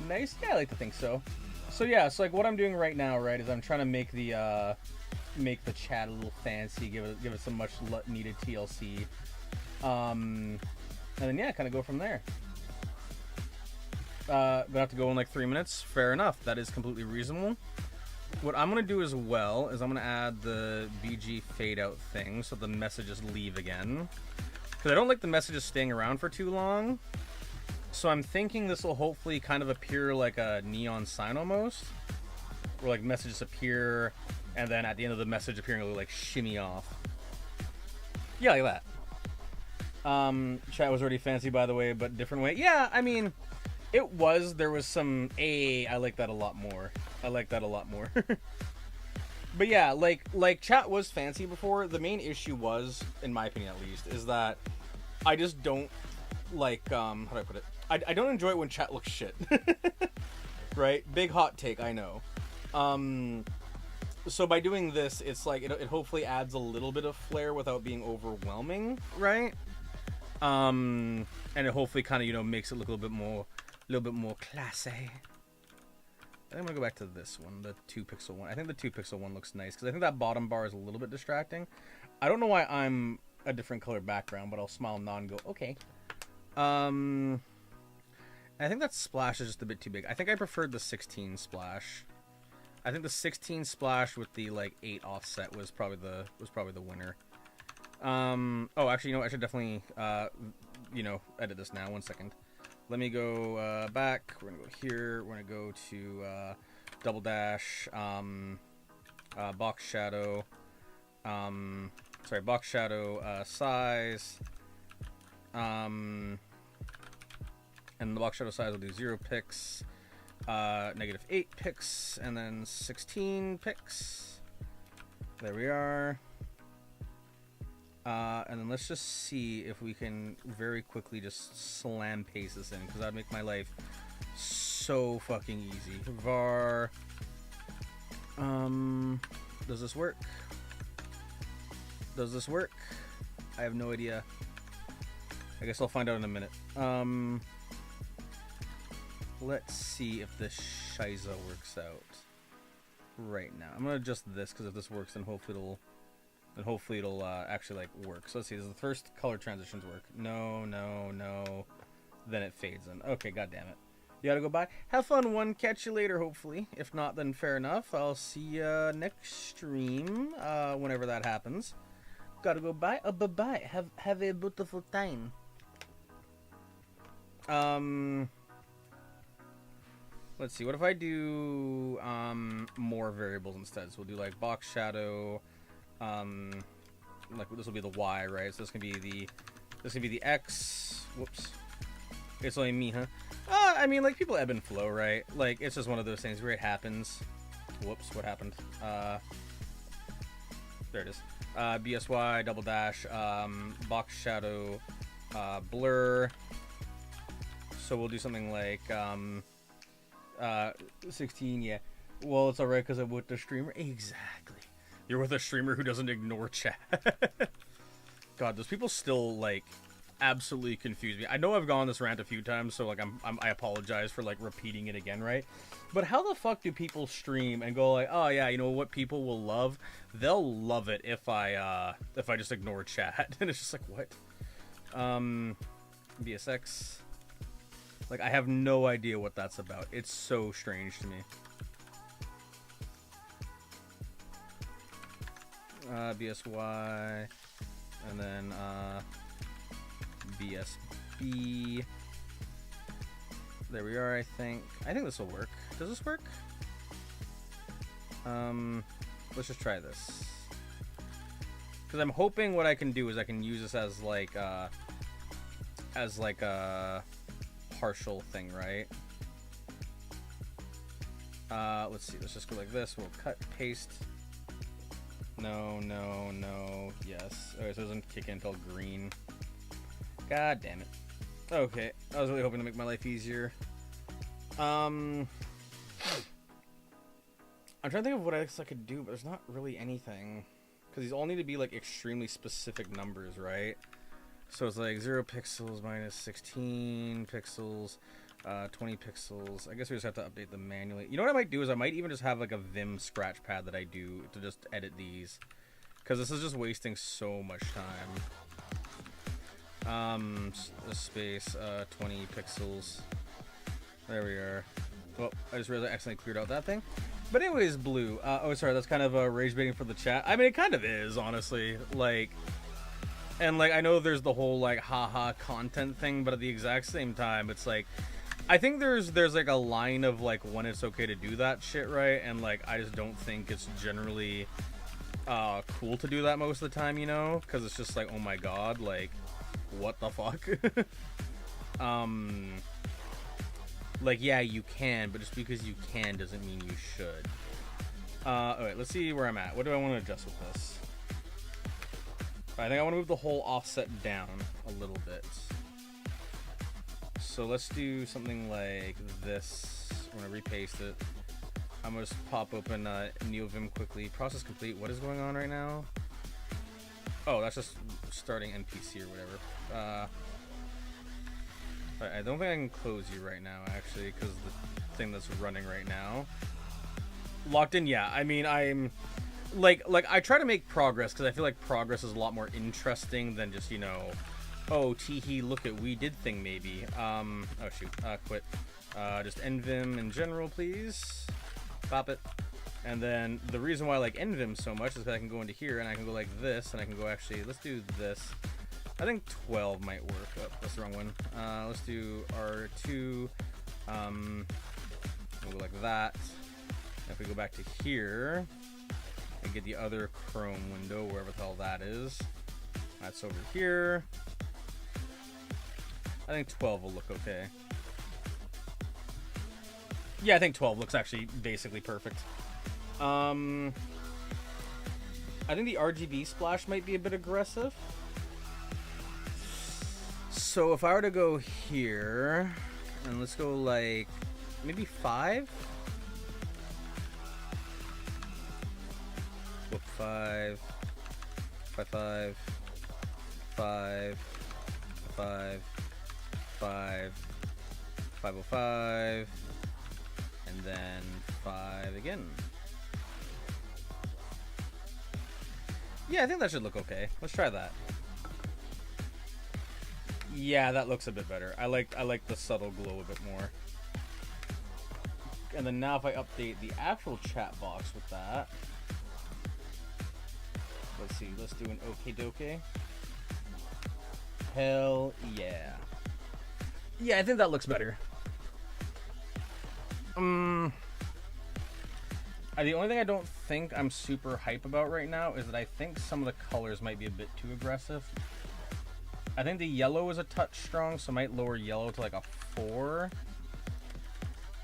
Nice, yeah, I like to think so. So yeah, so like what I'm doing right now, right, is I'm trying to make the chat a little fancy, give it some much needed TLC, and then yeah, kind of go from there. Gonna have to go in like 3 minutes. Fair enough. That is completely reasonable. What I'm gonna do as well is I'm gonna add the BG fade out thing so the messages leave again, because I don't like the messages staying around for too long. So I'm thinking this will hopefully kind of appear like a neon sign almost, where like messages appear and then at the end of the message appearing it'll like shimmy off. Yeah, like that. Chat was already fancy, by the way, but different way. Yeah, I mean, it was. There was some I like that a lot more. I like that a lot more. But yeah, like chat was fancy before. The main issue was, in my opinion at least, is that I just don't like how do I put it? I don't enjoy it when chat looks shit. Right? Big hot take, I know. So by doing this, it's like it hopefully adds a little bit of flair without being overwhelming, right? And it hopefully kind of, you know, makes it look a little bit more classy. I think I'm gonna go back to this one, the 2-pixel one. I think the 2-pixel one looks nice because I think that bottom bar is a little bit distracting. I don't know why I'm a different color background, but I'll smile, nod, and go okay. I think that splash is just a bit too big. I think I preferred the 16 splash. I think the 16 splash with the like 8 offset was probably the winner. Oh, actually, you know, I should definitely you know, edit this now. 1 second. Let me go back. We're gonna go here. We're gonna go to double dash, box shadow, box shadow size, and the box shadow size will do 0 pix, negative 8 pix, and then 16 pix. There we are. And then let's just see if we can very quickly just slam paste this in, because that'd make my life so fucking easy. Var, does this work? Does this work? I have no idea. I guess I'll find out in a minute. Let's see if this shiza works out right now. I'm gonna adjust this, because if this works, then hopefully it'll actually like work. So let's see, does the first color transitions work? No. Then it fades in. Okay, god damn it. You gotta go back. Have fun, one. Catch you later, hopefully. If not, then fair enough. I'll see you next stream, whenever that happens. Gotta go bye. Bye-bye. Have a beautiful time. Let's see. What if I do more variables instead? So we'll do like box shadow. Like this will be the Y, right? So this can be the X. Whoops. It's only me, huh? I mean, like, people ebb and flow, right? Like, it's just one of those things where it happens. Whoops, what happened? There it is. BSY, double dash, box shadow, blur. So we'll do something like, 16, yeah. Well, it's alright because I'm with the streamer. Exactly. You're with a streamer who doesn't ignore chat. God, those people still, like, absolutely confused me. I know I've gone on this rant a few times, so like I apologize for like repeating it again, right? But how the fuck do people stream and go like, oh yeah, you know what people will love? They'll love it if I just ignore chat. And it's just like, what? BSX. Like, I have no idea what that's about. It's so strange to me. BSY, and then BSB. There we are, I think. I think this will work. Does this work? Let's just try this. Because I'm hoping what I can do is I can use this as like a partial thing, right? Let's see. Let's just go like this. We'll cut, paste. No, no, no. Yes. Okay, so it doesn't kick in until green. God damn it. Okay, I was really hoping to make my life easier. I'm trying to think of what else I could do, but there's not really anything. Because these all need to be like extremely specific numbers, right? So it's like 0 pixels minus 16 pixels, 20 pixels. I guess we just have to update them manually. You know what I might do is I might even just have like a Vim scratch pad that I do to just edit these. Because this is just wasting so much time. Space, 20 pixels. There we are. Well, I just realized I accidentally cleared out that thing. But anyways, blue. Oh, sorry, that's kind of rage baiting for the chat. I mean, it kind of is, honestly. Like, and like, I know there's the whole like, haha content thing, but at the exact same time, it's like, I think there's like a line of like when it's okay to do that shit, right? And like, I just don't think it's generally cool to do that most of the time, you know? Because it's just like, oh my god, like, what the fuck? Like, yeah, you can, but just because you can doesn't mean you should. Alright, let's see where I'm at. What do I want to adjust with this? I think I want to move the whole offset down a little bit. So let's do something like this. I'm going to repaste it. I'm going to just pop open NeoVim quickly. Process complete. What is going on right now? Oh, that's just starting NPC or whatever. I don't think I can close you right now, actually, because the thing that's running right now. Locked in, yeah. I mean, I'm... Like I try to make progress, because I feel like progress is a lot more interesting than just, you know... Oh, teehee, look at we did thing, maybe. Oh, shoot. Quit. Just NVim in general, please. Pop it. And then the reason why I like NVim so much is because I can go into here, and I can go like this, and I can go actually... Let's do this. I think 12 might work. Oh, that's the wrong one. Let's do R2. We'll go like that. If we go back to here and get the other Chrome window, wherever the hell that is, that's over here. I think 12 will look okay. Yeah, I think 12 looks actually basically perfect. I think the RGB splash might be a bit aggressive. So if I were to go here, and let's go like, maybe 5? Whoop, 5, 5, 5, 5, 5, 5, 505, and then 5 again. Yeah, I think that should look okay. Let's try that. Yeah, that looks a bit better. I like the subtle glow a bit more. And then now if I update the actual chat box with that. Let's see, let's do an okie dokie. Hell yeah. Yeah, I think that looks better. The only thing I don't think I'm super hype about right now is that I think some of the colors might be a bit too aggressive. I think the yellow is a touch strong, so I might lower yellow to like a 4.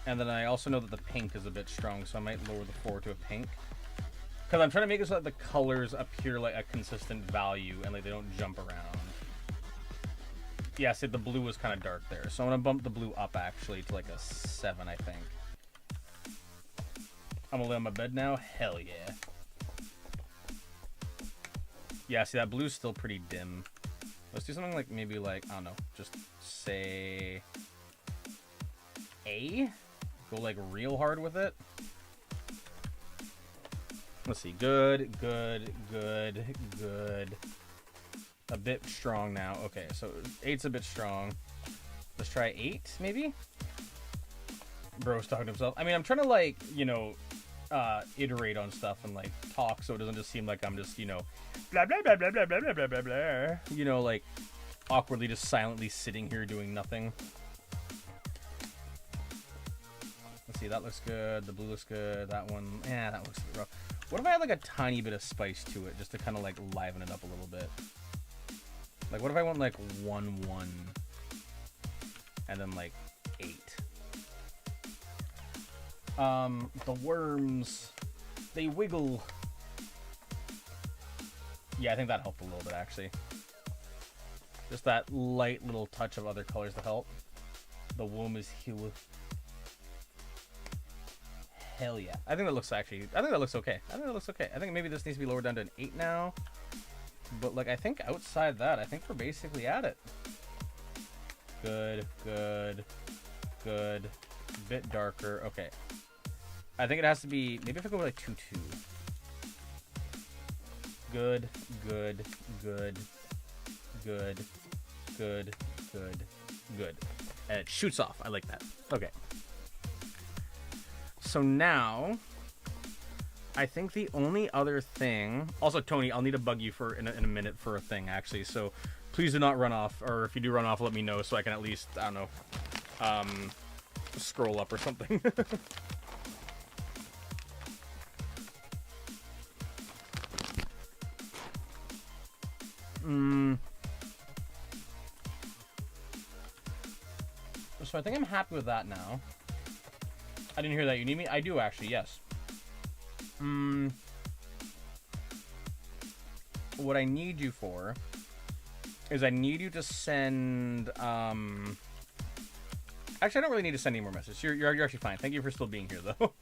And then I also know that the pink is a bit strong, so I might lower the 4 to a pink. Because I'm trying to make it so that the colors appear like a consistent value and like they don't jump around. Yeah, see, the blue was kind of dark there, so I'm going to bump the blue up actually to like a 7, I think. I'm going to lay on my bed now. Hell yeah. Yeah, see, that blue's still pretty dim. Let's do something like maybe like, I don't know, just say A. Go like real hard with it. Let's see. Good, good, good, good. A bit strong now. Okay, so 8's a bit strong. Let's try 8, maybe? Bro's talking to himself. I mean, I'm trying to, like, you know, iterate on stuff and, like, talk so it doesn't just seem like I'm just, you know, blah, blah, blah, blah, blah, blah, blah, blah, blah, blah. You know, like, awkwardly just silently sitting here doing nothing. Let's see, that looks good. The blue looks good. That one, yeah, that looks a bit rough. What if I had, like, a tiny bit of spice to it just to kind of, like, liven it up a little bit? Like, what if I went, like, 1, 1, and then, like, 8? The worms, they wiggle. Yeah, I think that helped a little bit, actually. Just that light little touch of other colors to help. The womb is hue. Hell yeah. I think that looks okay. I think that looks okay. I think maybe this needs to be lowered down to an 8 now. But, like, I think outside that, I think we're basically at it. Good, good, good. Bit darker. Okay. I think it has to be, maybe if I go with like 2, 2. Good, good, good, good, good, good, good. And it shoots off. I like that. Okay. So now, I think the only other thing... Also, Tony, I'll need to bug you for in a minute for a thing, actually. So please do not run off. Or if you do run off, let me know so I can at least, I don't know, scroll up or something. So I think I'm happy with that now. I didn't hear that. You need me? I do, actually, yes. What I need you for is I need you to send... Actually, I don't really need to send any more messages. You're actually fine. Thank you for still being here, though.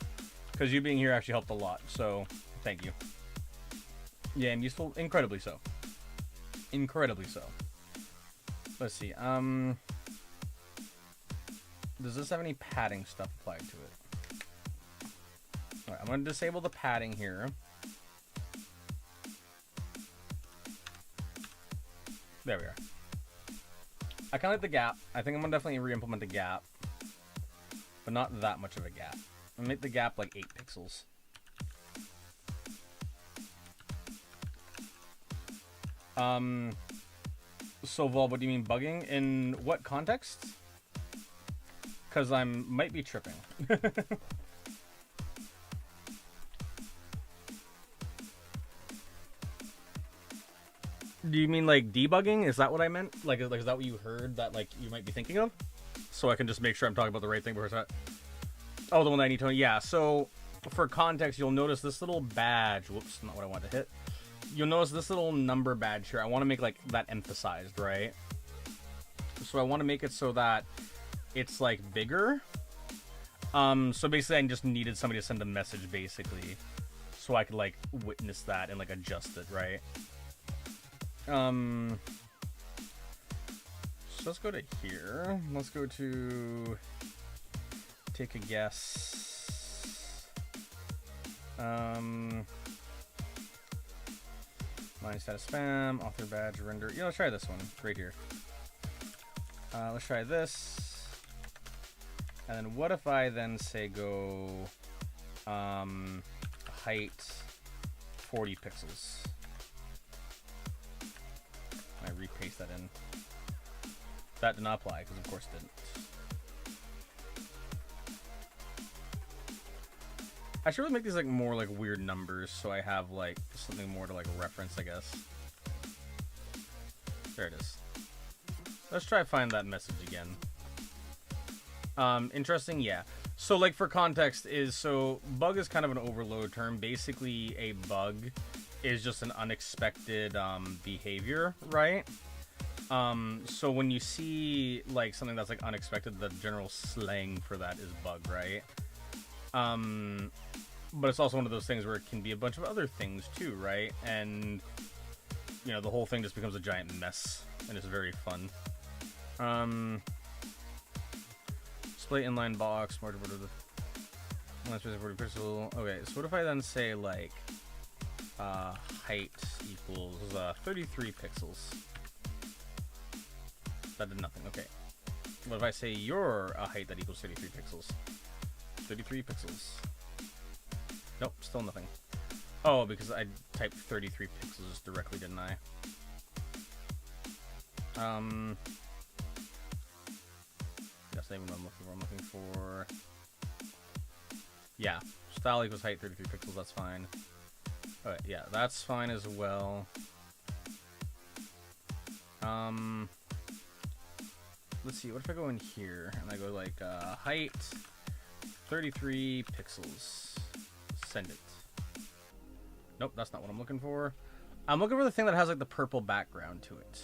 Because you being here actually helped a lot, so thank you. Yeah, and useful. Incredibly so. Incredibly so. Let's see. Does this have any padding stuff applied to it? Alright, I'm going to disable the padding here. There we are. I kind of like the gap. I think I'm going to definitely re-implement the gap. But not that much of a gap. I'm going to make the gap like 8 pixels. So, Vol, what do you mean bugging? In what context? Because I might be tripping. Do you mean like debugging? Is that what I meant? Like is that what you heard that like you might be thinking of? So I can just make sure I'm talking about the right thing before it's not. Oh, the one that I need to. Yeah. So for context, you'll notice this little badge. Whoops, not what I wanted to hit. You'll notice this little number badge here. I want to make like that emphasized, right? So I want to make it so that it's like bigger. So basically I just needed somebody to send a message basically so I could like witness that and like adjust it, right? So let's go to here. Let's go to take a guess. Mine status spam, author badge, render. Yeah, let's try this one right here. Let's try this. And then what if I then say go height 40 pixels? I repaste that in. That did not apply because of course it didn't. I should really make these like more like weird numbers so I have like something more to like reference, I guess. There it is. Let's try to find that message again. Interesting, yeah. So like for context is, so bug is kind of an overload term. Basically a bug is just an unexpected behavior, right? So when you see like something that's like unexpected, the general slang for that is bug, right? But it's also one of those things where it can be a bunch of other things too, right? And you know, the whole thing just becomes a giant mess, and it's very fun. Display inline box, margin border, line space 40 pixel. Okay, so what if I then say like height equals 33 pixels? That did nothing. Okay. What if I say your height that equals 33 pixels? 33 pixels. Nope, still nothing. Oh, because I typed 33 pixels directly, didn't I? That's not even what I'm looking for. I'm looking for... Yeah, style equals height 33 pixels, that's fine. Alright, yeah, that's fine as well. Let's see, what if I go in here and I go like height 33 pixels. Send it. Nope, that's not what I'm looking for. I'm looking for the thing that has like the purple background to it.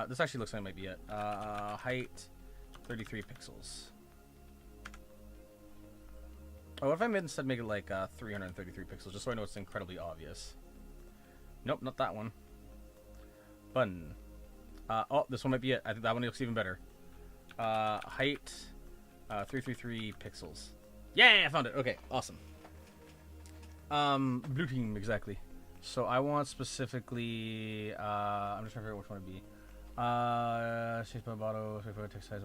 This actually looks like it might be it. Height 33 pixels. Oh, what if I instead make it like 333 pixels, just so I know it's incredibly obvious. Nope, not that one. Button. Oh, this one might be it. I think that one looks even better. Height 333 pixels. Yeah, I found it. Okay, awesome. Blue team, exactly. So I want specifically, I'm just trying to figure out which one to be. Shape bottle, text size,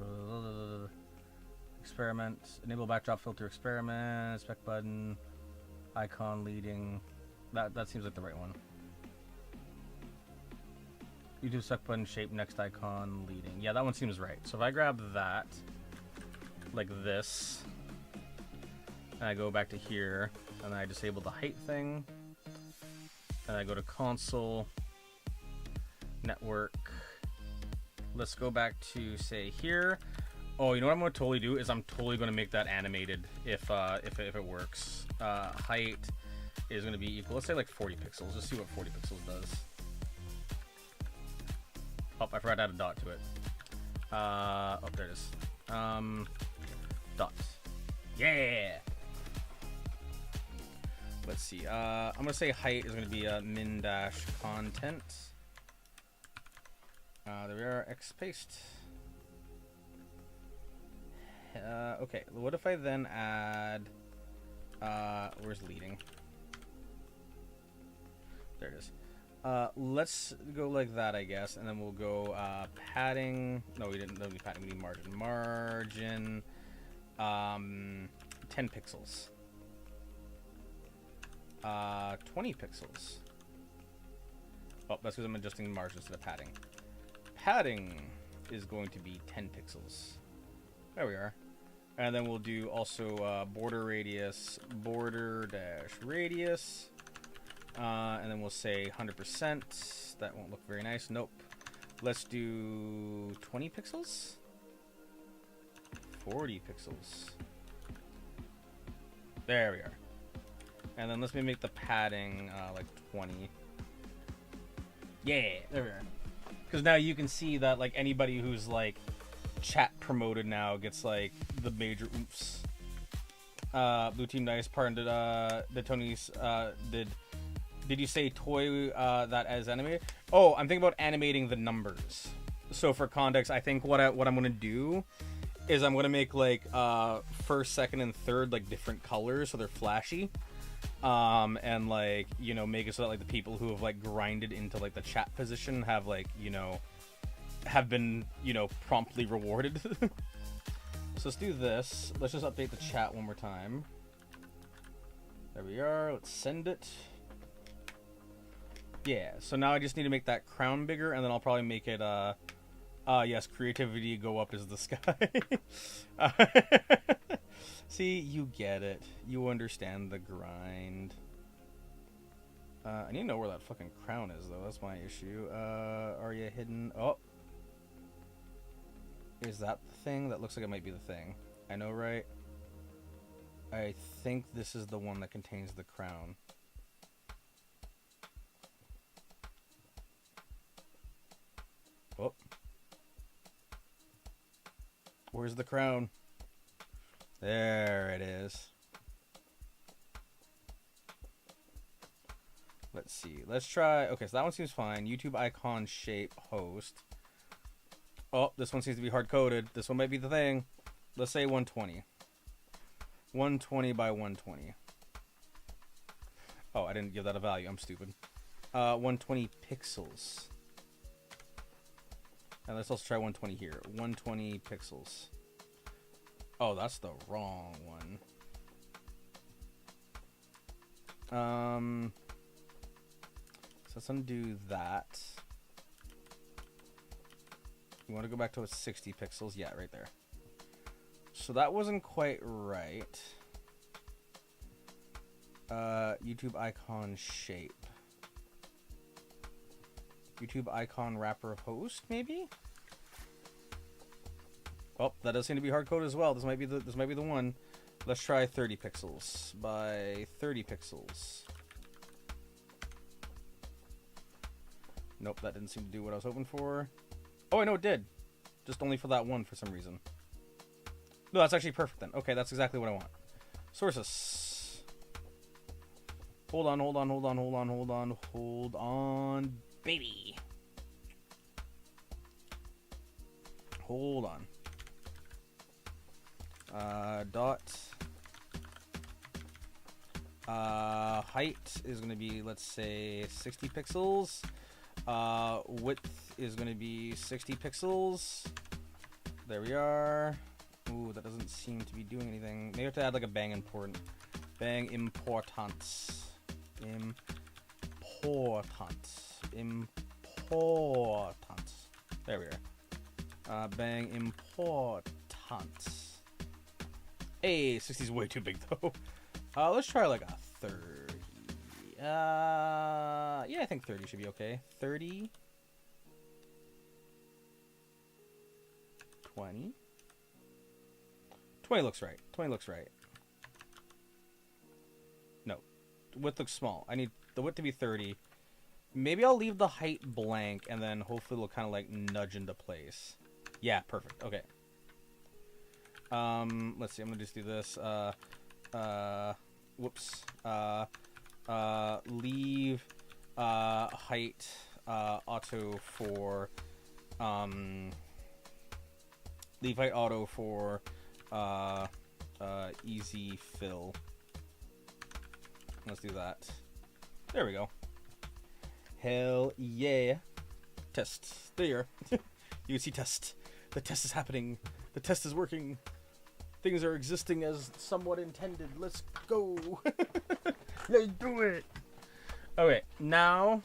experiment, enable backdrop filter experiment, spec button, icon leading. That seems like the right one. YouTube spec button, shape, next icon, leading. Yeah, that one seems right. So if I grab that, like this, and I go back to here, and I disable the height thing, and I go to console, network. Let's go back to, say, here. Oh, you know what I'm going to totally do is I'm totally going to make that animated if it works. Height is going to be equal, let's say like 40 pixels. Just see what 40 pixels does. Oh, I forgot to add a dot to it. Oh, there it is. Dot. Yeah! Let's see. I'm going to say height is going to be min-content. There we are, X paste. Okay, what if I then add, where's leading? There it is. Let's go like that, I guess, and then we'll go, padding. No, we didn't need padding, we need margin. Margin, 10 pixels. 20 pixels. Oh, that's because I'm adjusting the margins to the padding. Padding is going to be 10 pixels. There we are. And then we'll do also border radius, border dash radius. And then we'll say 100%. That won't look very nice. Nope. Let's do 20 pixels. 40 pixels. There we are. And then let's make the padding like 20. Yeah, there we are. Because now you can see that like anybody who's like chat promoted now gets like the major oops. Blue team nice. Pardon, did Tony's did you say toy that as animated? Oh, I'm thinking about animating the numbers. So for context, I think what I'm gonna do is I'm gonna make like first, second, and third like different colors so they're flashy. And like, you know, make it so that like the people who have like grinded into like the chat position have like, you know, have been, you know, promptly rewarded. So let's do this. Let's just update the chat one more time. There we are. Let's send it. Yeah, so now I just need to make that crown bigger, and then I'll probably make it yes, creativity go up as the sky. See, you get it. You understand the grind. I need to know where that fucking crown is, though. That's my issue. Are you hidden? Oh. Is that the thing? That looks like it might be the thing. I know, right? I think this is the one that contains the crown. Oh. Where's the crown? There it is. Let's see. Let's try. Okay, so that one seems fine. YouTube icon shape host. Oh, this one seems to be hard coded. This one might be the thing. Let's say 120. 120 by 120. Oh, I didn't give that a value. I'm stupid. 120 pixels. And let's also try 120 here. 120 pixels. Oh, that's the wrong one. So let's undo that. You want to go back to 60 pixels? Yeah, right there. So that wasn't quite right. YouTube icon shape. YouTube icon wrapper host, maybe? Oh, that does seem to be hard coded as well. This might be the one. Let's try 30 pixels by 30 pixels. Nope, that didn't seem to do what I was hoping for. Oh, I know it did. Just only for that one for some reason. No, that's actually perfect then. Okay, that's exactly what I want. Sources. Hold on, baby. Hold on. Dot. Height is going to be, let's say, 60 pixels. Width is going to be 60 pixels. There we are. Ooh, that doesn't seem to be doing anything. Maybe I have to add like a bang importance. There we are. Bang importance. Hey, 60 is way too big though. Let's try like a 30. Yeah, I think 30 should be okay. 30. 20. 20 looks right. 20 looks right. No. Width looks small. I need the width to be 30. Maybe I'll leave the height blank and then hopefully it'll kind of like nudge into place. Yeah, perfect. Okay. Let's see. I'm gonna just do this. Whoops. Leave height auto for leave height auto for easy fill. Let's do that. There we go. Hell yeah. Test. There. You can see test. The test is happening. The test is working. Things are existing as somewhat intended. Let's go. Let's do it. Okay, now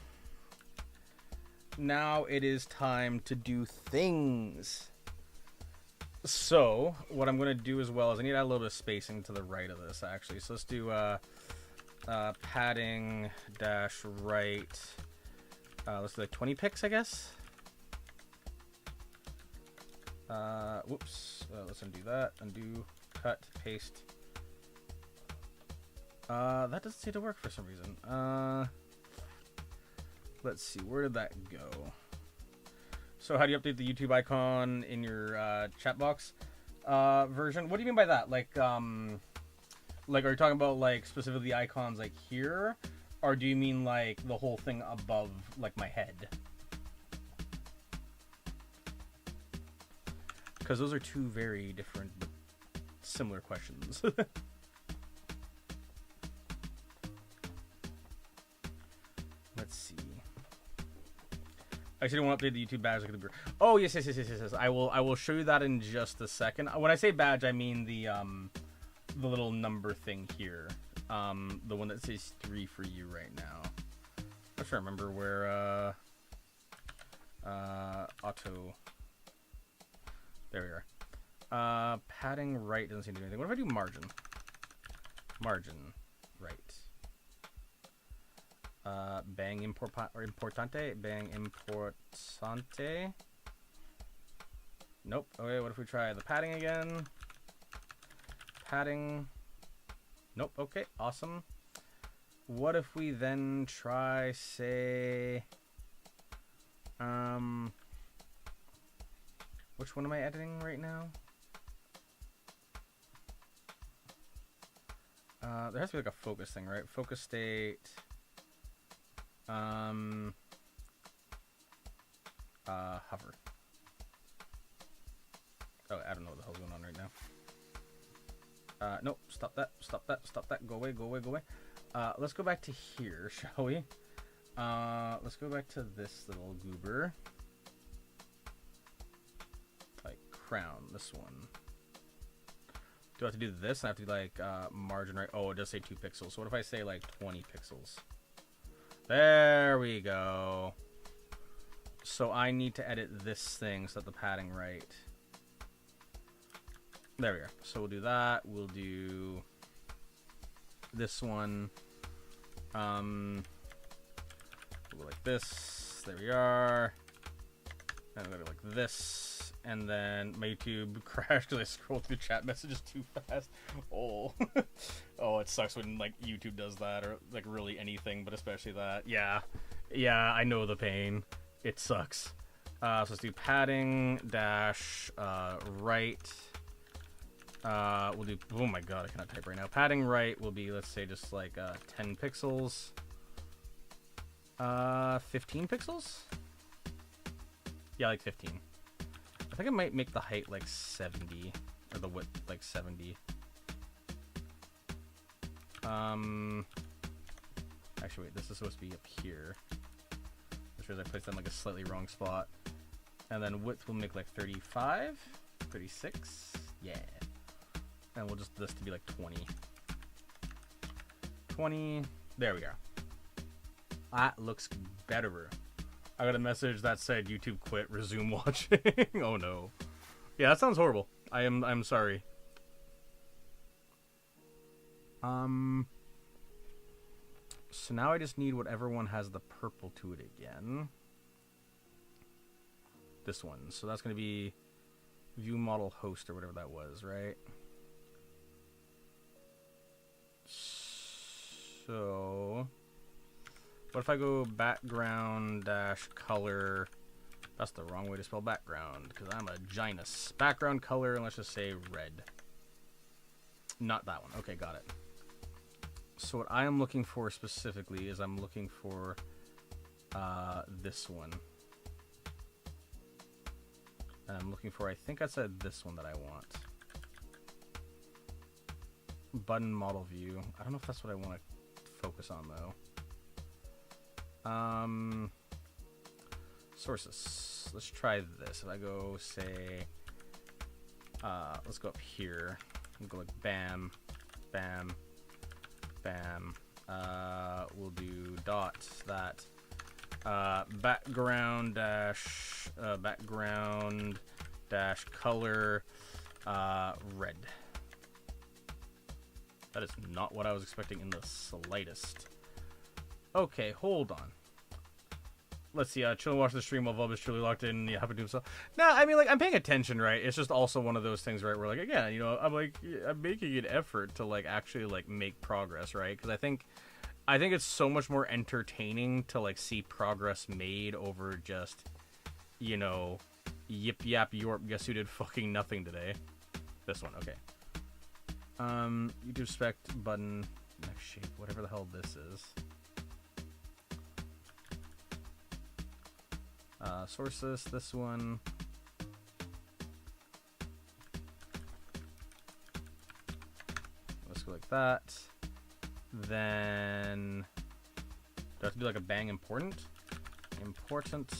it is time to do things. So, what I'm going to do as well is I need to add a little bit of spacing to the right of this, actually. So let's do padding dash right. Let's do like 20 pix, I guess. Whoops. Let's undo that. Undo, cut, paste. That doesn't seem to work for some reason. Let's see. Where did that go? So how do you update the YouTube icon in your chat box version? What do you mean by that? Like, are you talking about like specifically the icons like here, or do you mean like the whole thing above like my head? Because those are two very different but similar questions. Let's see. I actually don't want to update the YouTube badge. Oh yes. I will show you that in just a second. When I say badge, I mean the little number thing here. The one that says 3 for you right now. I'm trying to remember where auto. There we are. Padding right doesn't seem to do anything. What if I do margin? Margin right. Bang importante. Bang importante. Nope. Okay, what if we try the padding again? Padding. Nope. Okay, awesome. What if we then try, say, which one am I editing right now? There has to be like a focus thing, right? Focus state. Hover. Oh, I don't know what the hell's going on right now. Nope, stop that, stop that, stop that. Go away, go away, go away. Let's go back to here, shall we? Let's go back to this little goober. Like, crown, this one. Do I have to do this? I have to do, like, margin right. Oh, it does say 2 pixels. So what if I say, like, 20 pixels? There we go. So I need to edit this thing so that the padding right. There we go. So we'll do that. We'll do this one. We'll go like this. There we are. And we'll go like this. And then my YouTube crashed because I scrolled through chat messages too fast. Oh. Oh, it sucks when like YouTube does that, or like really anything, but especially that. Yeah. Yeah, I know the pain. It sucks. So let's do padding dash right. We'll do, oh my god, I cannot type right now. Padding right will be, let's say, just like 10 pixels. 15 pixels? Yeah, like 15. I think I might make the height like 70, or the width like 70. Actually, wait, this is supposed to be up here. Which means I placed them like a slightly wrong spot. And then width will make like 35, 36, yeah. And we'll just this to be like 20. 20, there we go. That looks better. I got a message that said YouTube quit, resume watching. Oh no. Yeah, that sounds horrible. I'm sorry. So now I just need whatever one has the purple to it again. This one. So that's going to be view model host or whatever that was, right? So what if I go background dash color? That's the wrong way to spell background because I'm a genius. Background color, and let's just say red. Not that one. Okay, got it. So what I am looking for specifically is I'm looking for this one. And I'm looking for, I think I said this one that I want. Button model view. I don't know if that's what I want to focus on though. Sources. Let's try this. If I go say, let's go up here and go like bam, bam, bam. We'll do dot that. Background dash color red. That is not what I was expecting in the slightest. Okay, hold on. Let's see. Chill and watch the stream while Vub is truly locked in. Yeah, happen to himself. No, I mean, like, I'm paying attention, right? It's just also one of those things, right? Where, like, again, you know, I'm making an effort to, like, actually, like, make progress, right? Because I think it's so much more entertaining to, like, see progress made over just, you know, yip yap yorp. Guess who did fucking nothing today? This one, okay. YouTube spec button next shape, whatever the hell this is. Sources, this one. Let's go like that. Then do I have to do like a bang important? Important.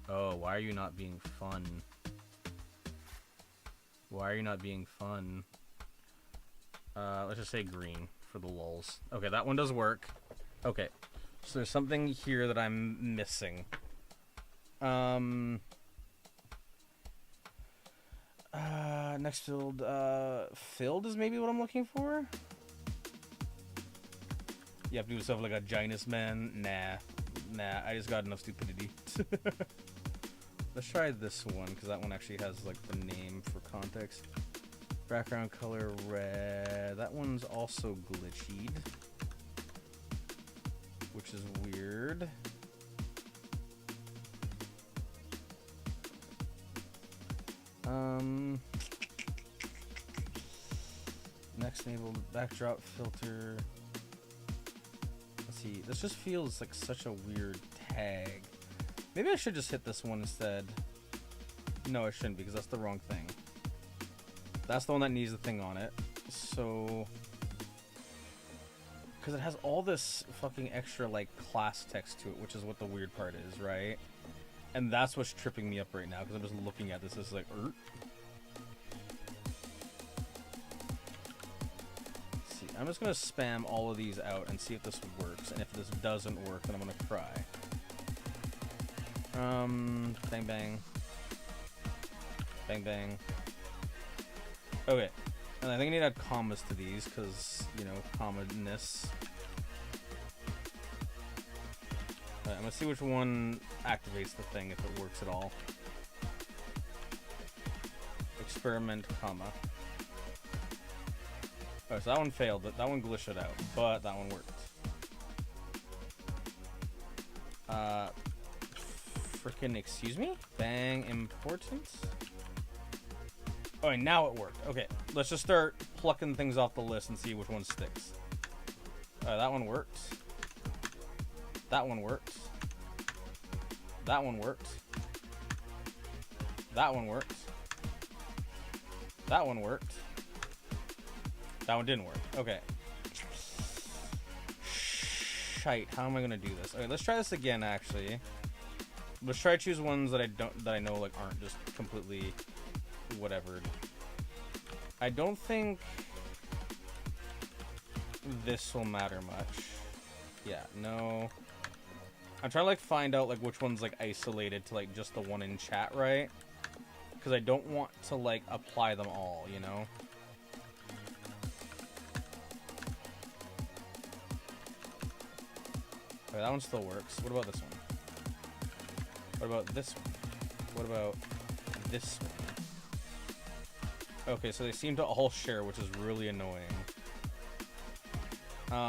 Oh, why are you not being fun? Why are you not being fun? Let's just say green for the lulz. Okay, that one does work. Okay. So there's something here that I'm missing. Next field, filled is maybe what I'm looking for? You have to do stuff like a genius man? Nah, I just got enough stupidity. Let's try this one, because that one actually has like the name for context. Background color red. That one's also glitched, which is weird. Next enabled backdrop filter. See, this just feels like such a weird tag. Maybe I should just hit this one instead. No, I shouldn't, because that's the wrong thing. That's the one that needs the thing on it. So... because it has all this fucking extra, like, class text to it, which is what the weird part is, right? And that's what's tripping me up right now, because I'm just looking at this. It's like, see, I'm just gonna spam all of these out and see if this works. And if this doesn't work, then I'm gonna cry. Bang bang. Bang bang. Okay. And I think I need to add commas to these, because, you know, comma-ness. Alright, I'm gonna see which one activates the thing, if it works at all. Experiment, comma. Alright, so that one failed, but that one glitched it out, but that one worked. Frickin' excuse me? Bang, important? Alright, now it worked. Okay, let's just start plucking things off the list and see which one sticks. Alright, that one worked. That one worked. That one worked. That one worked. That one worked. That one didn't work. Okay. Shite, how am I gonna do this? Okay, let's try this again, actually. Let's try to choose ones that I know like aren't just completely whatever. I don't think this will matter much. Yeah, no. I'm trying to like find out like which one's like isolated to like just the one in chat, right? Because I don't want to like apply them all, you know? Okay, that one still works. What about this one? What about this one? What about this one? Okay, so they seem to all share, which is really annoying. What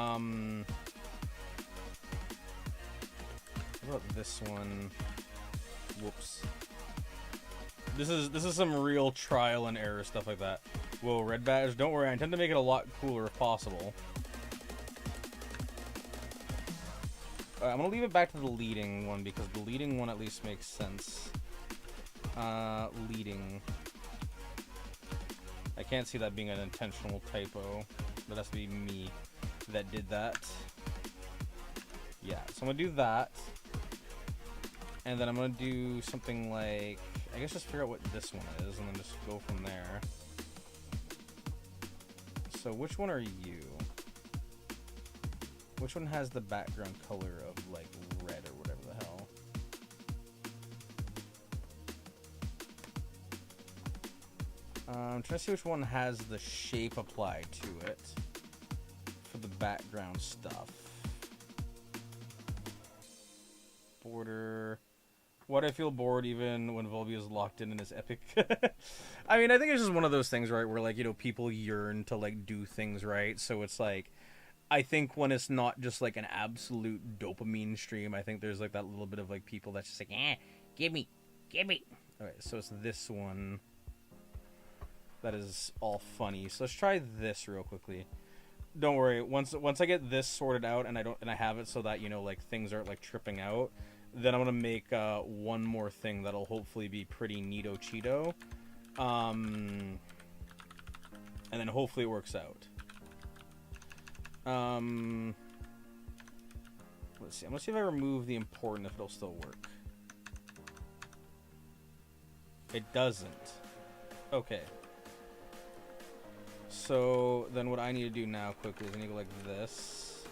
about this one? Whoops. This is some real trial and error stuff like that. Whoa, red badge. Don't worry, I intend to make it a lot cooler if possible. I'm gonna leave it back to the leading one because the leading one at least makes sense. Leading. I can't see that being an intentional typo. That has to be me that did that. Yeah, so I'm gonna do that. And then I'm gonna do something like, I guess just figure out what this one is and then just go from there. So which one are you? Which one has the background color of like red or whatever the hell? I'm trying to see which one has the shape applied to it for the background stuff. Border. Why do I feel bored even when Volby is locked in his epic? I mean, I think it's just one of those things, right, where like, you know, people yearn to like do things right. So it's like, I think when it's not just like an absolute dopamine stream, I think there's like that little bit of like people that's just like, give me. Alright, so it's this one that is all funny. So let's try this real quickly. Don't worry, once I get this sorted out and I have it so that, you know, like things aren't like tripping out, then I'm gonna make one more thing that'll hopefully be pretty neato cheeto. And then hopefully it works out. Let's see. I'm gonna see if I remove the important, if it'll still work. It doesn't. Okay. So then what I need to do now quickly is I need to go like this.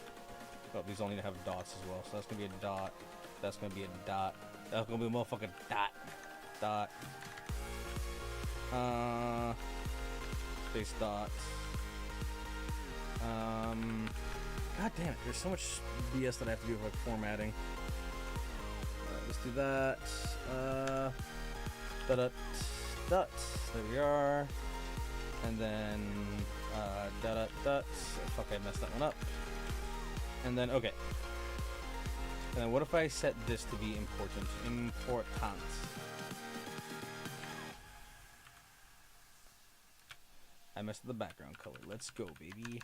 Oh, these all need to have dots as well. So that's gonna be a dot. That's gonna be a dot. That's gonna be a motherfucking dot. Dot. Space dot. God damn it, there's so much BS that I have to do with like formatting. Alright, let's do that. Dot. There we are. And then dot. Fuck, I messed that one up. And then okay. And then what if I set this to be important? Important. I messed up the background color. Let's go, baby.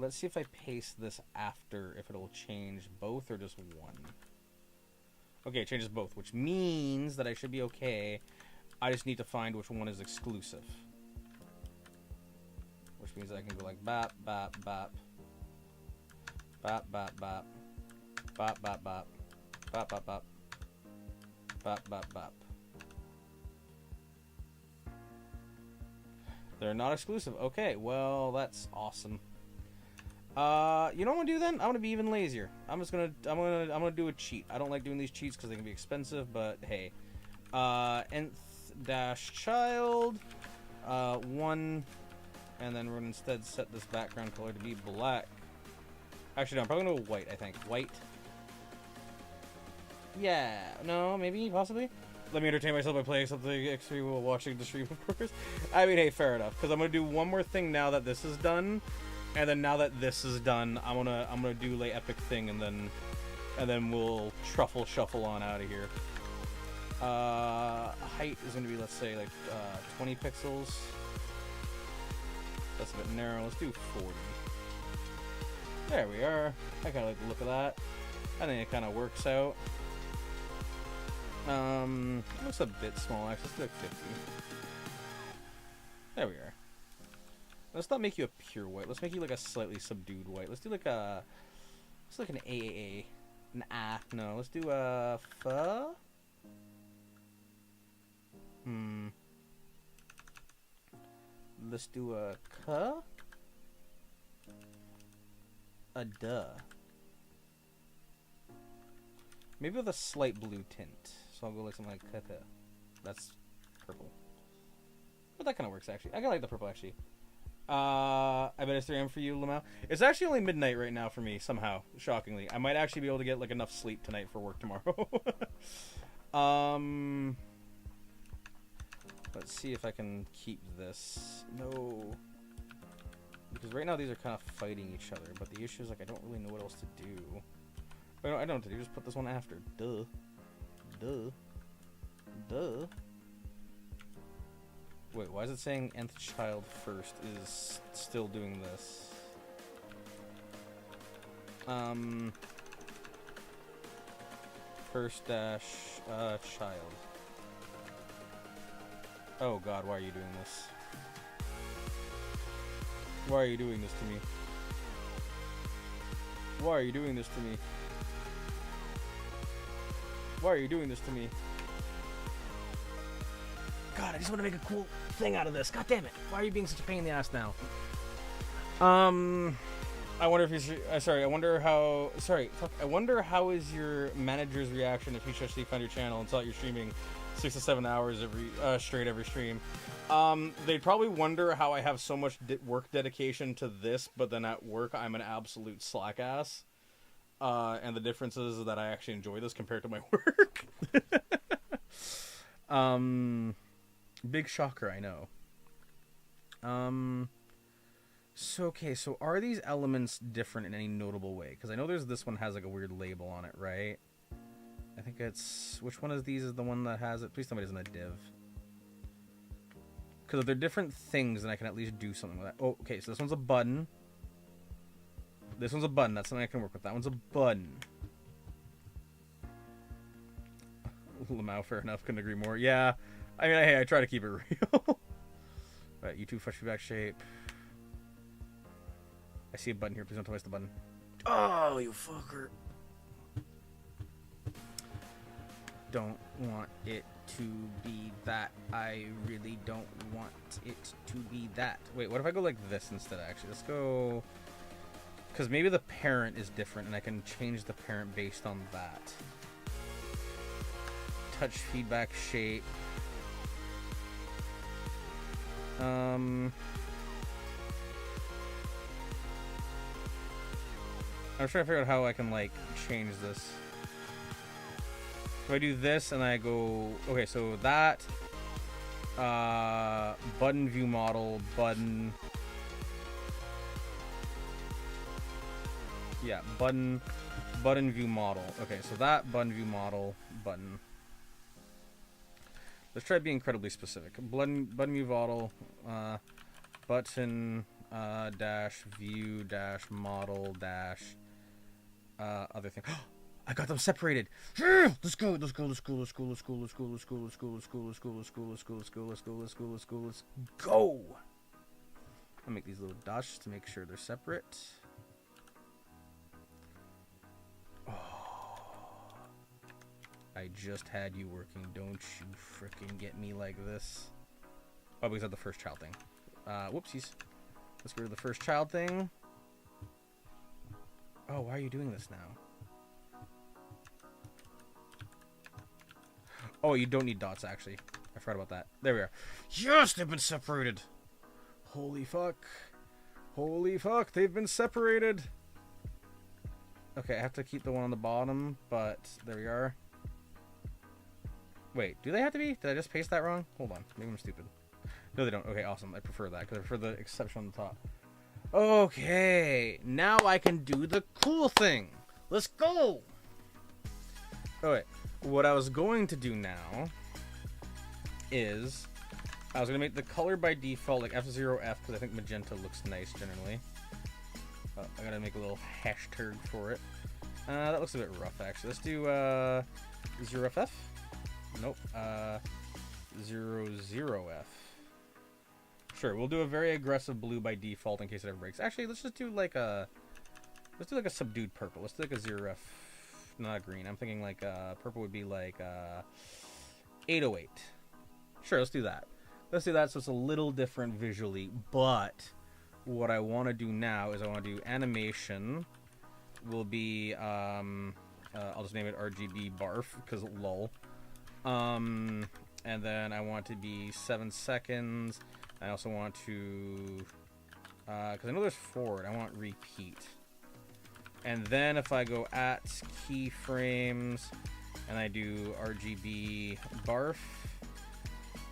let's see if I paste this after, if it'll change both or just one. Okay, it changes both, which means that I should be okay. I just need to find which one is exclusive. Which means I can go like bap, bap, bap. Bap, bap, bap. Bap, bap, bap. Bap, bap, bap. Bap, bap, bap. They're not exclusive. Okay, well, that's awesome. You know what I'm gonna do then? I'm gonna be even lazier. I'm gonna do a cheat. I don't like doing these cheats because they can be expensive, but hey. Nth dash child 1, and then we're gonna instead set this background color to be black. Actually, no, I'm probably gonna go white. I think white. Yeah, no, maybe, possibly. Let me entertain myself by playing something extreme while watching the stream, of course. I mean, hey, fair enough. Because I'm gonna do one more thing now that this is done, and then now that this is done, I'm gonna do like epic thing, and then we'll truffle shuffle on out of here. Height is gonna be, let's say, like 20 pixels. That's a bit narrow. Let's do 40. There we are. I kind of like the look of that. I think it kind of works out. Looks a bit small, actually. Let's do like 50. There we are. Let's not make you a pure white. Let's make you like a slightly subdued white. Let's do like a... Let's like an AAA. An A. No, let's do a... Pho? Let's do a K? A duh. Maybe with a slight blue tint. So I'll go like something like Kaka. That's purple. But that kind of works, actually. I kind of like the purple, actually. I bet it's 3 a.m. for you, Lamau. It's actually only midnight right now for me, somehow. Shockingly. I might actually be able to get like enough sleep tonight for work tomorrow. Let's see if I can keep this. No. Because right now these are kind of fighting each other. But the issue is, like, I don't really know what else to do. Wait, no, I don't know what to do. Just put this one after. Duh. Duh. Duh. Wait, why is it saying nth child first is still doing this? First dash child. Oh god, why are you doing this? Why are you doing this to me? Why are you doing this to me? Why are you doing this to me? God, I just want to make a cool thing out of this. God damn it. Why are you being such a pain in the ass now? I wonder if he's... sorry, I wonder how... Sorry, fuck. I wonder how is your manager's reaction if he actually found your channel and saw you're streaming 6 to 7 hours straight every stream. They'd probably wonder how I have so much work dedication to this, but then at work I'm an absolute slack ass. And the difference is that I actually enjoy this compared to my work. Big shocker, I know. So, okay, so are these elements different in any notable way? Because I know this one has like a weird label on it, right? I think it's... Which one of these is the one that has it? Please tell me it isn't a div. Because if they're different things, then I can at least do something with that. Oh, okay, so this one's a button. This one's a button. That's something I can work with. That one's a button. Lamau, fair enough. Couldn't agree more. Yeah. I mean, hey, I try to keep it real. Right, YouTube fresh feedback shape. I see a button here. Please don't twist the button. Oh, you fucker. Don't want it to be that. I really don't want it to be that. Wait, what if I go like this instead, actually? Let's go... Because maybe the parent is different, and I can change the parent based on that. Touch feedback shape. I'm trying to figure out how I can, like, change this. So I do this, and I go... Okay, so that... button view model, button... Yeah, button view model. Okay, so that button view model, button. Let's try to be incredibly specific. Button view model, button dash view dash model dash other thing. I got them separated. Let's go. Let's go. Let's go. Let's go. Let's go. Let's go. Let's go. Let's go. Let's go. Let's go. Let's go. Let's go. Let's go. Let's go. Let's go. Let's go. Let's go. I'll make these little dots just to make sure they're separate. I just had you working. Don't you fricking get me like this. Oh, because of the first child thing. Whoopsies. Let's go to the first child thing. Oh, why are you doing this now? Oh, you don't need dots, actually. I forgot about that. There we are. Yes, they've been separated. Holy fuck. Holy fuck, they've been separated. Okay, I have to keep the one on the bottom, but there we are. Wait, do they have to be? Did I just paste that wrong? Hold on, maybe I'm stupid. No, they don't. Okay, awesome. I prefer that, because I prefer the exception on the top. Okay, now I can do the cool thing. Let's go! Alright, what I was going to do now is I was going to make the color by default like F0F, because I think magenta looks nice generally. I gotta make a little hashtag for it. That looks a bit rough, actually. Let's do 0FF. Nope. 00F. Sure, we'll do a very aggressive blue by default in case it ever breaks. Actually, let's just do like a subdued purple. Let's do like a 0F, not a green. I'm thinking like purple would be like 808. Sure, let's do that. Let's do that so it's a little different visually. But what I want to do now is I want to do animation. Will be I'll just name it RGB barf because lol. And then I want to be 7 seconds. I also want to, because I know there's forward, I want repeat. And then if I go at keyframes and I do RGB barf,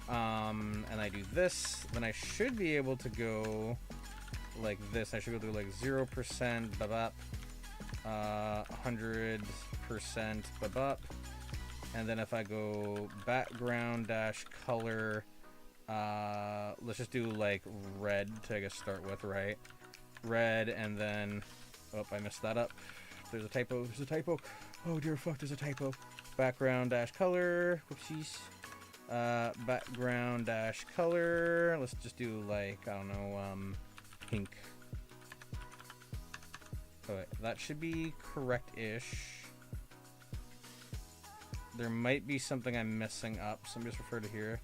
and I do this, then I should be able to go like this. I should go through like 0% babap, 100% babap. And then if I go background dash color, let's just do like red to I guess start with, right? Red, and then oh, I messed that up. There's a typo. There's a typo. Oh dear fuck, there's a typo. Background dash color. Whoopsies. Background dash color. Let's just do like I don't know, pink. Okay, that should be correct-ish. There might be something I'm messing up, so I'm just refer to here.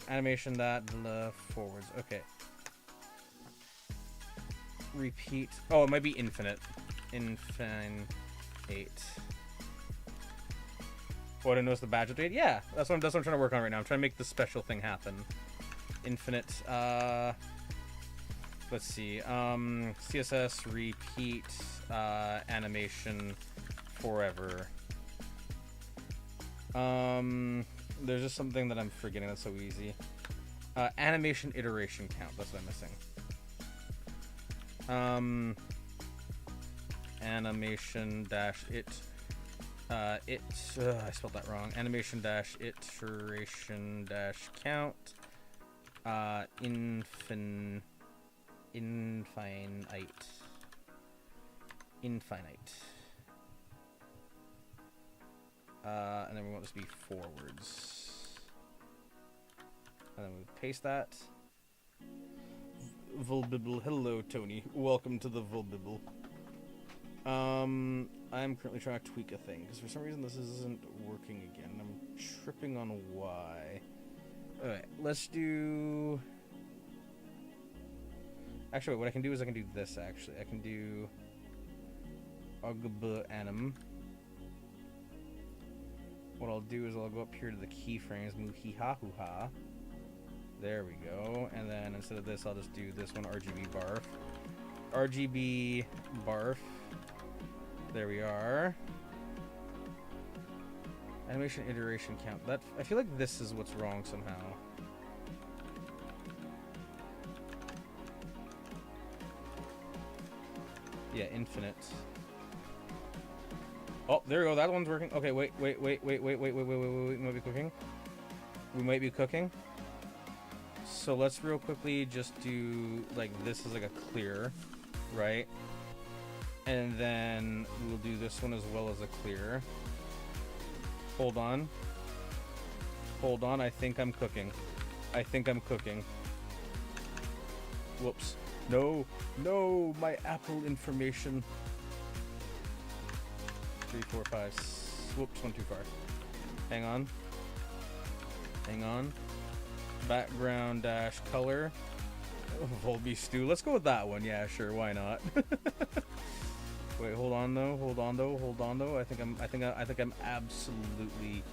Animation that the forwards. Okay. Repeat. Oh, it might be infinite. Infinite. Oh, I didn't notice the badge update. Yeah, that's what I'm trying to work on right now. I'm trying to make the special thing happen. Infinite. Let's see. CSS repeat animation forever. There's just something that I'm forgetting that's so easy. Animation iteration count, that's what I'm missing. Animation dash it, I spelled that wrong. Animation dash iteration dash count, infinite. And then we want this to be forwards. And then we paste that. Vulbibble. Hello, Tony. Welcome to the Vulbibble. I'm currently trying to tweak a thing, because for some reason this isn't working again. I'm tripping on why. Alright, let's do... Actually, what I can do is I can do this, actually. I can do... Ugb anim. What I'll do is I'll go up here to the keyframes, move hee-ha-hoo-ha. There we go. And then instead of this, I'll just do this one, RGB barf. RGB barf. There we are. Animation iteration count. That I feel like this is what's wrong somehow. Yeah, infinite. Oh, there we go. That one's working. Okay, wait. We might be cooking. So let's real quickly just do like this as like a clear, right? And then we'll do this one as well as a clear. Hold on. Hold on, I think I'm cooking. I think I'm cooking. Whoops. No, no, my Apple information. 3, 4, 5. Whoops, went too far. Hang on. Hang on. Background dash color. Oh, Volby stew. Let's go with that one. Yeah, sure. Why not? Wait, hold on though. Hold on though. Hold on though. I think I'm absolutely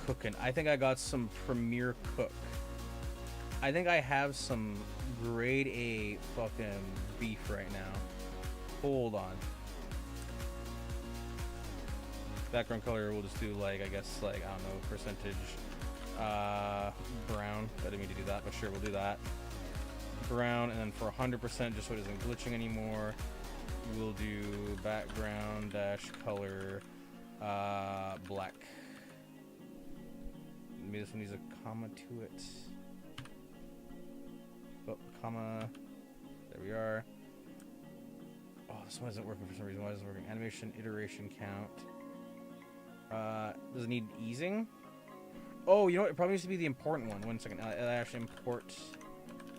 cooking. I think I got some Premier Cook. I think I have some grade A fucking beef right now. Hold on. Background color, we'll just do like, I guess, like, I don't know, percentage brown. I didn't mean to do that, but sure, we'll do that. Brown, and then for 100%, just so it isn't glitching anymore, we'll do background dash color black. Maybe this one needs a comma to it. Oh, comma. There we are. Oh, this one isn't working for some reason. Why isn't it working? Animation iteration count. Does it need easing? Oh, you know what? It probably needs to be the important one. 1 second. I actually import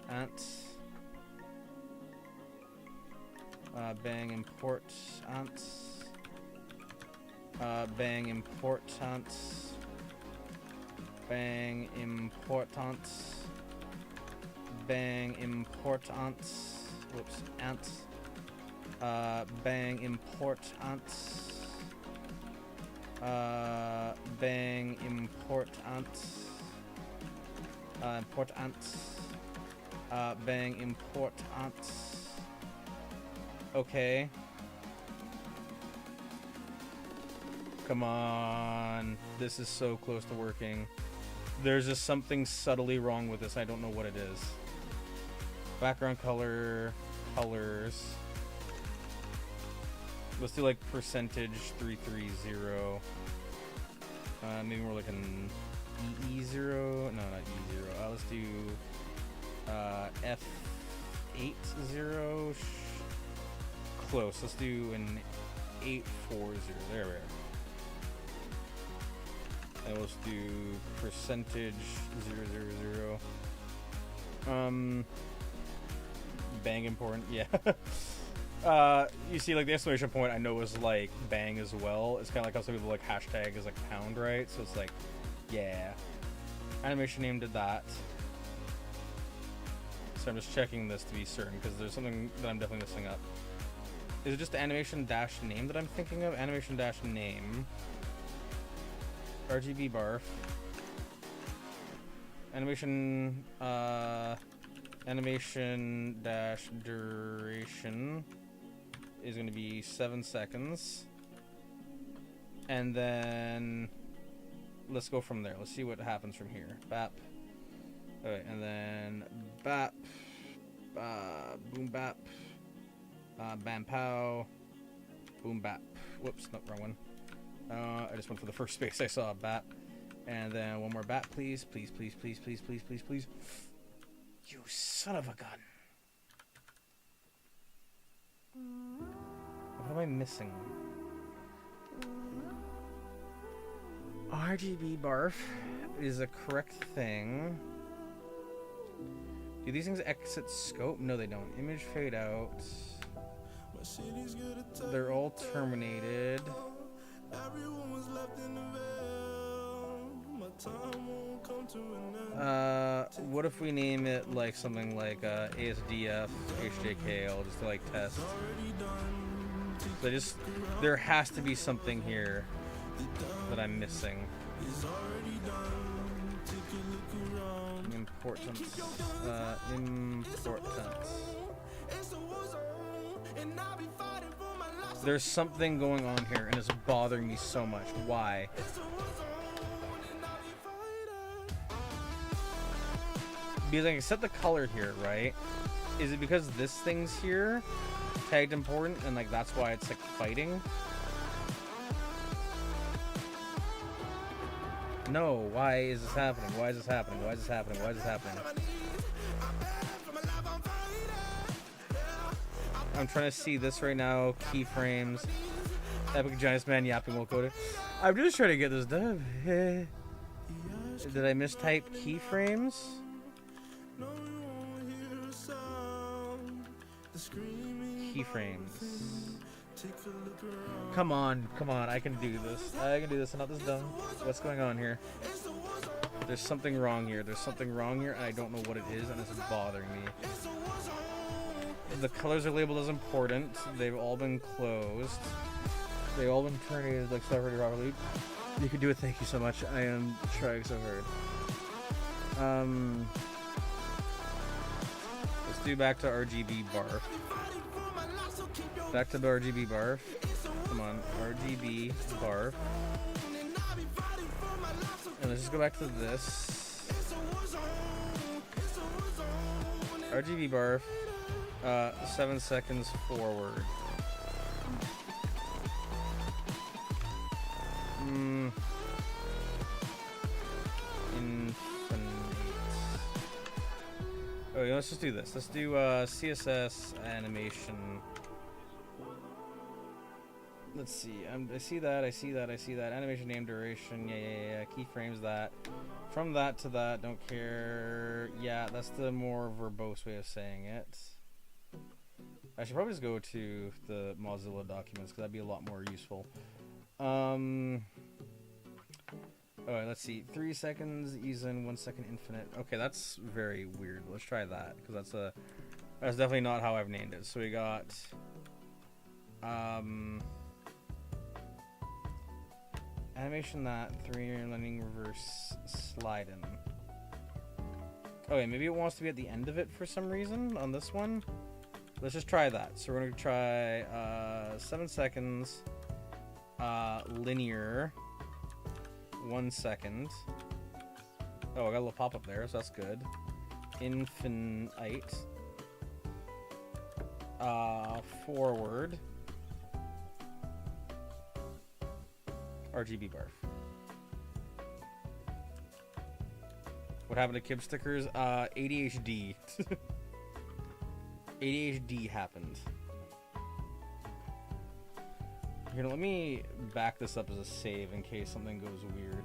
ants. Bang import ants. Bang import ants. Bang import ants. Bang import ants. Whoops, ants. Bang import ants. Bang import ants. Import ants. Bang import ants. Okay. Come on. This is so close to working. There's just something subtly wrong with this. I don't know what it is. Background color, colors. Let's do like percentage 330. Maybe more like an EE0. No, not E0. Let's do F80. Close. Let's do an 840. There we are. And let's do percentage 000. Bang important. Yeah. You see, like, the exclamation point I know is like bang as well. It's kind of like how some people like hashtag is like pound, right? So it's like, yeah. Animation name did that. So I'm just checking this to be certain because there's something that I'm definitely missing up. Is it just the animation dash name that I'm thinking of? Animation dash name. RGB barf. Animation, animation dash duration is going to be 7 seconds. And then let's go from there. Let's see what happens from here. Bap. Alright, and then bap. Boom bap. Bam pow. Boom bap. Whoops, no, wrong one. I just went for the first space I saw. Bap. And then one more bap, please. Please, please, please, please, please, please, please. You son of a gun. What am I missing? RGB barf is a correct thing. Do these things exit scope? No, they don't. Image fade out. They're all terminated. What if we name it like something like ASDF HJK? I'll just like test. So there has to be something here that I'm missing. Importance. Importance. There's something going on here and it's bothering me so much. Why? Because I can set the color here, right? Is it because this thing's here tagged important and like that's why it's like fighting? No, why is this happening? Why is this happening? Why is this happening? Why is this happening? I'm trying to see this right now. Keyframes. Epic Giants Man yapping will code it. I'm just trying to get this done. Did I mistype keyframes? Keyframes. Come on, I can do this. I'm not this dumb. What's going on here? There's something wrong here. And I don't know what it is, and it's bothering me. The colors are labeled as important. They've all been closed. They've all been turned like separated properly. You can do it. Thank you so much. I am trying so hard. Let's do back to RGB barf. Back to the RGB barf. Come on, RGB barf. And let's just go back to this. RGB barf. 7 seconds forward. Infinite. Oh, yeah, let's just do this. Let's do CSS animation. Let's see. I see that. Animation name duration. Yeah. Keyframes that. From that to that. Don't care. Yeah, that's the more verbose way of saying it. I should probably just go to the Mozilla documents because that'd be a lot more useful. Alright, let's see. 3 seconds, ease in, 1 second infinite. Okay, that's very weird. Let's try that because that's definitely not how I've named it. So we got animation that 3 landing reverse slide in. Okay, maybe it wants to be at the end of it for some reason on this one. Let's just try that. So we're gonna try 7 seconds, linear, 1 second. Oh, I got a little pop up there, so that's good. Infinite, forward, RGB barf. What happened to Kib stickers? ADHD. ADHD happened. Here, let me back this up as a save in case something goes weird.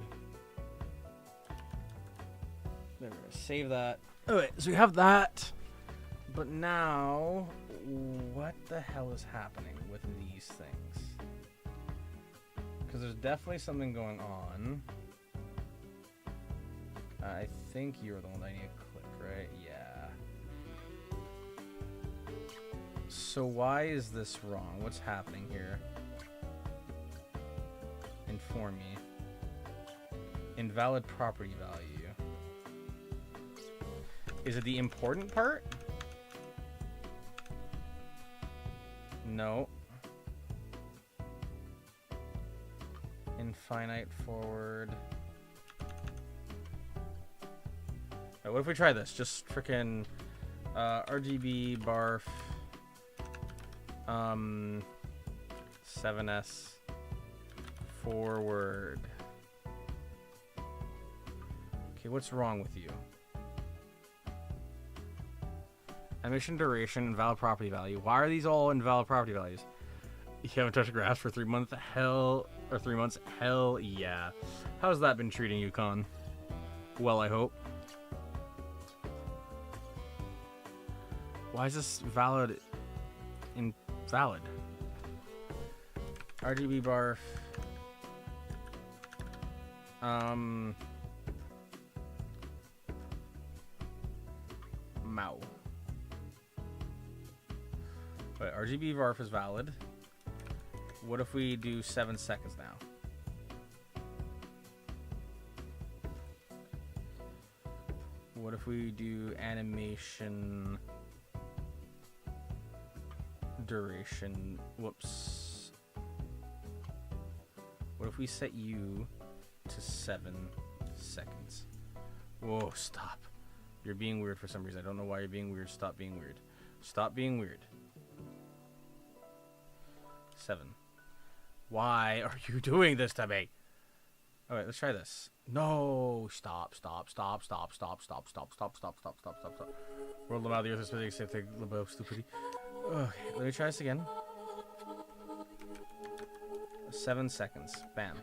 There we go. Save that. Alright, so we have that. But now, what the hell is happening with these things? Because there's definitely something going on. I think you're the one I need to click, right? Yeah. So why is this wrong? What's happening here? Inform me. Invalid property value. Is it the important part? No. Infinite forward. Right, what if we try this? Just frickin' RGB barf 7S forward. Okay, what's wrong with you? Animation duration, invalid property value. Why are these all invalid property values? You haven't touched grass for 3 months? Hell, or 3 months? Hell yeah. How's that been treating you, Con? Well, I hope. Why is this valid? Invalid. RGB barf. Mow. But RGB barf is valid. What if we do 7 seconds now? What if we do animation duration? Whoops. What if we set you to 7 seconds? Whoa, stop. You're being weird for some reason. I don't know why you're being weird. Stop being weird. Stop being weird. 7. Why are you doing this to me? Alright, let's try this. No, stop. World them out of the earth is specific, same thing about stupidity. Okay, let me try this again. 7 seconds. Bam.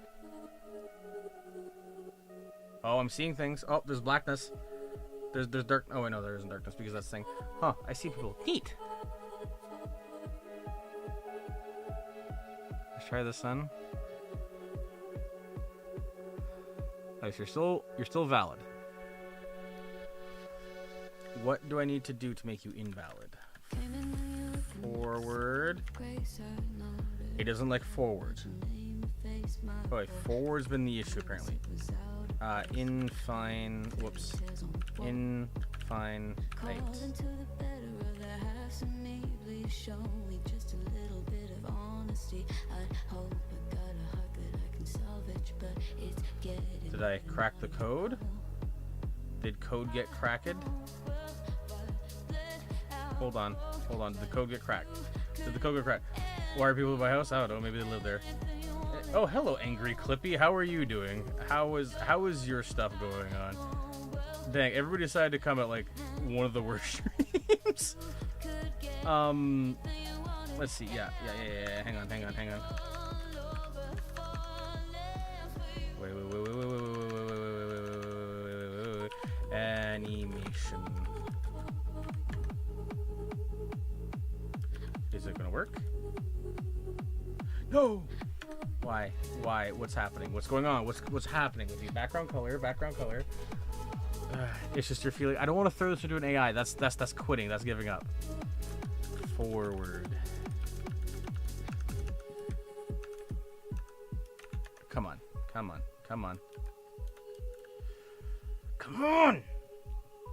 Oh, I'm seeing things. Oh, there's blackness. There's dark. Oh, wait, no, there isn't darkness because that's the thing. Huh, I see people. Neat. Let's try the sun. Nice, you're still valid. What do I need to do to make you invalid? Forward. It doesn't like forward. Oh wait, forward's been the issue apparently. Infine. Whoops. Infine. Right. Did I crack the code? Did code get cracked? Hold on. Did the code get cracked? Did the code get cracked? Why are people in my house? I don't know. Maybe they live there. Oh, hello, Angry Clippy. How are you doing? How is your stuff going on? Dang, everybody decided to come at like one of the worst streams. Let's see. Yeah. Hang on. Wait. Animation. Is it gonna work? No. Why? What's happening? What's going on? What's happening with you? Background color. It's just your feeling. I don't want to throw this into an AI. That's quitting. That's giving up. Forward. Come on. Come on.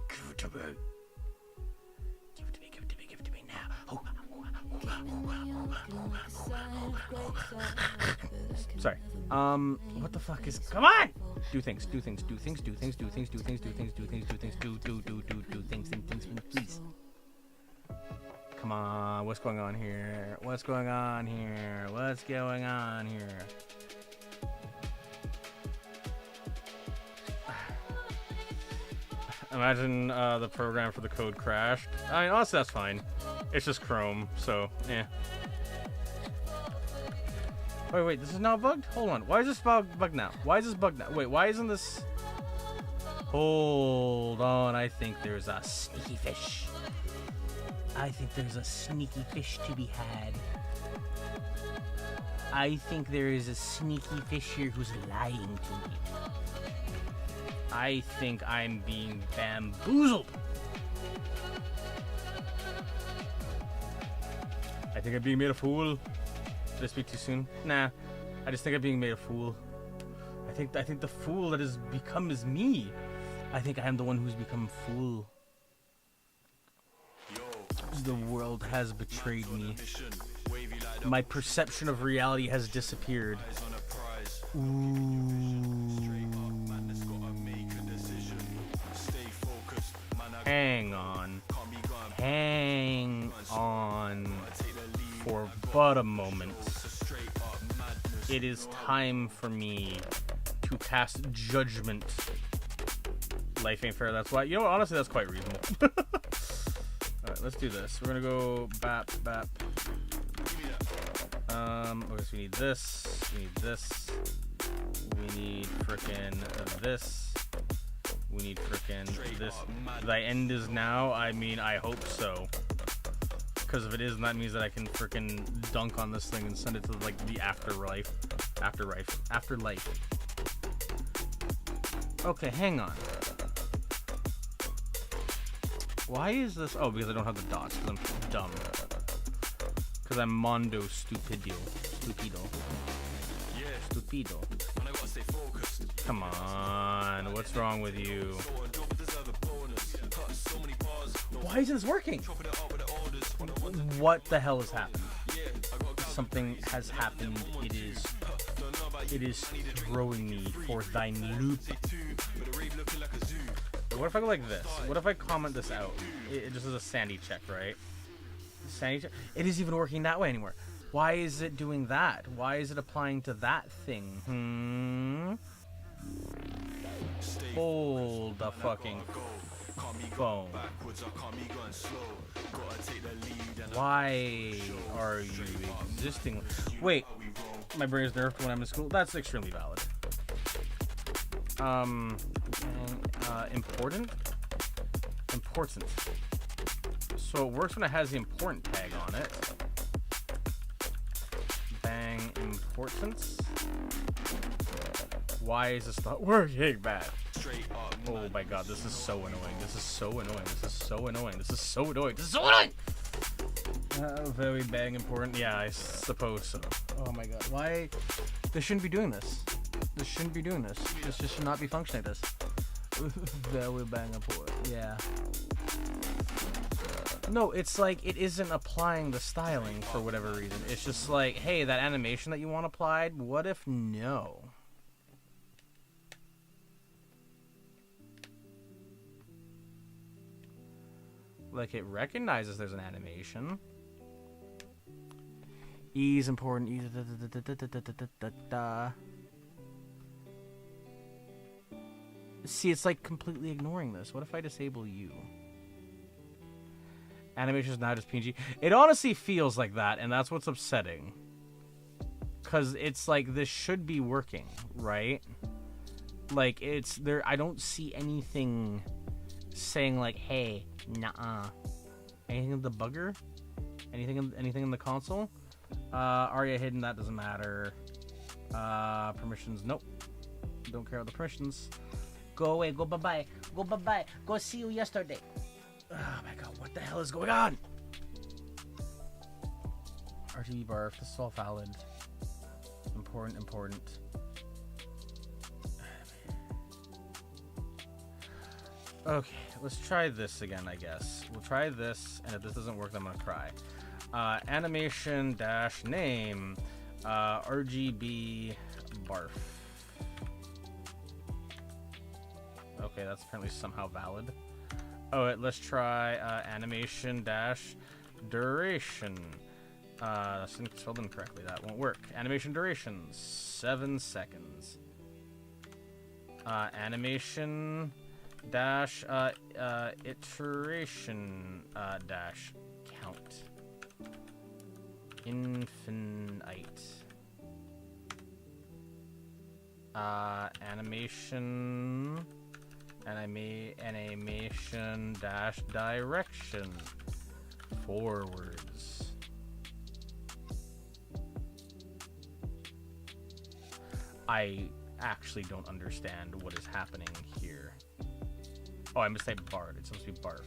Give it to me. Give it to me now. Sorry. What the fuck is? Come on! Do things, please. Come on, what's going on here? Imagine the program for the code crashed. I mean, honestly, that's fine. It's just Chrome, so, eh. Wait, this is now bugged? Hold on. Why is this bugged now? Wait, why isn't this... Hold on, I think there's a sneaky fish. To be had. I think there is a sneaky fish here who's lying to me. I think I'm being bamboozled. I think I'm being made a fool. Did I speak too soon? Nah. I just think I'm being made a fool. I think the fool that has become is me. I think I am the one who's become fool. The world has betrayed me. My perception of reality has disappeared. Hang on for but a moment. It is time for me to cast judgment. Life ain't fair, that's why. You know what, honestly, that's quite reasonable. Alright, let's do this. We're gonna go bap. Okay, so we need this. We need frickin' this. We need frickin' this. Thy end is now? I mean, I hope so. Because if it is, that means that I can frickin' dunk on this thing and send it to, like, the afterlife. Okay, hang on. Why is this? Oh, because I don't have the dots, because I'm dumb. Because I'm Mondo Stupido. Come on, what's wrong with you? Why isn't this working? What the hell has happened? Something has happened. It is throwing me for thine loop. What if I go like this? What if I comment this out? It just is a sanity check, right? Sanity check. It isn't even working that way anymore. Why is it doing that? Why is it applying to that thing? Hold the fucking phone. Why are you existing? Wait, my brain is nerfed when I'm in school. That's extremely valid. Important? Important. So it works when it has the important tag on it. Bang, importance. Why is this not working, man? Oh my god, this is so annoying. This is so annoying. This is so annoying. This is so annoying. This is so annoying! Very bang important. Yeah, I suppose so. Oh my god. Why? This shouldn't be doing this. This shouldn't be doing this. This just should not be functioning like this. Very bang important. Yeah. No, it's like it isn't applying the styling for whatever reason. It's just like, hey, that animation that you want applied, what if no? Like, it recognizes there's an animation. E is important. E See, it's like completely ignoring this. What if I disable you? Animation is now just PNG. It honestly feels like that, and that's what's upsetting. Because it's like, this should be working, right? Like, it's there. I don't see anything saying like, hey, nah. Anything in the debugger? Anything in the console? Aria hidden, that doesn't matter. Permissions, nope. Don't care about the permissions. Go away, go bye-bye. Go bye-bye. Go see you yesterday. Oh my god, what the hell is going on? RGB barf, this is all valid. Important. Okay, let's try this again, I guess. We'll try this, and if this doesn't work, I'm gonna cry. Animation dash name, RGB barf. Okay, that's apparently somehow valid. Oh, wait, let's try animation dash duration. That's spelled incorrectly. That won't work. Animation duration 7 seconds. Animation dash iteration dash count. Infinite. Animation dash direction forwards. I actually don't understand what is happening here. Oh, I must say BARF. It's supposed to be BARF.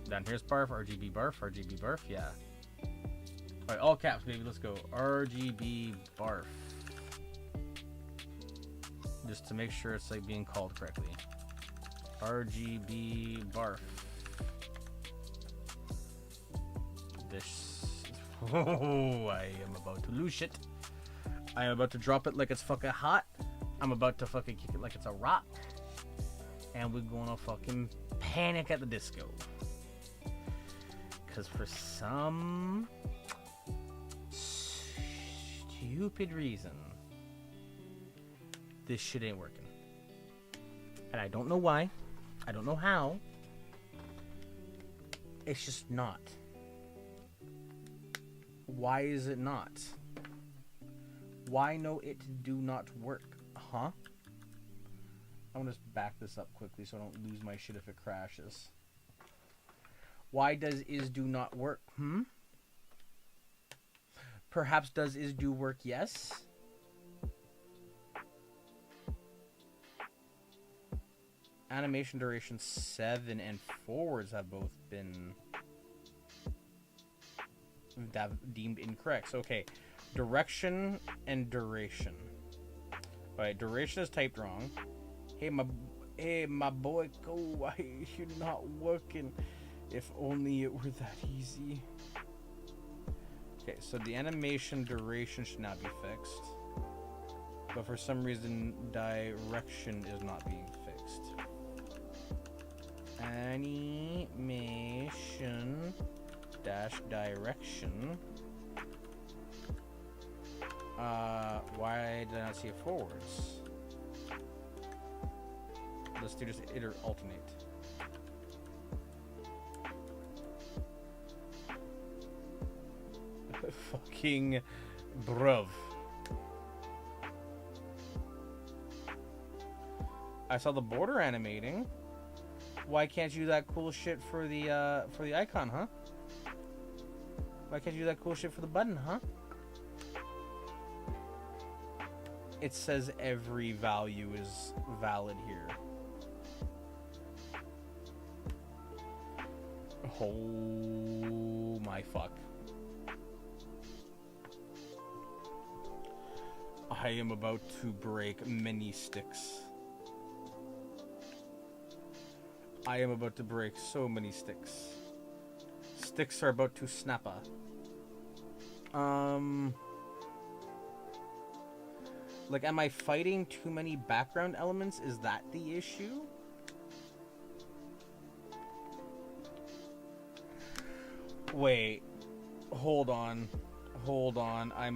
Down here's BARF, RGB BARF, yeah. Alright, all caps, baby, let's go. RGB BARF. Just to make sure it's like being called correctly. RGB BARF. This. Oh, I am about to lose shit. I am about to drop it like it's fucking hot. I'm about to fucking kick it like it's a rock. And we're gonna fucking panic at the disco. Because for some stupid reason, this shit ain't working. And I don't know why. I don't know how. It's just not. Why is it not? Why no it do not work? Huh? I'm gonna just back this up quickly so I don't lose my shit if it crashes. Why does is do not work? Perhaps does is do work? Yes. Animation duration 7 and forwards have both been deemed incorrect. So, okay. Direction and duration. Alright, duration is typed wrong. Hey my boy, go. Why you're not working? If only it were that easy. Okay, so the animation duration should not be fixed. But for some reason, direction is not being fixed. Animation dash direction. Why did I not see it forwards? Let's do just alternate. Fucking bruv. I saw the border animating. Why can't you do that cool shit for the icon, huh? Why can't you do that cool shit for the button, huh? It says every value is valid here. Oh my fuck. I am about to break many sticks. I am about to break so many sticks. Sticks are about to snappa. Like, am I fighting too many background elements? Is that the issue? Wait. Hold on. I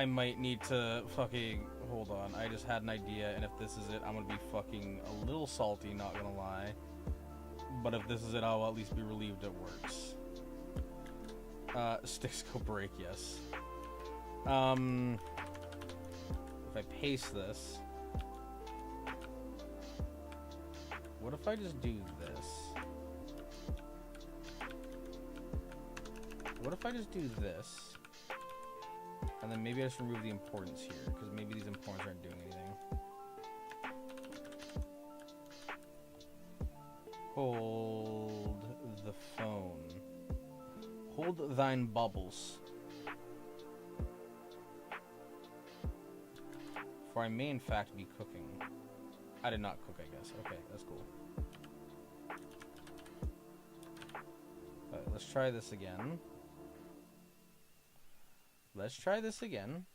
might need to fucking... Hold on. I just had an idea, and if this is it, I'm gonna be fucking a little salty, not gonna lie. But if this is it, I'll at least be relieved it works. Sticks go break, yes. If I paste this... What if I just do this? What if I just do this? And then maybe I just remove the importance here, because maybe these importance aren't doing anything. Hold the phone. Hold thine bubbles. For I may in fact be cooking. I did not cook, I guess. Okay, that's cool. Alright, let's try this again. Let's try this again.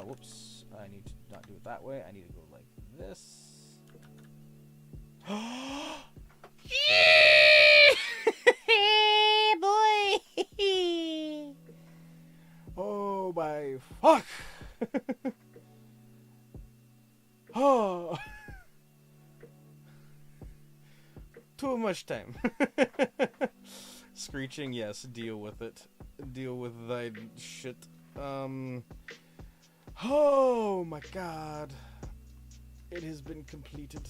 Whoops. I need to not do it that way. I need to go like this. Hey, boy! Oh my fuck! Oh, too much time. Screeching, yes. Deal with it. Deal with thy shit. Oh my god. It has been completed.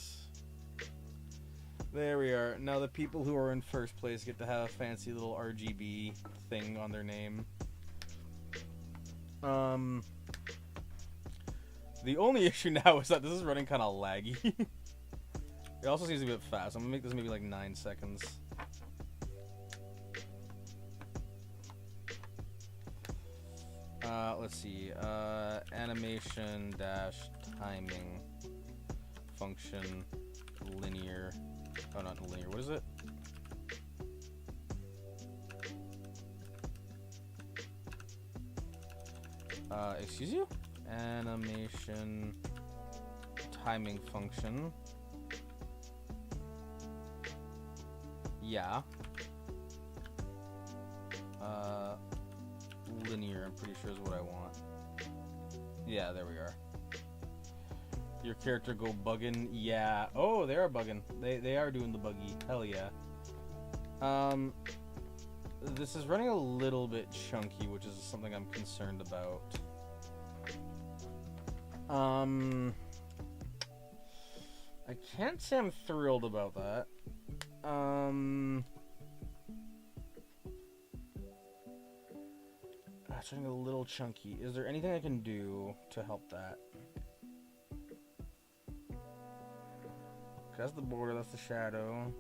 There we are. Now the people who are in first place get to have a fancy little RGB thing on their name. The only issue now is that this is running kind of laggy. It also seems to be a bit fast. I'm gonna make this maybe like 9 seconds. Let's see. Animation dash timing function linear. Oh, not linear. What is it? Excuse you? Animation timing function. Yeah. Linear, I'm pretty sure is what I want. Yeah, there we are. Your character go bugging? Yeah. Oh, they are bugging. They are doing the buggy. Hell yeah. This is running a little bit chunky, which is something I'm concerned about. I can't say I'm thrilled about that. It's running a little chunky. Is there anything I can do to help that? That's the border, that's the shadow.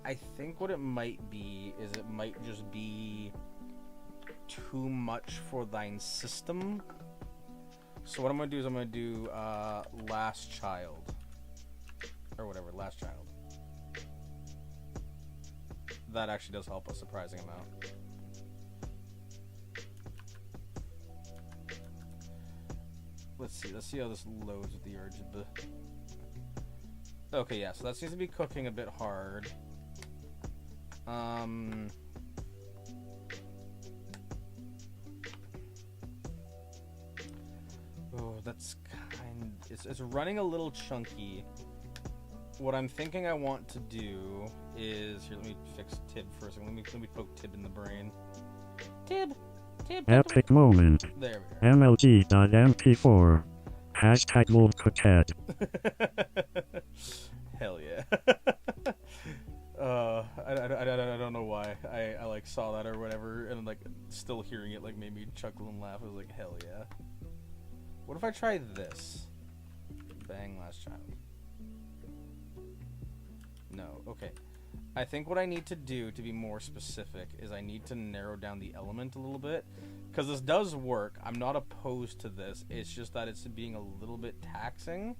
I think what it might be is it might just be too much for thine system. So what I'm going to do is I'm going to do last child. Or whatever, last child. That actually does help a surprising amount. Let's see how this loads with the RGB. Okay, yeah, so that seems to be cooking a bit hard. Oh, that's kind and it's running a little chunky. What I'm thinking I want to do is here. Let me fix Tib for a second. Let me poke Tib in the brain. Tib. Epic moment. There we go. MLG.mp4. Hashtag wolf cat. Hell yeah. I don't know why I like saw that or whatever, and like still hearing it like made me chuckle and laugh. I was like, hell yeah. What if I try this? Bang, last child. No, okay. I think what I need to do to be more specific is I need to narrow down the element a little bit, because this does work. I'm not opposed to this. It's just that it's being a little bit taxing.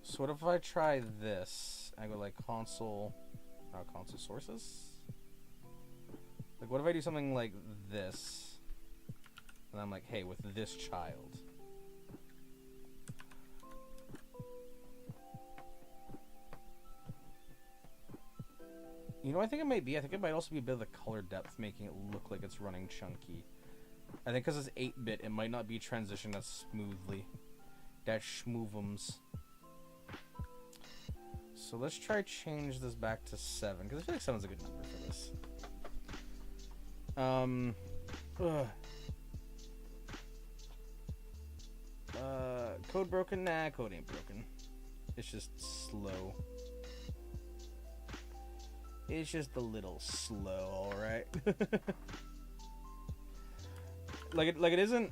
So what if I try this? I go like console sources. Like what if I do something like this? And I'm like, hey, with this child. You know, I think it might be. I think it might also be a bit of the color depth making it look like it's running chunky. I think because it's 8-bit, it might not be transitioned as smoothly. That schmoovums. So let's try change this back to 7, because I feel like 7's a good number for this. Code broken? Nah, code ain't broken. It's just slow. It's just a little slow, alright? like it isn't.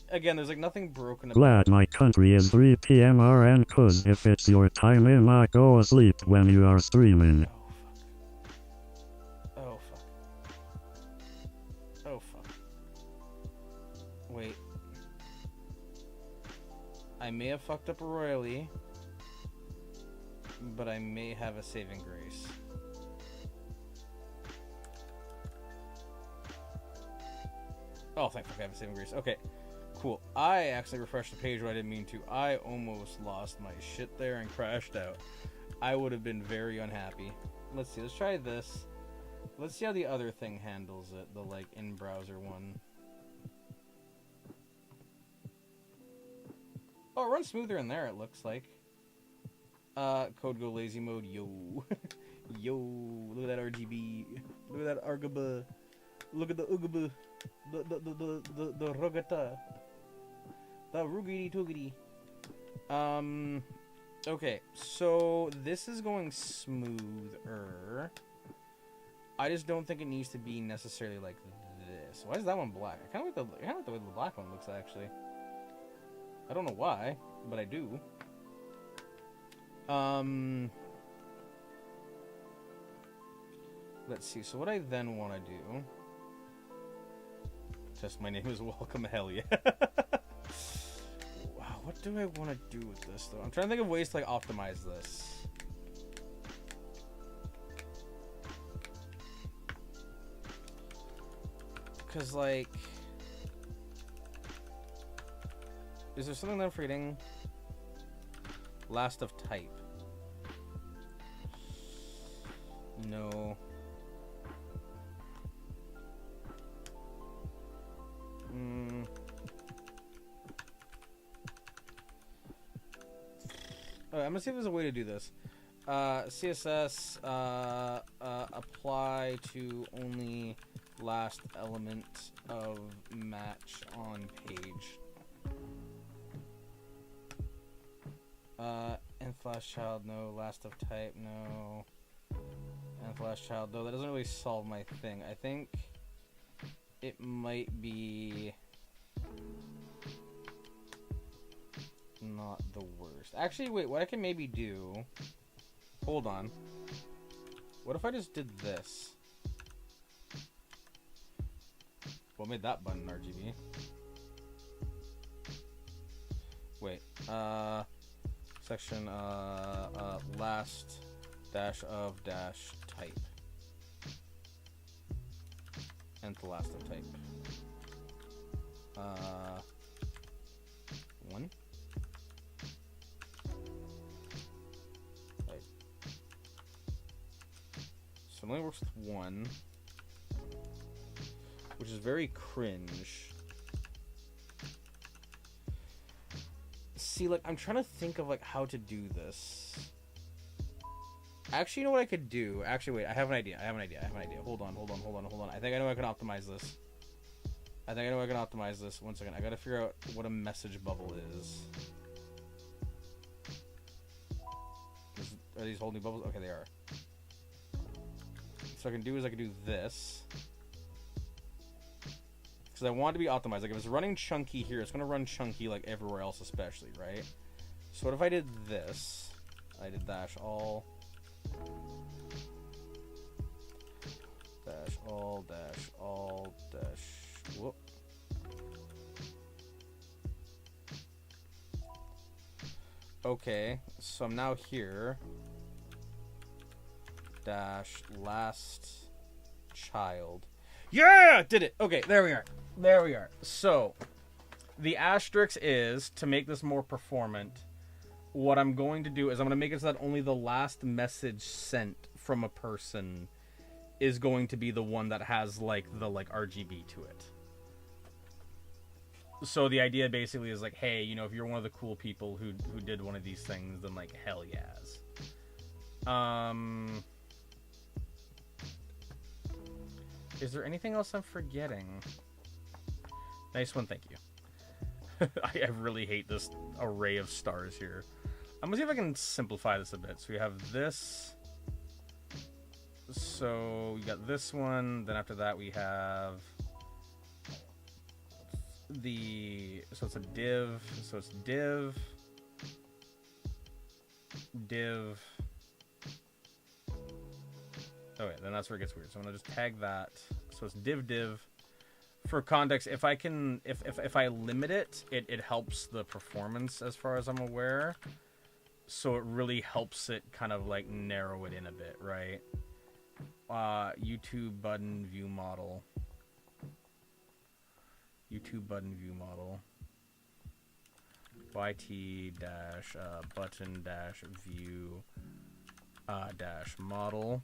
Again, there's like nothing broken about Glad my country is 3 p.m. RN, cause if it's your time I might go asleep when you are streaming. Oh fuck. Oh fuck. Wait. I may have fucked up royally, but I may have a saving grace. Oh, thank fuck, I have a saving grace. Okay, cool. I actually refreshed the page where I didn't mean to. I almost lost my shit there and crashed out. I would have been very unhappy. Let's see, let's try this. Let's see how the other thing handles it, the like in-browser one. Oh, it runs smoother in there, it looks like. Code go lazy mode, yo. Yo, look at that RGB. Look at that RGB. Look at the UGB. The rogata. The rugity tugity. Okay, so this is going smoother. I just don't think it needs to be necessarily like this. Why is that one black? I kind of like the way the black one looks, actually. I don't know why, but I do. Let's see. So what I then want to do. Just my name is welcome. Hell yeah. Wow, what do I want to do with this though? I'm trying to think of ways to like optimize this. Cause like, is there something that I'm forgetting? Last of type. No. Alright, I'm gonna see if there's a way to do this. CSS apply to only last element of match on page. Nth last child, no. Last of type, no. Nth last child, though that doesn't really solve my thing. I think it might be not the worst. Actually, wait, what I can maybe do... Hold on. What if I just did this? What made that button RGB? Wait, section, last dash of dash type. Nth last of type. 1. Right. So it only works with 1, which is very cringe. See, like, I'm trying to think of, like, how to do this. Actually, you know what I could do? Actually, wait, I have an idea. Hold on. I think I know I can optimize this. One second. I gotta figure out what a message bubble is. Are these holding bubbles? Okay, they are. So I can do this. Because I want it to be optimized. Like, if it's running chunky here, it's going to run chunky, like, everywhere else especially, right? So what if I did this? I did dash all, whoop. Okay, so I'm now here. Dash last child. Yeah! Did it! Okay, there we are. So, the asterisk is, to make this more performant, what I'm going to do is I'm going to make it so that only the last message sent from a person is going to be the one that has, like, the, like, RGB to it. So the idea basically is, like, hey, you know, if you're one of the cool people who did one of these things, then, like, hell yes. Is there anything else I'm forgetting? Nice one, thank you. I really hate this array of stars here. I'm gonna see if I can simplify this a bit. So we have this. So we got this one. Then after that we have so it's a div. So it's div. Oh wait, then that's where it gets weird. So I'm gonna just tag that. So it's div. For context, if I limit it, it helps the performance as far as I'm aware. So it really helps it kind of like narrow it in a bit, right? YouTube button view model. YT dash button dash view dash model.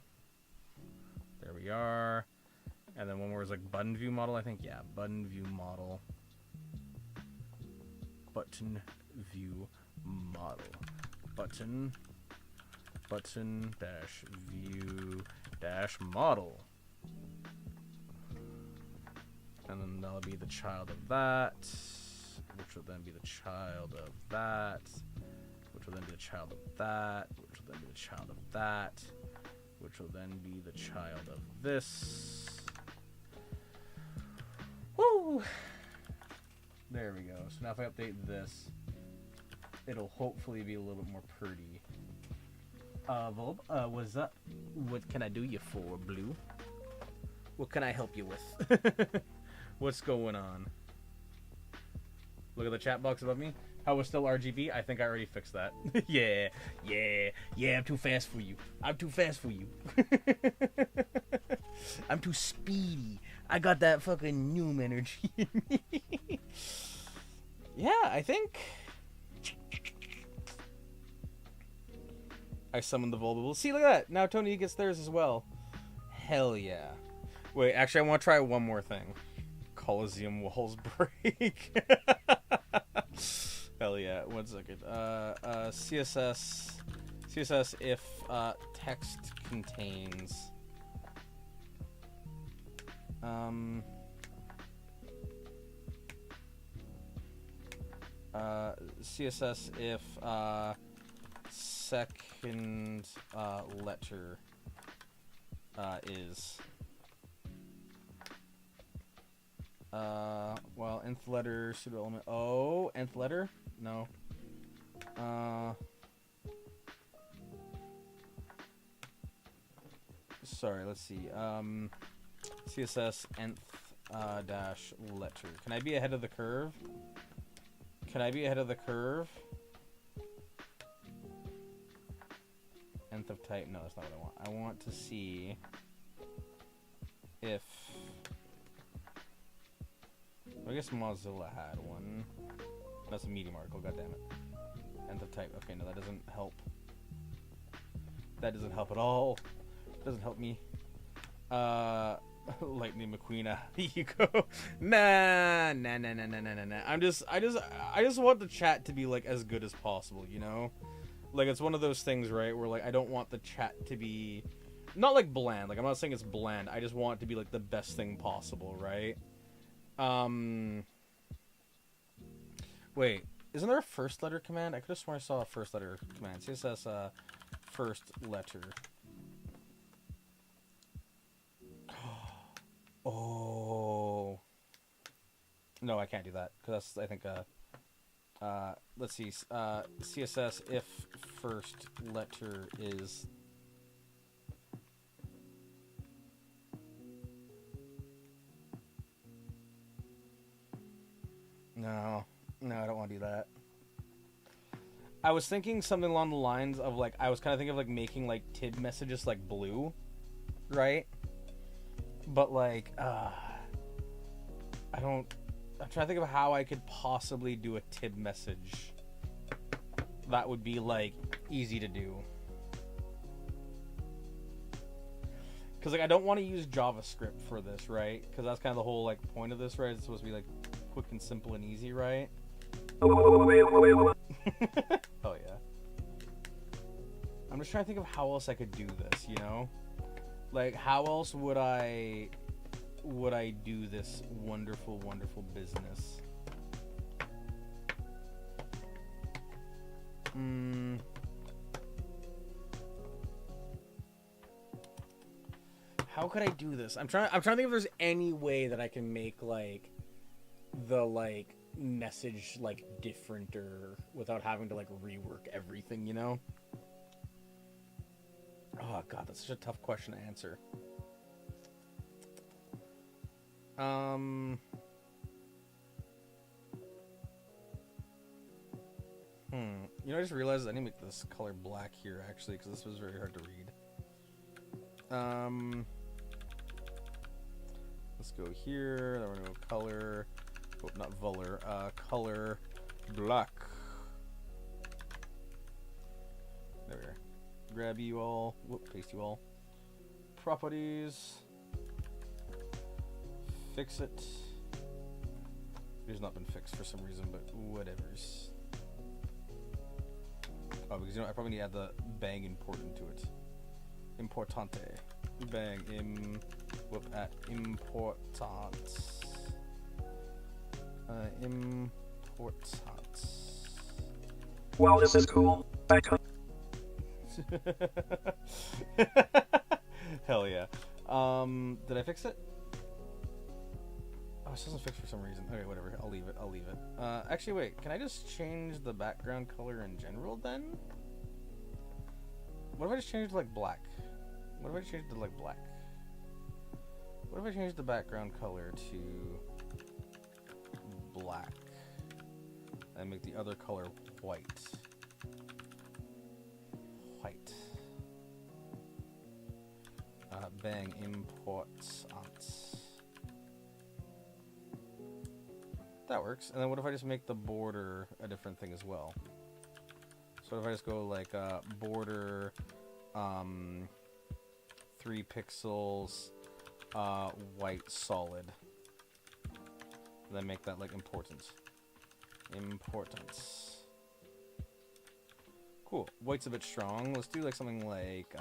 There we are. And then one more is like button view model, I think. Yeah, button view model. Button view model. Button dash view dash model. And then that'll be the child of that, which will then be the child of that, which will then be the child of that, which will then be the child of that, which will then be the child of this. Woo! There we go. So now if I update this, it'll hopefully be a little bit more pretty. Volb, what's up? What can I do you for, Blue? What can I help you with? What's going on? Look at the chat box above me. How was still RGB? I think I already fixed that. Yeah, I'm too fast for you. I'm too speedy. I got that fucking Noom energy in me. Yeah, I think I summoned the Volbable. See, look at that. Now Tony gets theirs as well. Hell yeah. Wait, actually, I want to try one more thing. Coliseum walls break. Hell yeah. 1 second. CSS if text contains CSS if second letter is well, nth letter pseudo element. Oh, nth letter? No. Sorry, let's see. CSS nth dash letter. Can I be ahead of the curve? Nth of type. No, that's not what I want. I want to see if. I guess Mozilla had one. That's a medium article. God damn it. Nth of type. Okay, no, that doesn't help. That doesn't help at all. It doesn't help me. Lightning McQueen. You go. Nah. I just want the chat to be like as good as possible, you know? Like it's one of those things, right, where like I don't want the chat to be not like bland. Like I'm not saying it's bland. I just want it to be like the best thing possible, right? Wait, isn't there a first letter command? I could have sworn I saw a first letter command. CSS first letter. Oh. No, I can't do that because that's I think let's see. CSS if first letter is No, I don't want to do that. I was thinking something along the lines of like I was kind of thinking of like making like tib messages like blue, right? But like I'm trying to think of how I could possibly do a tib message that would be like easy to do. Because like I don't want to use JavaScript for this, right? Because that's kind of the whole like point of this, right? It's supposed to be like quick and simple and easy, right? Oh yeah. I'm just trying to think of how else I could do this, you know? Like how else would I do this wonderful, wonderful business? How could I do this? I'm trying to think if there's any way that I can make like the like message like different or without having to like rework everything, you know? Oh god, that's such a tough question to answer. You know, I just realized I need to make this color black here actually because this was very hard to read. Let's go here. Then we're gonna go color. Oh, not Vuller. Color black. There we are. Grab you all. Whoop, paste you all. Properties. Fix it. It has not been fixed for some reason, but whatevers. Oh, because you know I probably need to add the bang important to it. Importante. Bang whoop at important. Important. Wow, this is cool. Back up. Hell yeah. Did I fix it? Oh, it doesn't fix for some reason. Okay, whatever. I'll leave it. Actually, wait. Can I just change the background color in general then? What if I just change it to like black? What if I change it to like black? What if I change the background color to black and make the other color white? White. Bang imports. That works. And then what if I just make the border a different thing as well? So if I just go like border 3 pixels white solid, and then make that like importance. Cool. White's a bit strong. Let's do like something like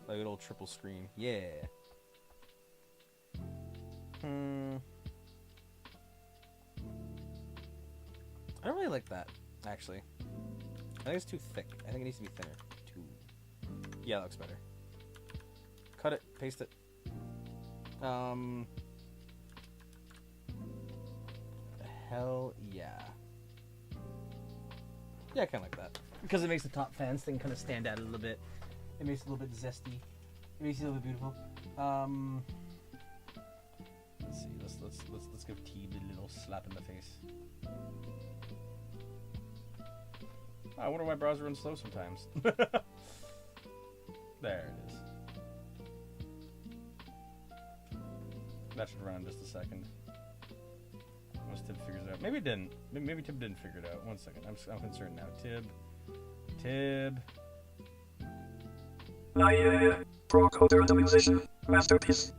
like a little triple screen. Yeah. I don't really like that, actually. I think it's too thick. I think it needs to be thinner. Yeah, that looks better. Cut it, paste it. Hell yeah. Yeah, I kind of like that. Because it makes the top fans thing kind of stand out a little bit. It makes it a little bit zesty. It makes it a little bit beautiful. Let's see. Let's give T a little slap in the face. I wonder why browser runs slow sometimes. There it is. That should run in just a second. Once Tib figures it out. Maybe it didn't. Maybe Tib didn't figure it out. 1 second. I'm concerned now. Tib. Yeah. Pro coder and the musician. Masterpiece.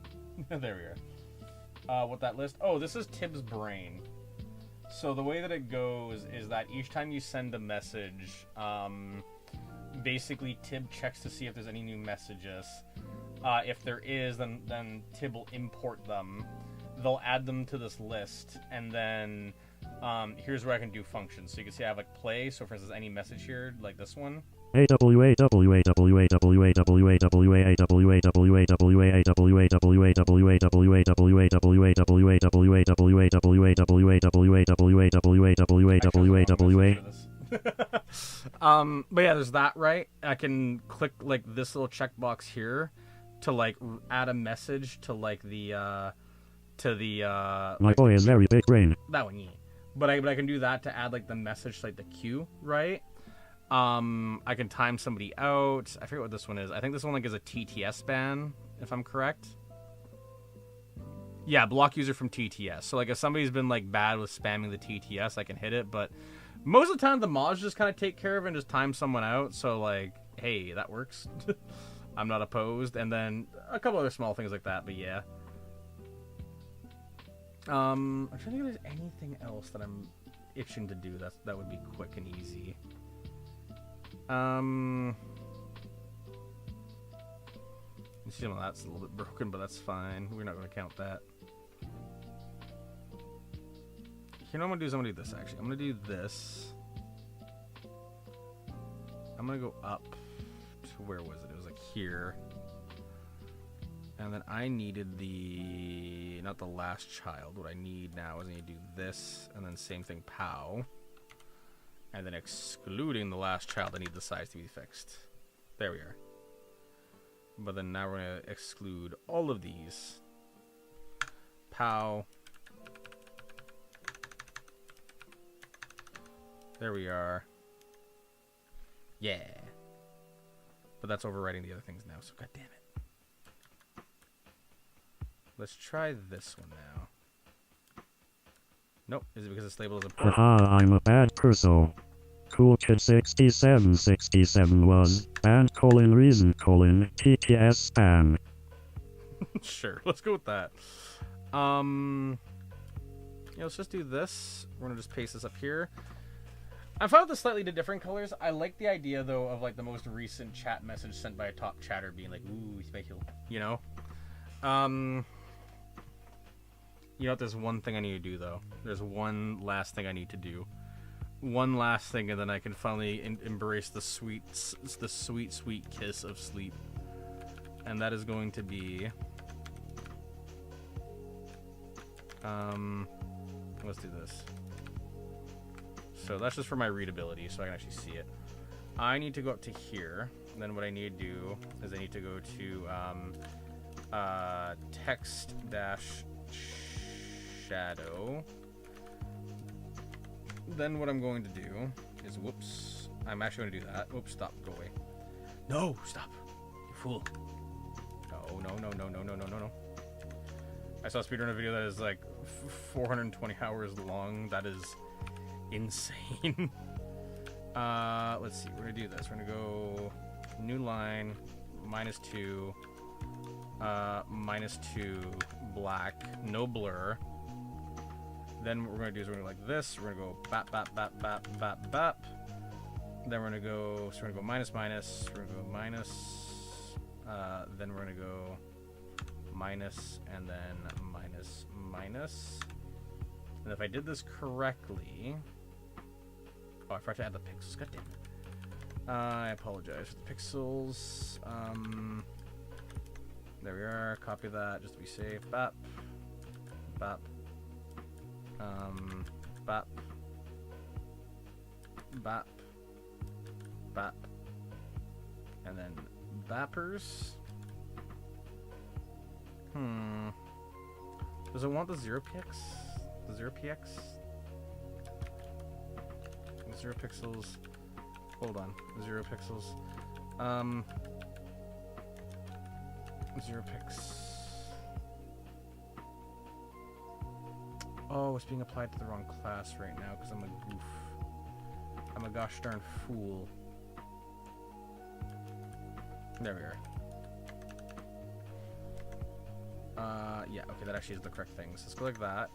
There we are. What that list? Oh, this is Tib's brain. So the way that it goes is that each time you send a message, basically Tib checks to see if there's any new messages. If there is, then Tib will import them. They'll add them to this list, and then here's where I can do functions. So you can see I have like play. So for instance, any message here, like this one. But yeah, there's that, right? I can click like this little checkbox here to like add a message to like the My boy is very big brain. that one, yeah. But I can do that to add like the message to, like the queue, right? I can time somebody out. I forget what this one is. I think this one like is a TTS ban, if I'm correct. Yeah, block user from TTS. So like if somebody's been like bad with spamming the TTS, I can hit it. But most of the time the mods just kind of take care of it and just time someone out. So like, hey, that works. I'm not opposed. And then a couple other small things like that. But yeah. I'm trying to think if there's anything else that I'm itching to do that would be quick and easy. You see, well, that's a little bit broken, but that's fine. We're not going to count that. You know what I'm going to do is I'm going to do this, actually. I'm going to do this. I'm going to go up to, where was it? It was like here. And then I needed not the last child. What I need now is I need to do this, and then same thing, POW. And then excluding the last child, I need the size to be fixed. There we are. But then now we're going to exclude all of these. POW. There we are. Yeah. But that's overwriting the other things now, so god damn it. Let's try this one now. Nope. Is it because it's labeled as a port? Haha, I'm a bad person. Cool Kid 6767 was banned : reason : TTS spam. Sure, let's go with that. Yeah, let's just do this. We're gonna just paste this up here. I found the slightly different colors. I like the idea though of like the most recent chat message sent by a top chatter being like, "Ooh, special," you know. You know what? There's one thing I need to do though. There's one last thing I need to do. One last thing, and then I can finally embrace the sweet, sweet kiss of sleep. And that is going to be, let's do this. So that's just for my readability, so I can actually see it. I need to go up to here. And then what I need to do is I need to go to text dash shadow. Then what I'm going to do is, whoops, I'm actually going to do that. Oops, stop, go away. No, stop, you fool. No. I saw a speedrunner video that is like 420 hours long. That is insane. Let's see, we're going to do this. We're going to go new line, -2, -2, black, no blur. Then what we're going to do is we're going to go like this. We're going to go bap, bap, bap, bap, bap, bap. Then we're going to go, so we're going to go minus, minus. We're going to go minus. Then we're going to go minus, and then minus, minus. And if I did this correctly... Oh, I forgot to add the pixels. God damn it. I apologize for the pixels. There we are. Copy that just to be safe. Bap. Bap. Bap. Bap. Bap. And then bappers. Does it want the 0px? The 0px? 0 pixels. Hold on. 0 pixels. 0 pix. Oh, it's being applied to the wrong class right now because I'm a goof. I'm a gosh darn fool. There we are. Yeah, okay, that actually is the correct thing. So let's go like that.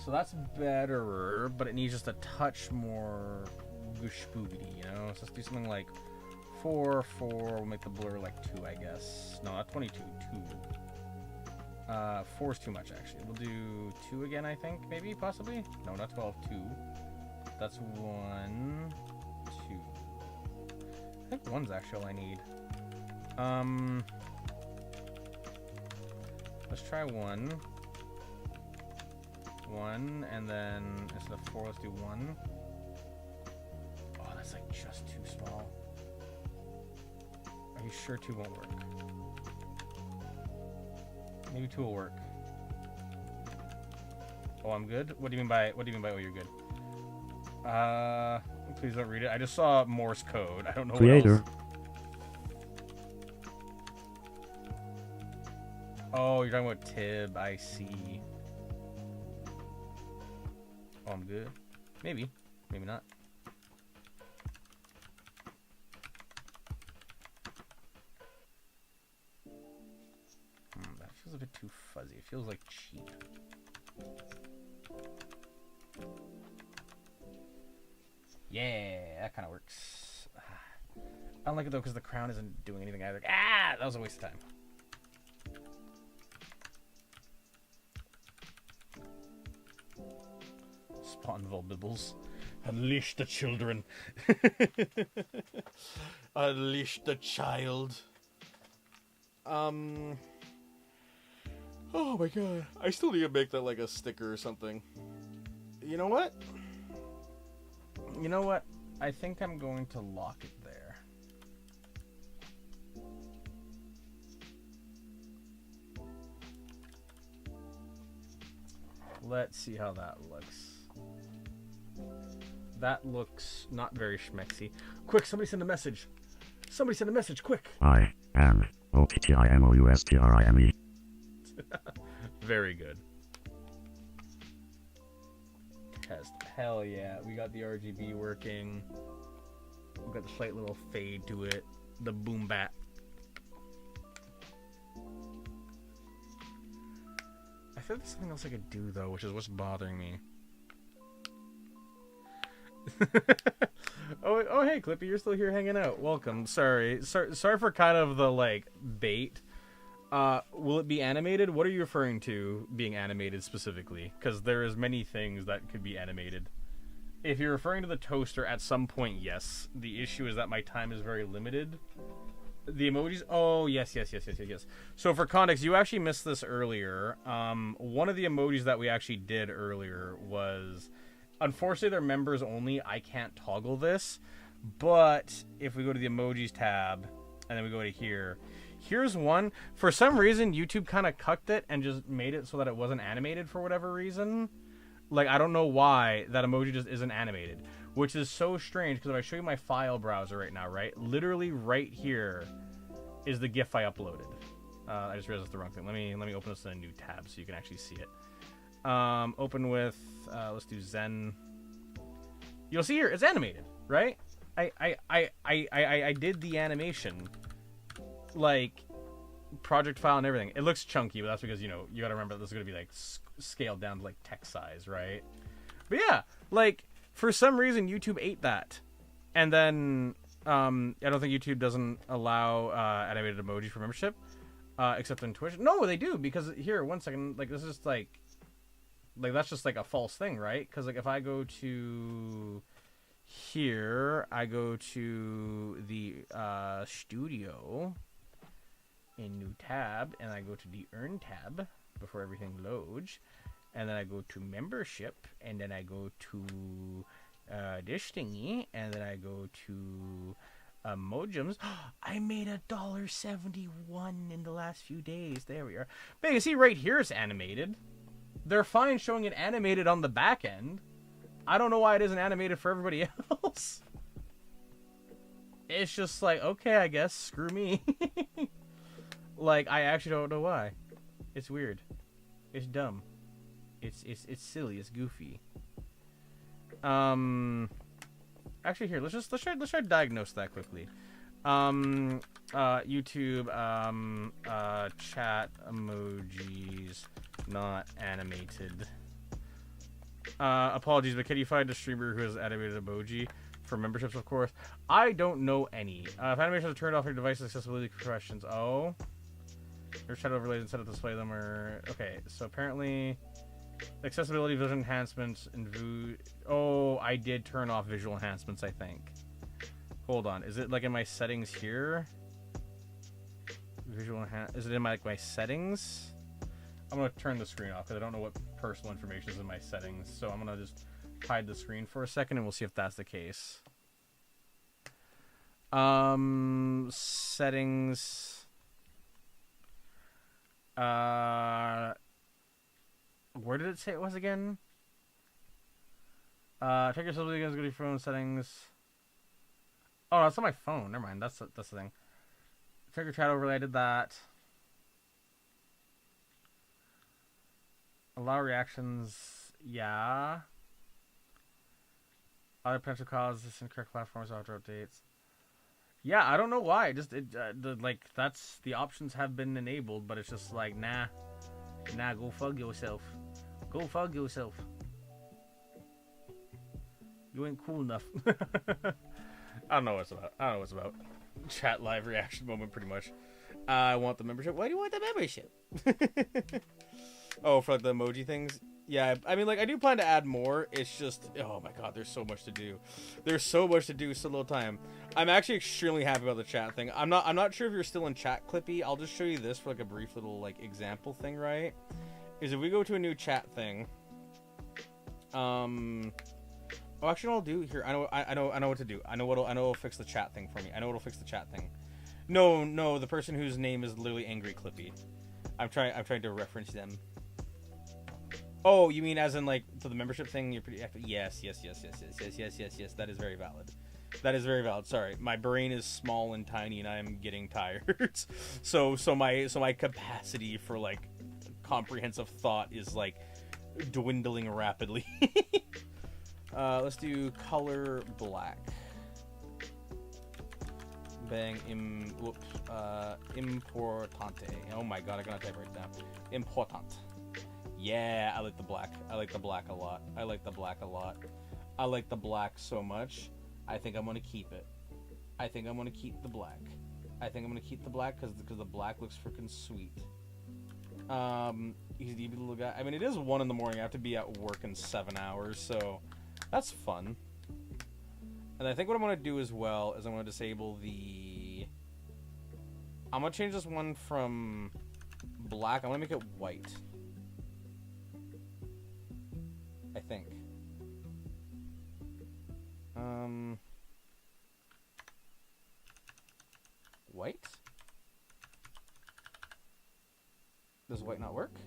So that's better, but it needs just a touch more goosh-boogity, you know? So let's do something like 4, 4, we'll make the blur like 2, I guess. No, not 22, 2. 4 is too much, actually. We'll do 2 again, I think, maybe, possibly? No, not 12, 2. That's 1, 2. I think 1's actually all I need. Let's try 1. 1, and then instead of 4, let's do 1. Oh, that's like just too small. Are you sure 2 won't work? Maybe 2 will work. Oh, I'm good? What do you mean by oh, you're good? Please don't read it. I just saw Morse code. I don't know Creator. what else. Oh, you're talking about Tib. I see. Oh, I'm good. Maybe. Maybe not. That feels a bit too fuzzy. It feels like cheap. Yeah, that kind of works. I don't like it though because the crown isn't doing anything either. Ah, that was a waste of time. Spawnville Bibbles. Unleash the children. Unleash the child. Oh my god. I still need to make that like a sticker or something. You know what? You know what? I think I'm going to lock it there. Let's see how that looks. That looks not very schmexy. Quick, somebody send a message. Somebody send a message, quick. I am OPTIMOUSTRIME. Very good. Test. Hell yeah. We got the RGB working. We got the slight little fade to it. The boom bat. I feel like there's something else I could do though, which is what's bothering me. oh hey Clippy, you're still here hanging out. Welcome. Sorry for kind of the like bait. Will it be animated? What are you referring to being animated specifically? Because there is many things that could be animated. If you're referring to the toaster, at some point, yes. The issue is that my time is very limited. The emojis? Oh, yes. So for context, you actually missed this earlier. One of the emojis that we actually did earlier was... Unfortunately, they're members only. I can't toggle this. But if we go to the emojis tab, and then we go to here... Here's one. For some reason, YouTube kind of cucked it and just made it so that it wasn't animated for whatever reason. Like, I don't know why that emoji just isn't animated. Which is so strange, because if I show you my file browser right now, right? Literally right here is the GIF I uploaded. I just realized that's the wrong thing. Let me open this in a new tab so you can actually see it. Open with, let's do Zen. You'll see here, it's animated, right? I did the animation. Like, project file and everything. It looks chunky, but that's because, you know, you gotta remember this is gonna be, like, scaled down to, like, text size, right? But yeah, like, for some reason, YouTube ate that. And then, I don't think YouTube doesn't allow, animated emoji for membership, except on Twitch. No, they do, because, here, one second, like, this is just, like, that's just, like, a false thing, right? Because, like, if I go to... Here, I go to the, studio... in new tab, and I go to the earn tab before everything loads, and then I go to membership, and then I go to this thingy, and then I go to emojis. I made $1.71 in the last few days. There we are. But you can see right here it's animated. They're fine showing it animated on the back end. I don't know why it isn't animated for everybody else. It's just like, okay, I guess, screw me. Like, I actually don't know why. It's weird. It's dumb. It's silly. It's goofy. Actually, here, let's try to diagnose that quickly. YouTube, chat emojis, not animated. Apologies, but can you find a streamer who has animated emoji for memberships, of course? I don't know any. If animations are turned off your device accessibility questions. Oh. Your chat overlays instead of display them or... Okay, so apparently... Accessibility, visual enhancements, and oh, I did turn off visual enhancements, I think. Hold on, is it like in my settings here? Visual is it in my settings? I'm gonna turn the screen off because I don't know what personal information is in my settings. So I'm gonna just hide the screen for a second and we'll see if that's the case. Settings. Where did it say it was again? Check your accessibility against go to your phone settings. Oh, that's on my phone. Never mind. That's the thing. Check your chat overlay. I did that. Allow reactions. Yeah. Other potential causes, incorrect platforms, auto updates. Yeah, I don't know why. Like that's the options have been enabled, but it's just like nah, go fuck yourself. Go fuck yourself. You ain't cool enough. I don't know what it's about. Chat live reaction moment, pretty much. I want the membership. Why do you want the membership? Oh, for like the emoji things? Yeah, I mean, like, I do plan to add more. It's just, oh my god, there's so much to do. There's so much to do, so little time. I'm actually extremely happy about the chat thing. I'm not sure if you're still in chat, Clippy. I'll just show you this for like a brief little like example thing, right? Is if we go to a new chat thing. Oh, actually, what I'll do here. I know what to do. I know what'll fix the chat thing for me. I know what'll fix the chat thing. No, the person whose name is literally Angry Clippy. I'm trying to reference them. Oh, you mean as in like to the membership thing? You're pretty active. Yes. That is very valid. That is very valid. Sorry, my brain is small and tiny, and I am getting tired. so my capacity for like comprehensive thought is like dwindling rapidly. Let's do color black. Bang. Importante. Oh my god, I gotta type right now. Important. Yeah, I like the black. I like the black a lot. I like the black so much. I think I'm gonna keep it. I think I'm gonna keep the black because the black looks freaking sweet. He's a deep little guy. I mean, it is 1 in the morning. I have to be at work in 7 hours, so that's fun. And I think what I'm gonna do as well is I'm gonna disable the. I'm gonna change this one from black. I'm gonna make it white. I think. White? Does white not work?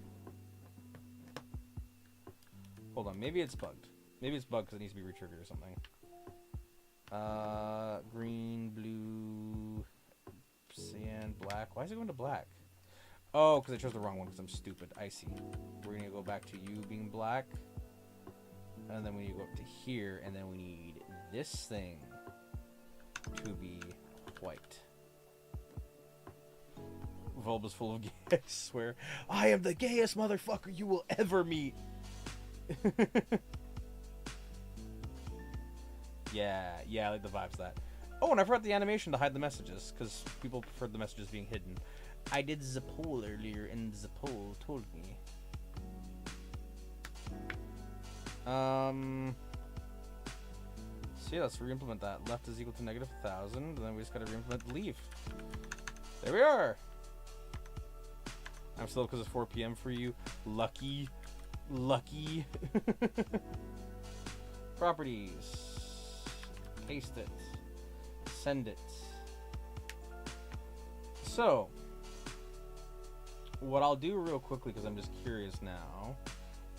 Hold on, maybe it's bugged. Maybe it's bugged because it needs to be retriggered or something. Green, blue, cyan, black. Why is it going to black? Oh, because I chose the wrong one because I'm stupid. I see. We're going to go back to you being black. And then we need to go up to here, and then we need this thing to be white. Bulb is full of gay, I swear. I am the gayest motherfucker you will ever meet. Yeah, I like the vibes of that. Oh, and I forgot the animation to hide the messages, because people prefer the messages being hidden. I did the poll earlier, and the poll told me. So yeah, let's re-implement that. Left is equal to -1,000, and then we just gotta re-implement the leave. There we are! I'm still because it's 4 p.m. for you. Lucky. Properties. Paste it. Send it. So, what I'll do real quickly, because I'm just curious now,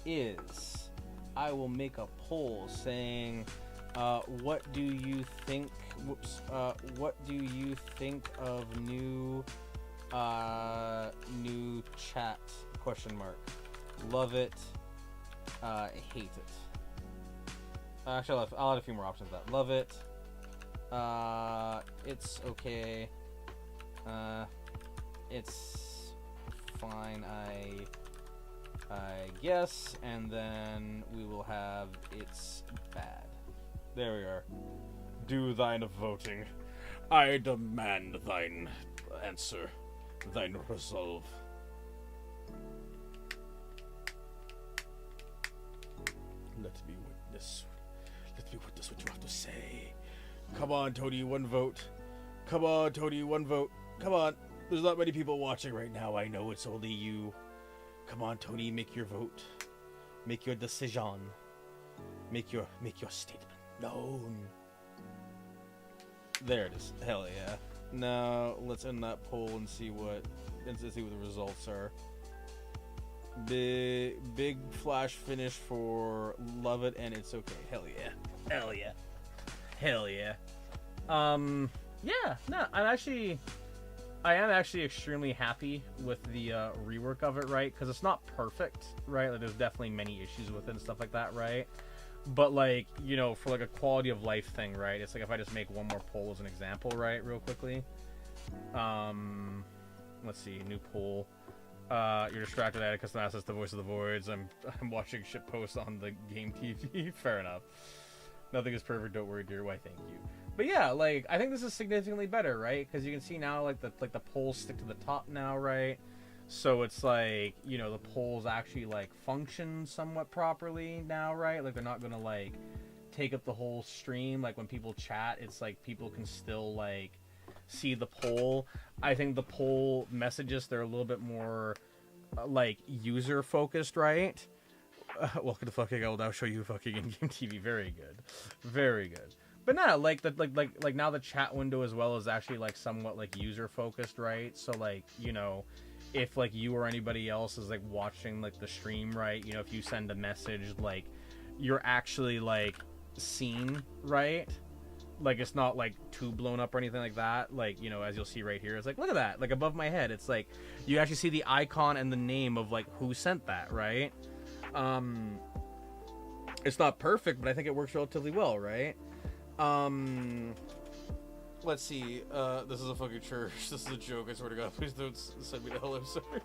is I will make a poll saying, what do you think? What do you think of new chat? ? Love it. Hate it. Actually, I'll add a few more options to that. Love it. It's okay. It's fine, I guess, and then we will have it's bad. There we are. Do thine voting. I demand thine answer, thine resolve. Let me witness. Let me witness what you have to say. Come on, Tony, one vote. Come on, Tony, one vote. Come on. There's not many people watching right now. I know it's only you. Come on, Tony, make your vote. Make your decision. Make your statement known. There it is. Hell yeah. Now let's end that poll and see what the results are. Big flash finish for Love It and It's Okay. Hell yeah. Hell yeah. Hell yeah. Yeah, no, I am actually extremely happy with the rework of it, right? Because it's not perfect, right? Like, there's definitely many issues with it and stuff like that, right? But, like, you know, for, like, a quality of life thing, right? It's like if I just make one more poll as an example, right? Real quickly. Let's see. New poll. You're distracted at it because that's the voice of the voids. I'm watching shit posts on the game TV. Fair enough. Nothing is perfect. Don't worry, dear. Why, thank you. But yeah, like, I think this is significantly better, right? Because you can see now, like, the polls stick to the top now, right? So it's like, you know, the polls actually, like, function somewhat properly now, right? Like, they're not gonna, like, take up the whole stream. Like, when people chat, it's like people can still, like, see the poll. I think the poll messages, they're a little bit more, like, user-focused, right? Welcome to fucking, I will now show you fucking in-game TV. Very good. Very good. But now, like now the chat window as well is actually like somewhat like user focused, right? So like, you know, if like you or anybody else is like watching like the stream, right? You know, if you send a message, like you're actually like seen, right? Like it's not like too blown up or anything like that. Like, you know, as you'll see right here, it's like, look at that, like above my head. It's like you actually see the icon and the name of like who sent that, right? It's not perfect, but I think it works relatively well, right? Let's see. This is a fucking church. This is a joke. I swear to God. Please don't send me to hell. I'm sorry.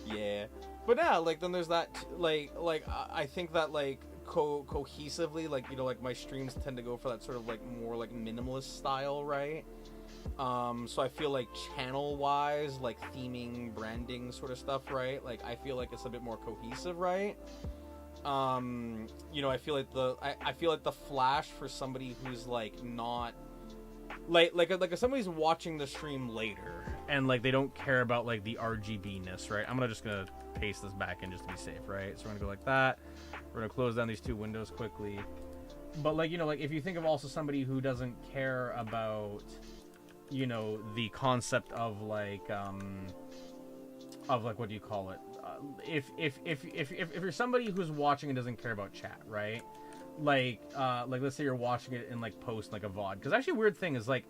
Yeah. But yeah, like then there's that. Like I think that like cohesively, like, you know, like my streams tend to go for that sort of like more like minimalist style, right? So I feel like channel-wise, like theming, branding sort of stuff, right? Like I feel like it's a bit more cohesive, right? You know, I feel like the flash for somebody who's like not like if somebody's watching the stream later and like they don't care about like the RGB-ness, right? I'm just gonna paste this back in just to be safe, right? So we're gonna go like that. We're gonna close down these two windows quickly. But like, you know, like if you think of also somebody who doesn't care about, you know, the concept of like what do you call it? If you're somebody who's watching and doesn't care about chat, right? Like let's say you're watching it in like post like a VOD. Because actually, weird thing is like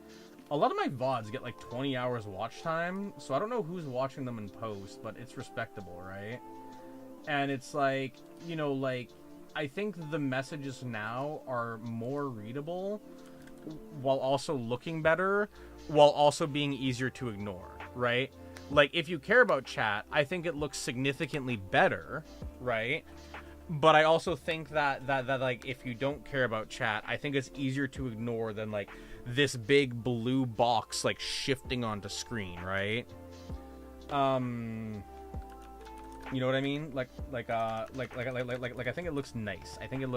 a lot of my VODs get like 20 hours watch time, so I don't know who's watching them in post, but it's respectable, right? And it's like, you know, like I think the messages now are more readable while also looking better, while also being easier to ignore, right? Like, if you care about chat, I think it looks significantly better, right? But I also think that like, if you don't care about chat, I think it's easier to ignore than, like, this big blue box, like, shifting onto screen, right? You know what I mean? Like I think it looks nice. I think it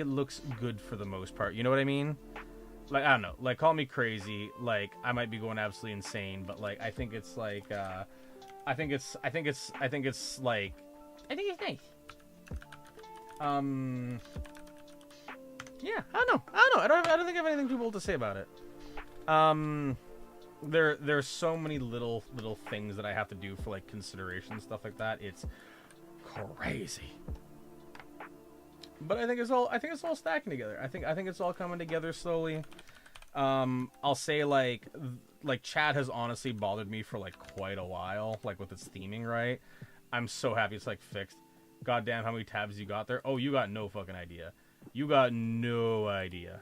looks good for the most part. You know what I mean? Like, I don't know. Like, call me crazy. Like, I might be going absolutely insane, but like, I think it's like, I think it's nice. I think it's yeah. I don't know. I don't think I have anything too bold to say about it. There's so many little things that I have to do for like consideration and stuff like that. It's crazy. But I think it's all stacking together. I think it's all coming together slowly. I'll say like chat has honestly bothered me for like quite a while, like with its theming, right? I'm so happy it's like fixed. Goddamn, how many tabs you got there? Oh, you got no fucking idea. You got no idea.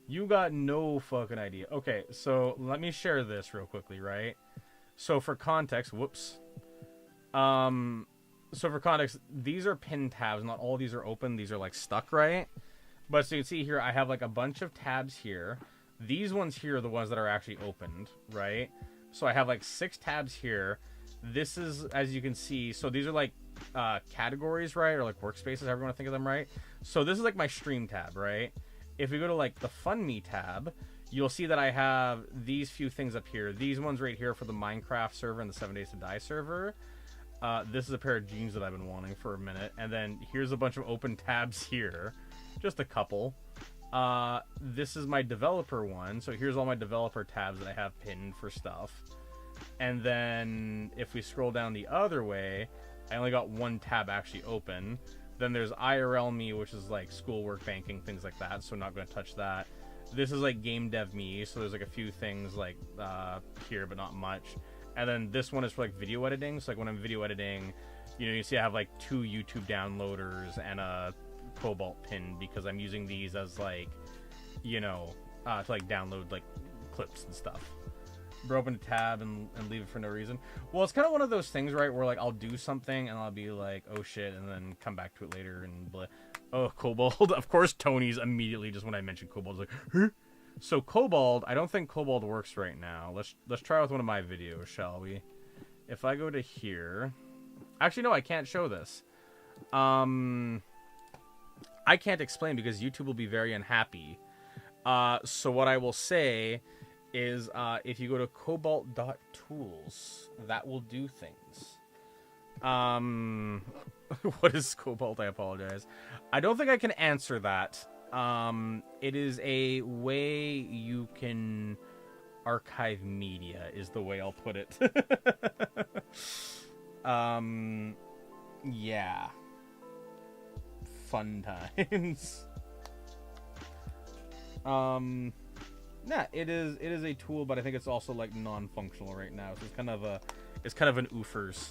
You got no fucking idea. Okay, so let me share this real quickly, right? So for context, whoops. So for context, these are pinned tabs. Not all these are open. These are like stuck, right? But so you can see here, I have like a bunch of tabs here. These ones here are the ones that are actually opened, right? So I have like 6 tabs here. This is, as you can see, so these are like categories, right? Or like workspaces, however you want to think of them, right? So this is like my stream tab, right? If we go to like the Fund Me tab, you'll see that I have these few things up here. These ones right here for the Minecraft server and the 7 Days to Die server. This is a pair of jeans that I've been wanting for a minute. And then here's a bunch of open tabs here. Just a couple. This is my developer one. So here's all my developer tabs that I have pinned for stuff. And then if we scroll down the other way, I only got 1 tab actually open. Then there's IRL Me, which is like schoolwork, banking, things like that. So I'm not going to touch that. This is like Game Dev Me. So there's like a few things like here, but not much. And then this one is for like video editing. So like when I'm video editing, you know, you see I have like 2 YouTube downloaders and a Cobalt pin because I'm using these as like, you know, to like download like clips and stuff. Bro, open a tab and leave it for no reason. Well, it's kind of one of those things, right, where like I'll do something and I'll be like, oh shit, and then come back to it later and blah. Oh, Cobalt. Of course, Tony's immediately just when I mentioned Cobalt, like, huh? So Cobalt, I don't think Cobalt works right now. Let's try with one of my videos, shall we? If I go to here, actually no, I can't show this. I can't explain because YouTube will be very unhappy. So what I will say is if you go to cobalt.tools, that will do things. What is Cobalt? I apologize. I don't think I can answer that. It is a way you can archive media, is the way I'll put it. Yeah. Fun times. Yeah, it is a tool, but I think it's also like non-functional right now. So it's kind of an oofers.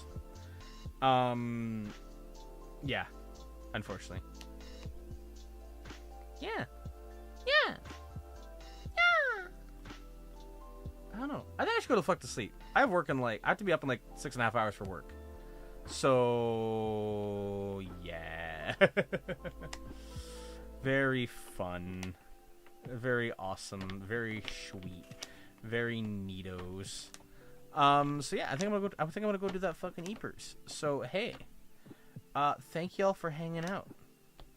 Yeah, unfortunately. Yeah. I don't know. I think I should go the fuck to sleep. I have to be up in like 6.5 hours for work. So yeah. Very fun. Very awesome. Very sweet. Very neatos. So yeah, I think I'm gonna go do that fucking Eepers. So hey. Thank y'all for hanging out.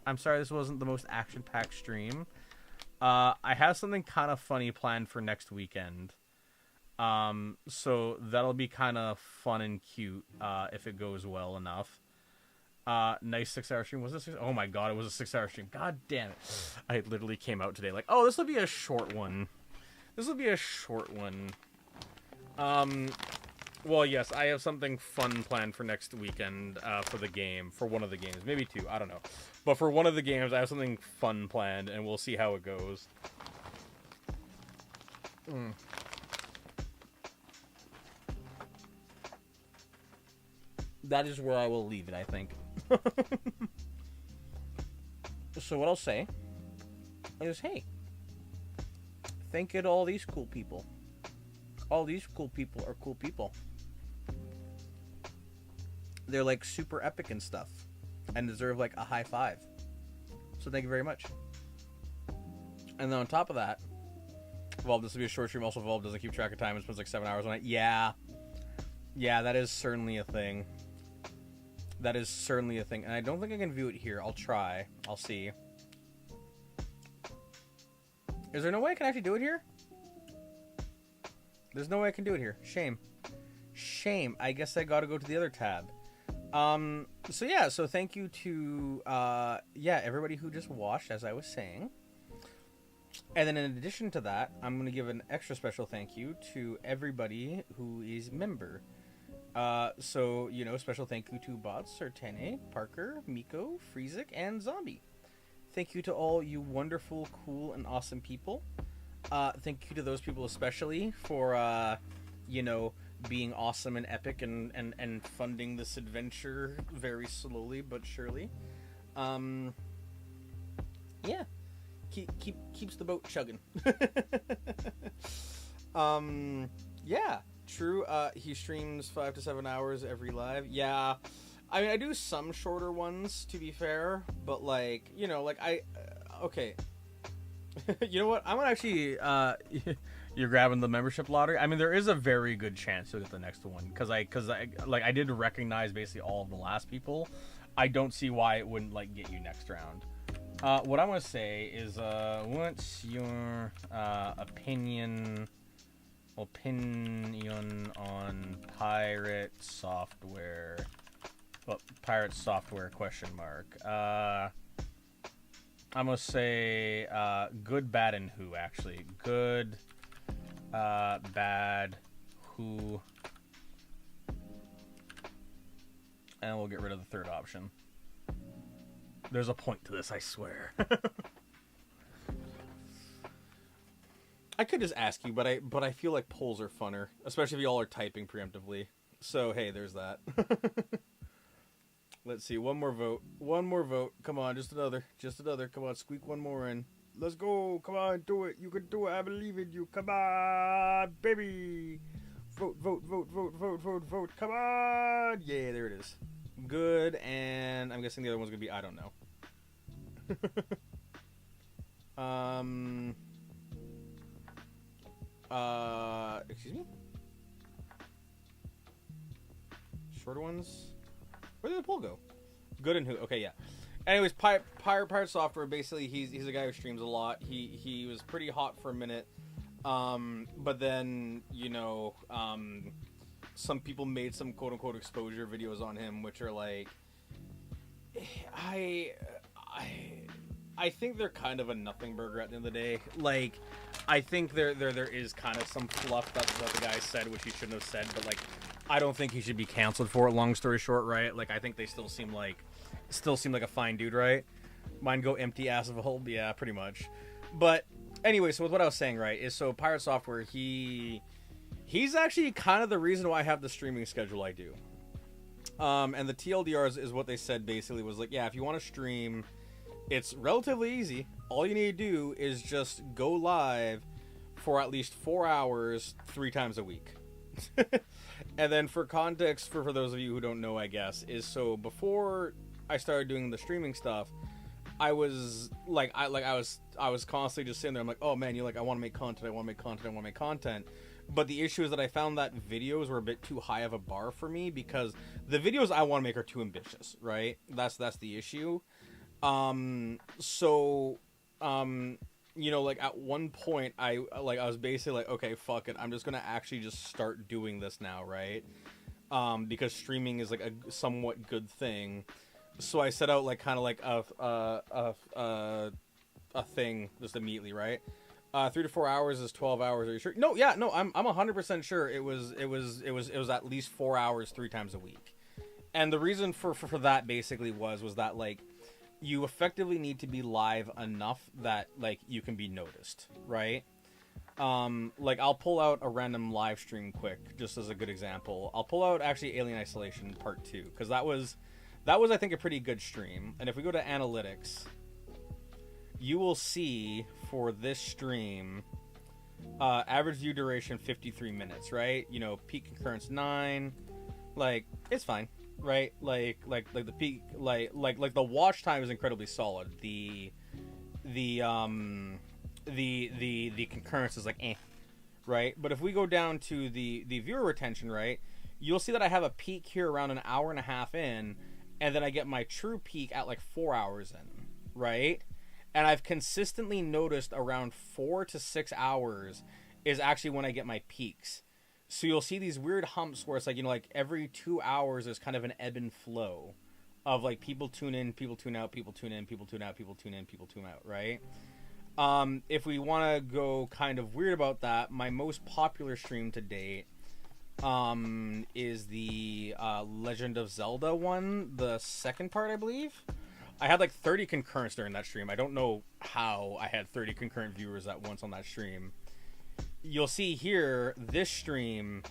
I'm sorry this wasn't the most action-packed stream. I have something kind of funny planned for next weekend. So that'll be kind of fun and cute, if it goes well enough. Nice 6-hour stream. Was this? Oh my god, it was a 6-hour stream. God damn it. I literally came out today like, oh, this will be a short one. Well, yes, I have something fun planned for next weekend, for one of the games. Maybe 2, I don't know. But for one of the games, I have something fun planned, and we'll see how it goes. That is where I will leave it, I think. So what I'll say is, hey, thank you to all these cool people. All these cool people are cool people. They're like super epic and stuff and deserve like a high five. So thank you very much. And then on top of that, Valve, this will be a short stream. Also, Valve doesn't keep track of time and spends like 7 hours on it. Yeah, that is certainly a thing. And I don't think I can view it here. I'll try. I'll see. Is there no way I can actually do it here? There's no way I can do it here. Shame. I guess I gotta go to the other tab. So yeah, so thank you to, everybody who just watched, as I was saying. And then in addition to that, I'm gonna give an extra special thank you to everybody who is member. So, special thank you to Bots, Sertene, Parker, Miko, Freezik, and Zombie. Thank you to all you wonderful, cool, and awesome people. Thank you to those people especially for, being awesome and epic and funding this adventure very slowly but surely. Yeah. Keeps the boat chugging. Yeah, true. He streams 5 to 7 hours every live. Yeah, I mean, I do some shorter ones, to be fair, but like, you know, like okay. You know what? I'm gonna actually, you're grabbing the membership lottery. I mean, there is a very good chance you'll get the next one because I did recognize basically all of the last people. I don't see why it wouldn't like get you next round. What I'm gonna say is, what's your opinion on pirate software? Well, pirate software question mark. I'm gonna say good, bad, and who. Actually, good, bad, who, and we'll get rid of the third option. There's a point to this, I swear. I could just ask you, but I feel like polls are funner, especially if y'all are typing preemptively. So hey, there's that. Let's see, one more vote. Come on, just another. Come on, squeak one more in. Let's go. Come on, do it. You can do it. I believe in you. Come on, baby. Vote. Come on. Yeah, there it is. Good, and I'm guessing the other one's gonna be I don't know. Excuse me? Shorter ones? Where did the poll go? Good and who? Okay, yeah. Anyways, Pirate Software, basically, he's a guy who streams a lot. He was pretty hot for a minute. But then, you know, some people made some quote-unquote exposure videos on him, which are like... I think they're kind of a nothing burger at the end of the day. Like, I think there is kind of some fluff that the guy said, which he shouldn't have said, but like, I don't think he should be canceled for it. Long story short, right? Like, I think they still seem like a fine dude, right? Mine go empty ass of a hole, yeah, pretty much. But anyway, so with what I was saying, right, is so Pirate Software, he's actually kind of the reason why I have the streaming schedule I do. And the TLDRs is what they said basically was like, yeah, if you want to stream, it's relatively easy. All you need to do is just go live for at least 4 hours 3 times a week. And then for context, for those of you who don't know, I guess, is so before I started doing the streaming stuff, I was constantly just sitting there. I'm like, oh man, I want to make content. But the issue is that I found that videos were a bit too high of a bar for me because the videos I want to make are too ambitious, right? That's the issue. You know, like at one point I was basically like, okay, fuck it, I'm just gonna actually just start doing this now, right? Because streaming is like a somewhat good thing. So I set out like kind of like a thing just immediately, right? 3 to 4 hours is 12 hours. Are you sure? No, yeah, no, I'm 100% sure it was at least 4 hours 3 times a week. And the reason for that basically was that like you effectively need to be live enough that like you can be noticed, right? Like I'll pull out a random live stream quick just as a good example. I'll pull out actually Alien Isolation Part 2 because that was I think a pretty good stream. And if we go to analytics, you will see for this stream average view duration 53 minutes, right? You know, peak concurrence 9, like it's fine. Right, like the peak, like the watch time is incredibly solid. The concurrence is like right. But if we go down to the viewer retention, right, you'll see that I have a peak here around an hour and a half in, and then I get my true peak at like 4 hours in, right? And I've consistently noticed around 4 to 6 hours is actually when I get my peaks. So you'll see these weird humps where it's like, you know, like every 2 hours there's kind of an ebb and flow of like people tune in, people tune out, people tune in, people tune out, people tune in, people tune out, right? If we want to go kind of weird about that, my most popular stream to date is the Legend of Zelda one, the second part, I believe. I had like 30 concurrents during that stream. I don't know how I had 30 concurrent viewers at once on that stream. You'll see here, this stream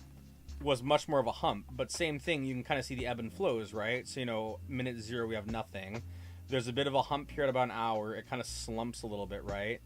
was much more of a hump, but same thing, you can kind of see the ebb and flows, right? So, you know, minute 0, we have nothing. There's a bit of a hump here at about an hour. It kind of slumps a little bit, right?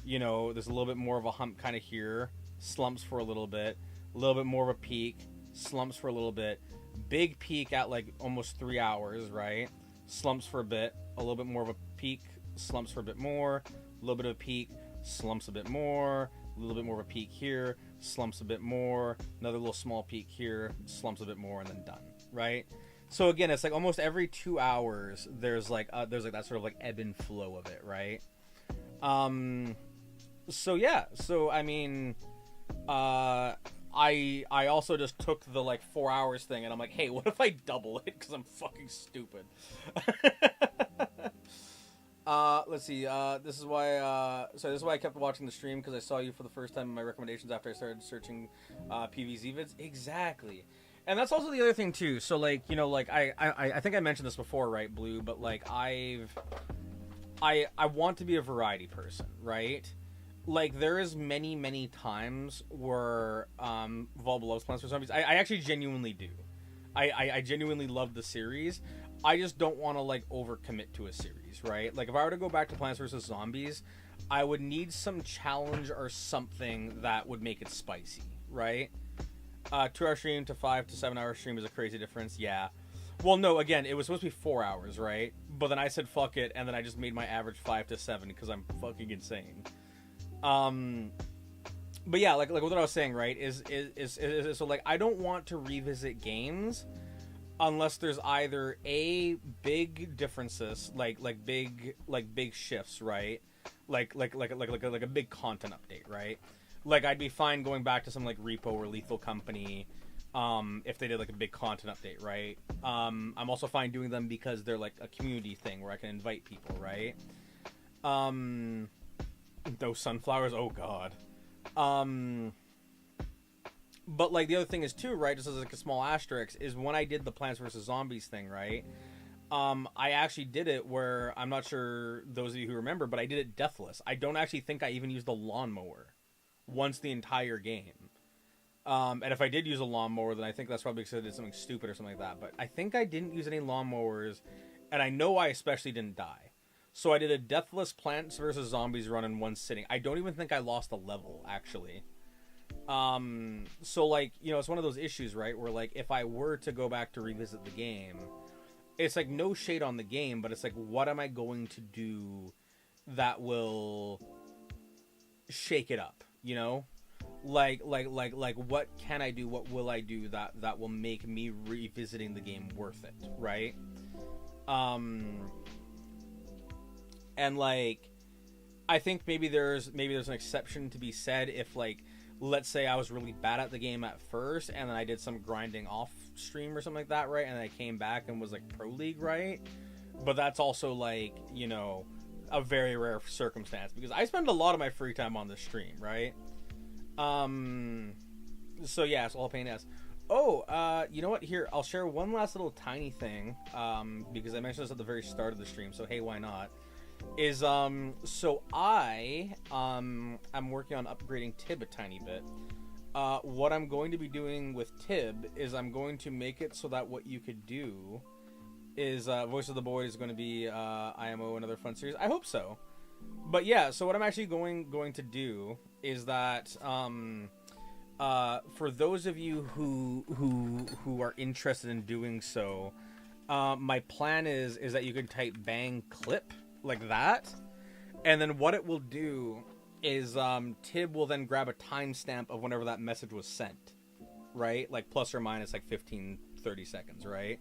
You know, there's a little bit more of a hump kind of here, slumps for a little bit, a little bit more of a peak, slumps for a little bit, big peak at like almost 3 hours, right? Slumps for a bit, a little bit more of a peak, slumps for a bit more, a little bit of a peak, slumps a bit more, a little bit more of a peak here, slumps a bit more, another little small peak here, slumps a bit more, and then done, right? So again, it's like almost every 2 hours there's like that sort of like ebb and flow of it, right? So yeah, so I mean, I also just took the like 4 hours thing, and I'm like, hey, what if I double it? Because I'm fucking stupid. Let's see. This is why. So this is why I kept watching the stream, because I saw you for the first time in my recommendations after I started searching PVZ vids. Exactly. And that's also the other thing too. So like, you know, like I think I mentioned this before, right, Blue? But like I want to be a variety person, right? Like there is many times where Volb loves Plants vs Zombies. I actually genuinely do. I genuinely love the series. I just don't want to like overcommit to a series, right? Like if I were to go back to Plants vs Zombies, I would need some challenge or something that would make it spicy, right? 2 hour stream to 5 to 7 hour stream is a crazy difference. Yeah. Well, no, again, it was supposed to be 4 hours, right? But then I said fuck it, and then I just made my average 5 to 7 because I'm fucking insane. But yeah, like what I was saying, right? Is so like I don't want to revisit games unless there's either a big differences, like big shifts, right? Like a big content update, right? Like I'd be fine going back to something like Repo or Lethal Company, if they did like a big content update, right? I'm also fine doing them because they're like a community thing where I can invite people, right? Those sunflowers, oh god. But like the other thing is too, right? Just as like a small asterisk, is when I did the Plants vs Zombies thing, right? I actually did it where I'm not sure those of you who remember, but I did it deathless. I don't actually think I even used the lawnmower once the entire game. And if I did use a lawnmower, then I think that's probably because I did something stupid or something like that. But I think I didn't use any lawnmowers, and I know I especially didn't die. So I did a deathless Plants vs Zombies run in one sitting. I don't even think I lost a level, actually. So like, you know, it's one of those issues, right, where like if I were to go back to revisit the game, it's like no shade on the game, but it's like, what am I going to do that will shake it up, you know? Like what can I do, what will I do that will make me revisiting the game worth it, right? And like I think maybe there's an exception to be said if like, let's say I was really bad at the game at first and then I did some grinding off stream or something like that, right? And I came back and was like pro league, right? But that's also like, you know, a very rare circumstance because I spend a lot of my free time on the stream, right? So yeah, it's all pain ass. Oh, you know what? Here, I'll share one last little tiny thing, because I mentioned this at the very start of the stream, so hey, why not? Is, so I, am working on upgrading Tib a tiny bit. What I'm going to be doing with Tib is I'm going to make it so that what you could do is, Voice of the Boy is going to be, IMO, another fun series. I hope so. But yeah, so what I'm actually going to do is that, for those of you who are interested in doing so, my plan is that you can type bang clip like that, and then what it will do is Tib will then grab a timestamp of whenever that message was sent, right? Like plus or minus like 15-30 seconds, right?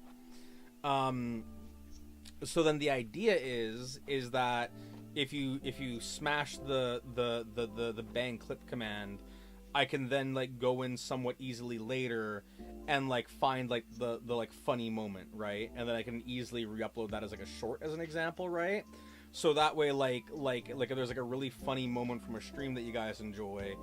So then the idea is that if you smash the bang clip command, I can then like go in somewhat easily later and like find like the like funny moment, right? And then I can easily re-upload that as like a short, as an example, right? So that way, like if there's like a really funny moment from a stream that you guys enjoy,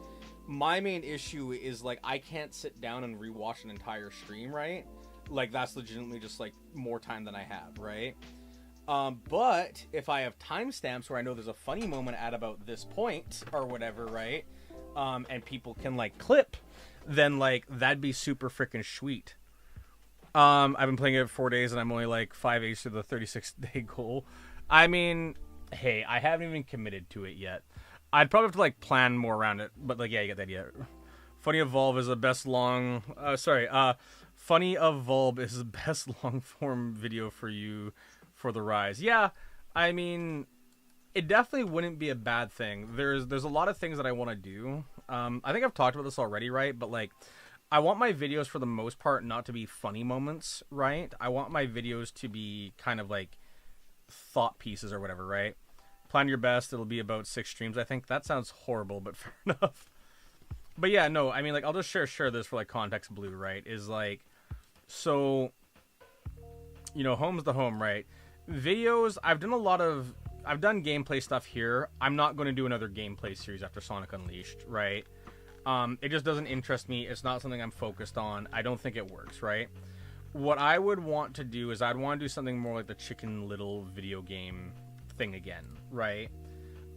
my main issue is like I can't sit down and rewatch an entire stream, right? Like that's legitimately just like more time than I have, right? But if I have timestamps where I know there's a funny moment at about this point or whatever, right? And people can like clip, then like that'd be super freaking sweet. I've been playing it for 4 days and I'm only like 5 days to the 36-day goal. I mean, hey, I haven't even committed to it yet. I'd probably have to like plan more around it, but like, yeah, you get the idea. Funny Evolve is the best long. Funny Evolve is the best long form video for you for the Rise. Yeah, I mean, it definitely wouldn't be a bad thing. There's a lot of things that I want to do. I think I've talked about this already, right? But like, I want my videos for the most part not to be funny moments, right? I want my videos to be kind of like thought pieces or whatever, right? Plan your best. It'll be about 6 streams. I think that sounds horrible, but fair enough. But yeah, no, I mean, like, I'll just share this for like context blue, right? Is like, so, you know, home's the home, right? Videos, I've done gameplay stuff here. I'm not going to do another gameplay series after Sonic Unleashed, right? It just doesn't interest me. It's not something I'm focused on. I don't think it works, right? What I would want to do is I'd want to do something more like the Chicken Little video game thing again, right?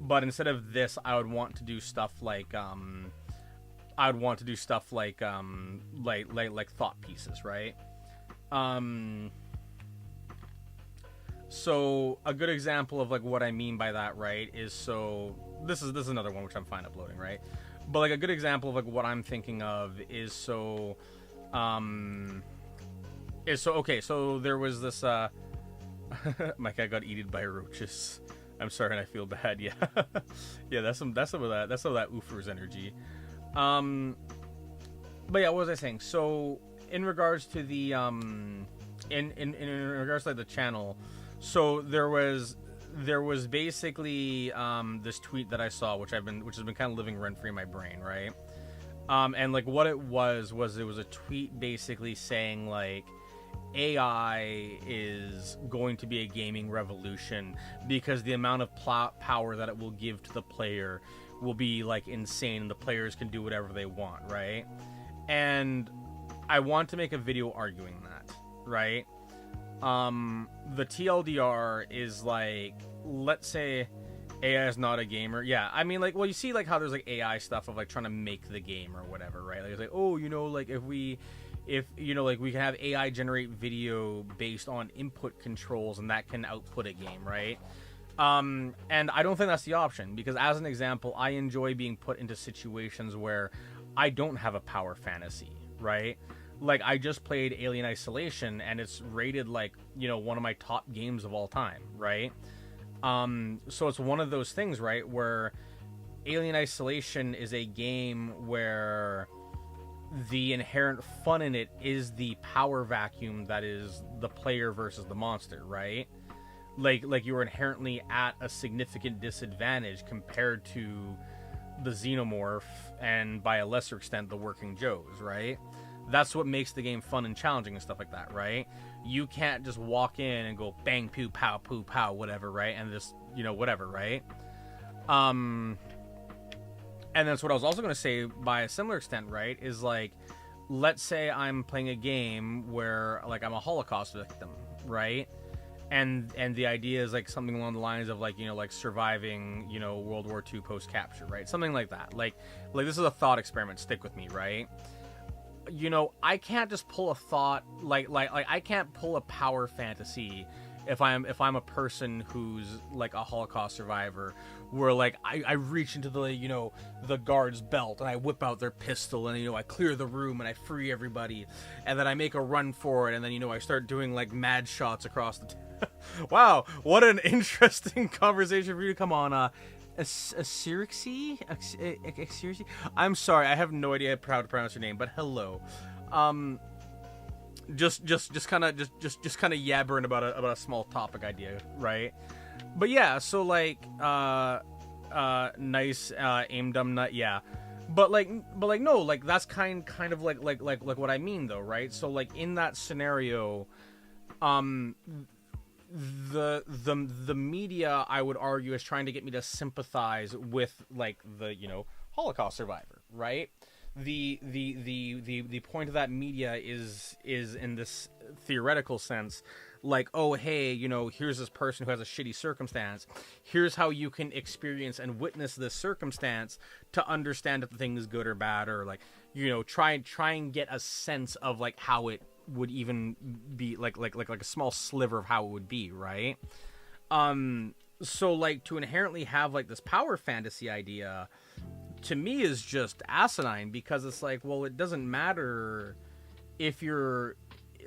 But instead of this, I would want to do stuff like like thought pieces, right? So a good example of like what I mean by that, right, is so this is another one which I'm fine uploading, right? But like a good example of like what I'm thinking of is so okay, so there was this my cat got eaten by roaches. I'm sorry and I feel bad. Yeah. Yeah, that's some of that Oofers energy. But yeah, what was I saying? So in regards to the in regards to like the channel, so there was basically this tweet that I saw which has been kind of living rent free in my brain, right? And like what it was it was a tweet basically saying like AI is going to be a gaming revolution because the amount of power that it will give to the player will be like insane and the players can do whatever they want, right? And I want to make a video arguing that, right? The TLDR is like, let's say AI is not a gamer. Yeah, I mean, like, well, you see like how there's like AI stuff of like trying to make the game or whatever, right? Like it's like, oh, you know, like if you know, like we can have AI generate video based on input controls and that can output a game, right? And I don't think that's the option because as an example, I enjoy being put into situations where I don't have a power fantasy, right? Like I just played Alien Isolation and it's rated like, you know, one of my top games of all time, right? So it's one of those things, right, where Alien Isolation is a game where the inherent fun in it is the power vacuum that is the player versus the monster, right? Like you're inherently at a significant disadvantage compared to the Xenomorph and by a lesser extent the Working Joes, right? That's what makes the game fun and challenging and stuff like that, right? You can't just walk in and go bang poo pow poo pow whatever, right? And just, you know, whatever, right? And that's what I was also going to say by a similar extent, right? Is like, let's say I'm playing a game where like I'm a Holocaust victim, right? And the idea is like something along the lines of like, you know, like surviving, you know, World War II post capture, right? Something like that. Like this is a thought experiment. Stick with me, right? You know, I can't just pull a thought like I can't pull a power fantasy if I'm a person who's like a Holocaust survivor, where like I reach into the, you know, the guard's belt and I whip out their pistol and, you know, I clear the room and I free everybody and then I make a run for it and then, you know, I start doing like mad shots across the wow, what an interesting conversation for you to come on. Asirixi? I'm sorry, I have no idea how to pronounce your name, but hello. Just kind of yabbering about a small topic idea, right? But yeah, so like nice aim dumb nut, yeah. But like no, like that's kind of like what I mean though, right? So like in that scenario, the media, I would argue, is trying to get me to sympathize with like the, you know, Holocaust survivor, right? The point of that media is in this theoretical sense, like, oh hey, you know, here's this person who has a shitty circumstance. Here's how you can experience and witness this circumstance to understand if the thing is good or bad, or like, you know, try and get a sense of like how it would even be like a small sliver of how it would be, right? So like to inherently have like this power fantasy idea to me is just asinine, because it's like, well, it doesn't matter if you're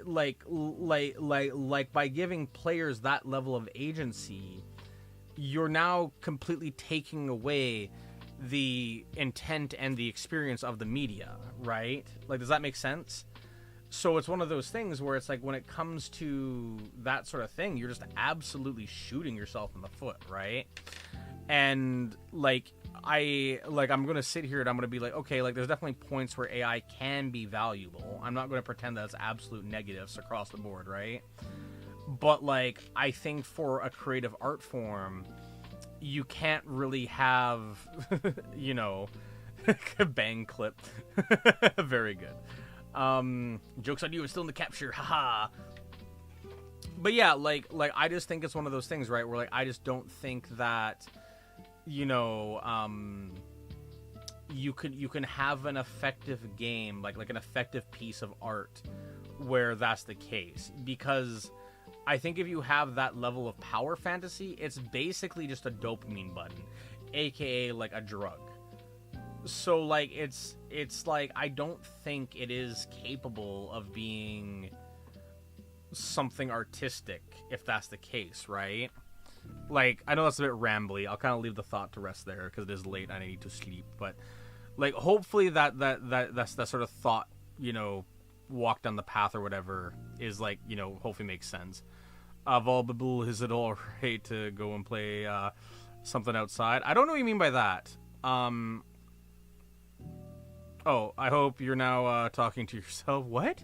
like by giving players that level of agency, you're now completely taking away the intent and the experience of the media, right? Like, does that make sense? So it's one of those things where it's like, when it comes to that sort of thing, you're just absolutely shooting yourself in the foot, right? And like, I'm gonna sit here and I'm gonna be like, okay, like there's definitely points where AI can be valuable. I'm not gonna pretend that it's absolute negatives across the board, right? But like, I think for a creative art form, you can't really have you know, bang clip. Very good. Joke's on you, it's still in the capture, haha. But yeah, like I just think it's one of those things, right, where like I just don't think that, you know, you can have an effective game, like an effective piece of art where that's the case. Because I think if you have that level of power fantasy, it's basically just a dopamine button, aka like a drug. So like it's like, I don't think it is capable of being something artistic if that's the case, right? Like, I know that's a bit rambly. I'll kind of leave the thought to rest there because it is late and I need to sleep. But like, hopefully that's that sort of thought, you know, walk down the path or whatever is like, you know, hopefully makes sense. Volbable, is it all right to go and play something outside? I don't know what you mean by that. Oh, I hope you're now talking to yourself. What?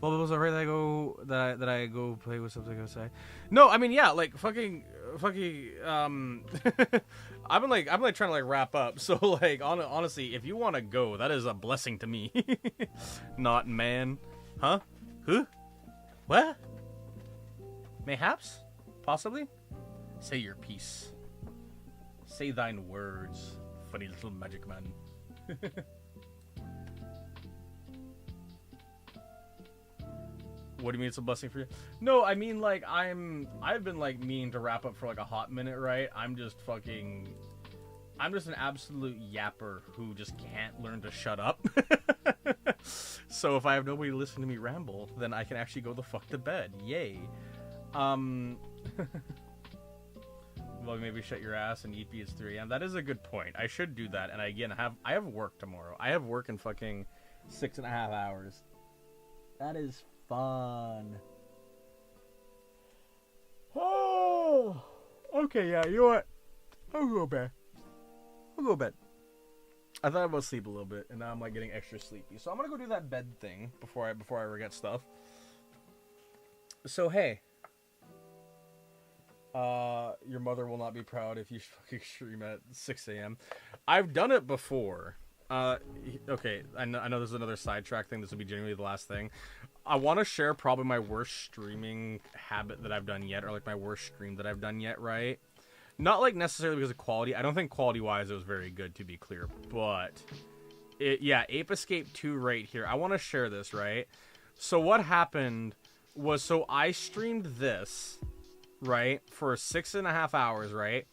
Well, it was alright that I go play with something outside. No, I mean, yeah, like fucking I've been trying to like wrap up. So like honestly, if you want to go, that is a blessing to me. Not man. Huh? Who? What? Mayhaps? Possibly? Say your piece. Say thine words, funny little magic man. What do you mean it's a blessing for you? No, I mean, like, I've been, like, meaning to wrap up for, like, a hot minute, right? I'm just an absolute yapper who just can't learn to shut up. So if I have nobody to listen to me ramble, then I can actually go the fuck to bed. Yay. Well, maybe shut your ass and eat it's 3 a.m. That is a good point. I should do that. And again, I have work tomorrow. I have work in fucking 6.5 hours. That is fun. Oh, okay, yeah, you know what? I'll go to bed. I thought I would sleep a little bit, and now I'm like getting extra sleepy. So I'm gonna go do that bed thing before I forget stuff. So hey, your mother will not be proud if you fucking stream at 6 a.m. I've done it before. Okay, I know this is another sidetrack thing. This will be genuinely the last thing. I want to share probably my worst streaming habit that I've done yet, or like my worst stream that I've done yet, right? Not like necessarily because of quality. I don't think quality-wise it was very good, to be clear. But, Ape Escape 2 right here. I want to share this, right? So what happened was, so I streamed this, right, for 6.5 hours, right?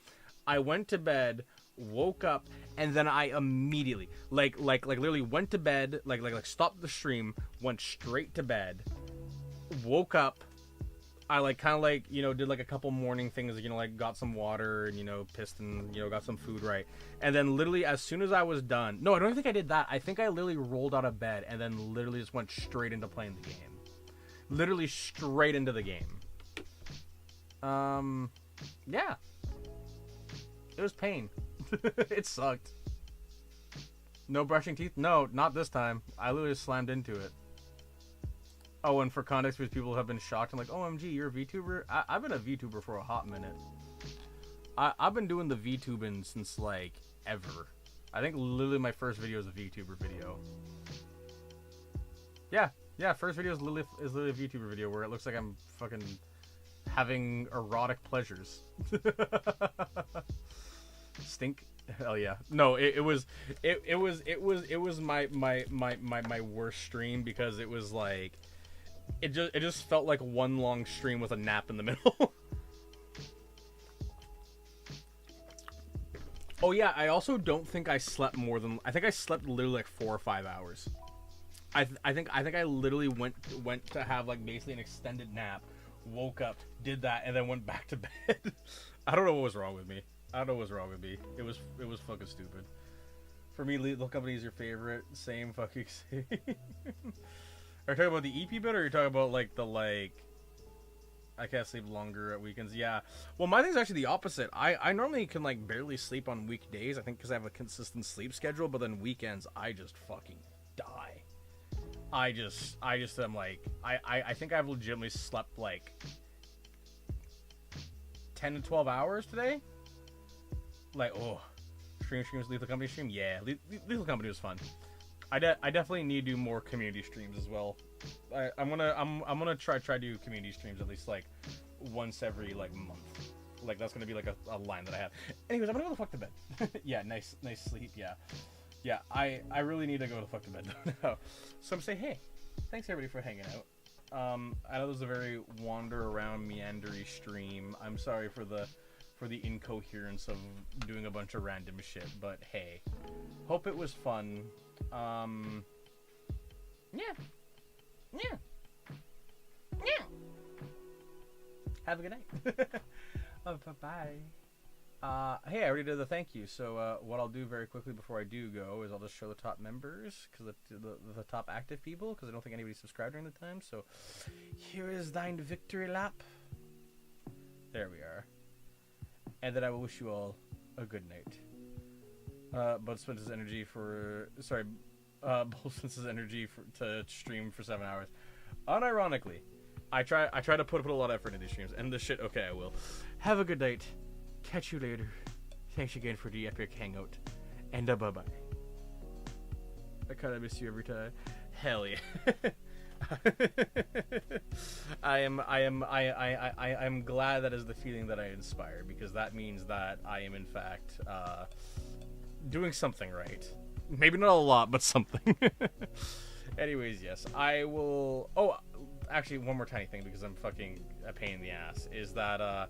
I went to bed, woke up, and then I immediately, like literally went to bed, like stopped the stream, went straight to bed, woke up. I like kind of like, you know, did like a couple morning things, you know, like got some water and, you know, pissed and, you know, got some food, right? And then literally as soon as I was done, no, I don't think I did that. I think I literally rolled out of bed and then literally just went straight into playing the game. Literally straight into the game. Yeah. It was pain. It sucked. No brushing teeth? No, not this time. I literally slammed into it. Oh, and for context, because people have been shocked, I'm like, OMG, you're a VTuber? I've been a VTuber for a hot minute. I've been doing the VTubing since, like, ever. I think literally my first video is a VTuber video. Yeah, first video is literally a VTuber video where it looks like I'm fucking having erotic pleasures. Stink. Hell yeah. No, it was my worst stream, because it was like it just felt like one long stream with a nap in the middle. Oh yeah, I also don't think I slept more than. I think I slept literally like 4 or 5 hours. I think I literally went to have like basically an extended nap, woke up, did that, and then went back to bed. I don't know what was wrong with me. I don't know what was wrong with me. It was fucking stupid. For me, Lethal Company is your favorite. Same fucking same. Are you talking about the EP bit, or are you talking about like the I can't sleep longer at weekends? Yeah. Well, my thing's actually the opposite. I normally can like barely sleep on weekdays. I think because I have a consistent sleep schedule, but then weekends I just fucking die. I just am like I think I've legitimately slept like 10 to 12 hours today. Like, oh, streams, Lethal Company stream. Yeah, Lethal Company was fun. I definitely need to do more community streams as well. I'm gonna try to do community streams at least like once every like month. Like that's gonna be like a line that I have. Anyways, I'm gonna go the fuck to bed. Yeah, nice sleep. Yeah. I really need to go the fuck to bed now. So I'm saying, hey, thanks everybody for hanging out. I know this is a very wander around meandery stream. I'm sorry for the incoherence of doing a bunch of random shit, but hey, hope it was fun. Yeah. Have a good night. Bye. Hey, I already did the thank you. So what I'll do very quickly before I do go is I'll just show the top members, because the top active people, because I don't think anybody subscribed during the time. So here is thine victory lap. There we are. And then I will wish you all a good night. Bud spent his energy for to stream for 7 hours. Unironically, I try to put a lot of effort into these streams, and this shit. Okay, I will. Have a good night. Catch you later. Thanks again for the epic hangout, and bye bye. I kind of miss you every time. Hell yeah. I am glad that is the feeling that I inspire, because that means that I am in fact doing something right. Maybe not a lot, but something. Anyways, yes, I will. Oh, actually, one more tiny thing, because I'm fucking a pain in the ass. Is that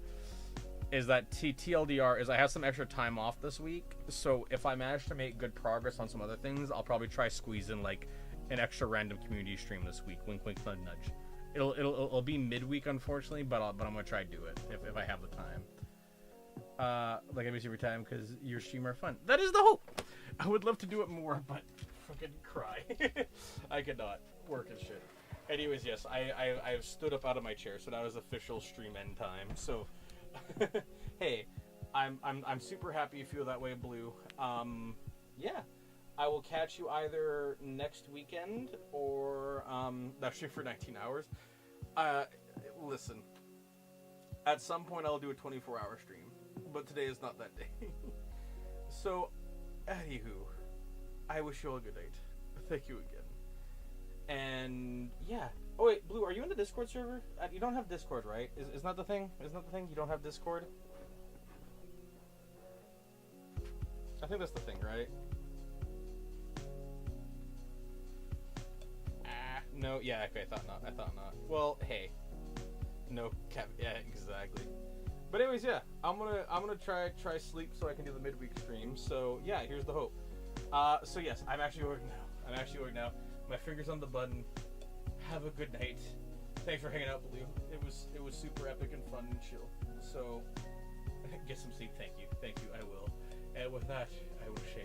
TLDR is I have some extra time off this week, so if I manage to make good progress on some other things, I'll probably try squeeze in like an extra random community stream this week. Wink, wink, nudge, nudge. It'll be midweek, unfortunately, but I'm gonna try to do it if I have the time. Like I miss you every time because your stream are fun. That is the hope. I would love to do it more, but fucking cry. I could not work and shit. Anyways, yes, I've stood up out of my chair, so now is official stream end time. So, hey, I'm super happy you feel that way, Blue. Yeah. I will catch you either next weekend or that stream for 19 hours. Listen, at some point I'll do a 24-hour stream, but today is not that day. So, anywho, I wish you all a good night. Thank you again. And yeah. Oh wait, Blue, are you in the Discord server? You don't have Discord, right? Is not the thing? Isn't that the thing? You don't have Discord? I think that's the thing, right? No, yeah, okay, I thought not. Well, hey. No cap, yeah, exactly. But anyways, yeah, I'm gonna try sleep so I can do the midweek stream. So yeah, here's the hope. So yes, I'm actually working now. My finger's on the button. Have a good night. Thanks for hanging out, Blue. It was super epic and fun and chill. So get some sleep. Thank you, I will. And with that, I wish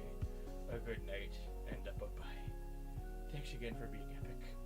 a good night and bye bye. Thanks again for being epic.